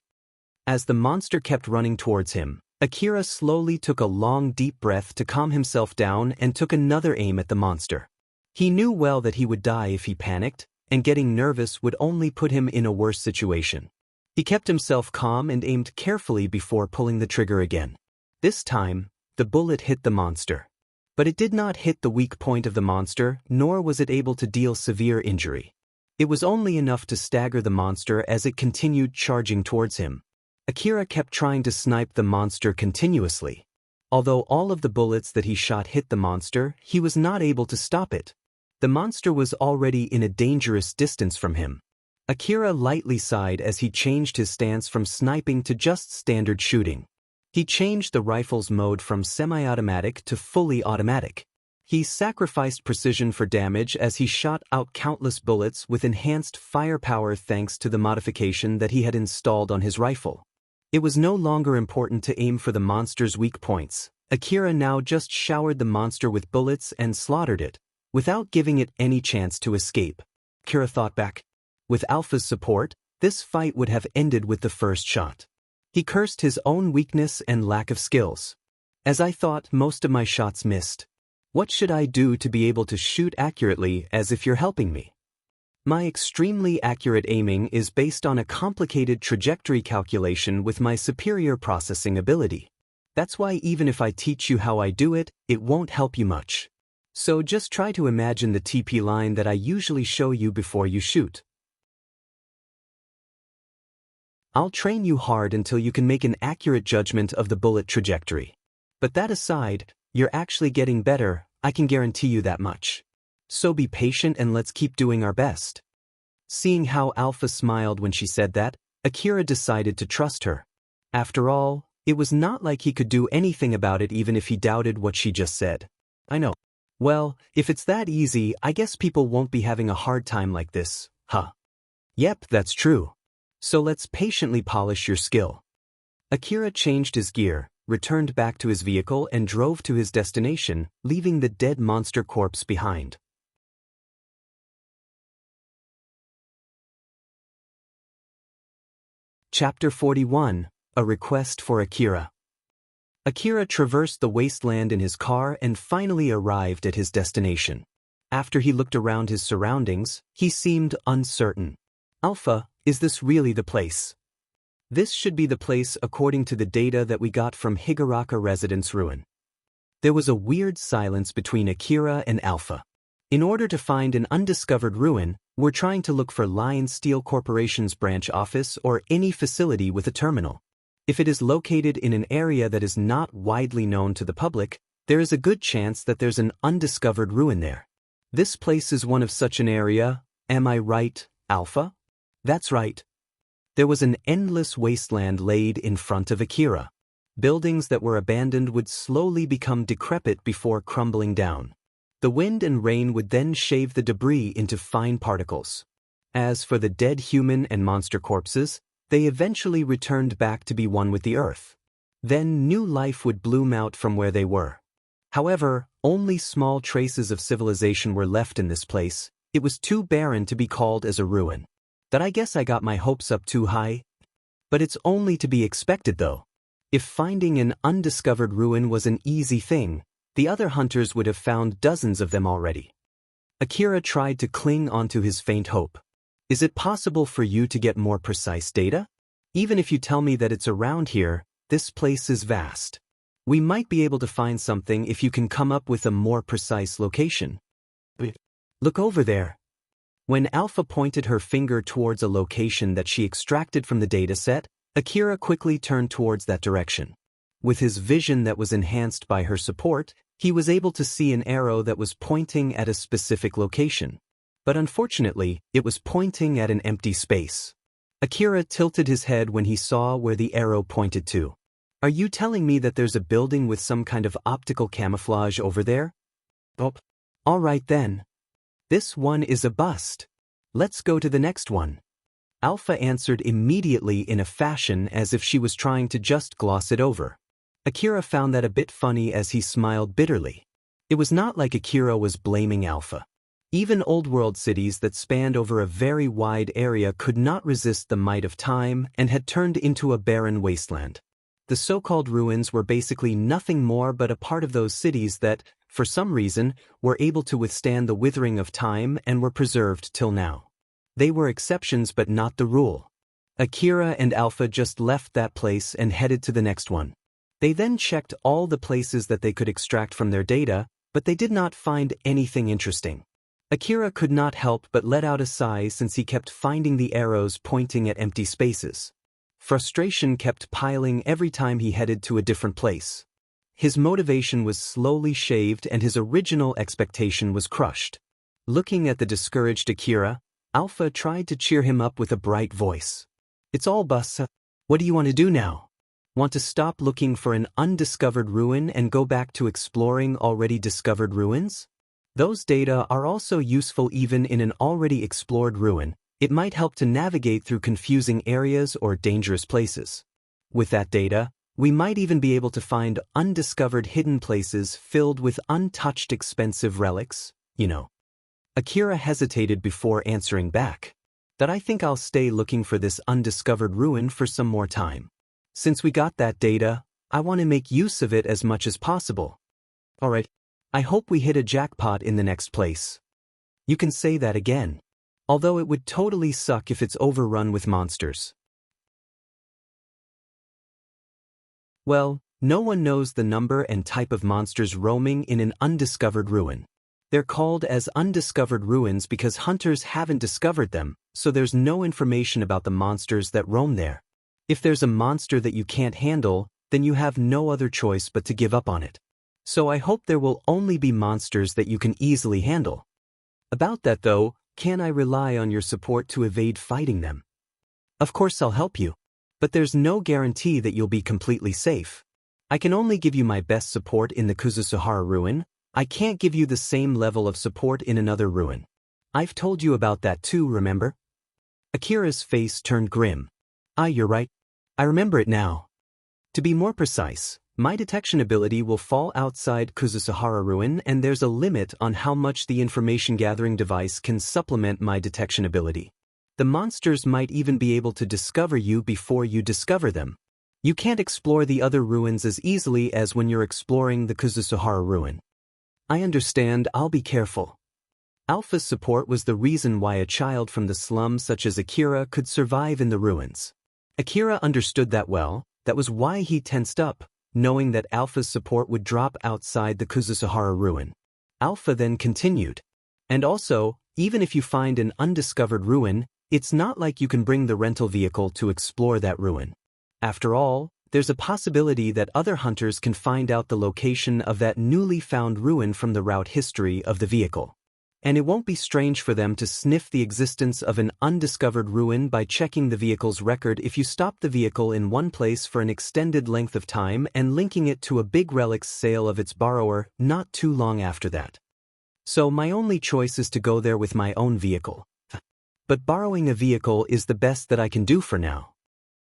As the monster kept running towards him, Akira slowly took a long deep breath to calm himself down and took another aim at the monster. He knew well that he would die if he panicked, and getting nervous would only put him in a worse situation. He kept himself calm and aimed carefully before pulling the trigger again. This time, the bullet hit the monster. But it did not hit the weak point of the monster, nor was it able to deal severe injury. It was only enough to stagger the monster as it continued charging towards him. Akira kept trying to snipe the monster continuously. Although all of the bullets that he shot hit the monster, he was not able to stop it. The monster was already in a dangerous distance from him. Akira lightly sighed as he changed his stance from sniping to just standard shooting. He changed the rifle's mode from semi-automatic to fully automatic. He sacrificed precision for damage as he shot out countless bullets with enhanced firepower thanks to the modification that he had installed on his rifle. It was no longer important to aim for the monster's weak points. Akira now just showered the monster with bullets and slaughtered it, without giving it any chance to escape. Akira thought back. With Alpha's support, this fight would have ended with the first shot. He cursed his own weakness and lack of skills. As I thought, most of my shots missed. What should I do to be able to shoot accurately as if you're helping me? My extremely accurate aiming is based on a complicated trajectory calculation with my superior processing ability. That's why even if I teach you how I do it, it won't help you much. So just try to imagine the TP line that I usually show you before you shoot. I'll train you hard until you can make an accurate judgment of the bullet trajectory. But that aside, you're actually getting better, I can guarantee you that much. So be patient and let's keep doing our best. Seeing how Alpha smiled when she said that, Akira decided to trust her. After all, it was not like he could do anything about it even if he doubted what she just said. I know. Well, if it's that easy, I guess people won't be having a hard time like this, huh? Yep, that's true. So let's patiently polish your skill. Akira changed his gear, returned back to his vehicle and drove to his destination, leaving the dead monster corpse behind. Chapter 41, A Request for Akira. Akira traversed the wasteland in his car and finally arrived at his destination. After he looked around his surroundings, he seemed uncertain. Alpha, is this really the place? This should be the place according to the data that we got from Higuraka Residence Ruin. There was a weird silence between Akira and Alpha. In order to find an undiscovered ruin, we're trying to look for Lion Steel Corporation's branch office or any facility with a terminal. If it is located in an area that is not widely known to the public, there is a good chance that there's an undiscovered ruin there. This place is one of such an area, am I right, Alpha? That's right. There was an endless wasteland laid in front of Akira. Buildings that were abandoned would slowly become decrepit before crumbling down. The wind and rain would then shave the debris into fine particles. As for the dead human and monster corpses, they eventually returned back to be one with the earth. Then new life would bloom out from where they were. However, only small traces of civilization were left in this place. It was too barren to be called as a ruin. That I guess I got my hopes up too high. But it's only to be expected though. If finding an undiscovered ruin was an easy thing, the other hunters would have found dozens of them already. Akira tried to cling onto his faint hope. Is it possible for you to get more precise data? Even if you tell me that it's around here, this place is vast. We might be able to find something if you can come up with a more precise location. Look over there. When Alpha pointed her finger towards a location that she extracted from the dataset, Akira quickly turned towards that direction. With his vision that was enhanced by her support, he was able to see an arrow that was pointing at a specific location. But unfortunately, it was pointing at an empty space. Akira tilted his head when he saw where the arrow pointed to. Are you telling me that there's a building with some kind of optical camouflage over there? Oh, all right then. This one is a bust. Let's go to the next one. Alpha answered immediately in a fashion as if she was trying to just gloss it over. Akira found that a bit funny as he smiled bitterly. It was not like Akira was blaming Alpha. Even old-world cities that spanned over a very wide area could not resist the might of time and had turned into a barren wasteland. The so-called ruins were basically nothing more but a part of those cities that, for some reason, were able to withstand the withering of time and were preserved till now. They were exceptions but not the rule. Akira and Alpha just left that place and headed to the next one. They then checked all the places that they could extract from their data, but they did not find anything interesting. Akira could not help but let out a sigh since he kept finding the arrows pointing at empty spaces. Frustration kept piling every time he headed to a different place. His motivation was slowly shaved and his original expectation was crushed. Looking at the discouraged Akira, Alpha tried to cheer him up with a bright voice. "It's all bussa. What do you want to do now? Want to stop looking for an undiscovered ruin and go back to exploring already discovered ruins? Those data are also useful even in an already explored ruin. It might help to navigate through confusing areas or dangerous places. With that data, we might even be able to find undiscovered hidden places filled with untouched expensive relics, you know." Akira hesitated before answering back. "That I think I'll stay looking for this undiscovered ruin for some more time. Since we got that data, I want to make use of it as much as possible. Alright, I hope we hit a jackpot in the next place." "You can say that again. Although it would totally suck if it's overrun with monsters." Well, no one knows the number and type of monsters roaming in an undiscovered ruin. They're called as undiscovered ruins because hunters haven't discovered them, so there's no information about the monsters that roam there. If there's a monster that you can't handle, then you have no other choice but to give up on it. So I hope there will only be monsters that you can easily handle. About that though, can I rely on your support to evade fighting them? Of course I'll help you, but there's no guarantee that you'll be completely safe. I can only give you my best support in the Kuzusuhara ruin. I can't give you the same level of support in another ruin. I've told you about that too, remember? Akira's face turned grim. "Ah, you're right. I remember it now. To be more precise, my detection ability will fall outside Kuzusuhara ruin and there's a limit on how much the information gathering device can supplement my detection ability. The monsters might even be able to discover you before you discover them. You can't explore the other ruins as easily as when you're exploring the Kuzusuhara ruin." "I understand, I'll be careful." Alpha's support was the reason why a child from the slums such as Akira could survive in the ruins. Akira understood that well. That was why he tensed up, knowing that Alpha's support would drop outside the Kuzusuhara ruin. Alpha then continued. "And also, even if you find an undiscovered ruin, it's not like you can bring the rental vehicle to explore that ruin. After all, there's a possibility that other hunters can find out the location of that newly found ruin from the route history of the vehicle. And it won't be strange for them to sniff the existence of an undiscovered ruin by checking the vehicle's record if you stop the vehicle in one place for an extended length of time and linking it to a big relics sale of its borrower not too long after that. So my only choice is to go there with my own vehicle. But borrowing a vehicle is the best that I can do for now.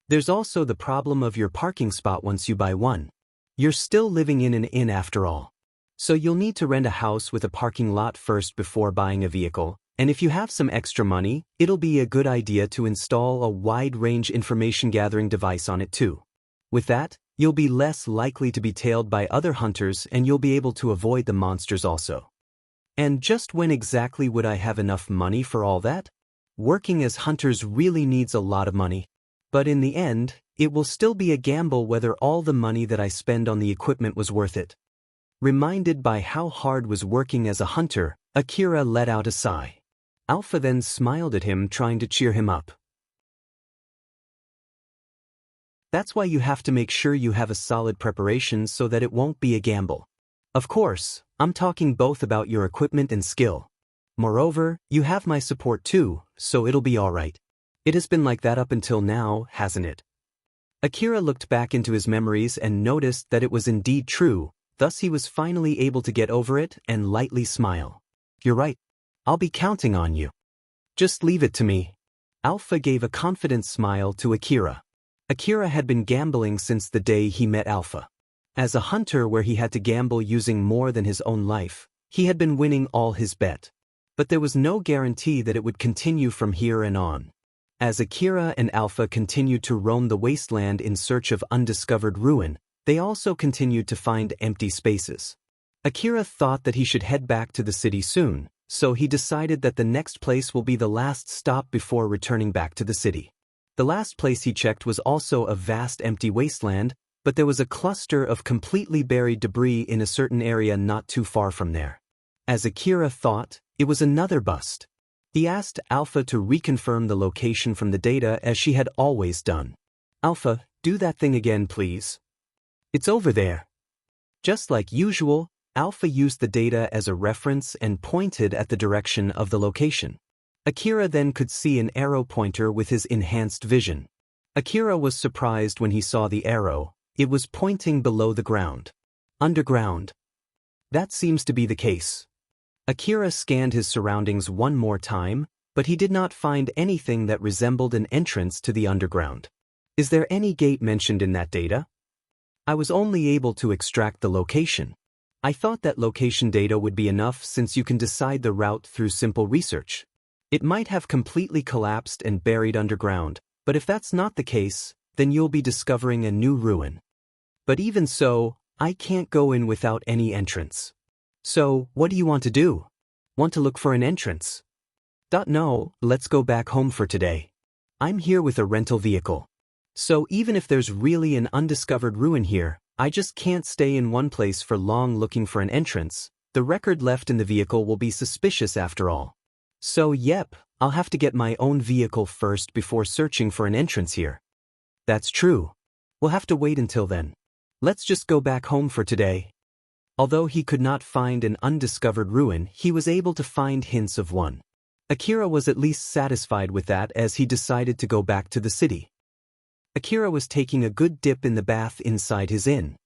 There's also the problem of your parking spot once you buy one. You're still living in an inn after all. So you'll need to rent a house with a parking lot first before buying a vehicle, and if you have some extra money, it'll be a good idea to install a wide-range information gathering device on it too. With that, you'll be less likely to be tailed by other hunters and you'll be able to avoid the monsters also." And just when exactly would I have enough money for all that? Working as hunters really needs a lot of money. But in the end, it will still be a gamble whether all the money that I spend on the equipment was worth it. Reminded by how hard was working as a hunter, Akira let out a sigh. Alpha then smiled at him, trying to cheer him up. "That's why you have to make sure you have a solid preparation so that it won't be a gamble. Of course, I'm talking both about your equipment and skill. Moreover, you have my support too, so it'll be alright. It has been like that up until now, hasn't it?" Akira looked back into his memories and noticed that it was indeed true, thus he was finally able to get over it and lightly smile. "You're right. I'll be counting on you. Just leave it to me." Alpha gave a confident smile to Akira. Akira had been gambling since the day he met Alpha. As a hunter where he had to gamble using more than his own life, he had been winning all his bet. But there was no guarantee that it would continue from here and on. As Akira and Alpha continued to roam the wasteland in search of undiscovered ruin, they also continued to find empty spaces. Akira thought that he should head back to the city soon, so he decided that the next place will be the last stop before returning back to the city. The last place he checked was also a vast empty wasteland, but there was a cluster of completely buried debris in a certain area not too far from there. As Akira thought, it was another bust. He asked Alpha to reconfirm the location from the data as she had always done. Alpha, do that thing again, please. It's over there. Just like usual, Alpha used the data as a reference and pointed at the direction of the location. Akira then could see an arrow pointer with his enhanced vision. Akira was surprised when he saw the arrow. It was pointing below the ground. Underground. That seems to be the case. Akira scanned his surroundings one more time, but he did not find anything that resembled an entrance to the underground. Is there any gate mentioned in that data? I was only able to extract the location. I thought that location data would be enough since you can decide the route through simple research. It might have completely collapsed and buried underground, but if that's not the case, then you'll be discovering a new ruin. But even so, I can't go in without any entrance. So, what do you want to do? Want to look for an entrance? No, let's go back home for today. I'm here with a rental vehicle. So even if there's really an undiscovered ruin here, I just can't stay in one place for long looking for an entrance. The record left in the vehicle will be suspicious after all. So yep, I'll have to get my own vehicle first before searching for an entrance here. That's true. We'll have to wait until then. Let's just go back home for today. Although he could not find an undiscovered ruin, he was able to find hints of one. Akira was at least satisfied with that as he decided to go back to the city. Akira was taking a good dip in the bath inside his inn.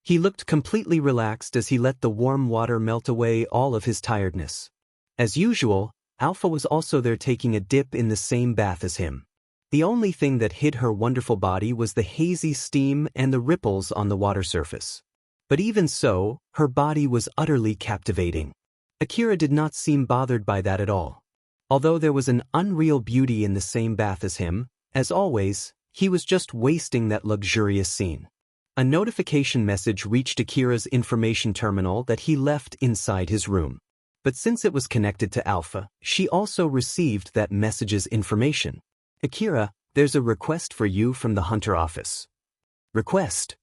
He looked completely relaxed as he let the warm water melt away all of his tiredness. As usual, Alpha was also there taking a dip in the same bath as him. The only thing that hid her wonderful body was the hazy steam and the ripples on the water surface. But even so, her body was utterly captivating. Akira did not seem bothered by that at all. Although there was an unreal beauty in the same bath as him, as always, he was just wasting that luxurious scene. A notification message reached Akira's information terminal that he left inside his room. But since it was connected to Alpha, she also received that message's information. Akira, there's a request for you from the Hunter office. Request?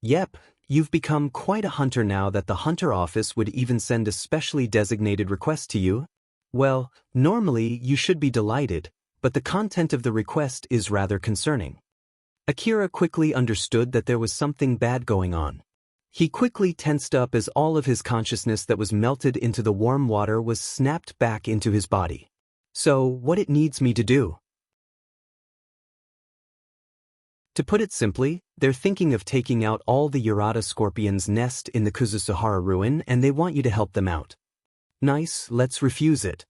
Yep, you've become quite a hunter now that the Hunter office would even send a specially designated request to you. Well, normally you should be delighted, but the content of the request is rather concerning. Akira quickly understood that there was something bad going on. He quickly tensed up as all of his consciousness that was melted into the warm water was snapped back into his body. So, what it needs me to do? To put it simply, they're thinking of taking out all the Urata scorpions' nest in the Kuzusuhara ruin and they want you to help them out. Nice, let's refuse it.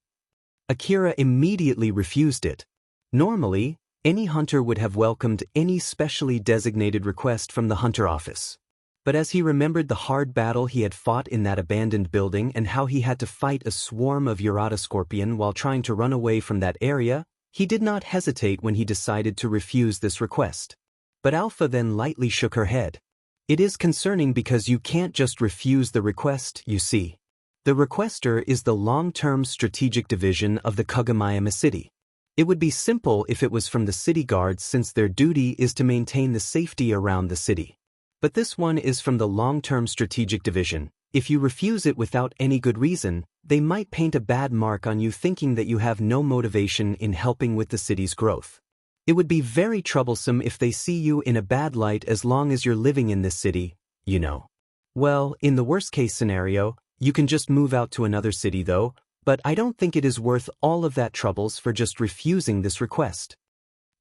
Akira immediately refused it. Normally, any hunter would have welcomed any specially designated request from the Hunter office. But as he remembered the hard battle he had fought in that abandoned building and how he had to fight a swarm of Urata scorpion while trying to run away from that area, he did not hesitate when he decided to refuse this request. But Alpha then lightly shook her head. It is concerning because you can't just refuse the request, you see. The requester is the long-term strategic division of the Kagemayama city. It would be simple if it was from the city guards since their duty is to maintain the safety around the city. But this one is from the long-term strategic division. If you refuse it without any good reason, they might paint a bad mark on you thinking that you have no motivation in helping with the city's growth. It would be very troublesome if they see you in a bad light as long as you're living in this city, you know. Well, in the worst-case scenario, you can just move out to another city though, but I don't think it is worth all of that troubles for just refusing this request.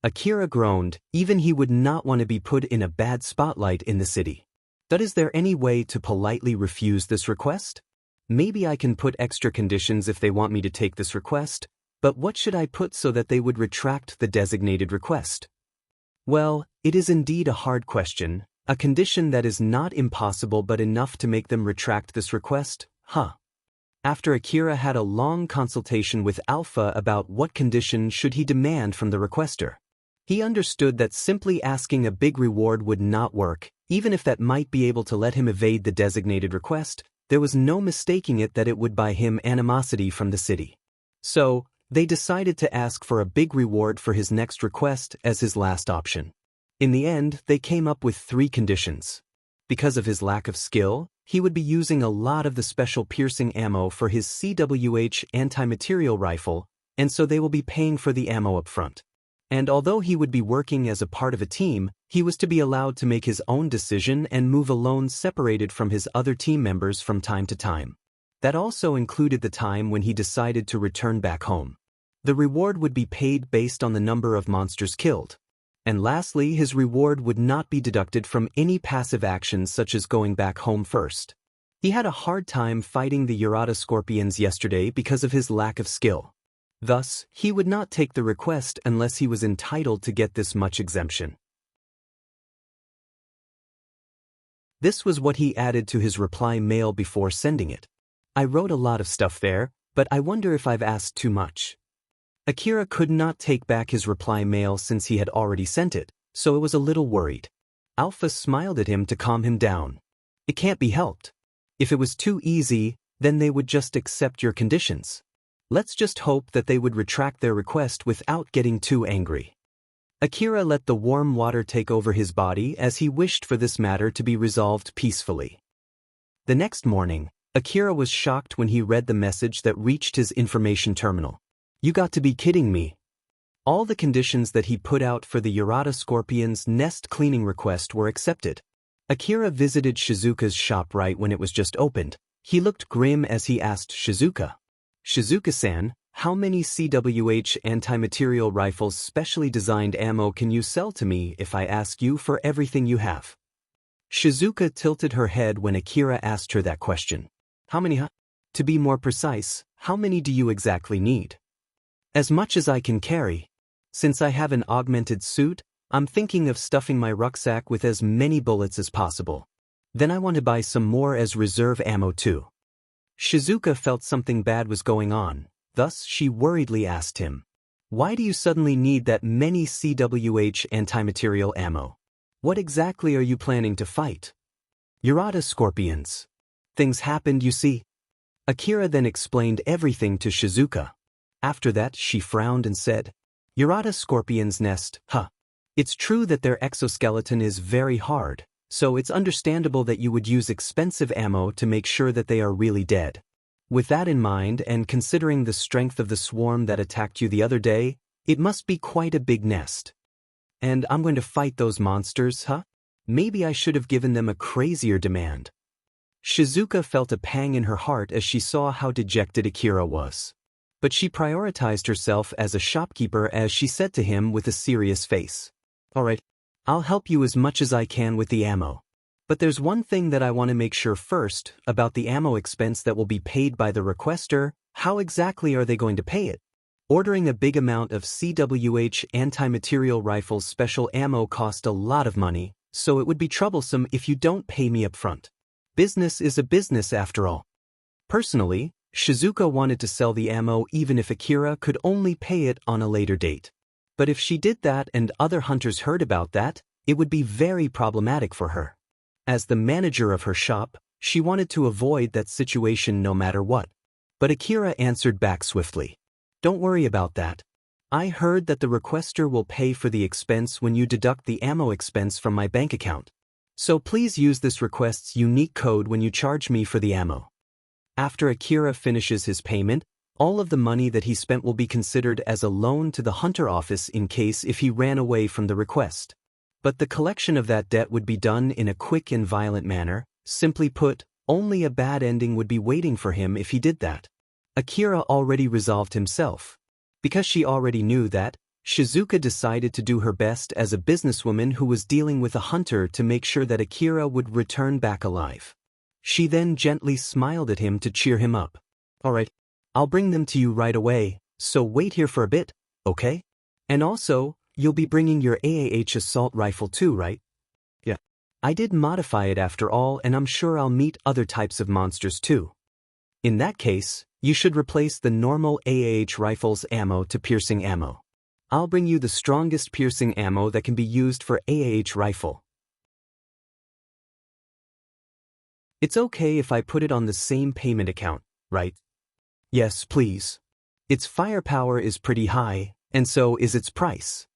Akira groaned, even he would not want to be put in a bad spotlight in the city. But is there any way to politely refuse this request? Maybe I can put extra conditions if they want me to take this request, but what should I put so that they would retract the designated request? Well, it is indeed a hard question. A condition that is not impossible but enough to make them retract this request, huh? After Akira had a long consultation with Alpha about what condition should he demand from the requester, he understood that simply asking a big reward would not work, even if that might be able to let him evade the designated request, there was no mistaking it that it would buy him animosity from the city. So, they decided to ask for a big reward for his next request as his last option. In the end, they came up with 3 conditions. Because of his lack of skill, he would be using a lot of the special piercing ammo for his CWH anti-material rifle, and so they will be paying for the ammo up front. And although he would be working as a part of a team, he was to be allowed to make his own decision and move alone separated from his other team members from time to time. That also included the time when he decided to return back home. The reward would be paid based on the number of monsters killed. And lastly, his reward would not be deducted from any passive actions such as going back home first. He had a hard time fighting the Urata scorpions yesterday because of his lack of skill. Thus, he would not take the request unless he was entitled to get this much exemption. This was what he added to his reply mail before sending it. I wrote a lot of stuff there, but I wonder if I've asked too much. Akira could not take back his reply mail since he had already sent it, so it was a little worried. Alpha smiled at him to calm him down. It can't be helped. If it was too easy, then they would just accept your conditions. Let's just hope that they would retract their request without getting too angry. Akira let the warm water take over his body as he wished for this matter to be resolved peacefully. The next morning, Akira was shocked when he read the message that reached his information terminal. You got to be kidding me. All the conditions that he put out for the Urata Scorpion's nest cleaning request were accepted. Akira visited Shizuka's shop right when it was just opened. He looked grim as he asked Shizuka. Shizuka-san, how many CWH anti-material rifles specially designed ammo can you sell to me if I ask you for everything you have? Shizuka tilted her head when Akira asked her that question. How many, huh? To be more precise, how many do you exactly need? As much as I can carry. Since I have an augmented suit, I'm thinking of stuffing my rucksack with as many bullets as possible. Then I want to buy some more as reserve ammo too. Shizuka felt something bad was going on, thus she worriedly asked him, why do you suddenly need that many CWH anti-material ammo? What exactly are you planning to fight? Urata scorpions. Things happened, you see. Akira then explained everything to Shizuka. After that, she frowned and said, Urata scorpion's nest, huh. It's true that their exoskeleton is very hard, so it's understandable that you would use expensive ammo to make sure that they are really dead. With that in mind and considering the strength of the swarm that attacked you the other day, it must be quite a big nest. And I'm going to fight those monsters, huh? Maybe I should have given them a crazier demand. Shizuka felt a pang in her heart as she saw how dejected Akira was. But she prioritized herself as a shopkeeper as she said to him with a serious face. All right, I'll help you as much as I can with the ammo. But there's one thing that I want to make sure first, about the ammo expense that will be paid by the requester. How exactly are they going to pay it? Ordering a big amount of CWH anti-material rifles special ammo cost a lot of money, so it would be troublesome if you don't pay me up front. Business is a business after all. Personally, Shizuka wanted to sell the ammo even if Akira could only pay it on a later date. But if she did that and other hunters heard about that, it would be very problematic for her. As the manager of her shop, she wanted to avoid that situation no matter what. But Akira answered back swiftly. Don't worry about that. I heard that the requester will pay for the expense when you deduct the ammo expense from my bank account. So please use this request's unique code when you charge me for the ammo. After Akira finishes his payment, all of the money that he spent will be considered as a loan to the hunter office in case if he ran away from the request. But the collection of that debt would be done in a quick and violent manner. Simply put, only a bad ending would be waiting for him if he did that. Akira already resolved himself. Because she already knew that, Shizuka decided to do her best as a businesswoman who was dealing with a hunter to make sure that Akira would return back alive. She then gently smiled at him to cheer him up. All right, I'll bring them to you right away, so wait here for a bit, okay? And also, you'll be bringing your AAH assault rifle too, right? Yeah. I did modify it after all, and I'm sure I'll meet other types of monsters too. In that case, you should replace the normal AAH rifle's ammo to piercing ammo. I'll bring you the strongest piercing ammo that can be used for AAH rifle. It's okay if I put it on the same payment account, right? Yes, please. Its firepower is pretty high, and so is its price.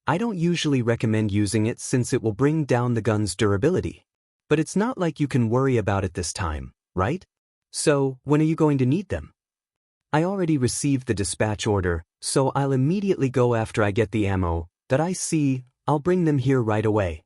I don't usually recommend using it since it will bring down the gun's durability. But it's not like you can worry about it this time, right? So, when are you going to need them? I already received the dispatch order, so I'll immediately go after I get the ammo that I see. I'll bring them here right away.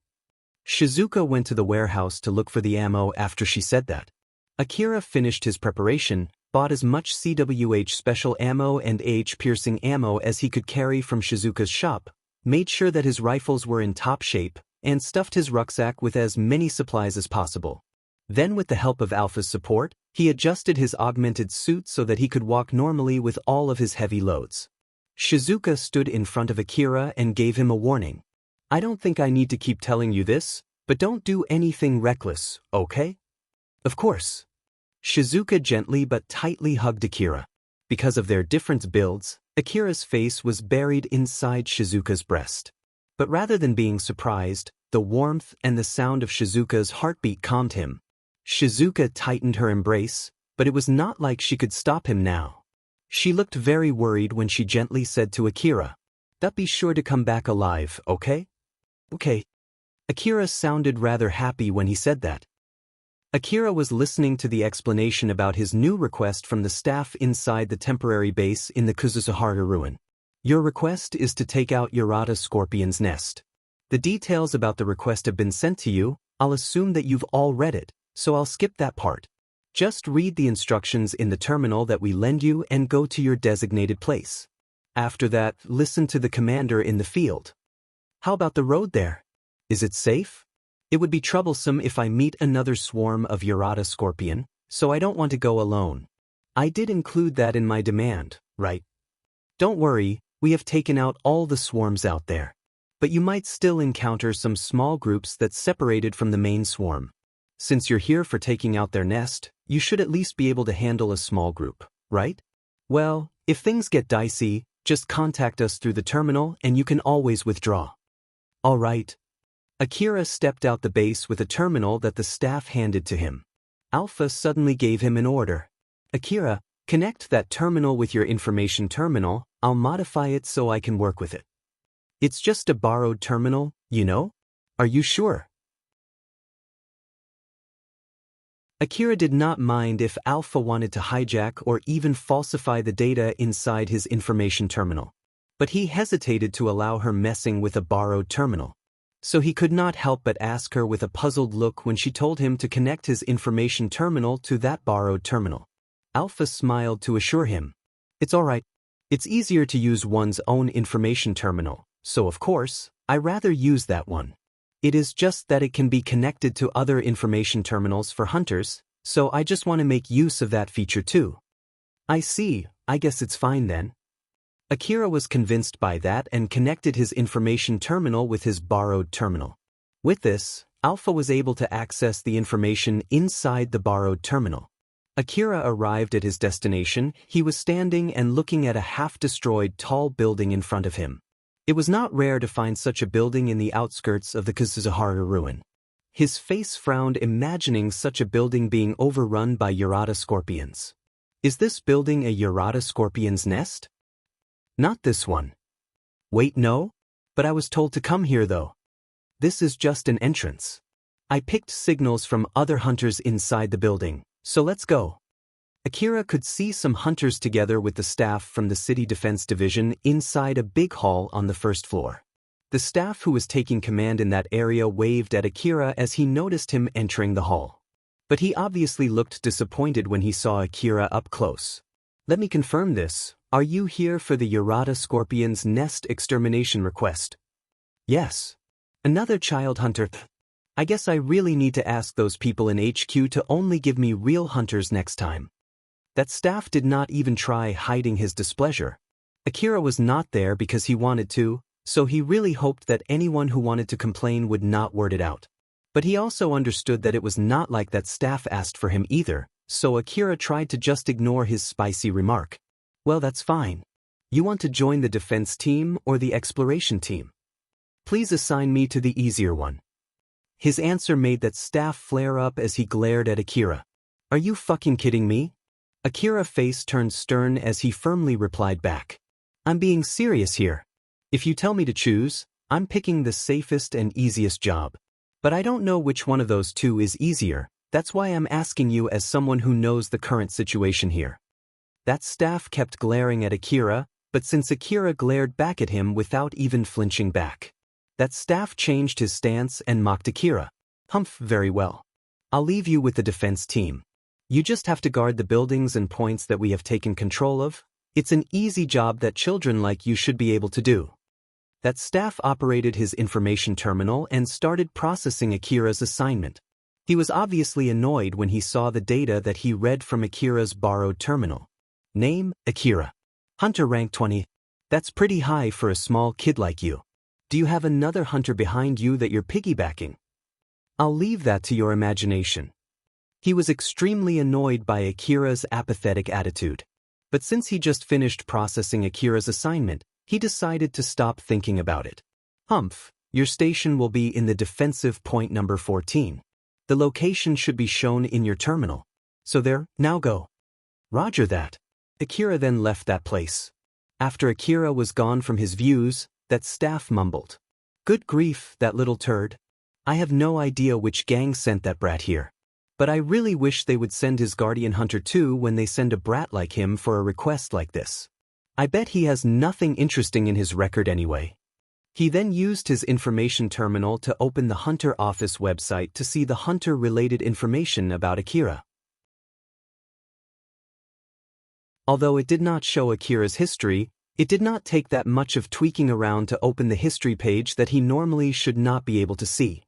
Shizuka went to the warehouse to look for the ammo after she said that. Akira finished his preparation, bought as much CWH special ammo and piercing ammo as he could carry from Shizuka's shop, made sure that his rifles were in top shape, and stuffed his rucksack with as many supplies as possible. Then with the help of Alpha's support, he adjusted his augmented suit so that he could walk normally with all of his heavy loads. Shizuka stood in front of Akira and gave him a warning. I don't think I need to keep telling you this, but don't do anything reckless, okay? Of course. Shizuka gently but tightly hugged Akira. Because of their different builds, Akira's face was buried inside Shizuka's breast. But rather than being surprised, the warmth and the sound of Shizuka's heartbeat calmed him. Shizuka tightened her embrace, but it was not like she could stop him now. She looked very worried when she gently said to Akira, "Be sure to come back alive, okay?" "Okay." Akira sounded rather happy when he said that. Akira was listening to the explanation about his new request from the staff inside the temporary base in the Kuzuzuhara ruin. Your request is to take out Yurata Scorpion's nest. The details about the request have been sent to you. I'll assume that you've all read it, so I'll skip that part. Just read the instructions in the terminal that we lend you and go to your designated place. After that, listen to the commander in the field. How about the road there? Is it safe? It would be troublesome if I meet another swarm of Yurata Scorpion, so I don't want to go alone. I did include that in my demand, right? Don't worry, we have taken out all the swarms out there. But you might still encounter some small groups that separated from the main swarm. Since you're here for taking out their nest, you should at least be able to handle a small group, right? Well, if things get dicey, just contact us through the terminal and you can always withdraw. All right. Akira stepped out the base with a terminal that the staff handed to him. Alpha suddenly gave him an order. Akira, connect that terminal with your information terminal. I'll modify it so I can work with it. It's just a borrowed terminal, you know? Are you sure? Akira did not mind if Alpha wanted to hijack or even falsify the data inside his information terminal. But he hesitated to allow her messing with a borrowed terminal. So he could not help but ask her with a puzzled look when she told him to connect his information terminal to that borrowed terminal. Alpha smiled to assure him. It's all right. It's easier to use one's own information terminal, so of course, I rather use that one. It is just that it can be connected to other information terminals for hunters, so I just want to make use of that feature too. I see, I guess it's fine then. Akira was convinced by that and connected his information terminal with his borrowed terminal. With this, Alpha was able to access the information inside the borrowed terminal. Akira arrived at his destination. He was standing and looking at a half-destroyed tall building in front of him. It was not rare to find such a building in the outskirts of the Kuzuzuhara ruin. His face frowned imagining such a building being overrun by Yurata scorpions. Is this building a Yurata scorpion's nest? Not this one. Wait, no? But I was told to come here though. This is just an entrance. I picked signals from other hunters inside the building, so let's go. Akira could see some hunters together with the staff from the City Defense Division inside a big hall on the first floor. The staff who was taking command in that area waved at Akira as he noticed him entering the hall. But he obviously looked disappointed when he saw Akira up close. Let me confirm this. Are you here for the Yurata Scorpion's nest extermination request? Yes. Another child hunter. I guess I really need to ask those people in HQ to only give me real hunters next time. That staff did not even try hiding his displeasure. Akira was not there because he wanted to, so he really hoped that anyone who wanted to complain would not word it out. But he also understood that it was not like that staff asked for him either, so Akira tried to just ignore his spicy remark. Well, that's fine. You want to join the defense team or the exploration team? Please assign me to the easier one. His answer made that staff flare up as he glared at Akira. Are you fucking kidding me? Akira's face turned stern as he firmly replied back. I'm being serious here. If you tell me to choose, I'm picking the safest and easiest job. But I don't know which one of those two is easier, that's why I'm asking you as someone who knows the current situation here. That staff kept glaring at Akira, but since Akira glared back at him without even flinching back, that staff changed his stance and mocked Akira. Humph, very well. I'll leave you with the defense team. You just have to guard the buildings and points that we have taken control of. It's an easy job that children like you should be able to do. That staff operated his information terminal and started processing Akira's assignment. He was obviously annoyed when he saw the data that he read from Akira's borrowed terminal. Name, Akira. Hunter rank 20. That's pretty high for a small kid like you. Do you have another hunter behind you that you're piggybacking? I'll leave that to your imagination. He was extremely annoyed by Akira's apathetic attitude. But since he just finished processing Akira's assignment, he decided to stop thinking about it. Humph, your station will be in the defensive point number 14. The location should be shown in your terminal. So there, now go. Roger that. Akira then left that place. After Akira was gone from his views, that staff mumbled. Good grief, that little turd. I have no idea which gang sent that brat here. But I really wish they would send his guardian hunter too when they send a brat like him for a request like this. I bet he has nothing interesting in his record anyway. He then used his information terminal to open the Hunter Office website to see the hunter-related information about Akira. Although it did not show Akira's history, it did not take that much of tweaking around to open the history page that he normally should not be able to see.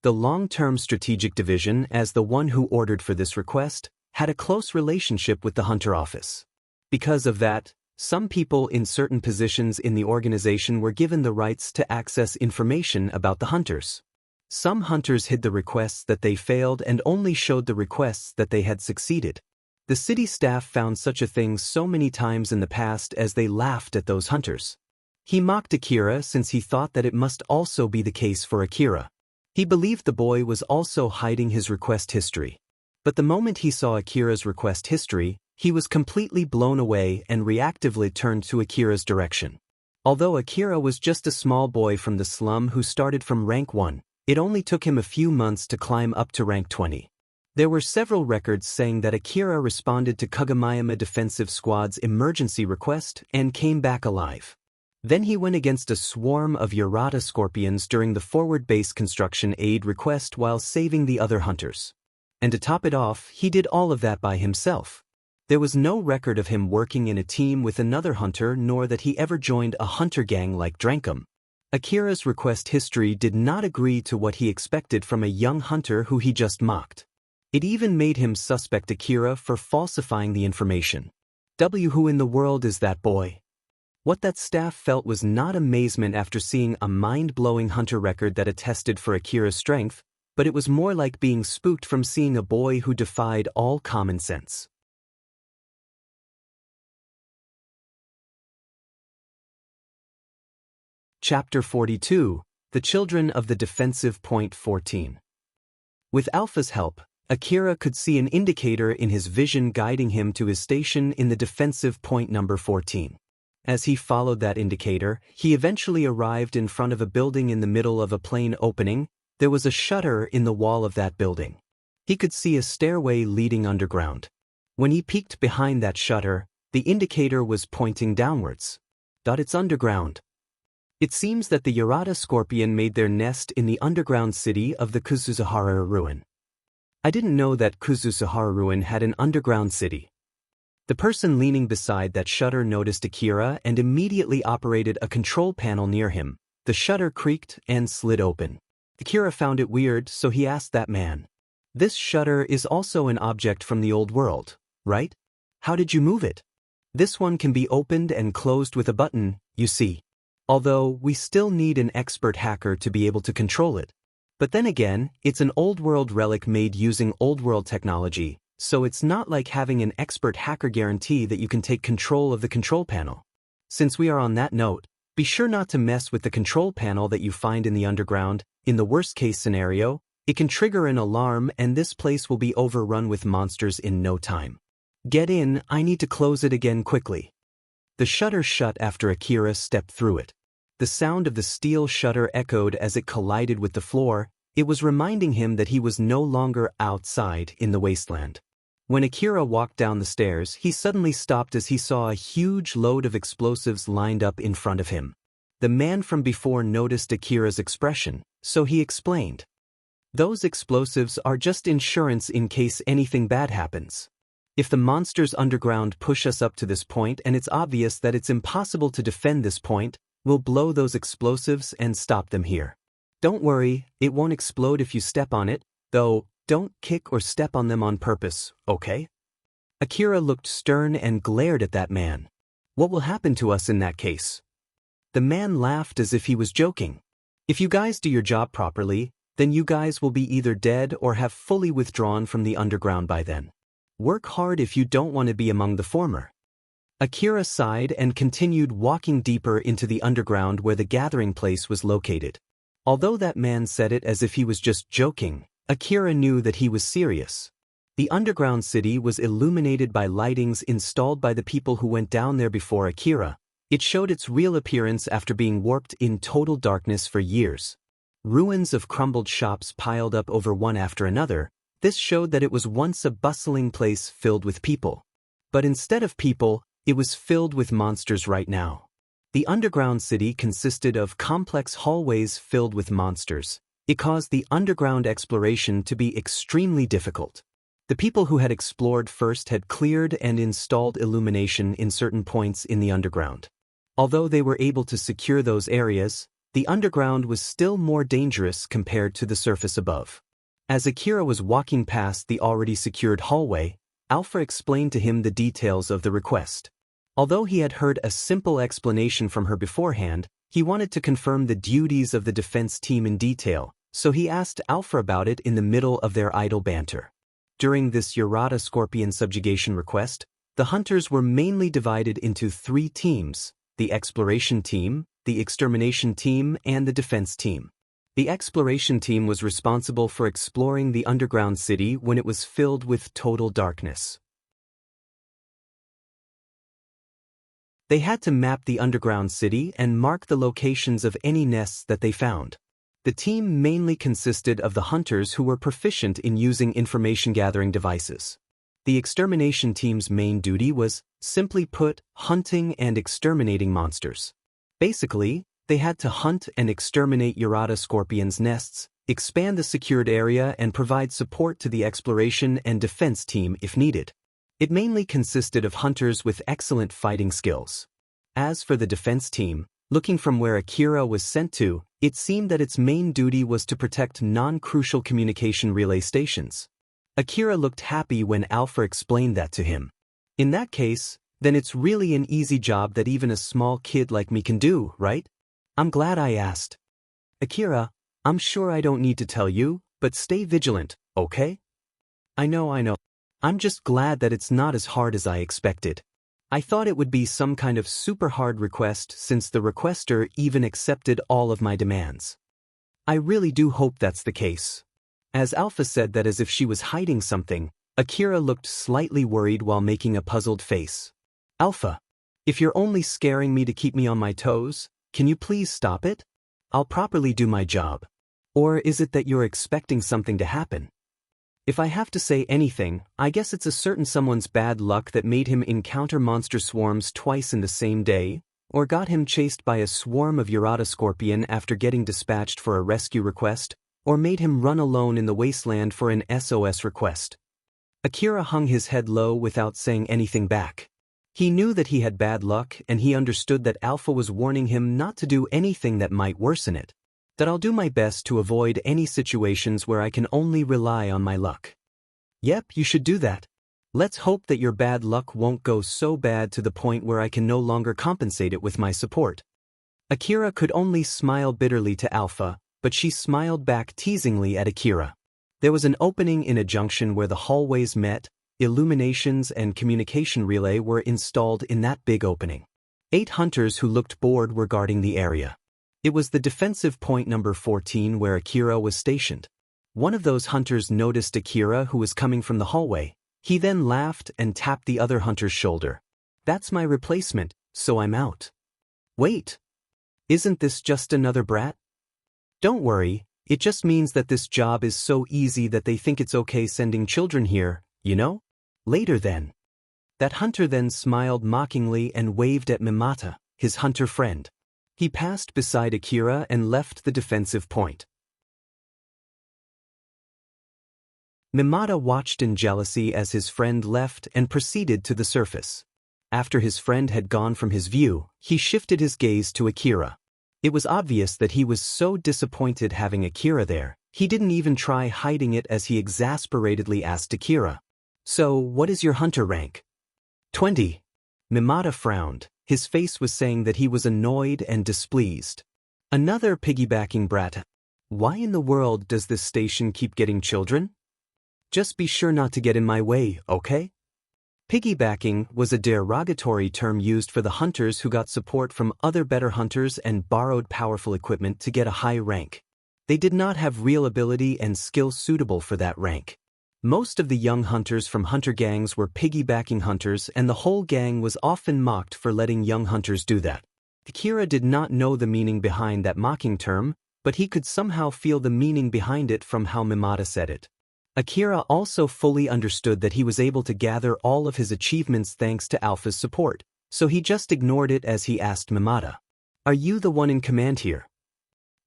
The long-term strategic division, as the one who ordered for this request, had a close relationship with the Hunter Office. Because of that, some people in certain positions in the organization were given the rights to access information about the hunters. Some hunters hid the requests that they failed and only showed the requests that they had succeeded. The city staff found such a thing so many times in the past as they laughed at those hunters. He mocked Akira since he thought that it must also be the case for Akira. He believed the boy was also hiding his request history. But the moment he saw Akira's request history, he was completely blown away and reactively turned to Akira's direction. Although Akira was just a small boy from the slum who started from rank 1, it only took him a few months to climb up to rank 20. There were several records saying that Akira responded to Kagemayama Defensive Squad's emergency request and came back alive. Then he went against a swarm of Yurata scorpions during the forward base construction aid request while saving the other hunters. And to top it off, he did all of that by himself. There was no record of him working in a team with another hunter nor that he ever joined a hunter gang like Drankum. Akira's request history did not agree to what he expected from a young hunter who he just mocked. It even made him suspect Akira for falsifying the information. Who in the world is that boy? What that staff felt was not amazement after seeing a mind-blowing hunter record that attested for Akira's strength, but it was more like being spooked from seeing a boy who defied all common sense. Chapter 42, The Children of the Defensive Point 14. With Alpha's help, Akira could see an indicator in his vision guiding him to his station in the defensive point number 14. As he followed that indicator, he eventually arrived in front of a building in the middle of a plain opening. There was a shutter in the wall of that building. He could see a stairway leading underground. When he peeked behind that shutter, the indicator was pointing downwards. It's underground. It seems that the Yurata scorpion made their nest in the underground city of the Kuzuzuhara ruin. I didn't know that Kuzuzuhara ruin had an underground city. The person leaning beside that shutter noticed Akira and immediately operated a control panel near him. The shutter creaked and slid open. Akira found it weird, so he asked that man. This shutter is also an object from the old world, right? How did you move it? This one can be opened and closed with a button, you see. Although, we still need an expert hacker to be able to control it. But then again, it's an old-world relic made using old-world technology, so it's not like having an expert hacker guarantee that you can take control of the control panel. Since we are on that note, be sure not to mess with the control panel that you find in the underground. In the worst-case scenario, it can trigger an alarm and this place will be overrun with monsters in no time. Get in, I need to close it again quickly. The shutter shut after Akira stepped through it. The sound of the steel shutter echoed as it collided with the floor. It was reminding him that he was no longer outside in the wasteland. When Akira walked down the stairs, he suddenly stopped as he saw a huge load of explosives lined up in front of him. The man from before noticed Akira's expression, so he explained. Those explosives are just insurance in case anything bad happens. If the monsters underground push us up to this point and it's obvious that it's impossible to defend this point, we'll blow those explosives and stop them here. Don't worry, it won't explode if you step on it, though don't kick or step on them on purpose, okay? Akira looked stern and glared at that man. What will happen to us in that case? The man laughed as if he was joking. If you guys do your job properly, then you guys will be either dead or have fully withdrawn from the underground by then. Work hard if you don't want to be among the former. Akira sighed and continued walking deeper into the underground where the gathering place was located. Although that man said it as if he was just joking, Akira knew that he was serious. The underground city was illuminated by lightings installed by the people who went down there before Akira. It showed its real appearance after being warped in total darkness for years. Ruins of crumbled shops piled up over one after another. This showed that it was once a bustling place filled with people. But instead of people, it was filled with monsters right now. The underground city consisted of complex hallways filled with monsters. It caused the underground exploration to be extremely difficult. The people who had explored first had cleared and installed illumination in certain points in the underground. Although they were able to secure those areas, the underground was still more dangerous compared to the surface above. As Akira was walking past the already secured hallway, Alpha explained to him the details of the request. Although he had heard a simple explanation from her beforehand, he wanted to confirm the duties of the defense team in detail, so he asked Alpha about it in the middle of their idle banter. During this Urata Scorpion subjugation request, the hunters were mainly divided into 3 teams: the exploration team, the extermination team, and the defense team. The exploration team was responsible for exploring the underground city when it was filled with total darkness. They had to map the underground city and mark the locations of any nests that they found. The team mainly consisted of the hunters who were proficient in using information-gathering devices. The extermination team's main duty was, simply put, hunting and exterminating monsters. Basically, they had to hunt and exterminate Urata scorpions' nests, expand the secured area, and provide support to the exploration and defense team if needed. It mainly consisted of hunters with excellent fighting skills. As for the defense team, looking from where Akira was sent to, it seemed that its main duty was to protect non-crucial communication relay stations. Akira looked happy when Alpha explained that to him. In that case, then it's really an easy job that even a small kid like me can do, right? I'm glad I asked. Akira, I'm sure I don't need to tell you, but stay vigilant, okay? I know. I'm just glad that it's not as hard as I expected. I thought it would be some kind of super hard request since the requester even accepted all of my demands. I really do hope that's the case. As Alpha said that as if she was hiding something, Akira looked slightly worried while making a puzzled face. Alpha, if you're only scaring me to keep me on my toes, can you please stop it? I'll properly do my job. Or is it that you're expecting something to happen? If I have to say anything, I guess it's a certain someone's bad luck that made him encounter monster swarms twice in the same day, or got him chased by a swarm of Urata scorpion after getting dispatched for a rescue request, or made him run alone in the wasteland for an SOS request. Akira hung his head low without saying anything back. He knew that he had bad luck, and he understood that Alpha was warning him not to do anything that might worsen it. That I'll do my best to avoid any situations where I can only rely on my luck. Yep, you should do that. Let's hope that your bad luck won't go so bad to the point where I can no longer compensate it with my support. Akira could only smile bitterly to Alpha, but she smiled back teasingly at Akira. There was an opening in a junction where the hallways met. Illuminations and communication relay were installed in that big opening. 8 hunters who looked bored were guarding the area. It was the defensive point number 14 where Akira was stationed. One of those hunters noticed Akira who was coming from the hallway. He then laughed and tapped the other hunter's shoulder. That's my replacement, so I'm out. Wait. Isn't this just another brat? Don't worry, it just means that this job is so easy that they think it's okay sending children here, you know? Later then. That hunter then smiled mockingly and waved at Mimata, his hunter friend. He passed beside Akira and left the defensive point. Mimata watched in jealousy as his friend left and proceeded to the surface. After his friend had gone from his view, he shifted his gaze to Akira. It was obvious that he was so disappointed having Akira there, he didn't even try hiding it as he exasperatedly asked Akira. So, what is your hunter rank? 20. Mimata frowned. His face was saying that he was annoyed and displeased. Another piggybacking brat. Why in the world does this station keep getting children? Just be sure not to get in my way, okay? Piggybacking was a derogatory term used for the hunters who got support from other better hunters and borrowed powerful equipment to get a high rank. They did not have real ability and skill suitable for that rank. Most of the young hunters from hunter gangs were piggybacking hunters, and the whole gang was often mocked for letting young hunters do that. Akira did not know the meaning behind that mocking term, but he could somehow feel the meaning behind it from how Mimata said it. Akira also fully understood that he was able to gather all of his achievements thanks to Alpha's support, so he just ignored it as he asked Mimata, "Are you the one in command here?"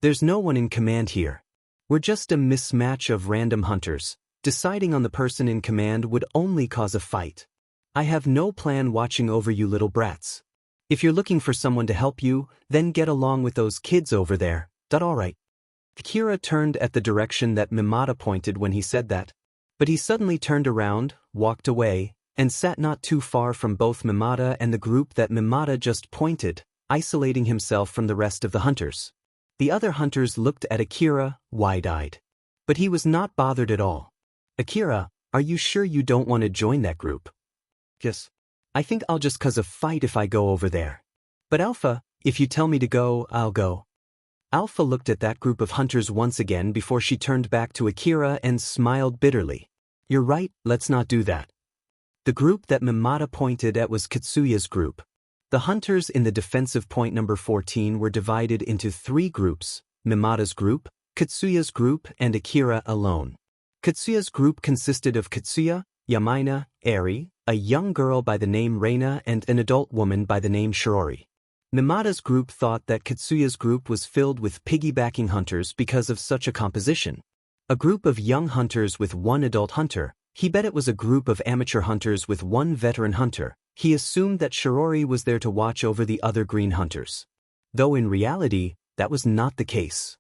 "There's no one in command here. We're just a mismatch of random hunters. Deciding on the person in command would only cause a fight. I have no plan watching over you little brats. If you're looking for someone to help you, then get along with those kids over there. All right." Akira turned at the direction that Mimata pointed when he said that, but he suddenly turned around, walked away, and sat not too far from both Mimata and the group that Mimata just pointed, isolating himself from the rest of the hunters. The other hunters looked at Akira, wide-eyed. But he was not bothered at all. "Akira, are you sure you don't want to join that group?" "Yes. I think I'll just cause a fight if I go over there. But Alpha, if you tell me to go, I'll go." Alpha looked at that group of hunters once again before she turned back to Akira and smiled bitterly. "You're right, let's not do that." The group that Mimata pointed at was Katsuya's group. The hunters in the defensive point number 14 were divided into 3 groups: Mimata's group, Katsuya's group, and Akira alone. Katsuya's group consisted of Katsuya, Yamaina, Eri, a young girl by the name Reina, and an adult woman by the name Shirori. Mimata's group thought that Katsuya's group was filled with piggybacking hunters because of such a composition. A group of young hunters with 1 adult hunter. He bet it was a group of amateur hunters with 1 veteran hunter. He assumed that Shirori was there to watch over the other green hunters. Though in reality, that was not the case.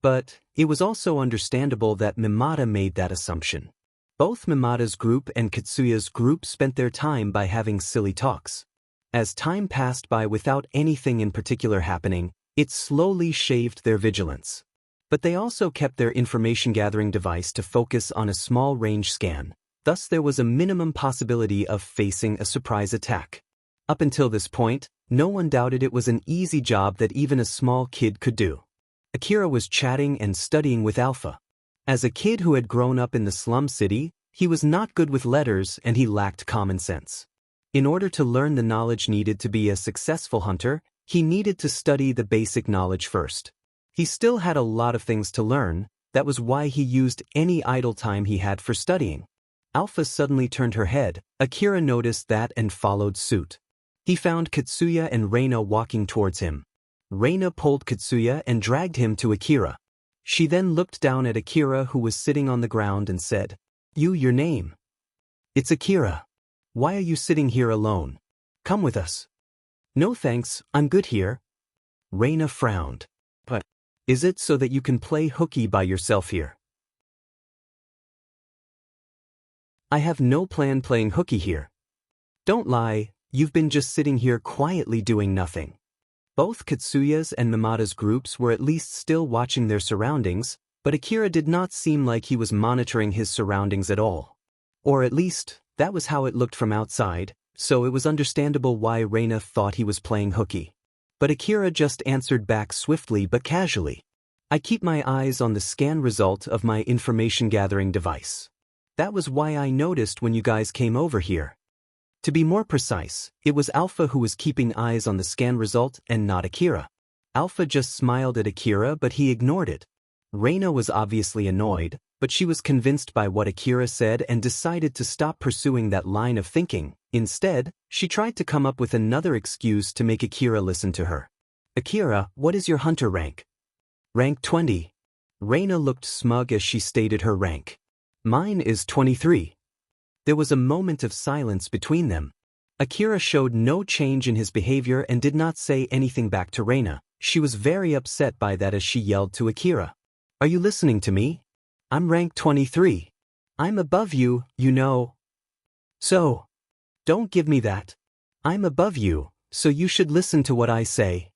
But it was also understandable that Mimata made that assumption. Both Mimata's group and Katsuya's group spent their time by having silly talks. As time passed by without anything in particular happening, it slowly shaved their vigilance. But they also kept their information-gathering device to focus on a small-range scan. Thus there was a minimum possibility of facing a surprise attack. Up until this point, no one doubted it was an easy job that even a small kid could do. Akira was chatting and studying with Alpha. As a kid who had grown up in the slum city, he was not good with letters and he lacked common sense. In order to learn the knowledge needed to be a successful hunter, he needed to study the basic knowledge first. He still had a lot of things to learn. That was why he used any idle time he had for studying. Alpha suddenly turned her head. Akira noticed that and followed suit. He found Katsuya and Reina walking towards him. Reina pulled Katsuya and dragged him to Akira. She then looked down at Akira, who was sitting on the ground, and said, Your name?" "It's Akira. Why are you sitting here alone? Come with us." "No thanks, I'm good here." Reina frowned. "But is it so that you can play hooky by yourself here?" "I have no plan playing hooky here." "Don't lie, you've been just sitting here quietly doing nothing." Both Katsuya's and Mimata's groups were at least still watching their surroundings, but Akira did not seem like he was monitoring his surroundings at all. Or at least, that was how it looked from outside, so it was understandable why Reina thought he was playing hooky. But Akira just answered back swiftly but casually. "I keep my eyes on the scan result of my information-gathering device. That was why I noticed when you guys came over here." To be more precise, it was Alpha who was keeping eyes on the scan result and not Akira. Alpha just smiled at Akira, but he ignored it. Reina was obviously annoyed, but she was convinced by what Akira said and decided to stop pursuing that line of thinking. Instead, she tried to come up with another excuse to make Akira listen to her. Akira, what is your hunter rank? Rank 20. Reina looked smug as she stated her rank. Mine is 23. There was a moment of silence between them. Akira showed no change in his behavior and did not say anything back to Reina. She was very upset by that as she yelled to Akira. Are you listening to me? I'm rank 23. I'm above you, you know. So, don't give me that. I'm above you, so you should listen to what I say.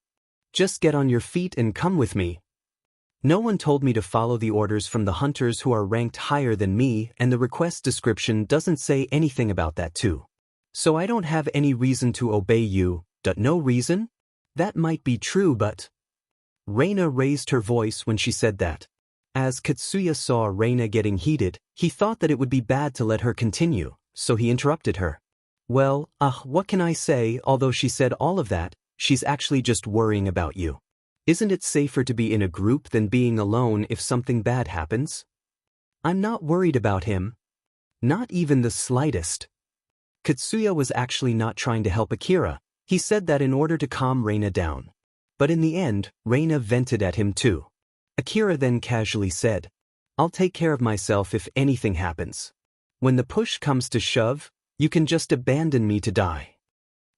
Just get on your feet and come with me. No one told me to follow the orders from the hunters who are ranked higher than me, and the request description doesn't say anything about that too. So I don't have any reason to obey you. No reason? That might be true, but... Reina raised her voice when she said that. As Katsuya saw Reina getting heated, he thought that it would be bad to let her continue, so he interrupted her. Well, what can I say? Although she said all of that, she's actually just worrying about you. Isn't it safer to be in a group than being alone if something bad happens? I'm not worried about him. Not even the slightest. Katsuya was actually not trying to help Akira. He said that in order to calm Reina down. But in the end, Reina vented at him too. Akira then casually said, I'll take care of myself if anything happens. When the push comes to shove, you can just abandon me to die.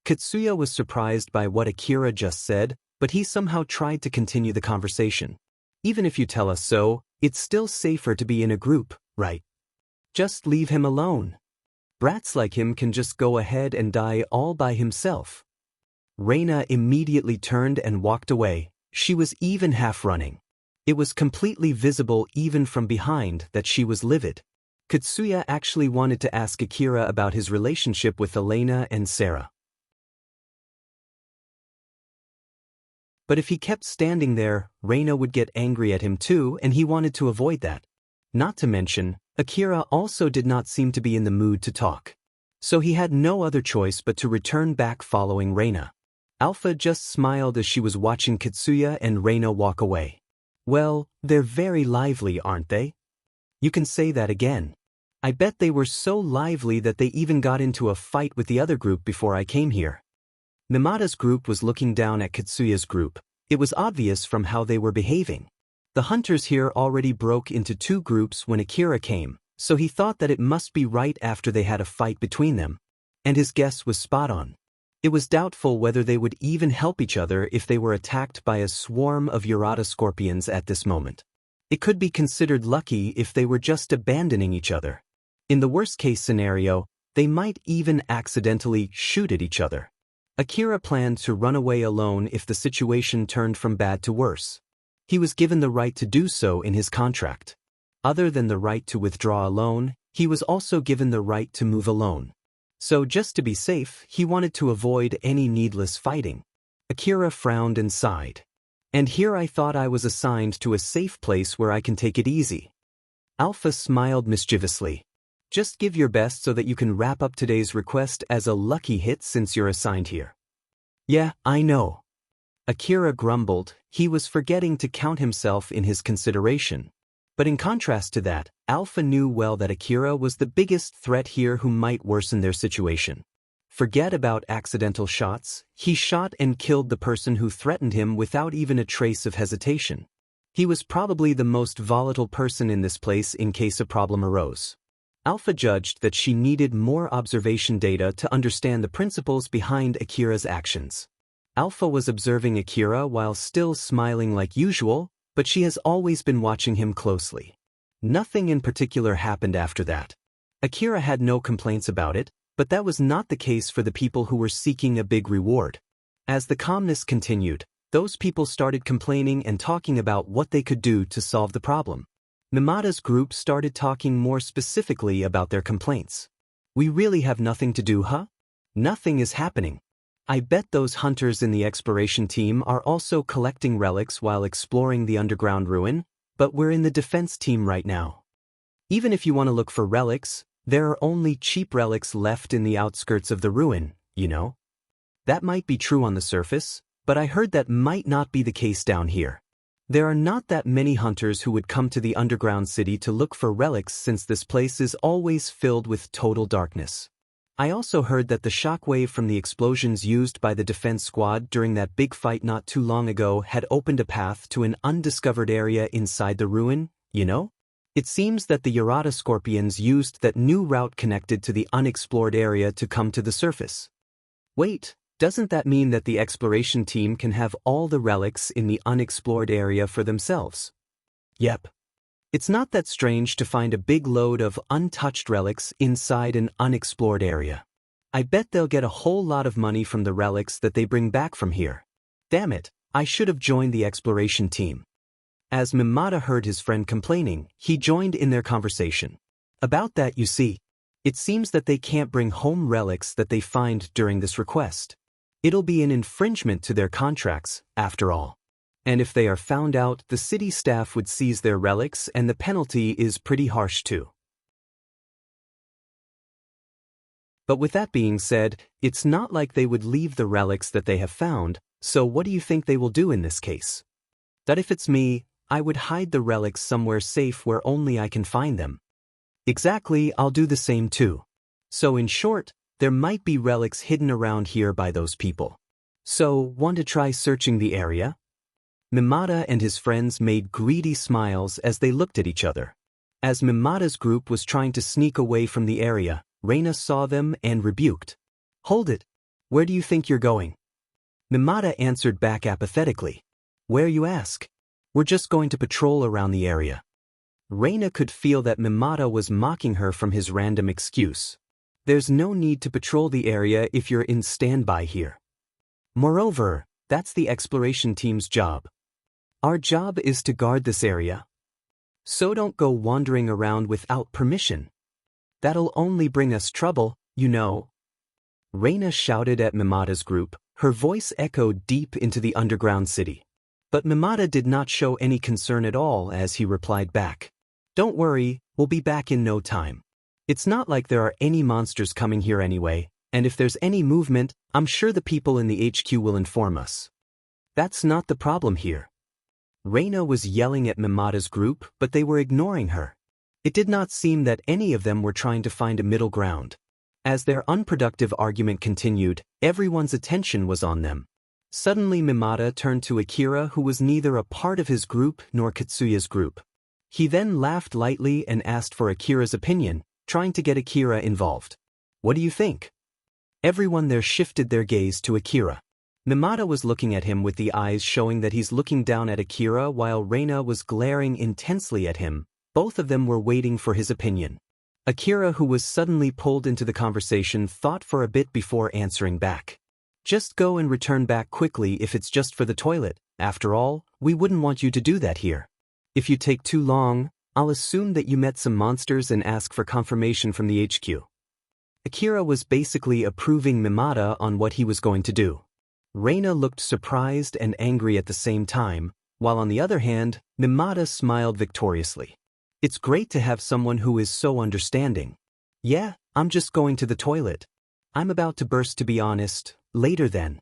Katsuya was surprised by what Akira just said, but he somehow tried to continue the conversation. Even if you tell us so, it's still safer to be in a group, right? Just leave him alone. Brats like him can just go ahead and die all by himself. Reina immediately turned and walked away. She was even half running. It was completely visible even from behind that she was livid. Katsuya actually wanted to ask Akira about his relationship with Elena and Sarah. But if he kept standing there, Reina would get angry at him too, and he wanted to avoid that. Not to mention, Akira also did not seem to be in the mood to talk. So he had no other choice but to return back following Reina. Alpha just smiled as she was watching Katsuya and Reina walk away. Well, they're very lively, aren't they? You can say that again. I bet they were so lively that they even got into a fight with the other group before I came here. Mimata's group was looking down at Katsuya's group. It was obvious from how they were behaving. The hunters here already broke into two groups when Akira came, so he thought that it must be right after they had a fight between them. And his guess was spot on. It was doubtful whether they would even help each other if they were attacked by a swarm of Urata scorpions at this moment. It could be considered lucky if they were just abandoning each other. In the worst-case scenario, they might even accidentally shoot at each other. Akira planned to run away alone if the situation turned from bad to worse. He was given the right to do so in his contract. Other than the right to withdraw alone, he was also given the right to move alone. So just to be safe, he wanted to avoid any needless fighting. Akira frowned and sighed. And here I thought I was assigned to a safe place where I can take it easy. Alpha smiled mischievously. Just give your best so that you can wrap up today's request as a lucky hit since you're assigned here. Yeah, I know. Akira grumbled. He was forgetting to count himself in his consideration. But in contrast to that, Alpha knew well that Akira was the biggest threat here who might worsen their situation. Forget about accidental shots. He shot and killed the person who threatened him without even a trace of hesitation. He was probably the most volatile person in this place in case a problem arose. Alpha judged that she needed more observation data to understand the principles behind Akira's actions. Alpha was observing Akira while still smiling like usual, but she has always been watching him closely. Nothing in particular happened after that. Akira had no complaints about it, but that was not the case for the people who were seeking a big reward. As the calmness continued, those people started complaining and talking about what they could do to solve the problem. Mimata's group started talking more specifically about their complaints. We really have nothing to do, huh? Nothing is happening. I bet those hunters in the exploration team are also collecting relics while exploring the underground ruin, but we're in the defense team right now. Even if you want to look for relics, there are only cheap relics left in the outskirts of the ruin, you know? That might be true on the surface, but I heard that might not be the case down here. There are not that many hunters who would come to the underground city to look for relics since this place is always filled with total darkness. I also heard that the shockwave from the explosions used by the defense squad during that big fight not too long ago had opened a path to an undiscovered area inside the ruin, you know? It seems that the Yarata Scorpions used that new route connected to the unexplored area to come to the surface. Wait, doesn't that mean that the exploration team can have all the relics in the unexplored area for themselves? Yep. It's not that strange to find a big load of untouched relics inside an unexplored area. I bet they'll get a whole lot of money from the relics that they bring back from here. Damn it, I should have joined the exploration team. As Mimata heard his friend complaining, he joined in their conversation. About that, you see, it seems that they can't bring home relics that they find during this request. It'll be an infringement to their contracts, after all. And if they are found out, the city staff would seize their relics and the penalty is pretty harsh too. But with that being said, it's not like they would leave the relics that they have found, so what do you think they will do in this case? That if it's me, I would hide the relics somewhere safe where only I can find them. Exactly, I'll do the same too. So in short, there might be relics hidden around here by those people. So, want to try searching the area? Mimata and his friends made greedy smiles as they looked at each other. As Mimata's group was trying to sneak away from the area, Reina saw them and rebuked. Hold it! Where do you think you're going? Mimata answered back apathetically. Where, you ask? We're just going to patrol around the area. Reina could feel that Mimata was mocking her from his random excuse. There's no need to patrol the area if you're in standby here. Moreover, that's the exploration team's job. Our job is to guard this area. So don't go wandering around without permission. That'll only bring us trouble, you know. Reina shouted at Mimata's group, her voice echoed deep into the underground city. But Mimata did not show any concern at all as he replied back. Don't worry, we'll be back in no time. It's not like there are any monsters coming here anyway, and if there's any movement, I'm sure the people in the HQ will inform us. That's not the problem here. Reina was yelling at Mimata's group, but they were ignoring her. It did not seem that any of them were trying to find a middle ground. As their unproductive argument continued, everyone's attention was on them. Suddenly Mimata turned to Akira, who was neither a part of his group nor Katsuya's group. He then laughed lightly and asked for Akira's opinion, trying to get Akira involved. What do you think? Everyone there shifted their gaze to Akira. Mimata was looking at him with the eyes showing that he's looking down at Akira while Reina was glaring intensely at him. Both of them were waiting for his opinion. Akira, who was suddenly pulled into the conversation, thought for a bit before answering back. Just go and return back quickly if it's just for the toilet. After all, we wouldn't want you to do that here. If you take too long, I'll assume that you met some monsters and ask for confirmation from the HQ. Akira was basically approving Mimata on what he was going to do. Reina looked surprised and angry at the same time, while on the other hand, Mimata smiled victoriously. It's great to have someone who is so understanding. Yeah, I'm just going to the toilet. I'm about to burst, to be honest, later then.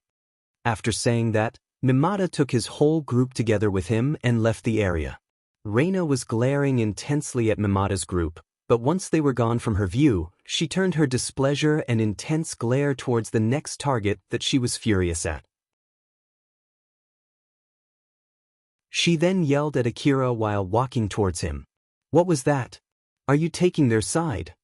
After saying that, Mimata took his whole group together with him and left the area. Reina was glaring intensely at Mimata's group, but once they were gone from her view, she turned her displeasure and intense glare towards the next target that she was furious at. She then yelled at Akira while walking towards him. What was that? Are you taking their side?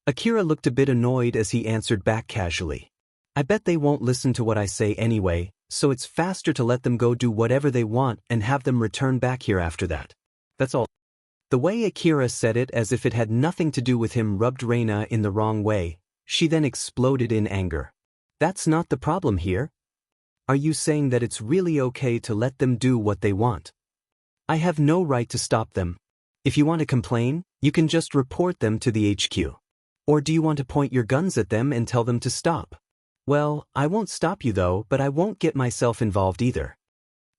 Akira looked a bit annoyed as he answered back casually. I bet they won't listen to what I say anyway, so it's faster to let them go do whatever they want and have them return back here after that. That's all. The way Akira said it as if it had nothing to do with him rubbed Reina in the wrong way. She then exploded in anger. That's not the problem here. Are you saying that it's really okay to let them do what they want? I have no right to stop them. If you want to complain, you can just report them to the HQ. Or do you want to point your guns at them and tell them to stop? Well, I won't stop you though, but I won't get myself involved either.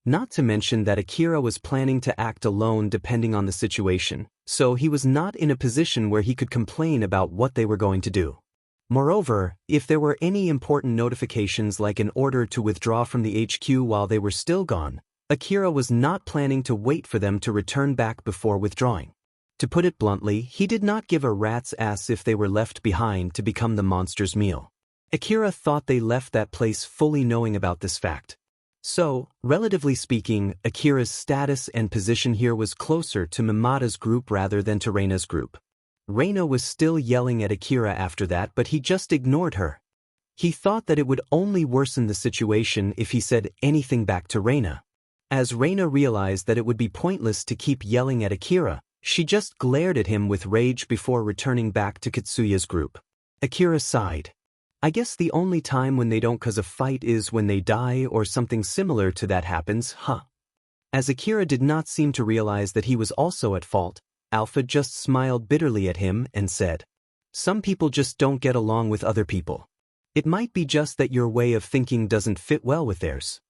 Not to mention that Akira was planning to act alone depending on the situation, so he was not in a position where he could complain about what they were going to do. Moreover, if there were any important notifications like an order to withdraw from the HQ while they were still gone, Akira was not planning to wait for them to return back before withdrawing. To put it bluntly, he did not give a rat's ass if they were left behind to become the monster's meal. Akira thought they left that place fully knowing about this fact. So, relatively speaking, Akira's status and position here was closer to Mimata's group rather than to Reina's group. Reina was still yelling at Akira after that, but he just ignored her. He thought that it would only worsen the situation if he said anything back to Reina. As Reina realized that it would be pointless to keep yelling at Akira, she just glared at him with rage before returning back to Katsuya's group. Akira sighed. I guess the only time when they don't cause a fight is when they die or something similar to that happens, huh? As Akira did not seem to realize that he was also at fault, Alpha just smiled bitterly at him and said, "Some people just don't get along with other people. It might be just that your way of thinking doesn't fit well with theirs.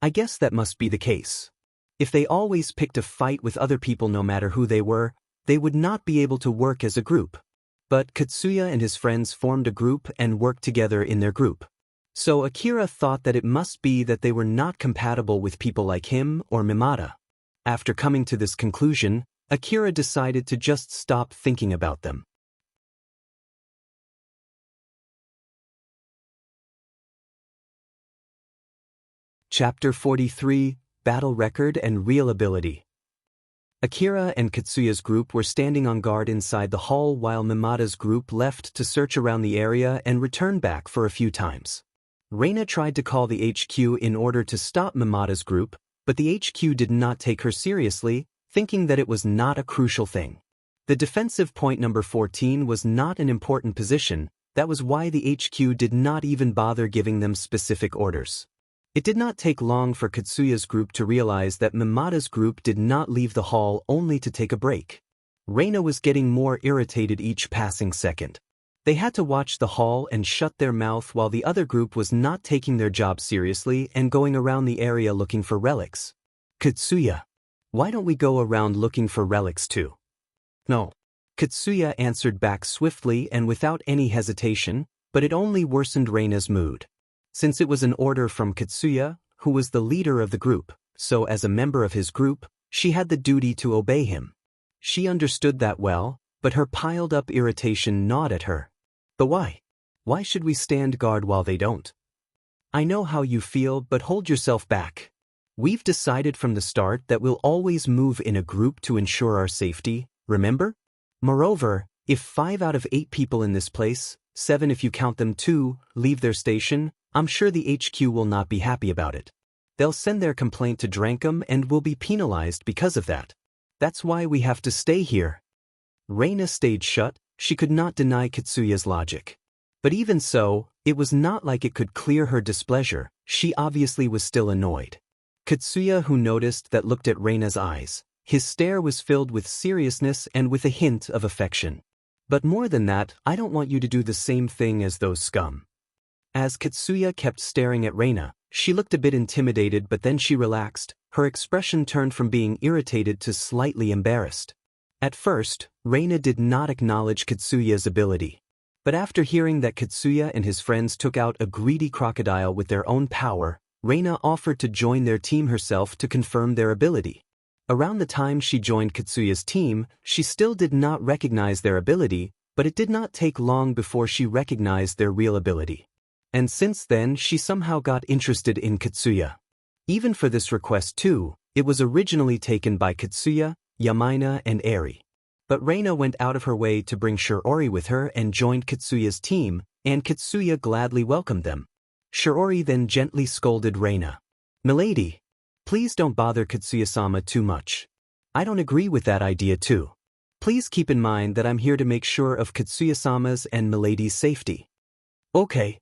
I guess that must be the case. If they always picked a fight with other people no matter who they were, they would not be able to work as a group." But Katsuya and his friends formed a group and worked together in their group. So Akira thought that it must be that they were not compatible with people like him or Mimata. After coming to this conclusion, Akira decided to just stop thinking about them. Chapter 43, Battle Record and Real Ability. Akira and Katsuya's group were standing on guard inside the hall while Mimata's group left to search around the area and return back for a few times. Reina tried to call the HQ in order to stop Mimata's group, but the HQ did not take her seriously, thinking that it was not a crucial thing. The defensive point number 14 was not an important position, that was why the HQ did not even bother giving them specific orders. It did not take long for Katsuya's group to realize that Mimata's group did not leave the hall only to take a break. Reina was getting more irritated each passing second. They had to watch the hall and shut their mouth while the other group was not taking their job seriously and going around the area looking for relics. "Katsuya, why don't we go around looking for relics too?" "No." Katsuya answered back swiftly and without any hesitation, but it only worsened Reina's mood. Since it was an order from Katsuya, who was the leader of the group, so as a member of his group, she had the duty to obey him. She understood that well, but her piled-up irritation gnawed at her. "But why? Why should we stand guard while they don't? I know how you feel, but hold yourself back. We've decided from the start that we'll always move in a group to ensure our safety, remember? Moreover, if 5 out of 8 people in this place, 7 if you count them too, leave their station, I'm sure the HQ will not be happy about it. They'll send their complaint to Drankum and will be penalized because of that. That's why we have to stay here." Reina stayed shut. She could not deny Katsuya's logic. But even so, it was not like it could clear her displeasure. She obviously was still annoyed. Katsuya, who noticed that, looked at Reina's eyes. His stare was filled with seriousness and with a hint of affection. "But more than that, I don't want you to do the same thing as those scum." As Katsuya kept staring at Reina, she looked a bit intimidated, but then she relaxed. Her expression turned from being irritated to slightly embarrassed. At first, Reina did not acknowledge Katsuya's ability. But after hearing that Katsuya and his friends took out a greedy crocodile with their own power, Reina offered to join their team herself to confirm their ability. Around the time she joined Katsuya's team, she still did not recognize their ability, but it did not take long before she recognized their real ability. And since then she somehow got interested in Katsuya. Even for this request too, it was originally taken by Katsuya, Yamaina and Eri. But Reina went out of her way to bring Shiori with her and joined Katsuya's team, and Katsuya gladly welcomed them. Shiori then gently scolded Reina. "Milady, please don't bother Katsuya-sama too much. I don't agree with that idea too. Please keep in mind that I'm here to make sure of Katsuya-sama's and Milady's safety." "Okay."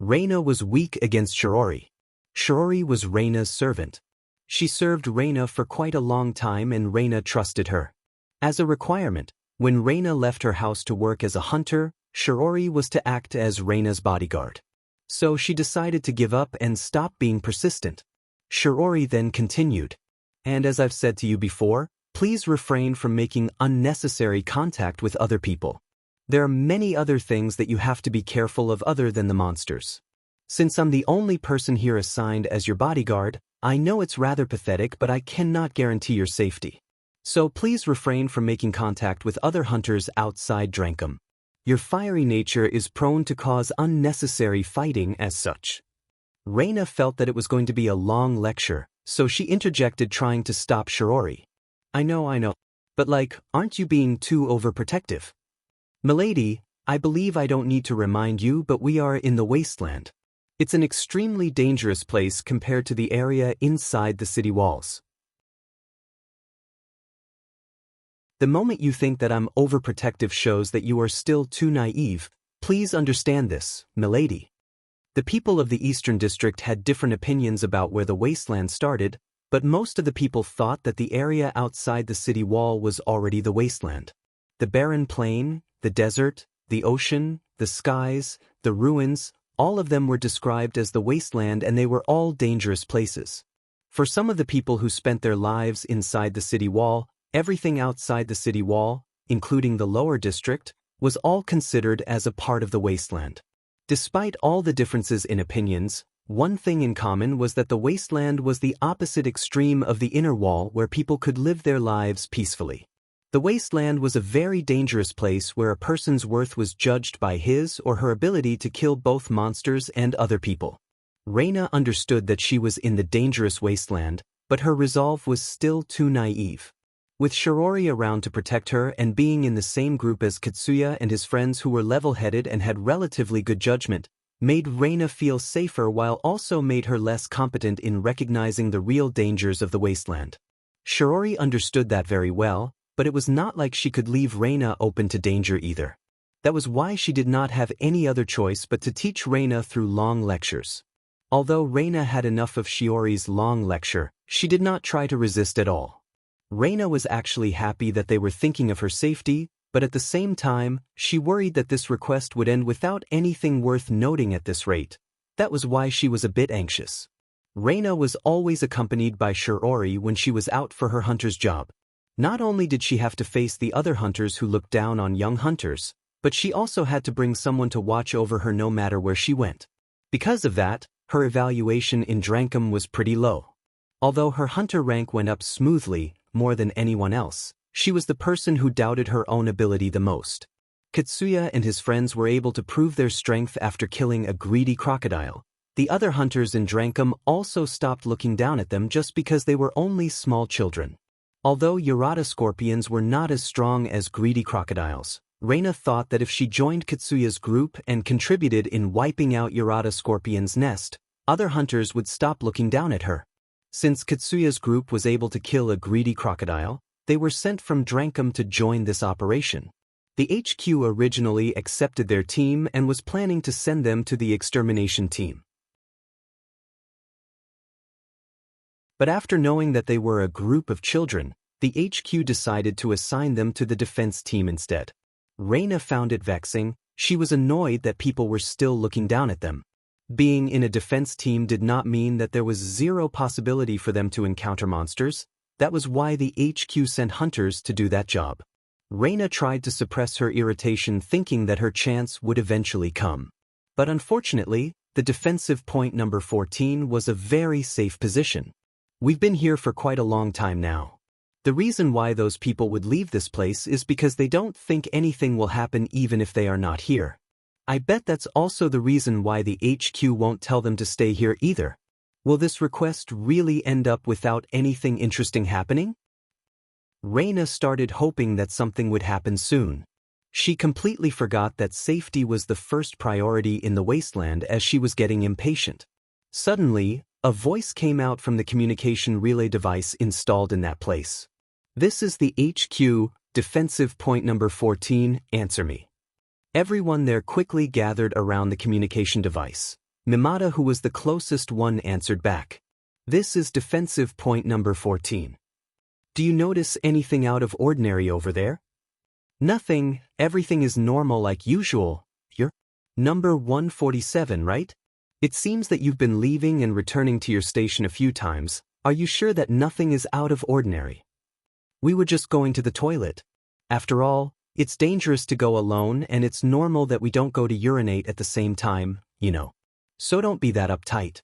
Reina was weak against Shiori. Shiori was Reina's servant. She served Reina for quite a long time and Reina trusted her. As a requirement, when Reina left her house to work as a hunter, Shiori was to act as Reina's bodyguard. So she decided to give up and stop being persistent. Shiori then continued. "And as I've said to you before, please refrain from making unnecessary contact with other people. There are many other things that you have to be careful of other than the monsters. Since I'm the only person here assigned as your bodyguard, I know it's rather pathetic, but I cannot guarantee your safety. So please refrain from making contact with other hunters outside Drankum. Your fiery nature is prone to cause unnecessary fighting as such. Reina felt that it was going to be a long lecture, so she interjected, trying to stop Shirori. I know. But aren't you being too overprotective? Milady, I believe I don't need to remind you, but we are in the wasteland. It's an extremely dangerous place compared to the area inside the city walls. The moment you think that I'm overprotective shows that you are still too naive. Please understand this, milady. The people of the Eastern District had different opinions about where the wasteland started, but most of the people thought that the area outside the city wall was already the wasteland. The barren plain, the desert, the ocean, the skies, the ruins, all of them were described as the wasteland, and they were all dangerous places. For some of the people who spent their lives inside the city wall, everything outside the city wall, including the lower district, was all considered as a part of the wasteland. Despite all the differences in opinions, one thing in common was that the wasteland was the opposite extreme of the inner wall, where people could live their lives peacefully. The wasteland was a very dangerous place where a person's worth was judged by his or her ability to kill both monsters and other people. Reina understood that she was in the dangerous wasteland, but her resolve was still too naive. With Shirori around to protect her and being in the same group as Katsuya and his friends who were level-headed and had relatively good judgment, made Reina feel safer while also made her less competent in recognizing the real dangers of the wasteland. Shirori understood that very well, but it was not like she could leave Reina open to danger either. That was why she did not have any other choice but to teach Reina through long lectures. Although Reina had enough of Shiori's long lecture, she did not try to resist at all. Reina was actually happy that they were thinking of her safety, but at the same time, she worried that this request would end without anything worth noting at this rate. That was why she was a bit anxious. Reina was always accompanied by Shirori when she was out for her hunter's job. Not only did she have to face the other hunters who looked down on young hunters, but she also had to bring someone to watch over her no matter where she went. Because of that, her evaluation in Drankum was pretty low. Although her hunter rank went up smoothly, more than anyone else, she was the person who doubted her own ability the most. Katsuya and his friends were able to prove their strength after killing a greedy crocodile. The other hunters in Drankum also stopped looking down at them just because they were only small children. Although Yurata scorpions were not as strong as greedy crocodiles, Reina thought that if she joined Katsuya's group and contributed in wiping out Yurata scorpion's nest, other hunters would stop looking down at her. Since Katsuya's group was able to kill a greedy crocodile, they were sent from Drankum to join this operation. The HQ originally accepted their team and was planning to send them to the extermination team. But after knowing that they were a group of children, the HQ decided to assign them to the defense team instead. Reina found it vexing. She was annoyed that people were still looking down at them. Being in a defense team did not mean that there was zero possibility for them to encounter monsters. That was why the HQ sent hunters to do that job. Reina tried to suppress her irritation, thinking that her chance would eventually come. But unfortunately, the defensive point number 14 was a very safe position. We've been here for quite a long time now. The reason why those people would leave this place is because they don't think anything will happen even if they are not here. I bet that's also the reason why the HQ won't tell them to stay here either. Will this request really end up without anything interesting happening? Reina started hoping that something would happen soon. She completely forgot that safety was the first priority in the wasteland as she was getting impatient. Suddenly, a voice came out from the communication relay device installed in that place. This is the HQ, defensive point number 14, answer me. Everyone there quickly gathered around the communication device. Mimata, who was the closest one, answered back. This is defensive point number 14. Do you notice anything out of ordinary over there? Nothing, everything is normal like usual. You're number 147, right? It seems that you've been leaving and returning to your station a few times. Are you sure that nothing is out of ordinary? We were just going to the toilet. After all, It's dangerous to go alone and it's normal that we don't go to urinate at the same time, you know. So don't be that uptight.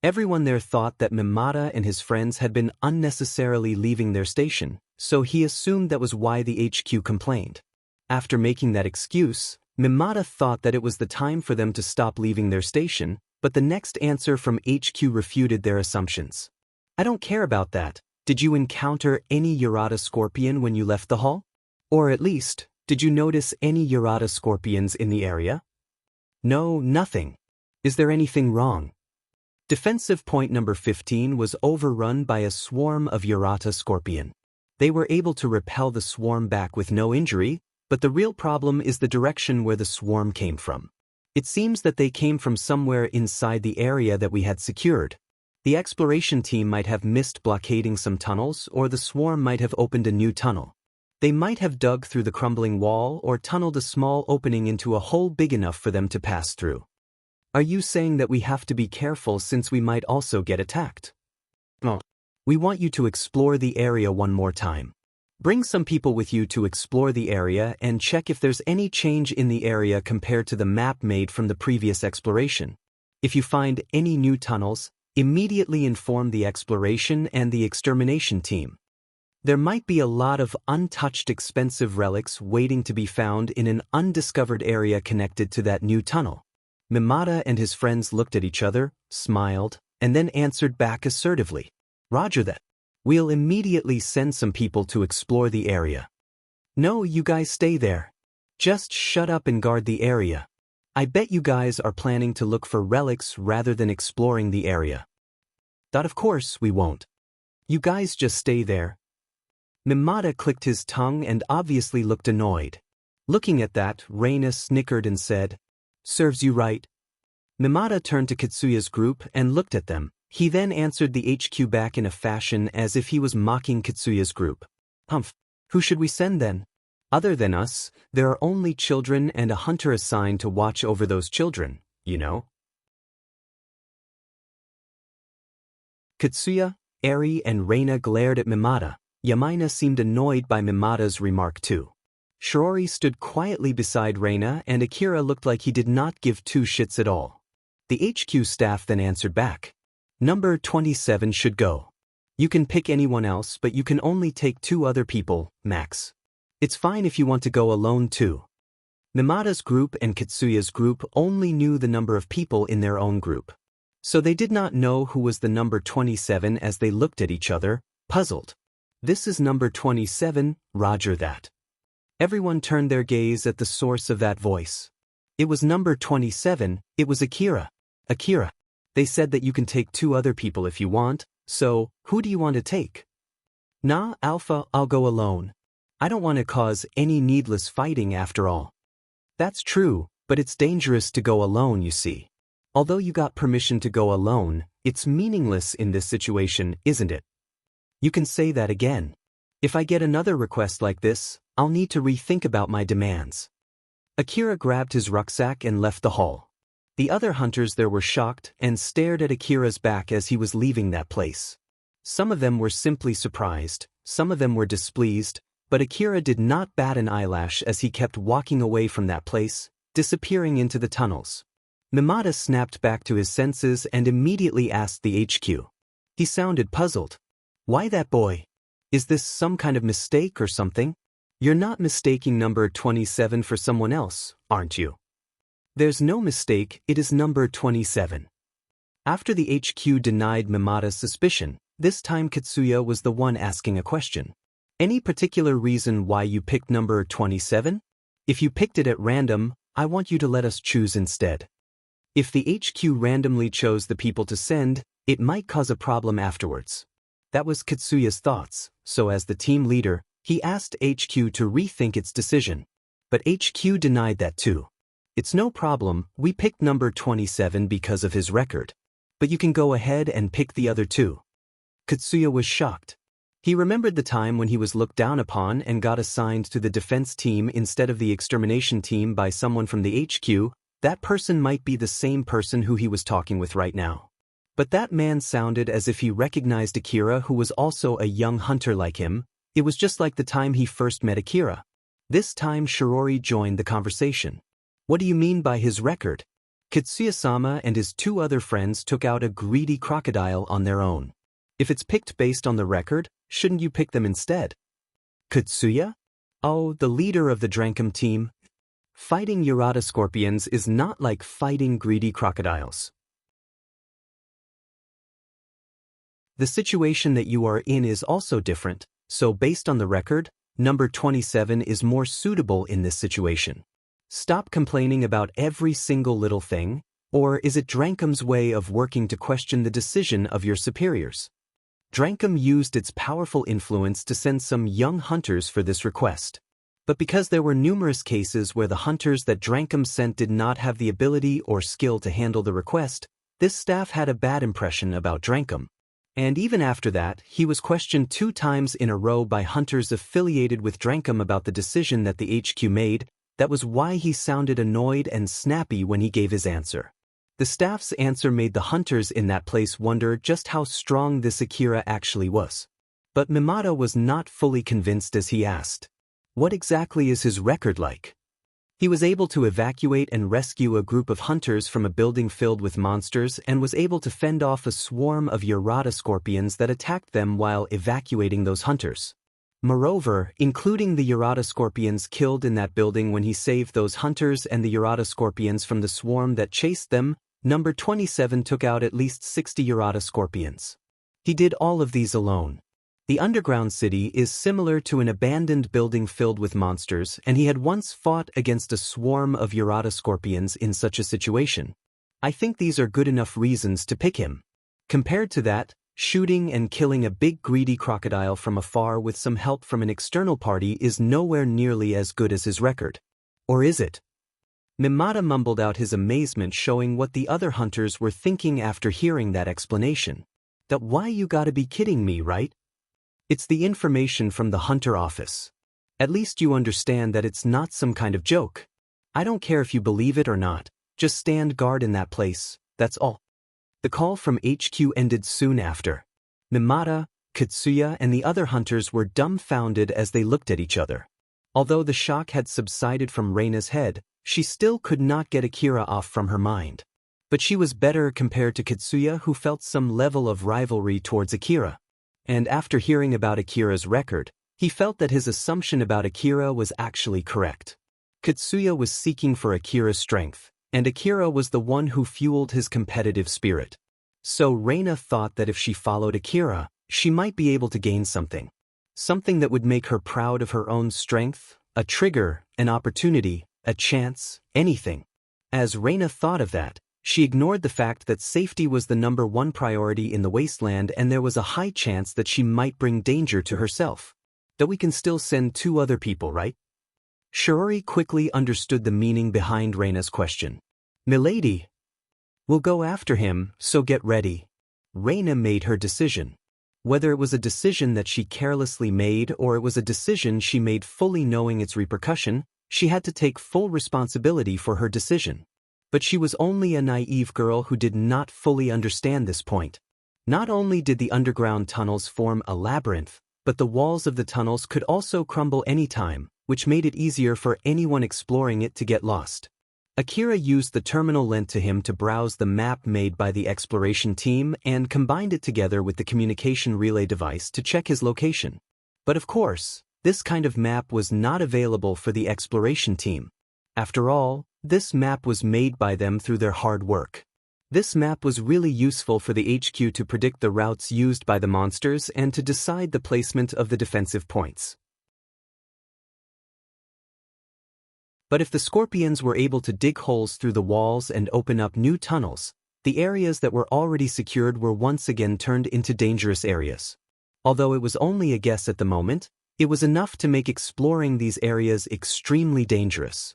Everyone there thought that Mimata and his friends had been unnecessarily leaving their station, so he assumed that was why the HQ complained. After making that excuse, Mimata thought that it was the time for them to stop leaving their station, but the next answer from HQ refuted their assumptions. I don't care about that. Did you encounter any Urata scorpion when you left the hall? Or at least, did you notice any Urata scorpions in the area? No, nothing. Is there anything wrong? Defensive point number 15 was overrun by a swarm of Urata scorpion. They were able to repel the swarm back with no injury, but the real problem is the direction where the swarm came from. It seems that they came from somewhere inside the area that we had secured. The exploration team might have missed blockading some tunnels, or the swarm might have opened a new tunnel. They might have dug through the crumbling wall or tunneled a small opening into a hole big enough for them to pass through. Are you saying that we have to be careful since we might also get attacked? No. We want you to explore the area one more time. Bring some people with you to explore the area and check if there's any change in the area compared to the map made from the previous exploration. If you find any new tunnels, immediately inform the exploration and the extermination team. There might be a lot of untouched expensive relics waiting to be found in an undiscovered area connected to that new tunnel. Mimata and his friends looked at each other, smiled, and then answered back assertively. Roger that. We'll immediately send some people to explore the area. No, you guys stay there. Just shut up and guard the area. I bet you guys are planning to look for relics rather than exploring the area. That of course we won't. You guys just stay there. Mimata clicked his tongue and obviously looked annoyed. Looking at that, Reina snickered and said, Serves you right. Mimata turned to Kitsuya's group and looked at them. He then answered the HQ back in a fashion as if he was mocking Kitsuya's group. Humph. Who should we send then? Other than us, there are only children and a hunter assigned to watch over those children, you know. Kitsuya, Eri, and Reina glared at Mimata. Yamaina seemed annoyed by Mimata's remark too. Shirori stood quietly beside Reina and Akira looked like he did not give two shits at all. The HQ staff then answered back. Number 27 should go. You can pick anyone else but you can only take 2 other people, max. It's fine if you want to go alone too. Mimata's group and Kitsuya's group only knew the number of people in their own group. So they did not know who was the number 27 as they looked at each other, puzzled. This is number 27, roger that. Everyone turned their gaze at the source of that voice. It was number 27, it was Akira. Akira. They said that you can take 2 other people if you want, so, who do you want to take? Nah, Alpha, I'll go alone. I don't want to cause any needless fighting after all. That's true, but it's dangerous to go alone, you see. Although you got permission to go alone, it's meaningless in this situation, isn't it? You can say that again. If I get another request like this, I'll need to rethink about my demands. Akira grabbed his rucksack and left the hall. The other hunters there were shocked and stared at Akira's back as he was leaving that place. Some of them were simply surprised, some of them were displeased, but Akira did not bat an eyelash as he kept walking away from that place, disappearing into the tunnels. Mimata snapped back to his senses and immediately asked the HQ. He sounded puzzled. Why that boy? Is this some kind of mistake or something? You're not mistaking number 27 for someone else, aren't you? There's no mistake, it is number 27. After the HQ denied Mimata's suspicion, this time Kitsuya was the one asking a question. Any particular reason why you picked number 27? If you picked it at random, I want you to let us choose instead. If the HQ randomly chose the people to send, it might cause a problem afterwards. That was Kitsuya's thoughts, so as the team leader, he asked HQ to rethink its decision. But HQ denied that too. It's no problem, we picked number 27 because of his record. But you can go ahead and pick the other 2. Kitsuya was shocked. He remembered the time when he was looked down upon and got assigned to the defense team instead of the extermination team by someone from the HQ. That person might be the same person who he was talking with right now. But that man sounded as if he recognized Akira, who was also a young hunter like him. It was just like the time he first met Akira. This time Shirori joined the conversation. What do you mean by his record? Kitsuya-sama and his two other friends took out a greedy crocodile on their own. If it's picked based on the record, shouldn't you pick them instead? Kitsuya? Oh, the leader of the Drankum team. Fighting Yurata scorpions is not like fighting greedy crocodiles. The situation that you are in is also different, so based on the record, number 27 is more suitable in this situation. Stop complaining about every single little thing, or is it Drankum's way of working to question the decision of your superiors? Drankum used its powerful influence to send some young hunters for this request. But because there were numerous cases where the hunters that Drankum sent did not have the ability or skill to handle the request, this staff had a bad impression about Drankum. And even after that, he was questioned 2 times in a row by hunters affiliated with Drankum about the decision that the HQ made. That was why he sounded annoyed and snappy when he gave his answer. The staff's answer made the hunters in that place wonder just how strong this Akira actually was. But Mimata was not fully convinced as he asked, "What exactly is his record like?" He was able to evacuate and rescue a group of hunters from a building filled with monsters and was able to fend off a swarm of Yurata scorpions that attacked them while evacuating those hunters. Moreover, including the Yurata scorpions killed in that building when he saved those hunters and the Yurata scorpions from the swarm that chased them, number 27 took out at least 60 Yurata scorpions. He did all of these alone. The underground city is similar to an abandoned building filled with monsters, and he had once fought against a swarm of Yurata scorpions in such a situation. I think these are good enough reasons to pick him. Compared to that, shooting and killing a big greedy crocodile from afar with some help from an external party is nowhere nearly as good as his record. Or is it? Mimata mumbled out his amazement, showing what the other hunters were thinking after hearing that explanation. That why you gotta be kidding me, right? It's the information from the hunter office. At least you understand that it's not some kind of joke. I don't care if you believe it or not, just stand guard in that place, that's all. The call from HQ ended soon after. Mimata, Kitsuya, and the other hunters were dumbfounded as they looked at each other. Although the shock had subsided from Reina's head, she still could not get Akira off from her mind. But she was better compared to Kitsuya, who felt some level of rivalry towards Akira. And after hearing about Akira's record, he felt that his assumption about Akira was actually correct. Kitsuya was seeking for Akira's strength, and Akira was the one who fueled his competitive spirit. So Reina thought that if she followed Akira, she might be able to gain something. Something that would make her proud of her own strength, a trigger, an opportunity, a chance, anything. As Reina thought of that, she ignored the fact that safety was the #1 priority in the wasteland, and there was a high chance that she might bring danger to herself. That we can still send 2 other people, right? Shirori quickly understood the meaning behind Reina's question. "Milady, we'll go after him, so get ready." Reina made her decision. Whether it was a decision that she carelessly made or it was a decision she made fully knowing its repercussion, she had to take full responsibility for her decision. But she was only a naive girl who did not fully understand this point. Not only did the underground tunnels form a labyrinth, but the walls of the tunnels could also crumble anytime, which made it easier for anyone exploring it to get lost. Akira used the terminal lent to him to browse the map made by the exploration team and combined it together with the communication relay device to check his location. But of course, this kind of map was not available for the exploration team. After all, this map was made by them through their hard work. This map was really useful for the HQ to predict the routes used by the monsters and to decide the placement of the defensive points. But if the scorpions were able to dig holes through the walls and open up new tunnels, the areas that were already secured were once again turned into dangerous areas. Although it was only a guess at the moment, it was enough to make exploring these areas extremely dangerous.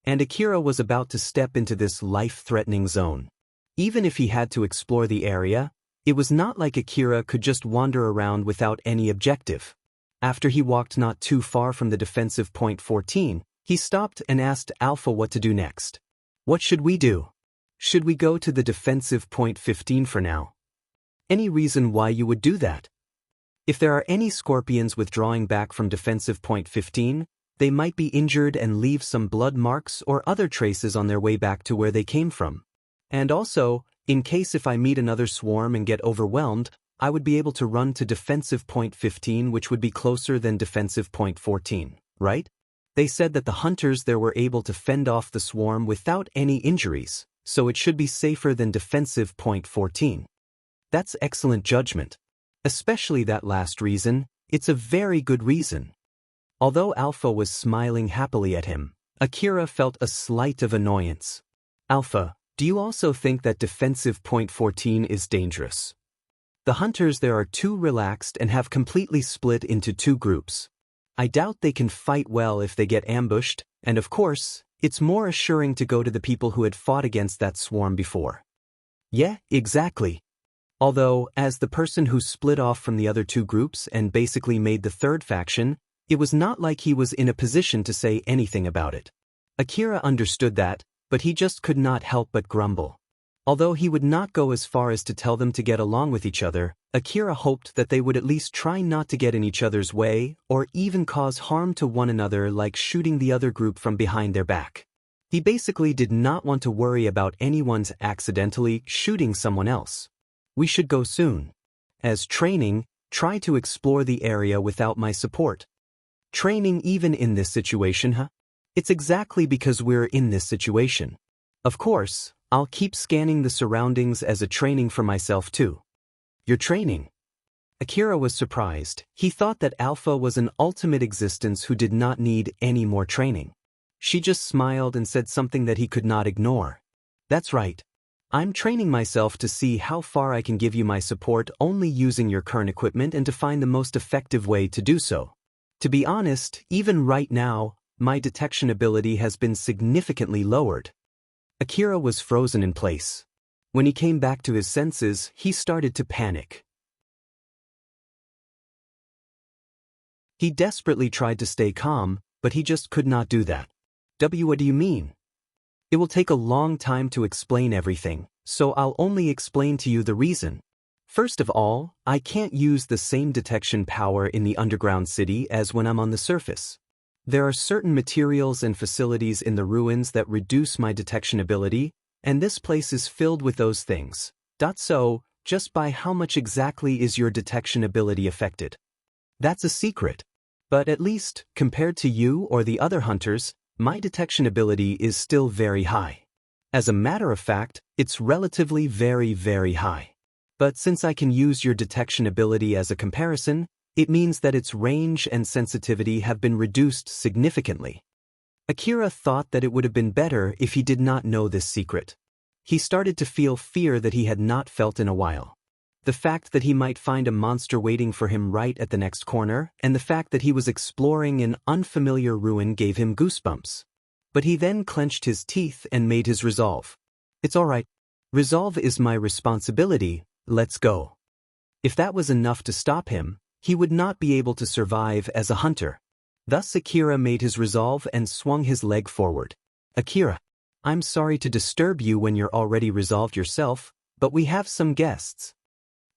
And Akira was about to step into this life-threatening zone. Even if he had to explore the area, it was not like Akira could just wander around without any objective. After he walked not too far from the defensive point 14, he stopped and asked Alpha what to do next. "What should we do? Should we go to the defensive point 15 for now?" "Any reason why you would do that?" "If there are any scorpions withdrawing back from defensive point 15, They might be injured and leave some blood marks or other traces on their way back to where they came from. And also, in case if I meet another swarm and get overwhelmed, I would be able to run to defensive point 15, which would be closer than defensive point 14, right? They said that the hunters there were able to fend off the swarm without any injuries, so it should be safer than defensive point 14. That's excellent judgment. Especially that last reason, it's a very good reason. Although Alpha was smiling happily at him, Akira felt a slight of annoyance. Alpha, do you also think that defensive point 14 is dangerous? The hunters there are too relaxed and have completely split into two groups. I doubt they can fight well if they get ambushed, and of course, it's more assuring to go to the people who had fought against that swarm before. Yeah, exactly. Although, as the person who split off from the other two groups and basically made the third faction, it was not like he was in a position to say anything about it. Akira understood that, but he just could not help but grumble. Although he would not go as far as to tell them to get along with each other, Akira hoped that they would at least try not to get in each other's way or even cause harm to one another, like shooting the other group from behind their back. He basically did not want to worry about anyone's accidentally shooting someone else. We should go soon. As training, try to explore the area without my support. Training even in this situation, huh? It's exactly because we're in this situation. Of course, I'll keep scanning the surroundings as a training for myself too. Your training? Akira was surprised. He thought that Alpha was an ultimate existence who did not need any more training. She just smiled and said something that he could not ignore. That's right. I'm training myself to see how far I can give you my support only using your current equipment and to find the most effective way to do so. To be honest, even right now, my detection ability has been significantly lowered. Akira was frozen in place. When he came back to his senses, he started to panic. He desperately tried to stay calm, but he just could not do that. What do you mean? It will take a long time to explain everything, so I'll only explain to you the reason. First of all, I can't use the same detection power in the underground city as when I'm on the surface. There are certain materials and facilities in the ruins that reduce my detection ability, and this place is filled with those things. So, just by how much exactly is your detection ability affected? That's a secret. But at least, compared to you or the other hunters, my detection ability is still very high. As a matter of fact, it's relatively very, very high. But since I can use your detection ability as a comparison, it means that its range and sensitivity have been reduced significantly. Akira thought that it would have been better if he did not know this secret. He started to feel fear that he had not felt in a while. The fact that he might find a monster waiting for him right at the next corner, and the fact that he was exploring an unfamiliar ruin gave him goosebumps. But he then clenched his teeth and made his resolve. It's all right. Resolve is my responsibility, let's go. If that was enough to stop him, he would not be able to survive as a hunter. Thus Akira made his resolve and swung his leg forward. Akira, I'm sorry to disturb you when you're already resolved yourself, but we have some guests.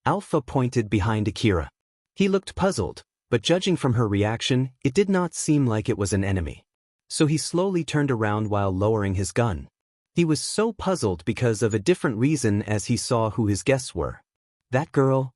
Alpha pointed behind Akira. He looked puzzled, but judging from her reaction, it did not seem like it was an enemy. So he slowly turned around while lowering his gun. He was so puzzled because of a different reason as he saw who his guests were. That girl?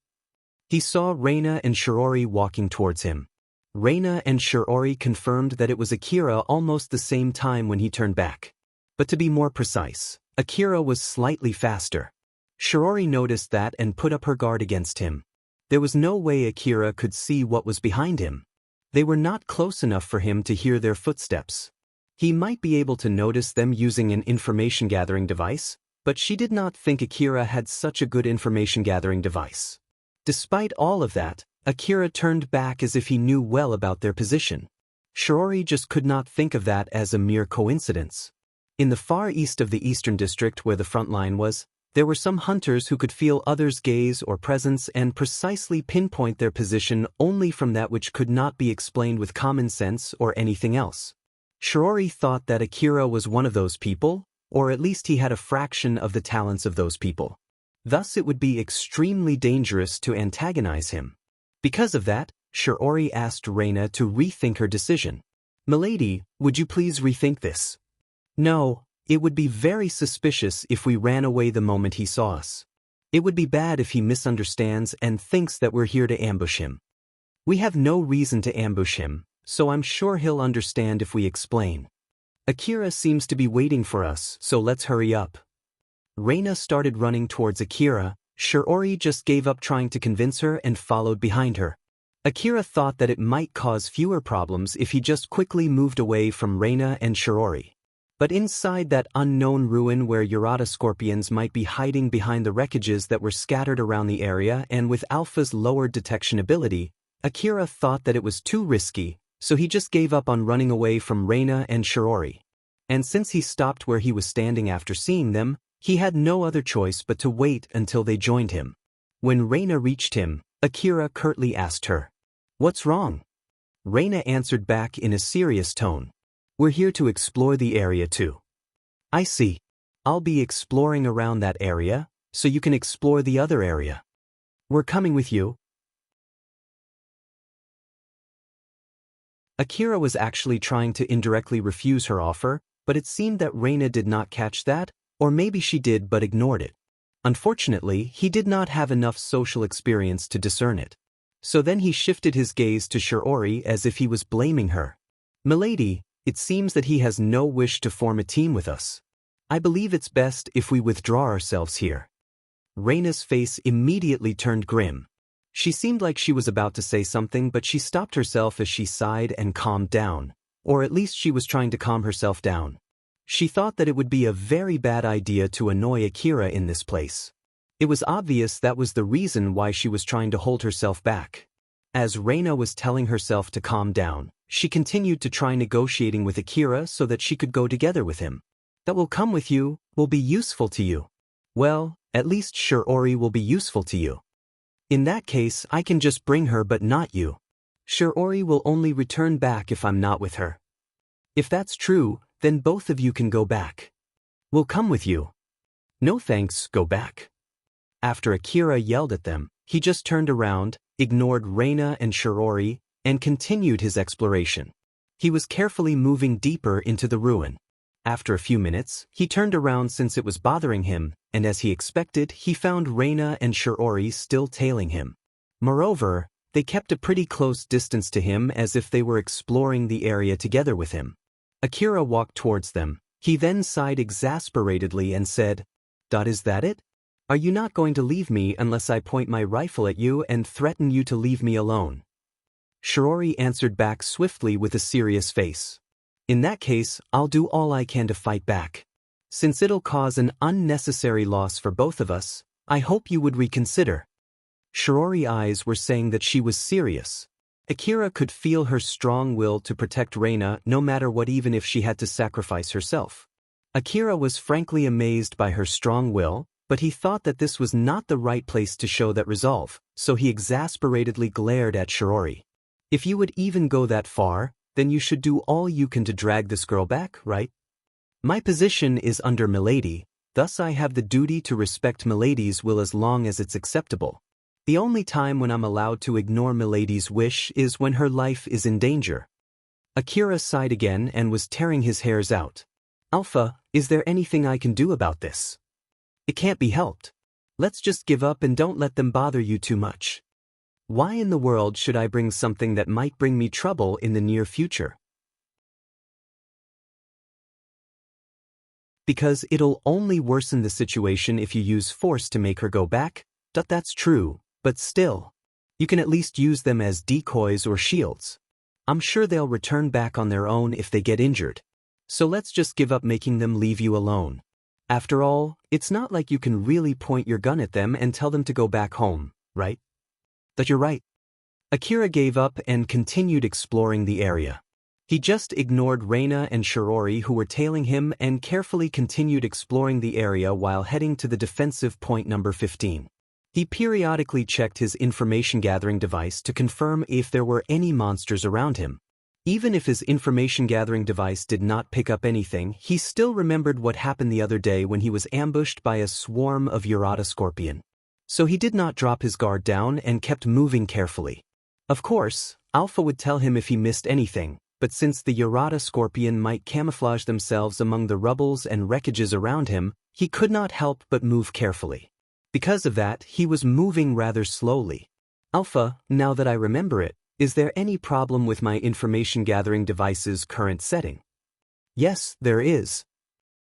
He saw Reina and Shiori walking towards him. Reina and Shiori confirmed that it was Akira almost the same time when he turned back. But to be more precise, Akira was slightly faster. Shiori noticed that and put up her guard against him. There was no way Akira could see what was behind him. They were not close enough for him to hear their footsteps. He might be able to notice them using an information-gathering device, but she did not think Akira had such a good information-gathering device. Despite all of that, Akira turned back as if he knew well about their position. Shiori just could not think of that as a mere coincidence. In the far east of the Eastern District where the front line was, there were some hunters who could feel others' gaze or presence and precisely pinpoint their position only from that which could not be explained with common sense or anything else. Shiori thought that Akira was one of those people, or at least he had a fraction of the talents of those people. Thus it would be extremely dangerous to antagonize him. Because of that, Shiori asked Reina to rethink her decision. Milady, would you please rethink this? No, it would be very suspicious if we ran away the moment he saw us. It would be bad if he misunderstands and thinks that we're here to ambush him. We have no reason to ambush him, so I'm sure he'll understand if we explain. Akira seems to be waiting for us, so let's hurry up. Reina started running towards Akira. Shiori just gave up trying to convince her and followed behind her. Akira thought that it might cause fewer problems if he just quickly moved away from Reina and Shiori. But inside that unknown ruin where Urata scorpions might be hiding behind the wreckages that were scattered around the area, and with Alpha's lowered detection ability, Akira thought that it was too risky, so he just gave up on running away from Reina and Shiori. And since he stopped where he was standing after seeing them, he had no other choice but to wait until they joined him. When Reina reached him, Akira curtly asked her, "What's wrong?" Reina answered back in a serious tone, "We're here to explore the area too." "I see. I'll be exploring around that area, so you can explore the other area. We're coming with you." Akira was actually trying to indirectly refuse her offer, but it seemed that Reina did not catch that, or maybe she did but ignored it. Unfortunately, he did not have enough social experience to discern it. So then he shifted his gaze to Shiori as if he was blaming her. "Milady, it seems that he has no wish to form a team with us. I believe it's best if we withdraw ourselves here." Reina's face immediately turned grim. She seemed like she was about to say something, but she stopped herself as she sighed and calmed down, or at least she was trying to calm herself down. She thought that it would be a very bad idea to annoy Akira in this place. It was obvious that was the reason why she was trying to hold herself back. As Reina was telling herself to calm down, she continued to try negotiating with Akira so that she could go together with him. "That will come with you, will be useful to you." "Well, at least Shiori will be useful to you." "In that case, I can just bring her but not you." "Shiori will only return back if I'm not with her." "If that's true, then both of you can go back." "We'll come with you." "No thanks, go back." After Akira yelled at them, he just turned around, ignored Reina and Shiori, and continued his exploration. He was carefully moving deeper into the ruin. After a few minutes, he turned around since it was bothering him, and as he expected, he found Reina and Shiori still tailing him. Moreover, they kept a pretty close distance to him as if they were exploring the area together with him. Akira walked towards them. He then sighed exasperatedly and said, "Is that it? Are you not going to leave me unless I point my rifle at you and threaten you to leave me alone?" Shiori answered back swiftly with a serious face. "In that case, I'll do all I can to fight back. Since it'll cause an unnecessary loss for both of us, I hope you would reconsider." Shiori's eyes were saying that she was serious. Akira could feel her strong will to protect Reina no matter what, even if she had to sacrifice herself. Akira was frankly amazed by her strong will, but he thought that this was not the right place to show that resolve, so he exasperatedly glared at Shiori. "If you would even go that far, then you should do all you can to drag this girl back, right? My position is under Milady, thus I have the duty to respect Milady's will as long as it's acceptable. The only time when I'm allowed to ignore Milady's wish is when her life is in danger." Akira sighed again and was tearing his hairs out. "Alpha, is there anything I can do about this? It can't be helped. Let's just give up and don't let them bother you too much. Why in the world should I bring something that might bring me trouble in the near future? Because it'll only worsen the situation if you use force to make her go back. That's true, but still. You can at least use them as decoys or shields. I'm sure they'll return back on their own if they get injured. So let's just give up making them leave you alone. After all, it's not like you can really point your gun at them and tell them to go back home, right?" "But you're right." Akira gave up and continued exploring the area. He just ignored Reina and Shiori, who were tailing him, and carefully continued exploring the area while heading to the defensive point number 15. He periodically checked his information-gathering device to confirm if there were any monsters around him. Even if his information-gathering device did not pick up anything, he still remembered what happened the other day when he was ambushed by a swarm of Urata scorpion. So he did not drop his guard down and kept moving carefully. Of course, Alpha would tell him if he missed anything, but since the Urata scorpion might camouflage themselves among the rubbles and wreckages around him, he could not help but move carefully. Because of that, he was moving rather slowly. Alpha, now that I remember it, is there any problem with my information gathering device's current setting? Yes, there is.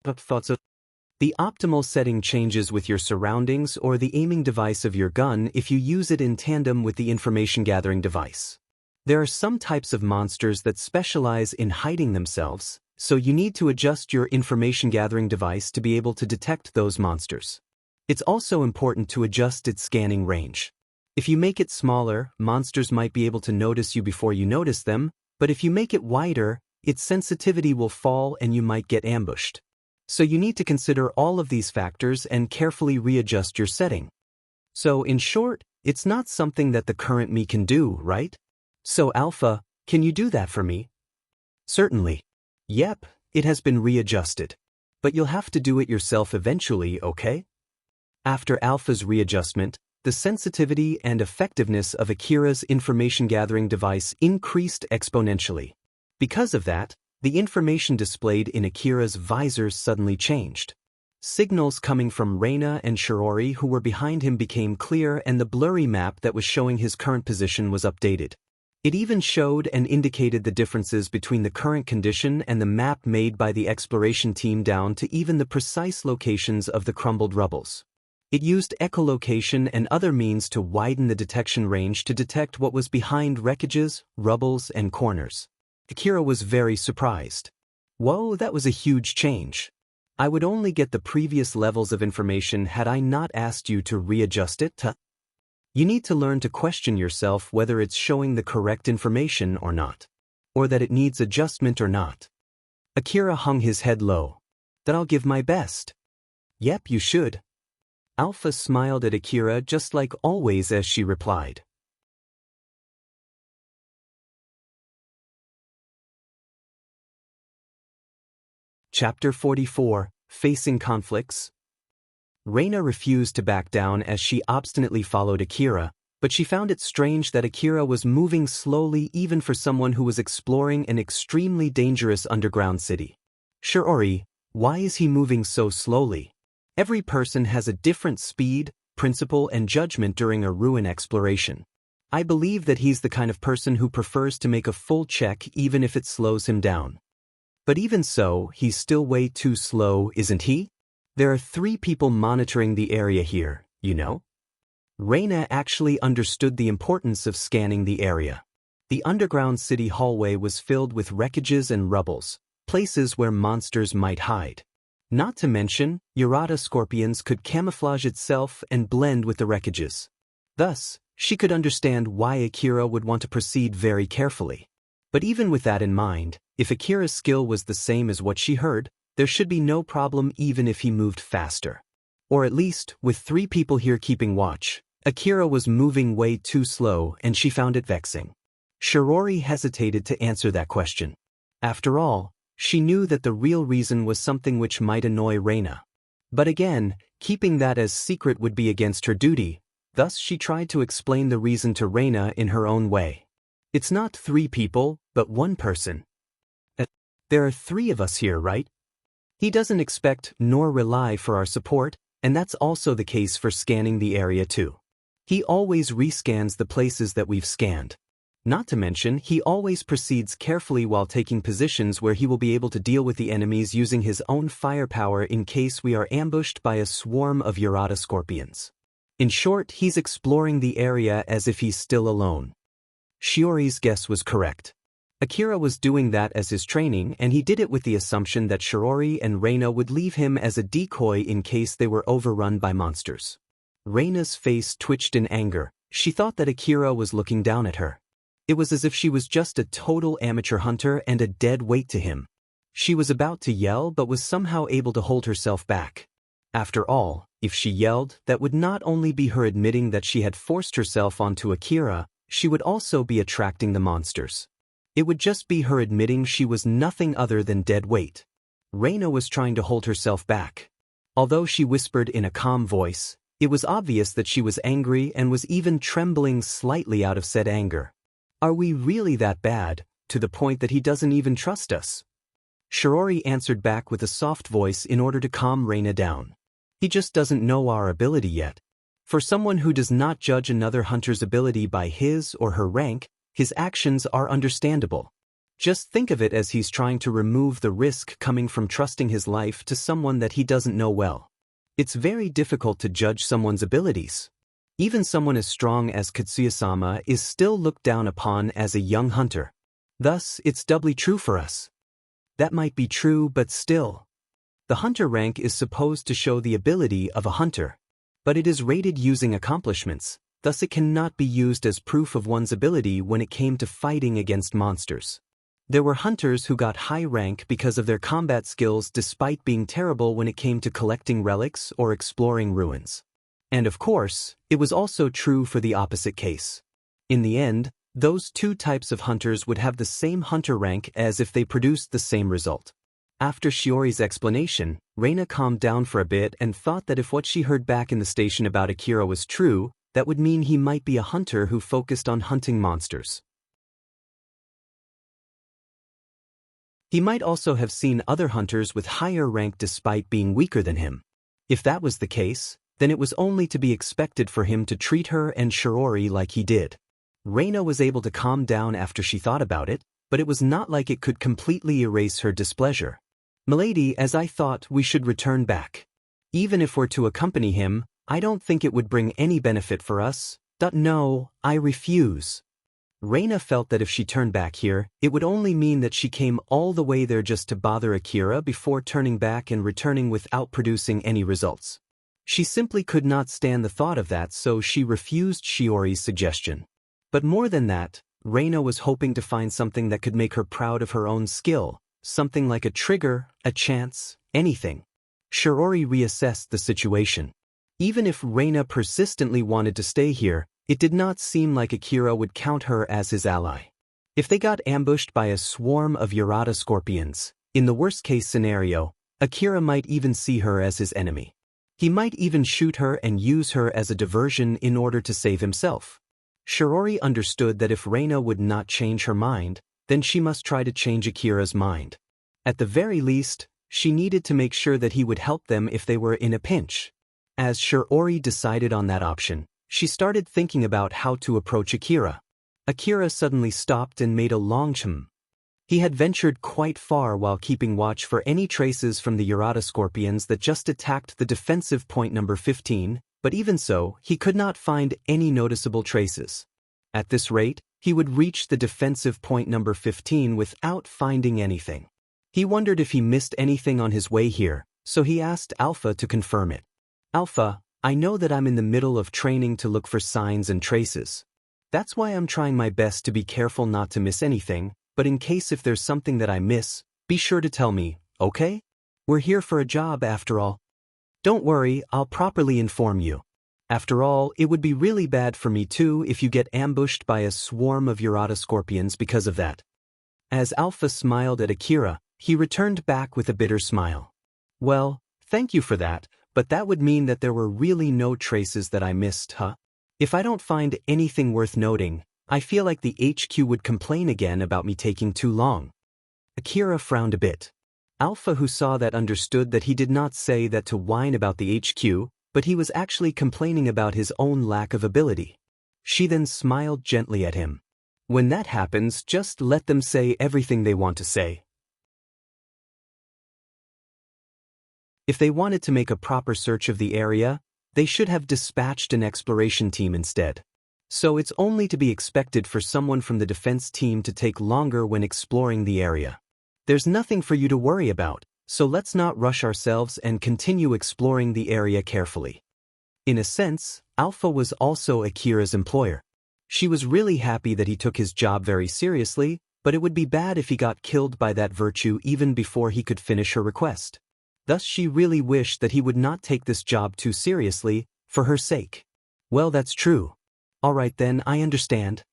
The optimal setting changes with your surroundings or the aiming device of your gun if you use it in tandem with the information gathering device. There are some types of monsters that specialize in hiding themselves, so you need to adjust your information gathering device to be able to detect those monsters. It's also important to adjust its scanning range. If you make it smaller, monsters might be able to notice you before you notice them, but if you make it wider, its sensitivity will fall and you might get ambushed. So you need to consider all of these factors and carefully readjust your setting. So in short, it's not something that the current me can do, right? So Alpha, can you do that for me? Certainly. Yep, it has been readjusted. But you'll have to do it yourself eventually, okay? After Alpha's readjustment, the sensitivity and effectiveness of Akira's information gathering device increased exponentially. Because of that, the information displayed in Akira's visors suddenly changed. Signals coming from Reina and Shirori who were behind him became clear and the blurry map that was showing his current position was updated. It even showed and indicated the differences between the current condition and the map made by the exploration team down to even the precise locations of the crumbled rubbles. It used echolocation and other means to widen the detection range to detect what was behind wreckages, rubbles, and corners. Akira was very surprised. Whoa, that was a huge change. I would only get the previous levels of information had I not asked you to readjust it. You need to learn to question yourself whether it's showing the correct information or not, or that it needs adjustment or not. Akira hung his head low. That I'll give my best. Yep, you should. Alpha smiled at Akira just like always as she replied. Chapter 44, Facing Conflicts. Reina refused to back down as she obstinately followed Akira, but she found it strange that Akira was moving slowly even for someone who was exploring an extremely dangerous underground city. Shirori, why is he moving so slowly? Every person has a different speed, principle, and judgment during a ruin exploration. I believe that he's the kind of person who prefers to make a full check even if it slows him down. But even so, he's still way too slow, isn't he? There are 3 people monitoring the area here, you know? Reina actually understood the importance of scanning the area. The underground city hallway was filled with wreckages and rubbles, places where monsters might hide. Not to mention, Urata scorpions could camouflage itself and blend with the wreckages. Thus, she could understand why Akira would want to proceed very carefully. But even with that in mind, if Akira's skill was the same as what she heard, there should be no problem even if he moved faster. Or at least, with 3 people here keeping watch, Akira was moving way too slow and she found it vexing. Shirori hesitated to answer that question. After all, she knew that the real reason was something which might annoy Reina. But again, keeping that as secret would be against her duty, thus she tried to explain the reason to Reina in her own way. It's not 3 people, but 1 person. There are 3 of us here, right? He doesn't expect nor rely for our support, and that's also the case for scanning the area too. He always rescans the places that we've scanned. Not to mention, he always proceeds carefully while taking positions where he will be able to deal with the enemies using his own firepower in case we are ambushed by a swarm of Urata scorpions. In short, he's exploring the area as if he's still alone. Shiori's guess was correct. Akira was doing that as his training, and he did it with the assumption that Shirori and Reina would leave him as a decoy in case they were overrun by monsters. Reina's face twitched in anger. She thought that Akira was looking down at her. It was as if she was just a total amateur hunter and a dead weight to him. She was about to yell but was somehow able to hold herself back. After all, if she yelled, that would not only be her admitting that she had forced herself onto Akira, she would also be attracting the monsters. It would just be her admitting she was nothing other than dead weight. Reina was trying to hold herself back. Although she whispered in a calm voice, it was obvious that she was angry and was even trembling slightly out of said anger. Are we really that bad? to the point that he doesn't even trust us. Shiori answered back with a soft voice in order to calm Reina down. He just doesn't know our ability yet. For someone who does not judge another hunter's ability by his or her rank, his actions are understandable. Just think of it as he's trying to remove the risk coming from trusting his life to someone that he doesn't know well. It's very difficult to judge someone's abilities. Even someone as strong as Katsuya-sama is still looked down upon as a young hunter. Thus, it's doubly true for us. That might be true, but still. The hunter rank is supposed to show the ability of a hunter. But it is rated using accomplishments, thus it cannot be used as proof of one's ability when it came to fighting against monsters. There were hunters who got high rank because of their combat skills despite being terrible when it came to collecting relics or exploring ruins. And of course, it was also true for the opposite case. In the end, those two types of hunters would have the same hunter rank as if they produced the same result. After Shiori's explanation, Reina calmed down for a bit and thought that if what she heard back in the station about Akira was true, that would mean he might be a hunter who focused on hunting monsters. He might also have seen other hunters with higher rank despite being weaker than him. If that was the case, then it was only to be expected for him to treat her and Shiori like he did. Reina was able to calm down after she thought about it, but it was not like it could completely erase her displeasure. "Milady, as I thought, we should return back. Even if we're to accompany him, I don't think it would bring any benefit for us. No, I refuse." Reina felt that if she turned back here, it would only mean that she came all the way there just to bother Akira before turning back and returning without producing any results. She simply could not stand the thought of that, so she refused Shiori's suggestion. But more than that, Reina was hoping to find something that could make her proud of her own skill, something like a trigger, a chance, anything. Shiori reassessed the situation. Even if Reina persistently wanted to stay here, it did not seem like Akira would count her as his ally. If they got ambushed by a swarm of Yarada scorpions, in the worst-case scenario, Akira might even see her as his enemy. He might even shoot her and use her as a diversion in order to save himself. Shiori understood that if Reina would not change her mind, then she must try to change Akira's mind. At the very least, she needed to make sure that he would help them if they were in a pinch. As Shiori decided on that option, she started thinking about how to approach Akira. Akira suddenly stopped and made a long chum. He had ventured quite far while keeping watch for any traces from the Yarada scorpions that just attacked the defensive point number 15, but even so, he could not find any noticeable traces. At this rate, he would reach the defensive point number 15 without finding anything. He wondered if he missed anything on his way here, so he asked Alpha to confirm it. "Alpha, I know that I'm in the middle of training to look for signs and traces. That's why I'm trying my best to be careful not to miss anything, but in case if there's something that I miss, be sure to tell me, okay? We're here for a job after all. Don't worry, I'll properly inform you. After all, it would be really bad for me too if you get ambushed by a swarm of Yarada scorpions because of that." As Alpha smiled at Akira, he returned back with a bitter smile. "Well, thank you for that, but that would mean that there were really no traces that I missed, huh? If I don't find anything worth noting, I feel like the HQ would complain again about me taking too long." Akira frowned a bit. Alpha, who saw that, understood that he did not say that to whine about the HQ, but he was actually complaining about his own lack of ability. She then smiled gently at him. "When that happens, just let them say everything they want to say. If they wanted to make a proper search of the area, they should have dispatched an exploration team instead. So it's only to be expected for someone from the defense team to take longer when exploring the area. There's nothing for you to worry about, so let's not rush ourselves and continue exploring the area carefully." In a sense, Alpha was also Akira's employer. She was really happy that he took his job very seriously, but it would be bad if he got killed by that virtue even before he could finish her request. Thus she really wished that he would not take this job too seriously, for her sake. "Well, that's true. All right then, I understand."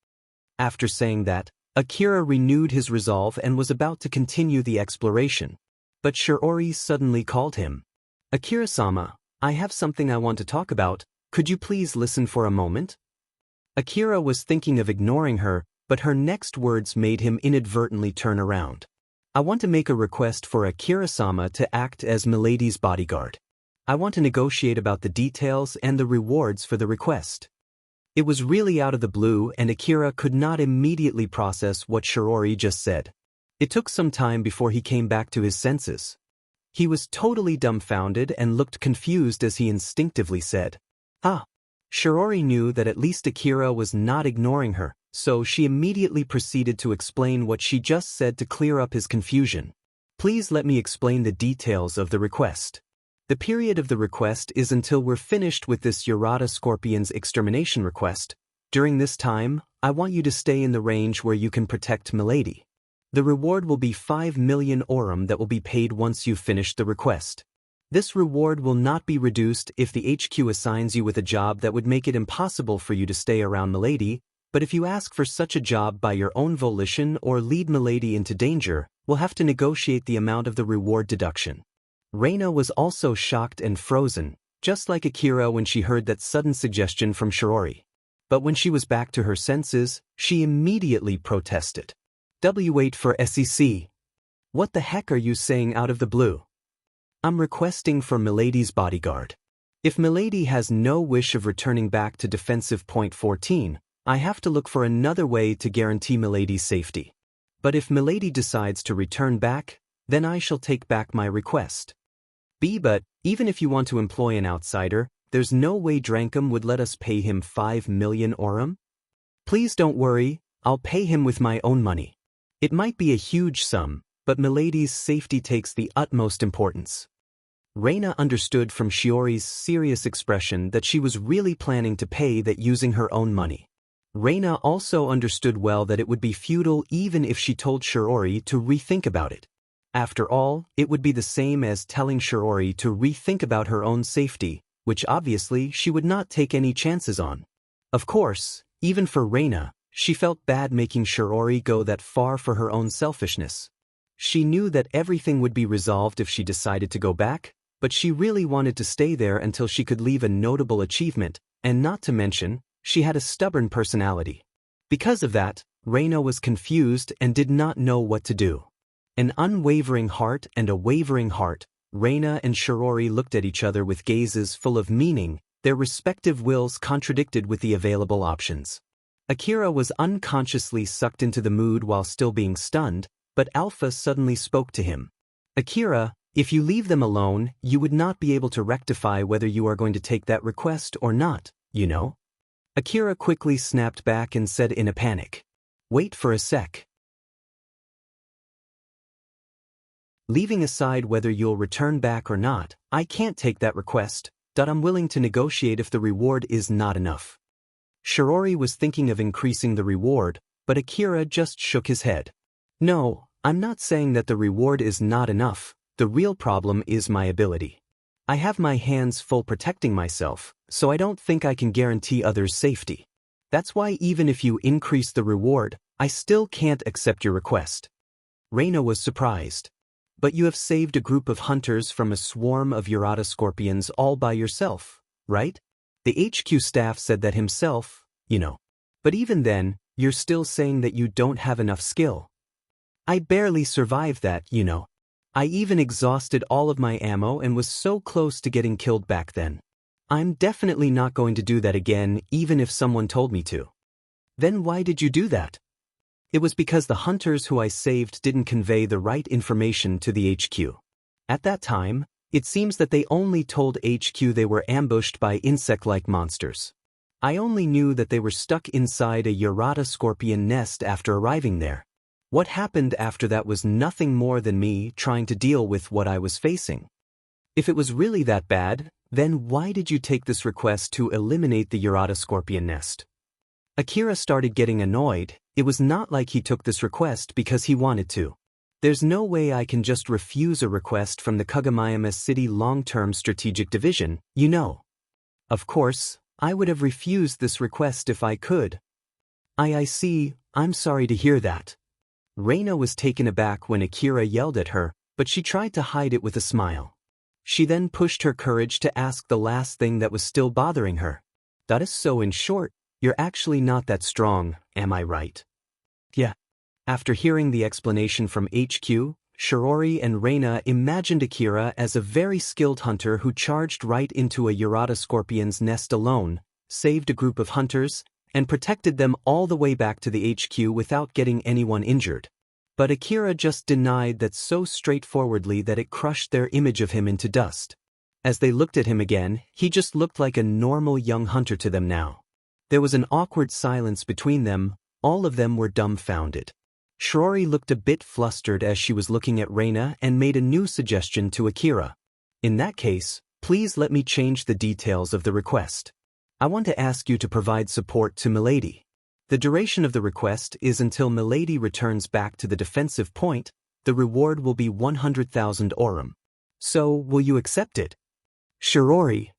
After saying that, Akira renewed his resolve and was about to continue the exploration. But Shiori suddenly called him. "Akira-sama, I have something I want to talk about. Could you please listen for a moment?" Akira was thinking of ignoring her, but her next words made him inadvertently turn around. I want to make a request for Akira-sama to act as Milady's bodyguard. I want to negotiate about the details and the rewards for the request. It was really out of the blue, and Akira could not immediately process what Shirori just said. It took some time before he came back to his senses. He was totally dumbfounded and looked confused as he instinctively said, "Ah." Shirori knew that at least Akira was not ignoring her, so she immediately proceeded to explain what she just said to clear up his confusion. "Please let me explain the details of the request. The period of the request is until we're finished with this Urata Scorpion's extermination request. During this time, I want you to stay in the range where you can protect Milady. The reward will be 5 million orum that will be paid once you've finished the request. This reward will not be reduced if the HQ assigns you with a job that would make it impossible for you to stay around Milady, but if you ask for such a job by your own volition or lead Milady into danger, we'll have to negotiate the amount of the reward deduction." Reina was also shocked and frozen, just like Akira when she heard that sudden suggestion from Shirori. But when she was back to her senses, she immediately protested. "Wait for SEC. What the heck are you saying out of the blue? I'm requesting for Milady's bodyguard. If Milady has no wish of returning back to defensive point 14, I have to look for another way to guarantee Milady's safety. But if Milady decides to return back, then I shall take back my request. But even if you want to employ an outsider, there's no way Drankum would let us pay him 5 million orum? Please don't worry, I'll pay him with my own money. It might be a huge sum, but Milady's safety takes the utmost importance." Reina understood from Shiori's serious expression that she was really planning to pay that using her own money. Reina also understood well that it would be futile even if she told Shirori to rethink about it. After all, it would be the same as telling Shirori to rethink about her own safety, which obviously she would not take any chances on. Of course, even for Reina, she felt bad making Shirori go that far for her own selfishness. She knew that everything would be resolved if she decided to go back, but she really wanted to stay there until she could leave a notable achievement, and not to mention, she had a stubborn personality. Because of that, Reina was confused and did not know what to do. An unwavering heart and a wavering heart, Reina and Shirori looked at each other with gazes full of meaning, their respective wills contradicted with the available options. Akira was unconsciously sucked into the mood while still being stunned, but Alpha suddenly spoke to him. "Akira, if you leave them alone, you would not be able to rectify whether you are going to take that request or not, you know?" Akira quickly snapped back and said in a panic, "Wait for a sec. Leaving aside whether you'll return back or not, I can't take that request, but I'm willing to negotiate if the reward is not enough." Shirori was thinking of increasing the reward, but Akira just shook his head. "No, I'm not saying that the reward is not enough. The real problem is my ability. I have my hands full protecting myself, so I don't think I can guarantee others' safety. That's why even if you increase the reward, I still can't accept your request." Reina was surprised. "But you have saved a group of hunters from a swarm of Urata scorpions all by yourself, right? The HQ staff said that himself, you know. But even then, you're still saying that you don't have enough skill. I barely survived that, you know. I even exhausted all of my ammo and was so close to getting killed back then. I'm definitely not going to do that again even if someone told me to." "Then why did you do that?" "It was because the hunters who I saved didn't convey the right information to the HQ. At that time, it seems that they only told HQ they were ambushed by insect-like monsters. I only knew that they were stuck inside a Urata scorpion nest after arriving there. What happened after that was nothing more than me trying to deal with what I was facing. If it was really that bad, then why did you take this request to eliminate the Urata scorpion nest?" Akira started getting annoyed. It was not like he took this request because he wanted to. There's no way I can just refuse a request from the Kagomayama City Long-Term Strategic Division, you know. Of course, I would have refused this request if I could. I see, I'm sorry to hear that." Reina was taken aback when Akira yelled at her, but she tried to hide it with a smile. She then pushed her courage to ask the last thing that was still bothering her. "That is so in short, you're actually not that strong, am I right?" Yeah. After hearing the explanation from HQ, Shirori and Reina imagined Akira as a very skilled hunter who charged right into a Urata scorpion's nest alone, saved a group of hunters, and protected them all the way back to the HQ without getting anyone injured. But Akira just denied that so straightforwardly that it crushed their image of him into dust. As they looked at him again, he just looked like a normal young hunter to them now. There was an awkward silence between them, all of them were dumbfounded. Shirori looked a bit flustered as she was looking at Reina and made a new suggestion to Akira. In that case, please let me change the details of the request. I want to ask you to provide support to Milady. The duration of the request is until Milady returns back to the defensive point. The reward will be 100,000 aurum. So, will you accept it? Shirori.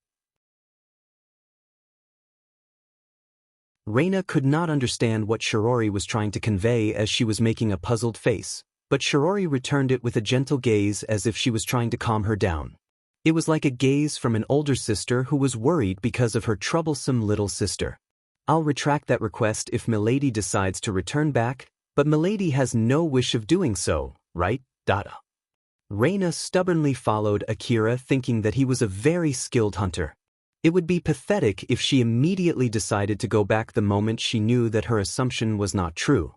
Reina could not understand what Shirori was trying to convey as she was making a puzzled face, but Shirori returned it with a gentle gaze as if she was trying to calm her down. It was like a gaze from an older sister who was worried because of her troublesome little sister. I'll retract that request if Milady decides to return back, but Milady has no wish of doing so, right, Dada? Reina stubbornly followed Akira, thinking that he was a very skilled hunter. It would be pathetic if she immediately decided to go back the moment she knew that her assumption was not true.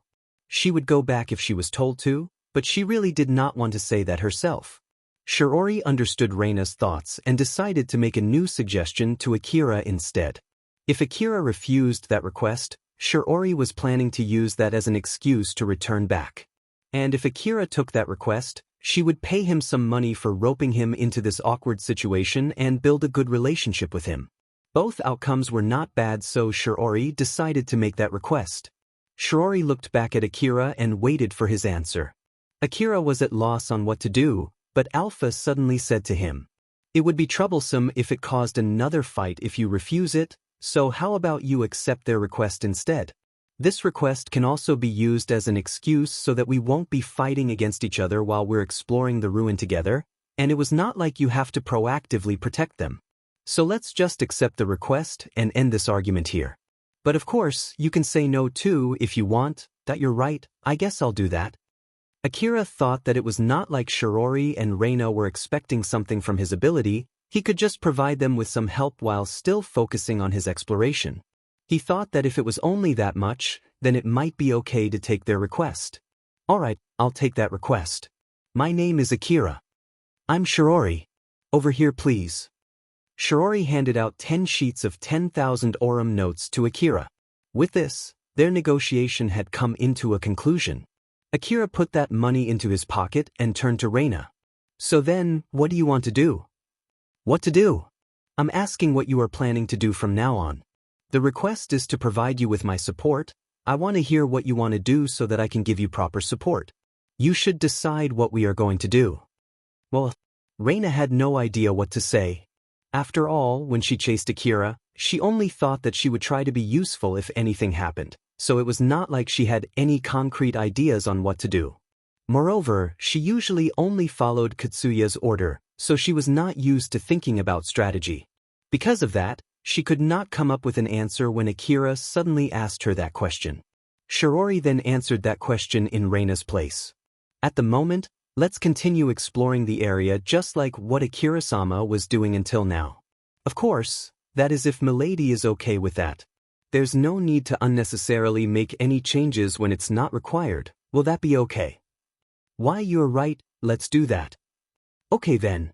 She would go back if she was told to, but she really did not want to say that herself. Shirori understood Reina's thoughts and decided to make a new suggestion to Akira instead. If Akira refused that request, Shirori was planning to use that as an excuse to return back. And if Akira took that request, she would pay him some money for roping him into this awkward situation and build a good relationship with him. Both outcomes were not bad, so Shirori decided to make that request. Shirori looked back at Akira and waited for his answer. Akira was at loss on what to do, but Alpha suddenly said to him, "It would be troublesome if it caused another fight if you refuse it, so how about you accept their request instead? This request can also be used as an excuse so that we won't be fighting against each other while we're exploring the ruin together, and it was not like you have to proactively protect them. So let's just accept the request and end this argument here. But of course, you can say no too if you want. That you're right, I guess I'll do that." Akira thought that it was not like Shirori and Reina were expecting something from his ability. He could just provide them with some help while still focusing on his exploration. He thought that if it was only that much, then it might be okay to take their request. Alright, I'll take that request. My name is Akira. I'm Shirori. Over here please. Shirori handed out 10 sheets of 10,000 aurum notes to Akira. With this, their negotiation had come into a conclusion. Akira put that money into his pocket and turned to Reina. So then, what do you want to do? What to do? I'm asking what you are planning to do from now on. The request is to provide you with my support. I want to hear what you want to do so that I can give you proper support. You should decide what we are going to do. Well, Reina had no idea what to say. After all, when she chased Akira, she only thought that she would try to be useful if anything happened, so it was not like she had any concrete ideas on what to do. Moreover, she usually only followed Katsuya's order, so she was not used to thinking about strategy. Because of that, she could not come up with an answer when Akira suddenly asked her that question. Shirori then answered that question in Reina's place. At the moment, let's continue exploring the area just like what Akira-sama was doing until now. Of course, that is if Milady is okay with that. There's no need to unnecessarily make any changes when it's not required. Will that be okay? Why, you're right, let's do that. Okay then.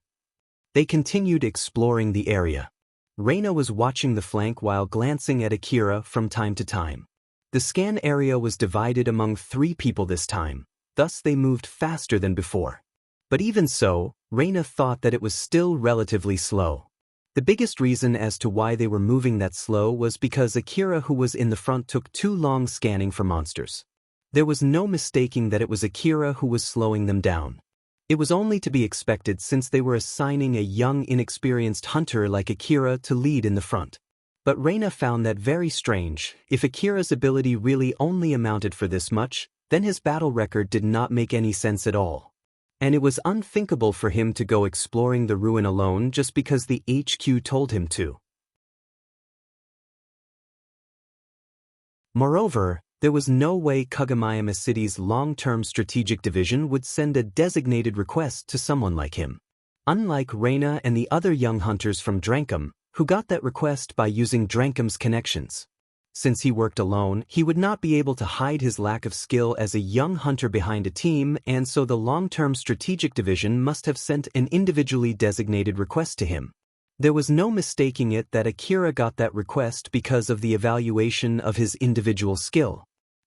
They continued exploring the area. Reina was watching the flank while glancing at Akira from time to time. The scan area was divided among 3 people this time, thus they moved faster than before. But even so, Reina thought that it was still relatively slow. The biggest reason as to why they were moving that slow was because Akira, who was in the front, took too long scanning for monsters. There was no mistaking that it was Akira who was slowing them down. It was only to be expected since they were assigning a young, inexperienced hunter like Akira to lead in the front. But Reina found that very strange. If Akira's ability really only amounted for this much, then his battle record did not make any sense at all. And it was unthinkable for him to go exploring the ruin alone just because the HQ told him to. Moreover, There was no way Kagamayama City's long-term strategic division would send a designated request to someone like him. Unlike Reina and the other young hunters from Drankum, who got that request by using Drankum's connections. Since he worked alone, he would not be able to hide his lack of skill as a young hunter behind a team, and so the long-term strategic division must have sent an individually designated request to him. There was no mistaking it that Akira got that request because of the evaluation of his individual skill.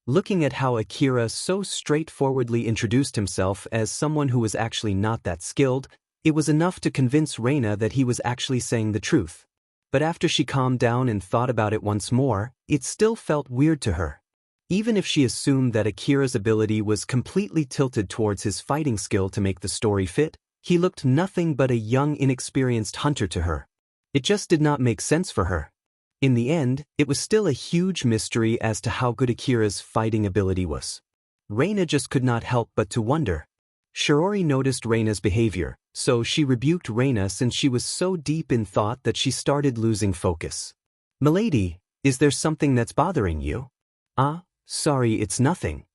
Looking at how Akira so straightforwardly introduced himself as someone who was actually not that skilled, it was enough to convince Reina that he was actually saying the truth. But after she calmed down and thought about it once more, it still felt weird to her. Even if she assumed that Akira's ability was completely tilted towards his fighting skill to make the story fit, he looked nothing but a young, inexperienced hunter to her. It just did not make sense for her. In the end, it was still a huge mystery as to how good Akira's fighting ability was. Reina just could not help but to wonder. Shiori noticed Reina's behavior, so she rebuked Reina since she was so deep in thought that she started losing focus. "Milady, is there something that's bothering you?" Sorry, it's nothing."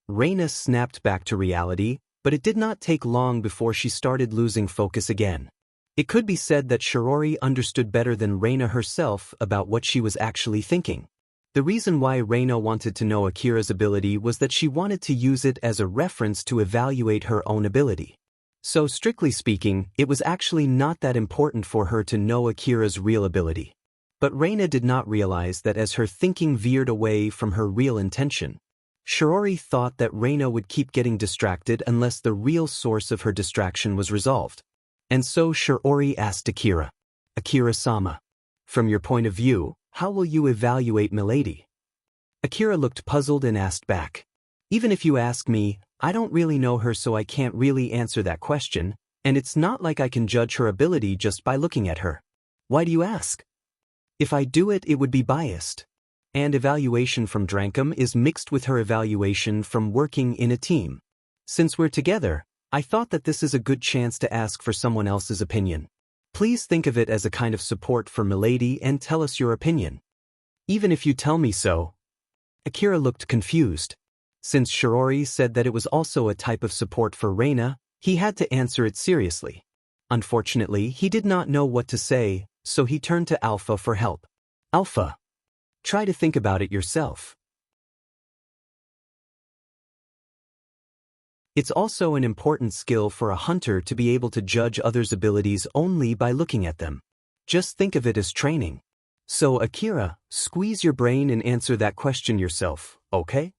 Reina snapped back to reality, but it did not take long before she started losing focus again. It could be said that Shiori understood better than Reina herself about what she was actually thinking. The reason why Reina wanted to know Akira's ability was that she wanted to use it as a reference to evaluate her own ability. So strictly speaking, it was actually not that important for her to know Akira's real ability. But Reina did not realize that as her thinking veered away from her real intention, Shiori thought that Reina would keep getting distracted unless the real source of her distraction was resolved. And so Shiori asked Akira, "Akira-sama, from your point of view, how will you evaluate Milady?" Akira looked puzzled and asked back, "Even if you ask me, I don't really know her, so I can't really answer that question, and it's not like I can judge her ability just by looking at her." "Why do you ask?" "If I do it, it would be biased. And evaluation from Drankum is mixed with her evaluation from working in a team. Since we're together, I thought that this is a good chance to ask for someone else's opinion. Please think of it as a kind of support for Milady and tell us your opinion." "Even if you tell me so." Akira looked confused. Since Shiori said that it was also a type of support for Reina, he had to answer it seriously. Unfortunately, he did not know what to say, so he turned to Alpha for help. "Alpha, try to think about it yourself. It's also an important skill for a hunter to be able to judge others' abilities only by looking at them. Just think of it as training. So Akira, squeeze your brain and answer that question yourself, okay?"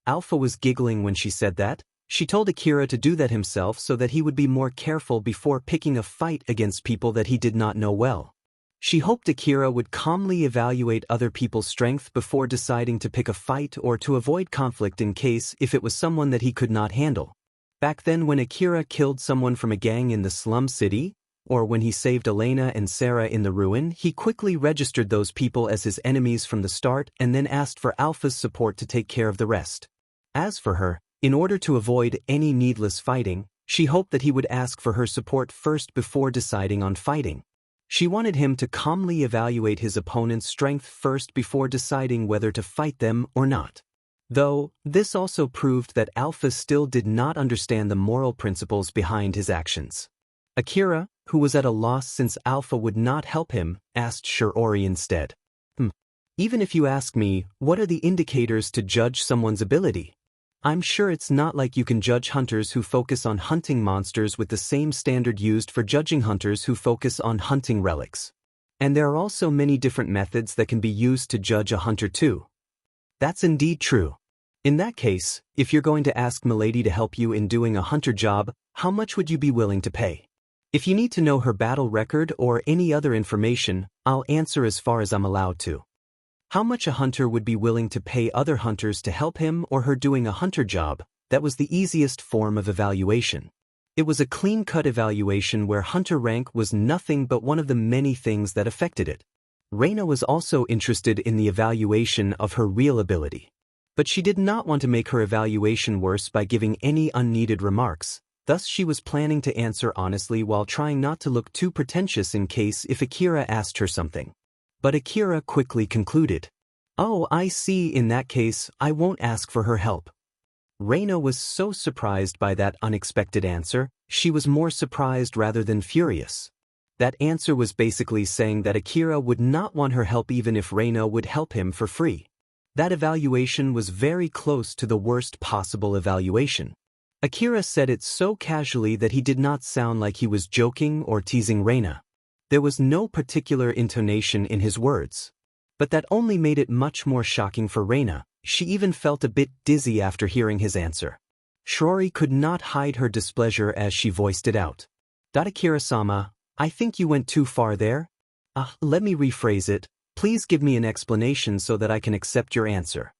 Alpha was giggling when she said that. She told Akira to do that himself so that he would be more careful before picking a fight against people that he did not know well. She hoped Akira would calmly evaluate other people's strength before deciding to pick a fight or to avoid conflict in case if it was someone that he could not handle. Back then when Akira killed someone from a gang in the slum city, or when he saved Elena and Sarah in the ruin, he quickly registered those people as his enemies from the start and then asked for Alpha's support to take care of the rest. As for her, in order to avoid any needless fighting, she hoped that he would ask for her support first before deciding on fighting. She wanted him to calmly evaluate his opponent's strength first before deciding whether to fight them or not. Though, this also proved that Alpha still did not understand the moral principles behind his actions. Akira, who was at a loss since Alpha would not help him, asked Shiori instead. Even if you ask me, what are the indicators to judge someone's ability? I'm sure it's not like you can judge hunters who focus on hunting monsters with the same standard used for judging hunters who focus on hunting relics. And there are also many different methods that can be used to judge a hunter too." "That's indeed true. In that case, if you're going to ask Milady to help you in doing a hunter job, how much would you be willing to pay? If you need to know her battle record or any other information, I'll answer as far as I'm allowed to." How much a hunter would be willing to pay other hunters to help him or her doing a hunter job, that was the easiest form of evaluation. It was a clean-cut evaluation where hunter rank was nothing but one of the many things that affected it. Reina was also interested in the evaluation of her real ability. But she did not want to make her evaluation worse by giving any unneeded remarks, thus she was planning to answer honestly while trying not to look too pretentious in case if Akira asked her something. But Akira quickly concluded, Oh, I see. In that case, I won't ask for her help. Reina was so surprised by that unexpected answer, she was more surprised rather than furious. That answer was basically saying that Akira would not want her help even if Reina would help him for free. That evaluation was very close to the worst possible evaluation. Akira said it so casually that he did not sound like he was joking or teasing Reina. There was no particular intonation in his words. But that only made it much more shocking for Reina. She even felt a bit dizzy after hearing his answer. Shiori could not hide her displeasure as she voiced it out. Akira-sama, I think you went too far there. Let me rephrase it. Please give me an explanation so that I can accept your answer.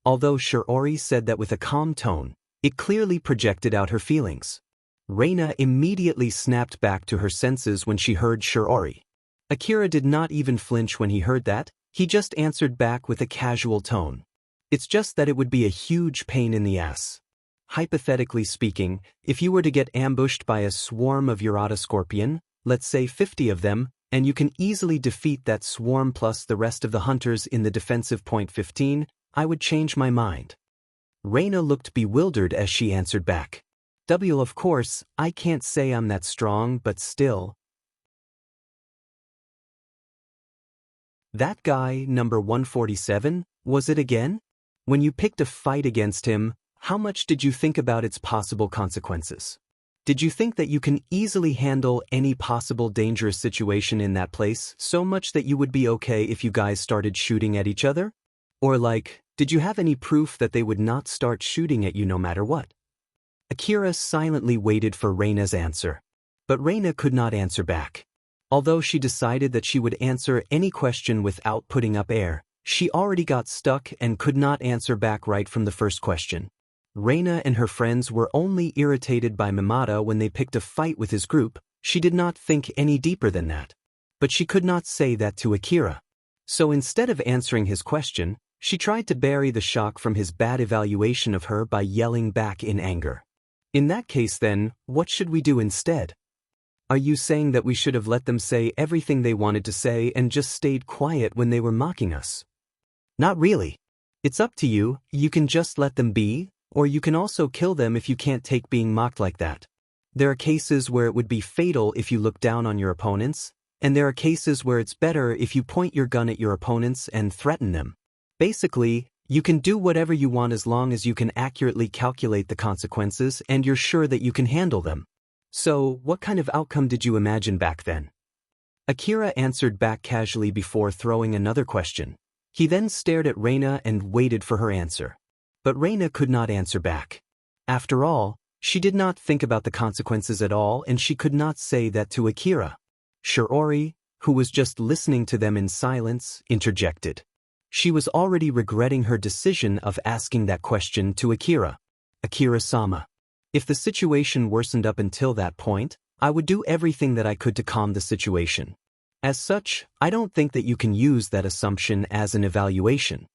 Although Shiori said that with a calm tone, it clearly projected out her feelings. Reina immediately snapped back to her senses when she heard Shiori. Akira did not even flinch when he heard that, he just answered back with a casual tone. It's just that it would be a huge pain in the ass. Hypothetically speaking, if you were to get ambushed by a swarm of Urata Scorpion, let's say 50 of them, and you can easily defeat that swarm plus the rest of the hunters in the defensive point 15, I would change my mind. Reina looked bewildered as she answered back. Of course, I can't say I'm that strong, but still. That guy, number 147, was it again? When you picked a fight against him, how much did you think about its possible consequences? Did you think that you can easily handle any possible dangerous situation in that place so much that you would be okay if you guys started shooting at each other? Or did you have any proof that they would not start shooting at you no matter what? Akira silently waited for Reina's answer. But Reina could not answer back. Although she decided that she would answer any question without putting up air, she already got stuck and could not answer back right from the first question. Reina and her friends were only irritated by Mimata when they picked a fight with his group. She did not think any deeper than that. But she could not say that to Akira. So instead of answering his question, she tried to bury the shock from his bad evaluation of her by yelling back in anger. In that case then, what should we do instead? Are you saying that we should have let them say everything they wanted to say and just stayed quiet when they were mocking us? Not really. It's up to you. You can just let them be, or you can also kill them if you can't take being mocked like that. There are cases where it would be fatal if you look down on your opponents, and there are cases where it's better if you point your gun at your opponents and threaten them. Basically, you can do whatever you want as long as you can accurately calculate the consequences and you're sure that you can handle them. So, what kind of outcome did you imagine back then? Akira answered back casually before throwing another question. He then stared at Reina and waited for her answer. But Reina could not answer back. After all, she did not think about the consequences at all and she could not say that to Akira. Shiori, who was just listening to them in silence, interjected. She was already regretting her decision of asking that question to Akira. Akira-sama. If the situation worsened up until that point, I would do everything that I could to calm the situation. As such, I don't think that you can use that assumption as an evaluation.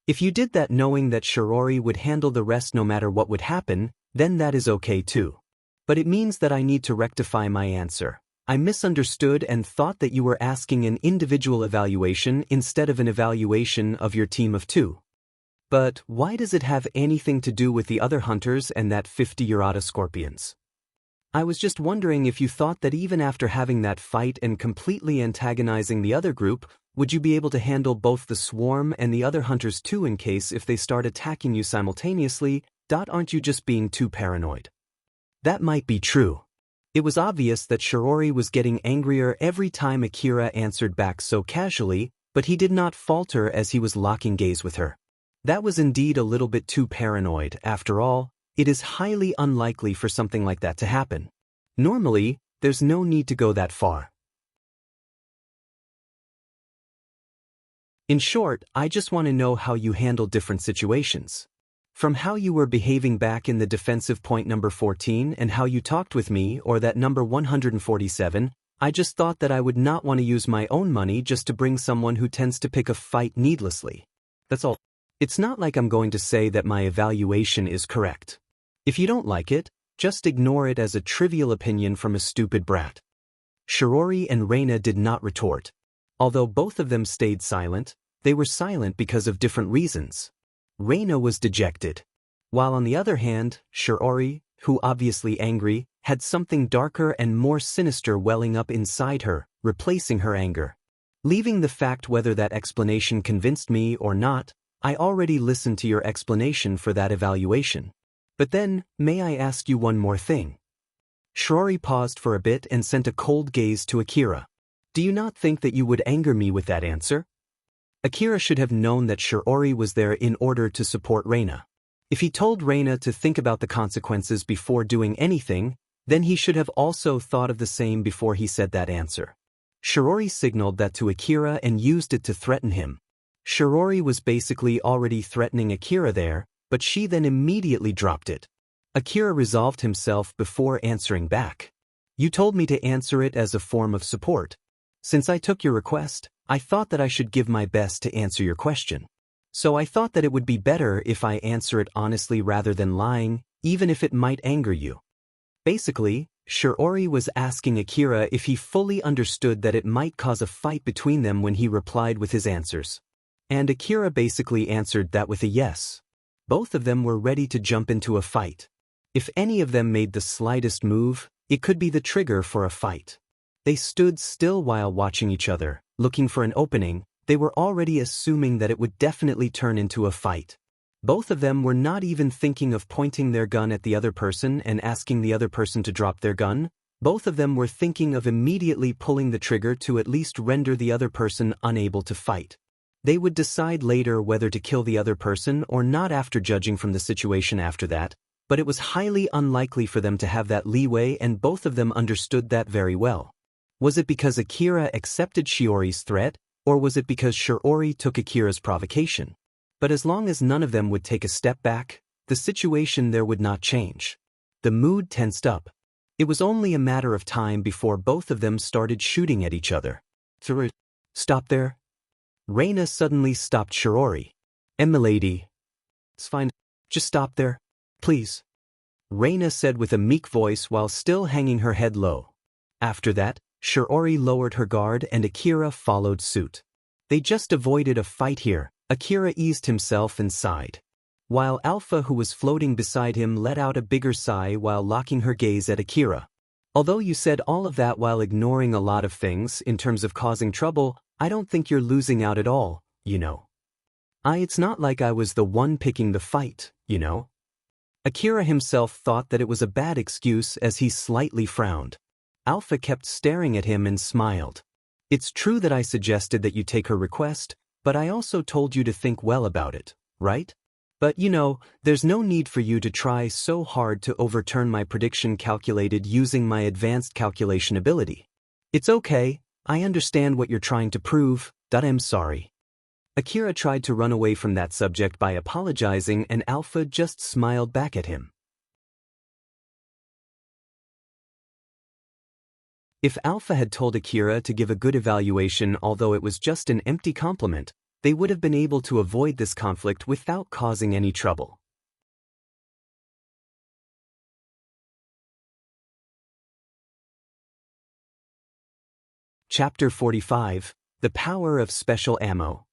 If you did that knowing that Shiori would handle the rest no matter what would happen, then that is okay too. But it means that I need to rectify my answer. I misunderstood and thought that you were asking an individual evaluation instead of an evaluation of your team of 2. But why does it have anything to do with the other hunters and that 50 Urata Scorpions? I was just wondering if you thought that even after having that fight and completely antagonizing the other group, would you be able to handle both the swarm and the other hunters too in case if they start attacking you simultaneously? Aren't you just being too paranoid? That might be true. It was obvious that Shiori was getting angrier every time Akira answered back so casually, but he did not falter as he was locking gaze with her. That was indeed a little bit too paranoid. After all, it is highly unlikely for something like that to happen. Normally, there's no need to go that far. In short, I just want to know how you handle different situations. From how you were behaving back in the defensive point number 14 and how you talked with me or that number 147, I just thought that I would not want to use my own money just to bring someone who tends to pick a fight needlessly. That's all. It's not like I'm going to say that my evaluation is correct. If you don't like it, just ignore it as a trivial opinion from a stupid brat. Shiori and Reina did not retort. Although both of them stayed silent, They were silent because of different reasons. Reina was dejected. While on the other hand, Shiori, who obviously angry, had something darker and more sinister welling up inside her, replacing her anger. Leaving the fact whether that explanation convinced me or not, I already listened to your explanation for that evaluation. But then, may I ask you one more thing? Shiori paused for a bit and sent a cold gaze to Akira. Do you not think that you would anger me with that answer? Akira should have known that Shiori was there in order to support Reina. If he told Reina to think about the consequences before doing anything, then he should have also thought of the same before he said that answer. Shiori signaled that to Akira and used it to threaten him. Shiori was basically already threatening Akira there, but she then immediately dropped it. Akira resolved himself before answering back. You told me to answer it as a form of support. Since I took your request, I thought that I should give my best to answer your question. So I thought that it would be better if I answer it honestly rather than lying, even if it might anger you. Basically, Shiori was asking Akira if he fully understood that it might cause a fight between them when he replied with his answers. And Akira basically answered that with a yes. Both of them were ready to jump into a fight. If any of them made the slightest move, it could be the trigger for a fight. They stood still while watching each other, looking for an opening. They were already assuming that it would definitely turn into a fight. Both of them were not even thinking of pointing their gun at the other person and asking the other person to drop their gun. Both of them were thinking of immediately pulling the trigger to at least render the other person unable to fight. They would decide later whether to kill the other person or not after judging from the situation after that, but it was highly unlikely for them to have that leeway, and both of them understood that very well. Was it because Akira accepted Shiori's threat, or was it because Shiori took Akira's provocation? But as long as none of them would take a step back, the situation there would not change. The mood tensed up. It was only a matter of time before both of them started shooting at each other. Stop there. Reina suddenly stopped Shiori. Milady. It's fine. Just stop there. Please. Reina said with a meek voice while still hanging her head low. After that, Shiori lowered her guard and Akira followed suit. They just avoided a fight here. Akira eased himself and sighed. While Alpha, who was floating beside him, let out a bigger sigh while locking her gaze at Akira. Although you said all of that while ignoring a lot of things in terms of causing trouble, I don't think you're losing out at all, you know. It's not like I was the one picking the fight, you know. Akira himself thought that it was a bad excuse as he slightly frowned. Alpha kept staring at him and smiled. It's true that I suggested that you take her request, but I also told you to think well about it, right? But you know, there's no need for you to try so hard to overturn my prediction calculated using my advanced calculation ability. It's okay, I understand what you're trying to prove, but I'm sorry. Akira tried to run away from that subject by apologizing, and Alpha just smiled back at him. If Alpha had told Akira to give a good evaluation, although it was just an empty compliment, they would have been able to avoid this conflict without causing any trouble. Chapter 45, The Power of Special Ammo.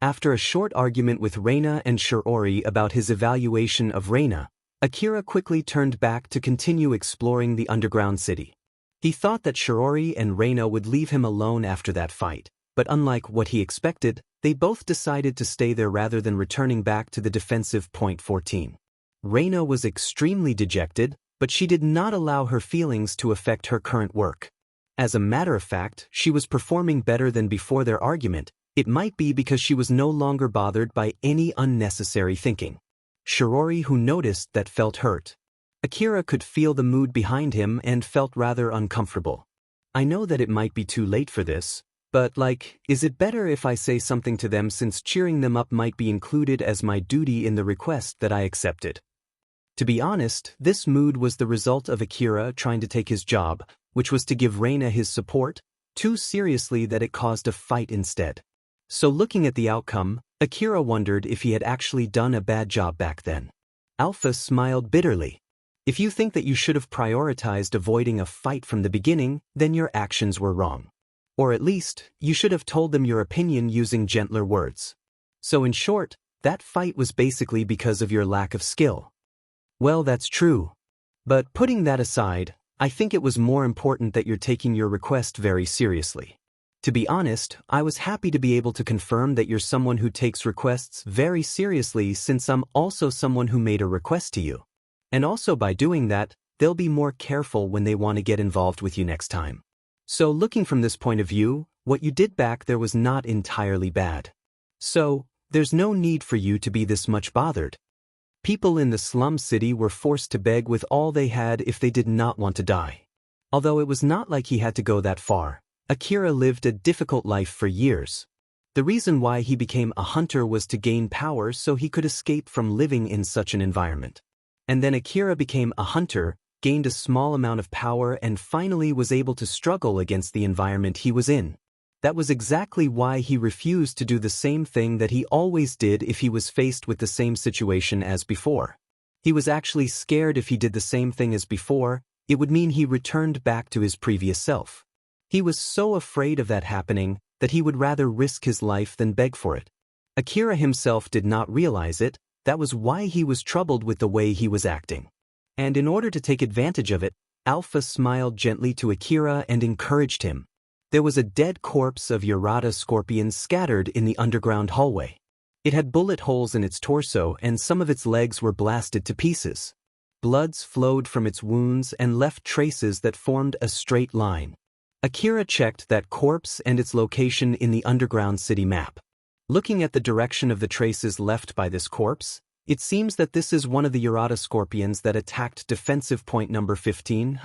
After a short argument with Reina and Shiori about his evaluation of Reina, Akira quickly turned back to continue exploring the underground city. He thought that Shiori and Reina would leave him alone after that fight, but unlike what he expected, they both decided to stay there rather than returning back to the defensive point 14. Reina was extremely dejected, but she did not allow her feelings to affect her current work. As a matter of fact, she was performing better than before their argument. It might be because she was no longer bothered by any unnecessary thinking. Shiori, who noticed that, felt hurt. Akira could feel the mood behind him and felt rather uncomfortable. I know that it might be too late for this, but is it better if I say something to them, since cheering them up might be included as my duty in the request that I accepted? To be honest, this mood was the result of Akira trying to take his job, which was to give Reina his support, too seriously that it caused a fight instead. So looking at the outcome, Akira wondered if he had actually done a bad job back then. Alpha smiled bitterly. If you think that you should have prioritized avoiding a fight from the beginning, then your actions were wrong. Or at least, you should have told them your opinion using gentler words. So in short, that fight was basically because of your lack of skill. Well, that's true. But putting that aside, I think it was more important that you're taking your request very seriously. To be honest, I was happy to be able to confirm that you're someone who takes requests very seriously, since I'm also someone who made a request to you. And also by doing that, they'll be more careful when they want to get involved with you next time. So looking from this point of view, what you did back there was not entirely bad. So, there's no need for you to be this much bothered. People in the slum city were forced to beg with all they had if they did not want to die. Although it was not like he had to go that far, Akira lived a difficult life for years. The reason why he became a hunter was to gain power so he could escape from living in such an environment. And then Akira became a hunter, gained a small amount of power, and finally was able to struggle against the environment he was in. That was exactly why he refused to do the same thing that he always did if he was faced with the same situation as before. He was actually scared if he did the same thing as before, it would mean he returned back to his previous self. He was so afraid of that happening that he would rather risk his life than beg for it. Akira himself did not realize it, that was why he was troubled with the way he was acting. And in order to take advantage of it, Alpha smiled gently to Akira and encouraged him. There was a dead corpse of Urata scorpion scattered in the underground hallway. It had bullet holes in its torso and some of its legs were blasted to pieces. Bloods flowed from its wounds and left traces that formed a straight line. Akira checked that corpse and its location in the underground city map. Looking at the direction of the traces left by this corpse, it seems that this is one of the Urata scorpions that attacked defensive point number 15,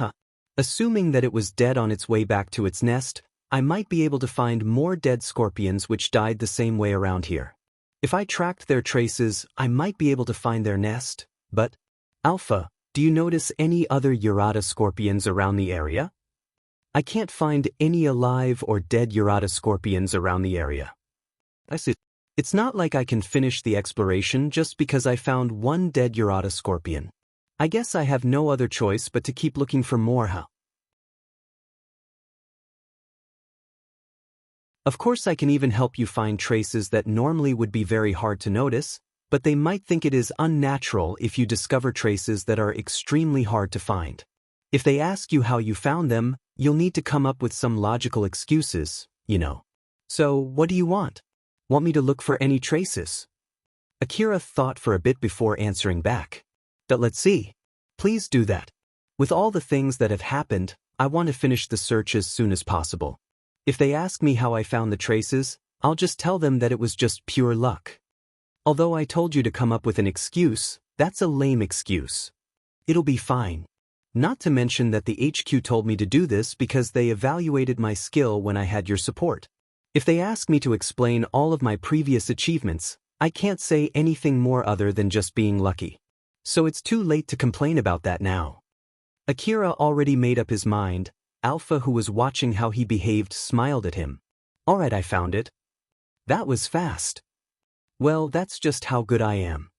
Assuming that it was dead on its way back to its nest, I might be able to find more dead scorpions which died the same way around here. If I tracked their traces, I might be able to find their nest, but, Alpha, do you notice any other Urata scorpions around the area? I can't find any alive or dead Urata scorpions around the area. I see. It's not like I can finish the exploration just because I found one dead Urata scorpion. I guess I have no other choice but to keep looking for more, Of course I can even help you find traces that normally would be very hard to notice, but they might think it is unnatural if you discover traces that are extremely hard to find. If they ask you how you found them, you'll need to come up with some logical excuses, So, what do you want? Want me to look for any traces? Akira thought for a bit before answering back. But let's see. Please do that. With all the things that have happened, I want to finish the search as soon as possible. If they ask me how I found the traces, I'll just tell them that it was just pure luck. Although I told you to come up with an excuse, that's a lame excuse. It'll be fine. Not to mention that the HQ told me to do this because they evaluated my skill when I had your support. If they ask me to explain all of my previous achievements, I can't say anything more other than just being lucky. So it's too late to complain about that now. Akira already made up his mind. Alpha, who was watching how he behaved, smiled at him. Alright, I found it. That was fast. Well, that's just how good I am.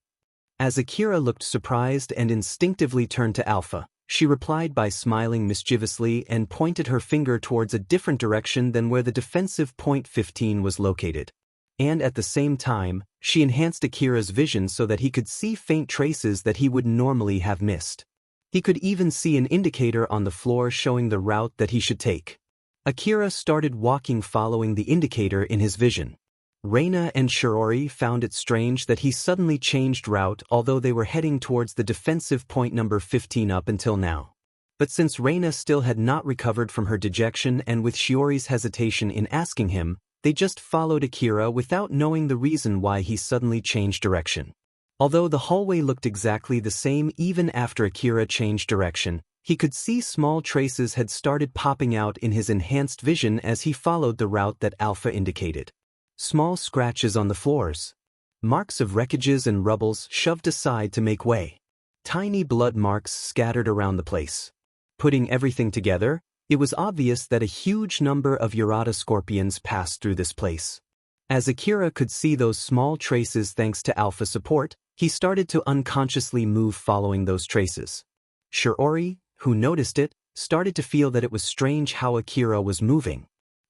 As Akira looked surprised and instinctively turned to Alpha, she replied by smiling mischievously and pointed her finger towards a different direction than where the defensive point 15 was located. And at the same time, she enhanced Akira's vision so that he could see faint traces that he would normally have missed. He could even see an indicator on the floor showing the route that he should take. Akira started walking following the indicator in his vision. Reina and Shiori found it strange that he suddenly changed route, although they were heading towards the defensive point number 15 up until now. But since Reina still had not recovered from her dejection and with Shiori's hesitation in asking him, they just followed Akira without knowing the reason why he suddenly changed direction. Although the hallway looked exactly the same even after Akira changed direction, he could see small traces had started popping out in his enhanced vision as he followed the route that Alpha indicated. Small scratches on the floors. Marks of wreckages and rubbles shoved aside to make way. Tiny blood marks scattered around the place. Putting everything together, it was obvious that a huge number of Urata scorpions passed through this place. As Akira could see those small traces thanks to Alpha support, he started to unconsciously move following those traces. Shiori, who noticed it, started to feel that it was strange how Akira was moving.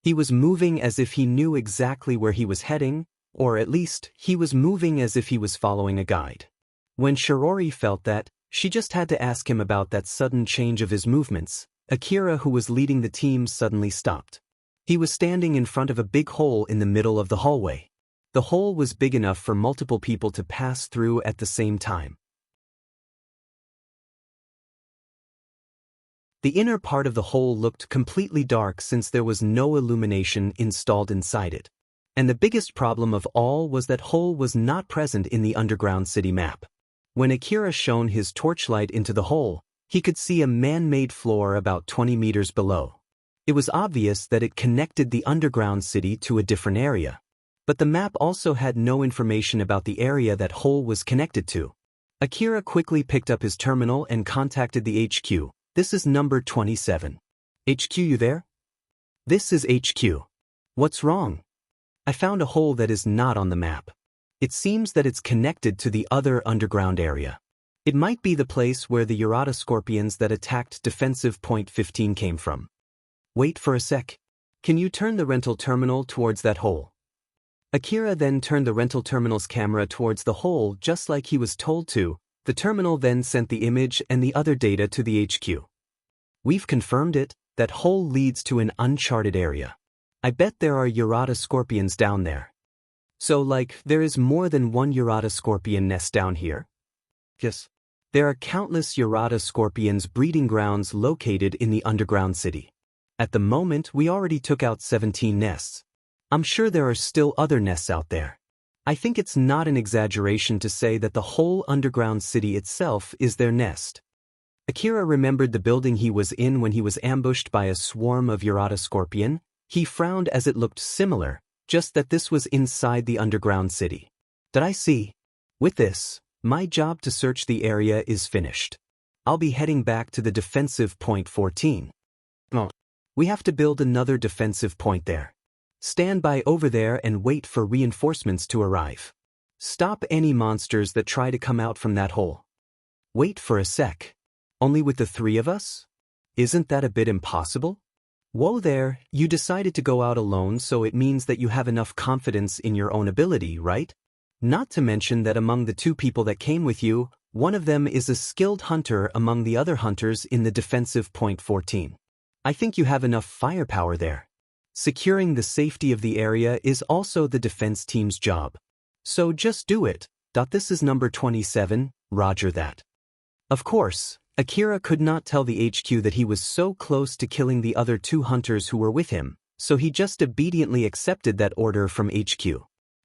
He was moving as if he knew exactly where he was heading, or at least, he was moving as if he was following a guide. When Shirori felt that, she just had to ask him about that sudden change of his movements. Akira, who was leading the team, suddenly stopped. He was standing in front of a big hole in the middle of the hallway. The hole was big enough for multiple people to pass through at the same time. The inner part of the hole looked completely dark since there was no illumination installed inside it. And the biggest problem of all was that hole was not present in the underground city map. When Akira shone his torchlight into the hole, he could see a man-made floor about 20 meters below. It was obvious that it connected the underground city to a different area. But the map also had no information about the area that hole was connected to. Akira quickly picked up his terminal and contacted the HQ. This is number 27. HQ, you there? This is HQ. What's wrong? I found a hole that is not on the map. It seems that it's connected to the other underground area. It might be the place where the Urata scorpions that attacked defensive point 15 came from. Wait for a sec. Can you turn the rental terminal towards that hole? Akira then turned the rental terminal's camera towards the hole just like he was told to. The terminal then sent the image and the other data to the HQ. We've confirmed it. That hole leads to an uncharted area. I bet there are Urata scorpions down there. So there is more than one Urata scorpion nest down here? Yes. There are countless Urata scorpions breeding grounds located in the underground city. At the moment, we already took out 17 nests. I'm sure there are still other nests out there. I think it's not an exaggeration to say that the whole underground city itself is their nest. Akira remembered the building he was in when he was ambushed by a swarm of Urata scorpion. He frowned as it looked similar, just that this was inside the underground city. Did I see? With this, my job to search the area is finished. I'll be heading back to the defensive point 14. Oh. We have to build another defensive point there. Stand by over there and wait for reinforcements to arrive. Stop any monsters that try to come out from that hole. Wait for a sec. Only with the 3 of us? Isn't that a bit impossible? Whoa there, you decided to go out alone, so it means that you have enough confidence in your own ability, right? Not to mention that among the 2 people that came with you, one of them is a skilled hunter among the other hunters in the defensive point 14. I think you have enough firepower there. Securing the safety of the area is also the defense team's job. So just do it. This is number 27, roger that. Of course, Akira could not tell the HQ that he was so close to killing the other 2 hunters who were with him, so he just obediently accepted that order from HQ.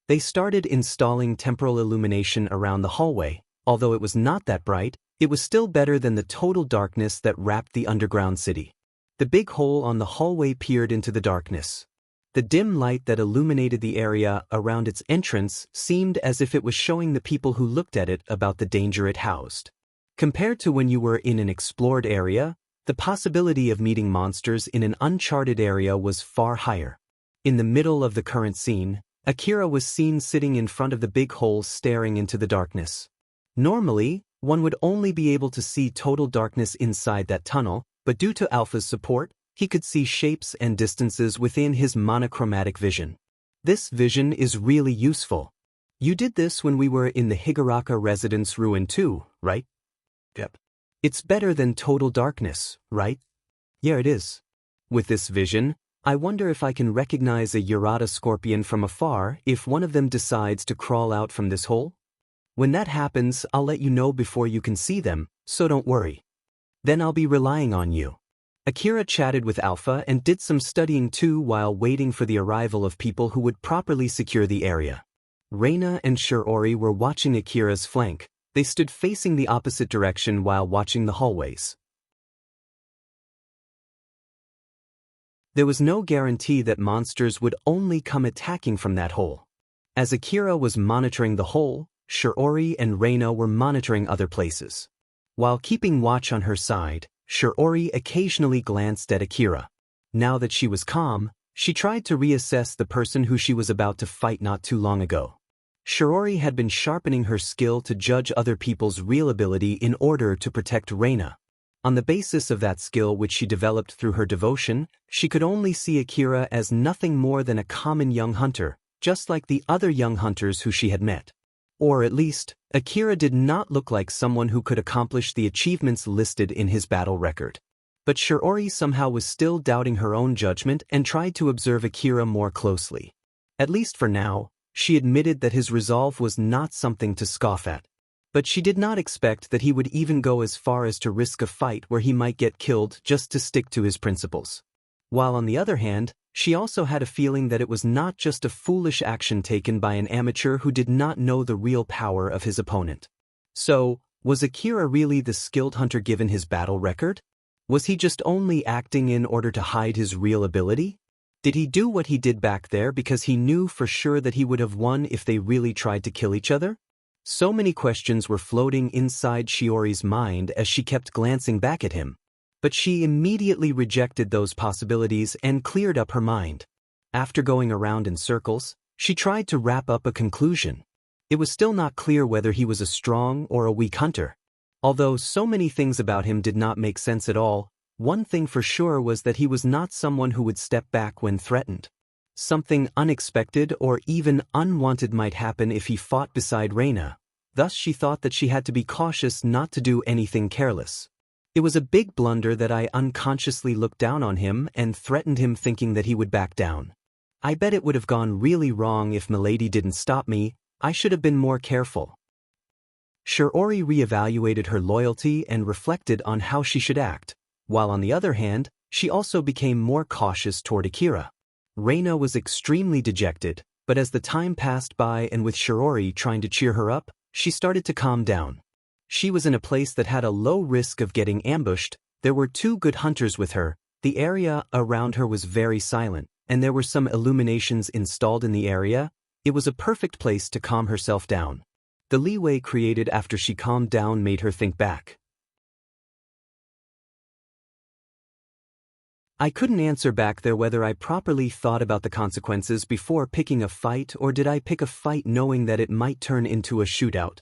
They started installing temporal illumination around the hallway. Although it was not that bright, it was still better than the total darkness that wrapped the underground city. The big hole on the hallway peered into the darkness. The dim light that illuminated the area around its entrance seemed as if it was showing the people who looked at it about the danger it housed. Compared to when you were in an explored area, the possibility of meeting monsters in an uncharted area was far higher. In the middle of the current scene, Akira was seen sitting in front of the big hole staring into the darkness. Normally, one would only be able to see total darkness inside that tunnel, but due to Alpha's support, he could see shapes and distances within his monochromatic vision. This vision is really useful. You did this when we were in the Higuraka residence ruin too, right? Yep. It's better than total darkness, right? Yeah, it is. With this vision, I wonder if I can recognize a Urata scorpion from afar if one of them decides to crawl out from this hole. When that happens, I'll let you know before you can see them, so don't worry. Then I'll be relying on you. Akira chatted with Alpha and did some studying too while waiting for the arrival of people who would properly secure the area. Reina and Shirori were watching Akira's flank. They stood facing the opposite direction while watching the hallways. There was no guarantee that monsters would only come attacking from that hole. As Akira was monitoring the hole, Shirori and Reina were monitoring other places. While keeping watch on her side, Shirori occasionally glanced at Akira. Now that she was calm, she tried to reassess the person who she was about to fight not too long ago. Shirori had been sharpening her skill to judge other people's real ability in order to protect Reina. On the basis of that skill which she developed through her devotion, she could only see Akira as nothing more than a common young hunter, just like the other young hunters who she had met. Or at least, Akira did not look like someone who could accomplish the achievements listed in his battle record. But Shiori somehow was still doubting her own judgment and tried to observe Akira more closely. At least for now, she admitted that his resolve was not something to scoff at. But she did not expect that he would even go as far as to risk a fight where he might get killed just to stick to his principles. While on the other hand, she also had a feeling that it was not just a foolish action taken by an amateur who did not know the real power of his opponent. So, was Akira really the skilled hunter given his battle record? Was he just only acting in order to hide his real ability? Did he do what he did back there because he knew for sure that he would have won if they really tried to kill each other? So many questions were floating inside Shiori's mind as she kept glancing back at him. But she immediately rejected those possibilities and cleared up her mind. After going around in circles, she tried to wrap up a conclusion. It was still not clear whether he was a strong or a weak hunter. Although so many things about him did not make sense at all, one thing for sure was that he was not someone who would step back when threatened. Something unexpected or even unwanted might happen if he fought beside Reina. Thus she thought that she had to be cautious not to do anything careless. It was a big blunder that I unconsciously looked down on him and threatened him thinking that he would back down. I bet it would have gone really wrong if Milady didn't stop me. I should have been more careful. Shiori reevaluated her loyalty and reflected on how she should act, while on the other hand, she also became more cautious toward Akira. Reina was extremely dejected, but as the time passed by and with Shiori trying to cheer her up, she started to calm down. She was in a place that had a low risk of getting ambushed, there were 2 good hunters with her, the area around her was very silent, and there were some illuminations installed in the area. It was a perfect place to calm herself down. The leeway created after she calmed down made her think back. I couldn't answer back there whether I properly thought about the consequences before picking a fight or did I pick a fight knowing that it might turn into a shootout.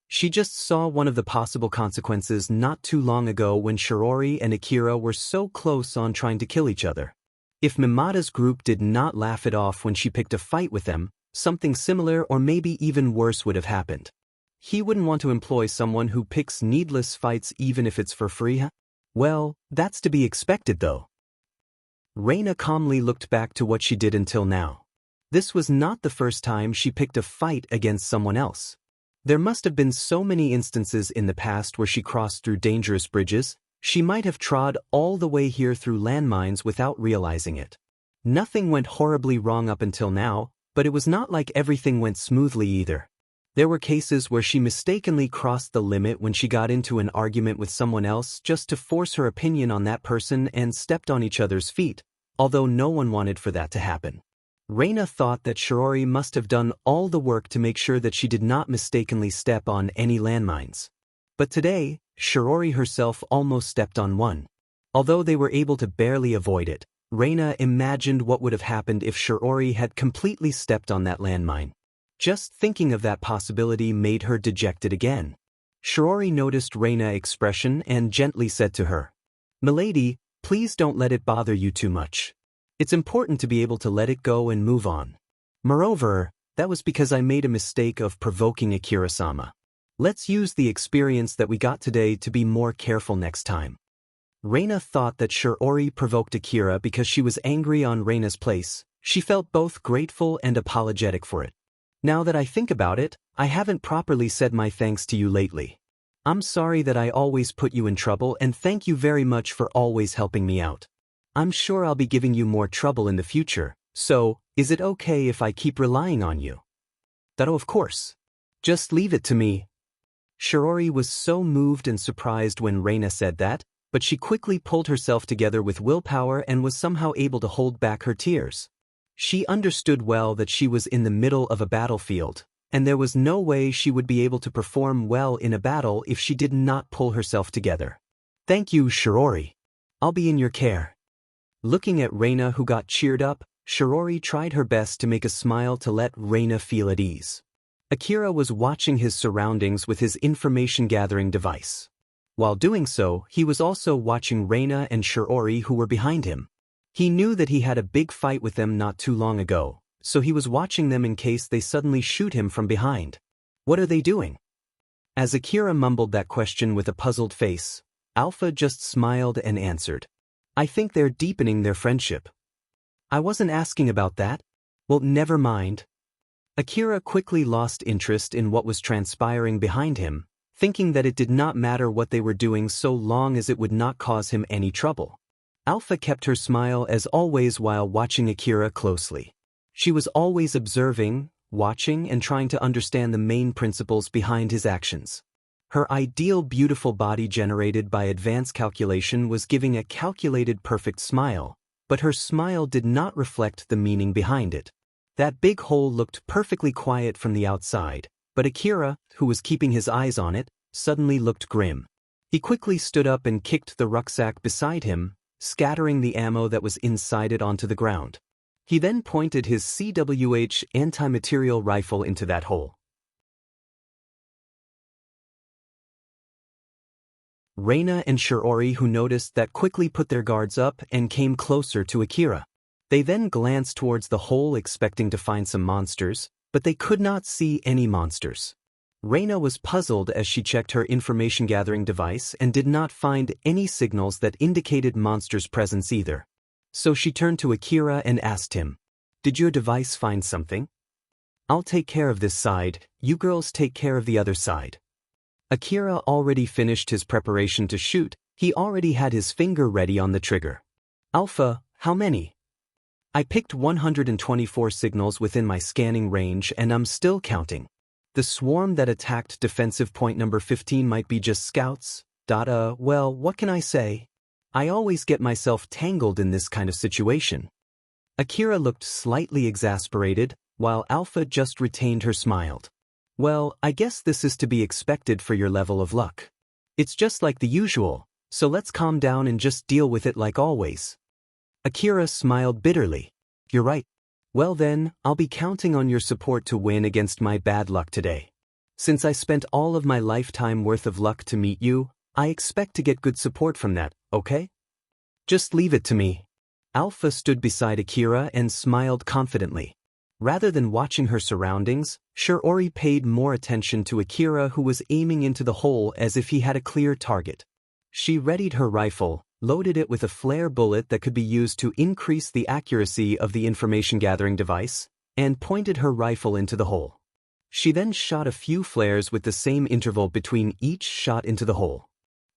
She just saw one of the possible consequences not too long ago when Shiori and Akira were so close on trying to kill each other. If Mimata's group did not laugh it off when she picked a fight with them, something similar or maybe even worse would have happened. He wouldn't want to employ someone who picks needless fights even if it's for free, huh? Well, that's to be expected though. Reina calmly looked back to what she did until now. This was not the first time she picked a fight against someone else. There must have been so many instances in the past where she crossed through dangerous bridges, she might have trod all the way here through landmines without realizing it. Nothing went horribly wrong up until now, but it was not like everything went smoothly either. There were cases where she mistakenly crossed the limit when she got into an argument with someone else just to force her opinion on that person and stepped on each other's feet, although no one wanted for that to happen. Reina thought that Shiori must have done all the work to make sure that she did not mistakenly step on any landmines. But today, Shiori herself almost stepped on one. Although they were able to barely avoid it, Reina imagined what would have happened if Shiori had completely stepped on that landmine. Just thinking of that possibility made her dejected again. Shiori noticed Reina's expression and gently said to her, "Milady, please don't let it bother you too much. It's important to be able to let it go and move on. Moreover, that was because I made a mistake of provoking Akira-sama. Let's use the experience that we got today to be more careful next time." Reina thought that Shiori provoked Akira because she was angry on Reina's place. She felt both grateful and apologetic for it. Now that I think about it, I haven't properly said my thanks to you lately. I'm sorry that I always put you in trouble and thank you very much for always helping me out. I'm sure I'll be giving you more trouble in the future, so, is it okay if I keep relying on you? "Oh, of course. Just leave it to me." Shiori was so moved and surprised when Reina said that, but she quickly pulled herself together with willpower and was somehow able to hold back her tears. She understood well that she was in the middle of a battlefield, and there was no way she would be able to perform well in a battle if she did not pull herself together. "Thank you, Shiori. I'll be in your care." Looking at Reina who got cheered up, Shiori tried her best to make a smile to let Reina feel at ease. Akira was watching his surroundings with his information-gathering device. While doing so, he was also watching Reina and Shiori who were behind him. He knew that he had a big fight with them not too long ago, so he was watching them in case they suddenly shoot him from behind. What are they doing? As Akira mumbled that question with a puzzled face, Alpha just smiled and answered. I think they're deepening their friendship. I wasn't asking about that. Well, never mind. Akira quickly lost interest in what was transpiring behind him, thinking that it did not matter what they were doing so long as it would not cause him any trouble. Alpha kept her smile as always while watching Akira closely. She was always observing, watching, and trying to understand the main principles behind his actions. Her ideal beautiful body generated by advanced calculation was giving a calculated perfect smile, but her smile did not reflect the meaning behind it. That big hole looked perfectly quiet from the outside, but Akira, who was keeping his eyes on it, suddenly looked grim. He quickly stood up and kicked the rucksack beside him, scattering the ammo that was inside it onto the ground. He then pointed his CWH anti-material rifle into that hole. Reina and Shiori, who noticed that, quickly put their guards up and came closer to Akira. They then glanced towards the hole expecting to find some monsters, but they could not see any monsters. Reina was puzzled as she checked her information-gathering device and did not find any signals that indicated monsters' presence either. So she turned to Akira and asked him, "Did your device find something? I'll take care of this side, you girls take care of the other side." Akira already finished his preparation to shoot. He already had his finger ready on the trigger. "Alpha, how many?" "I picked 124 signals within my scanning range and I'm still counting. The swarm that attacked defensive point number 15 might be just scouts. Well, what can I say? I always get myself tangled in this kind of situation." Akira looked slightly exasperated, while Alpha just retained her smile. "Well, I guess this is to be expected for your level of luck. It's just like the usual, so let's calm down and just deal with it like always." Akira smiled bitterly. "You're right. Well then, I'll be counting on your support to win against my bad luck today. Since I spent all of my lifetime worth of luck to meet you, I expect to get good support from that, okay? Just leave it to me." Alpha stood beside Akira and smiled confidently. Rather than watching her surroundings, Shiori paid more attention to Akira, who was aiming into the hole as if he had a clear target. She readied her rifle, loaded it with a flare bullet that could be used to increase the accuracy of the information-gathering device, and pointed her rifle into the hole. She then shot a few flares with the same interval between each shot into the hole.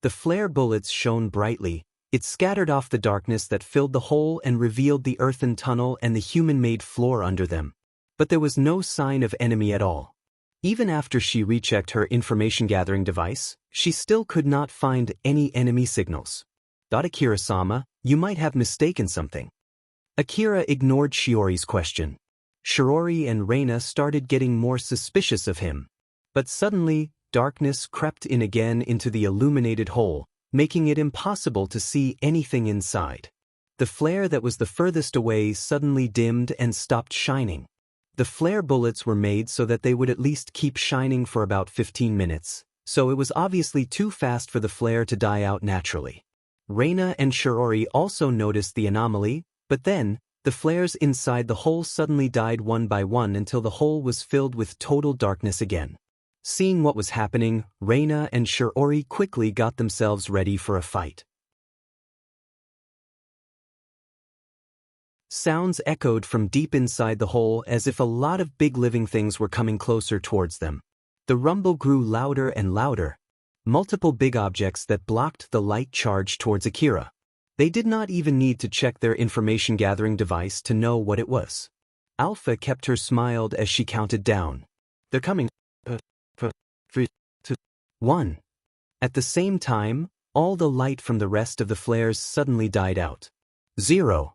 The flare bullets shone brightly. It scattered off the darkness that filled the hole and revealed the earthen tunnel and the human-made floor under them. But there was no sign of enemy at all. Even after she rechecked her information-gathering device, she still could not find any enemy signals. "Akira-sama, you might have mistaken something." Akira ignored Shiori's question. Shiori and Reina started getting more suspicious of him. But suddenly, darkness crept in again into the illuminated hole, making it impossible to see anything inside. The flare that was the furthest away suddenly dimmed and stopped shining. The flare bullets were made so that they would at least keep shining for about 15 minutes, so it was obviously too fast for the flare to die out naturally. Reina and Shiori also noticed the anomaly, but then, the flares inside the hole suddenly died one by one until the hole was filled with total darkness again. Seeing what was happening, Reina and Shiori quickly got themselves ready for a fight. Sounds echoed from deep inside the hole as if a lot of big living things were coming closer towards them. The rumble grew louder and louder. Multiple big objects that blocked the light charged towards Akira. They did not even need to check their information-gathering device to know what it was. Alpha kept her smiled as she counted down. "They're coming. 3, 2, 1. At the same time, all the light from the rest of the flares suddenly died out. 0.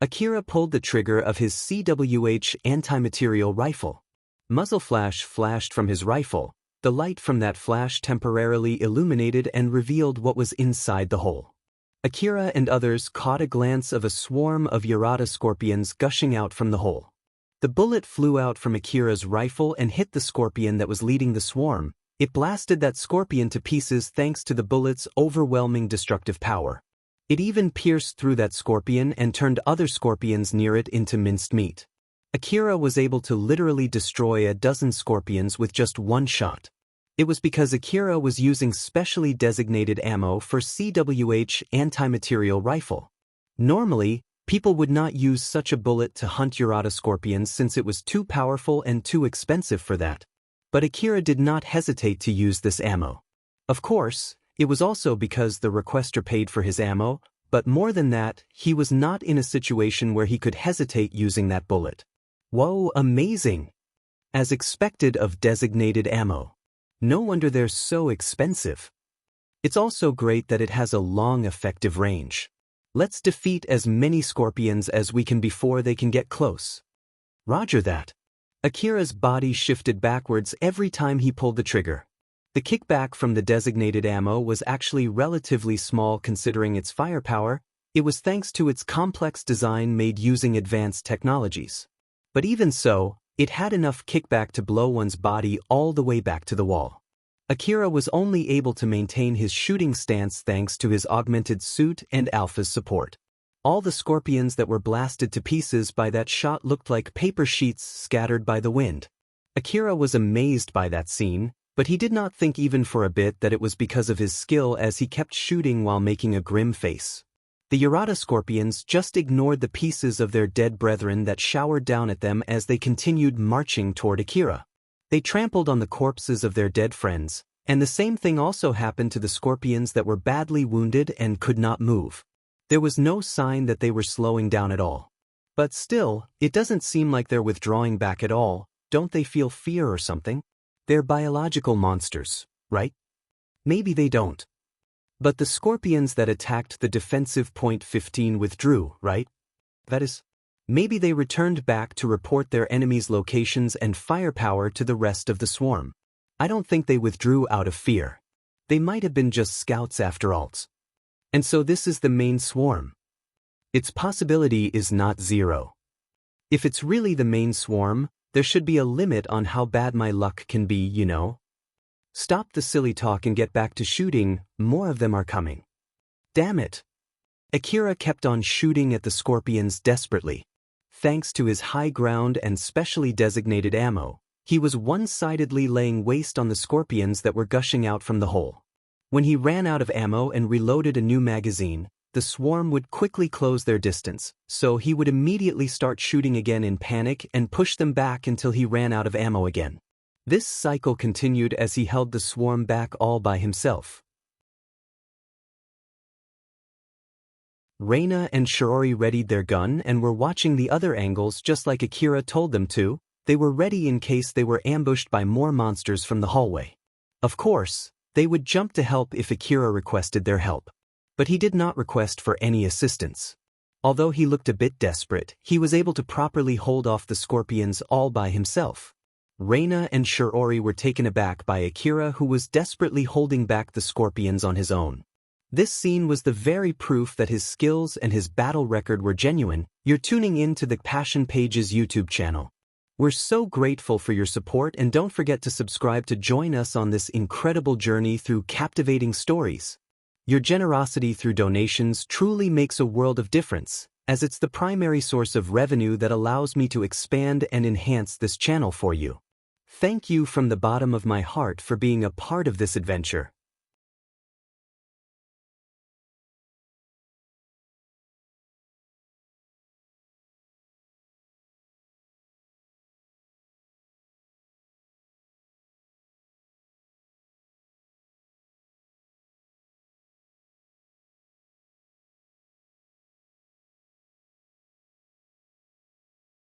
Akira pulled the trigger of his CWH anti-material rifle. Muzzle flash flashed from his rifle. The light from that flash temporarily illuminated and revealed what was inside the hole. Akira and others caught a glance of a swarm of Yarada scorpions gushing out from the hole. The bullet flew out from Akira's rifle and hit the scorpion that was leading the swarm, It blasted that scorpion to pieces thanks to the bullet's overwhelming destructive power. It even pierced through that scorpion and turned other scorpions near it into minced meat. Akira was able to literally destroy a dozen scorpions with just one shot. It was because Akira was using specially designated ammo for CWH anti-material rifle. Normally, people would not use such a bullet to hunt Urata scorpions since it was too powerful and too expensive for that. But Akira did not hesitate to use this ammo. Of course, it was also because the requester paid for his ammo, but more than that, he was not in a situation where he could hesitate using that bullet. Whoa, amazing! As expected of designated ammo. No wonder they're so expensive. It's also great that it has a long effective range. Let's defeat as many scorpions as we can before they can get close. Roger that. Akira's body shifted backwards every time he pulled the trigger. The kickback from the designated ammo was actually relatively small considering its firepower. It was thanks to its complex design made using advanced technologies. But even so, it had enough kickback to blow one's body all the way back to the wall. Akira was only able to maintain his shooting stance thanks to his augmented suit and Alpha's support. All the scorpions that were blasted to pieces by that shot looked like paper sheets scattered by the wind. Akira was amazed by that scene, but he did not think even for a bit that it was because of his skill as he kept shooting while making a grim face. The Urata scorpions just ignored the pieces of their dead brethren that showered down at them as they continued marching toward Akira. They trampled on the corpses of their dead friends, and the same thing also happened to the scorpions that were badly wounded and could not move. There was no sign that they were slowing down at all. But still, it doesn't seem like they're withdrawing back at all. Don't they feel fear or something? They're biological monsters, right? Maybe they don't. But the scorpions that attacked the defensive point 15 withdrew, right? That is, maybe they returned back to report their enemies' locations and firepower to the rest of the swarm. I don't think they withdrew out of fear. They might have been just scouts after all. And so this is the main swarm. Its possibility is not zero. If it's really the main swarm, there should be a limit on how bad my luck can be, you know? Stop the silly talk and get back to shooting, more of them are coming. Damn it! Akira kept on shooting at the scorpions desperately. Thanks to his high ground and specially designated ammo, he was one-sidedly laying waste on the scorpions that were gushing out from the hole. When he ran out of ammo and reloaded a new magazine, the swarm would quickly close their distance, so he would immediately start shooting again in panic and push them back until he ran out of ammo again. This cycle continued as he held the swarm back all by himself. Reina and Shiori readied their gun and were watching the other angles just like Akira told them to. They were ready in case they were ambushed by more monsters from the hallway. Of course, they would jump to help if Akira requested their help. But he did not request for any assistance. Although he looked a bit desperate, he was able to properly hold off the scorpions all by himself. Reina and Shiori were taken aback by Akira, who was desperately holding back the scorpions on his own. This scene was the very proof that his skills and his battle record were genuine. You're tuning in to the Passion Pages YouTube channel. We're so grateful for your support, and don't forget to subscribe to join us on this incredible journey through captivating stories. Your generosity through donations truly makes a world of difference, as it's the primary source of revenue that allows me to expand and enhance this channel for you. Thank you from the bottom of my heart for being a part of this adventure.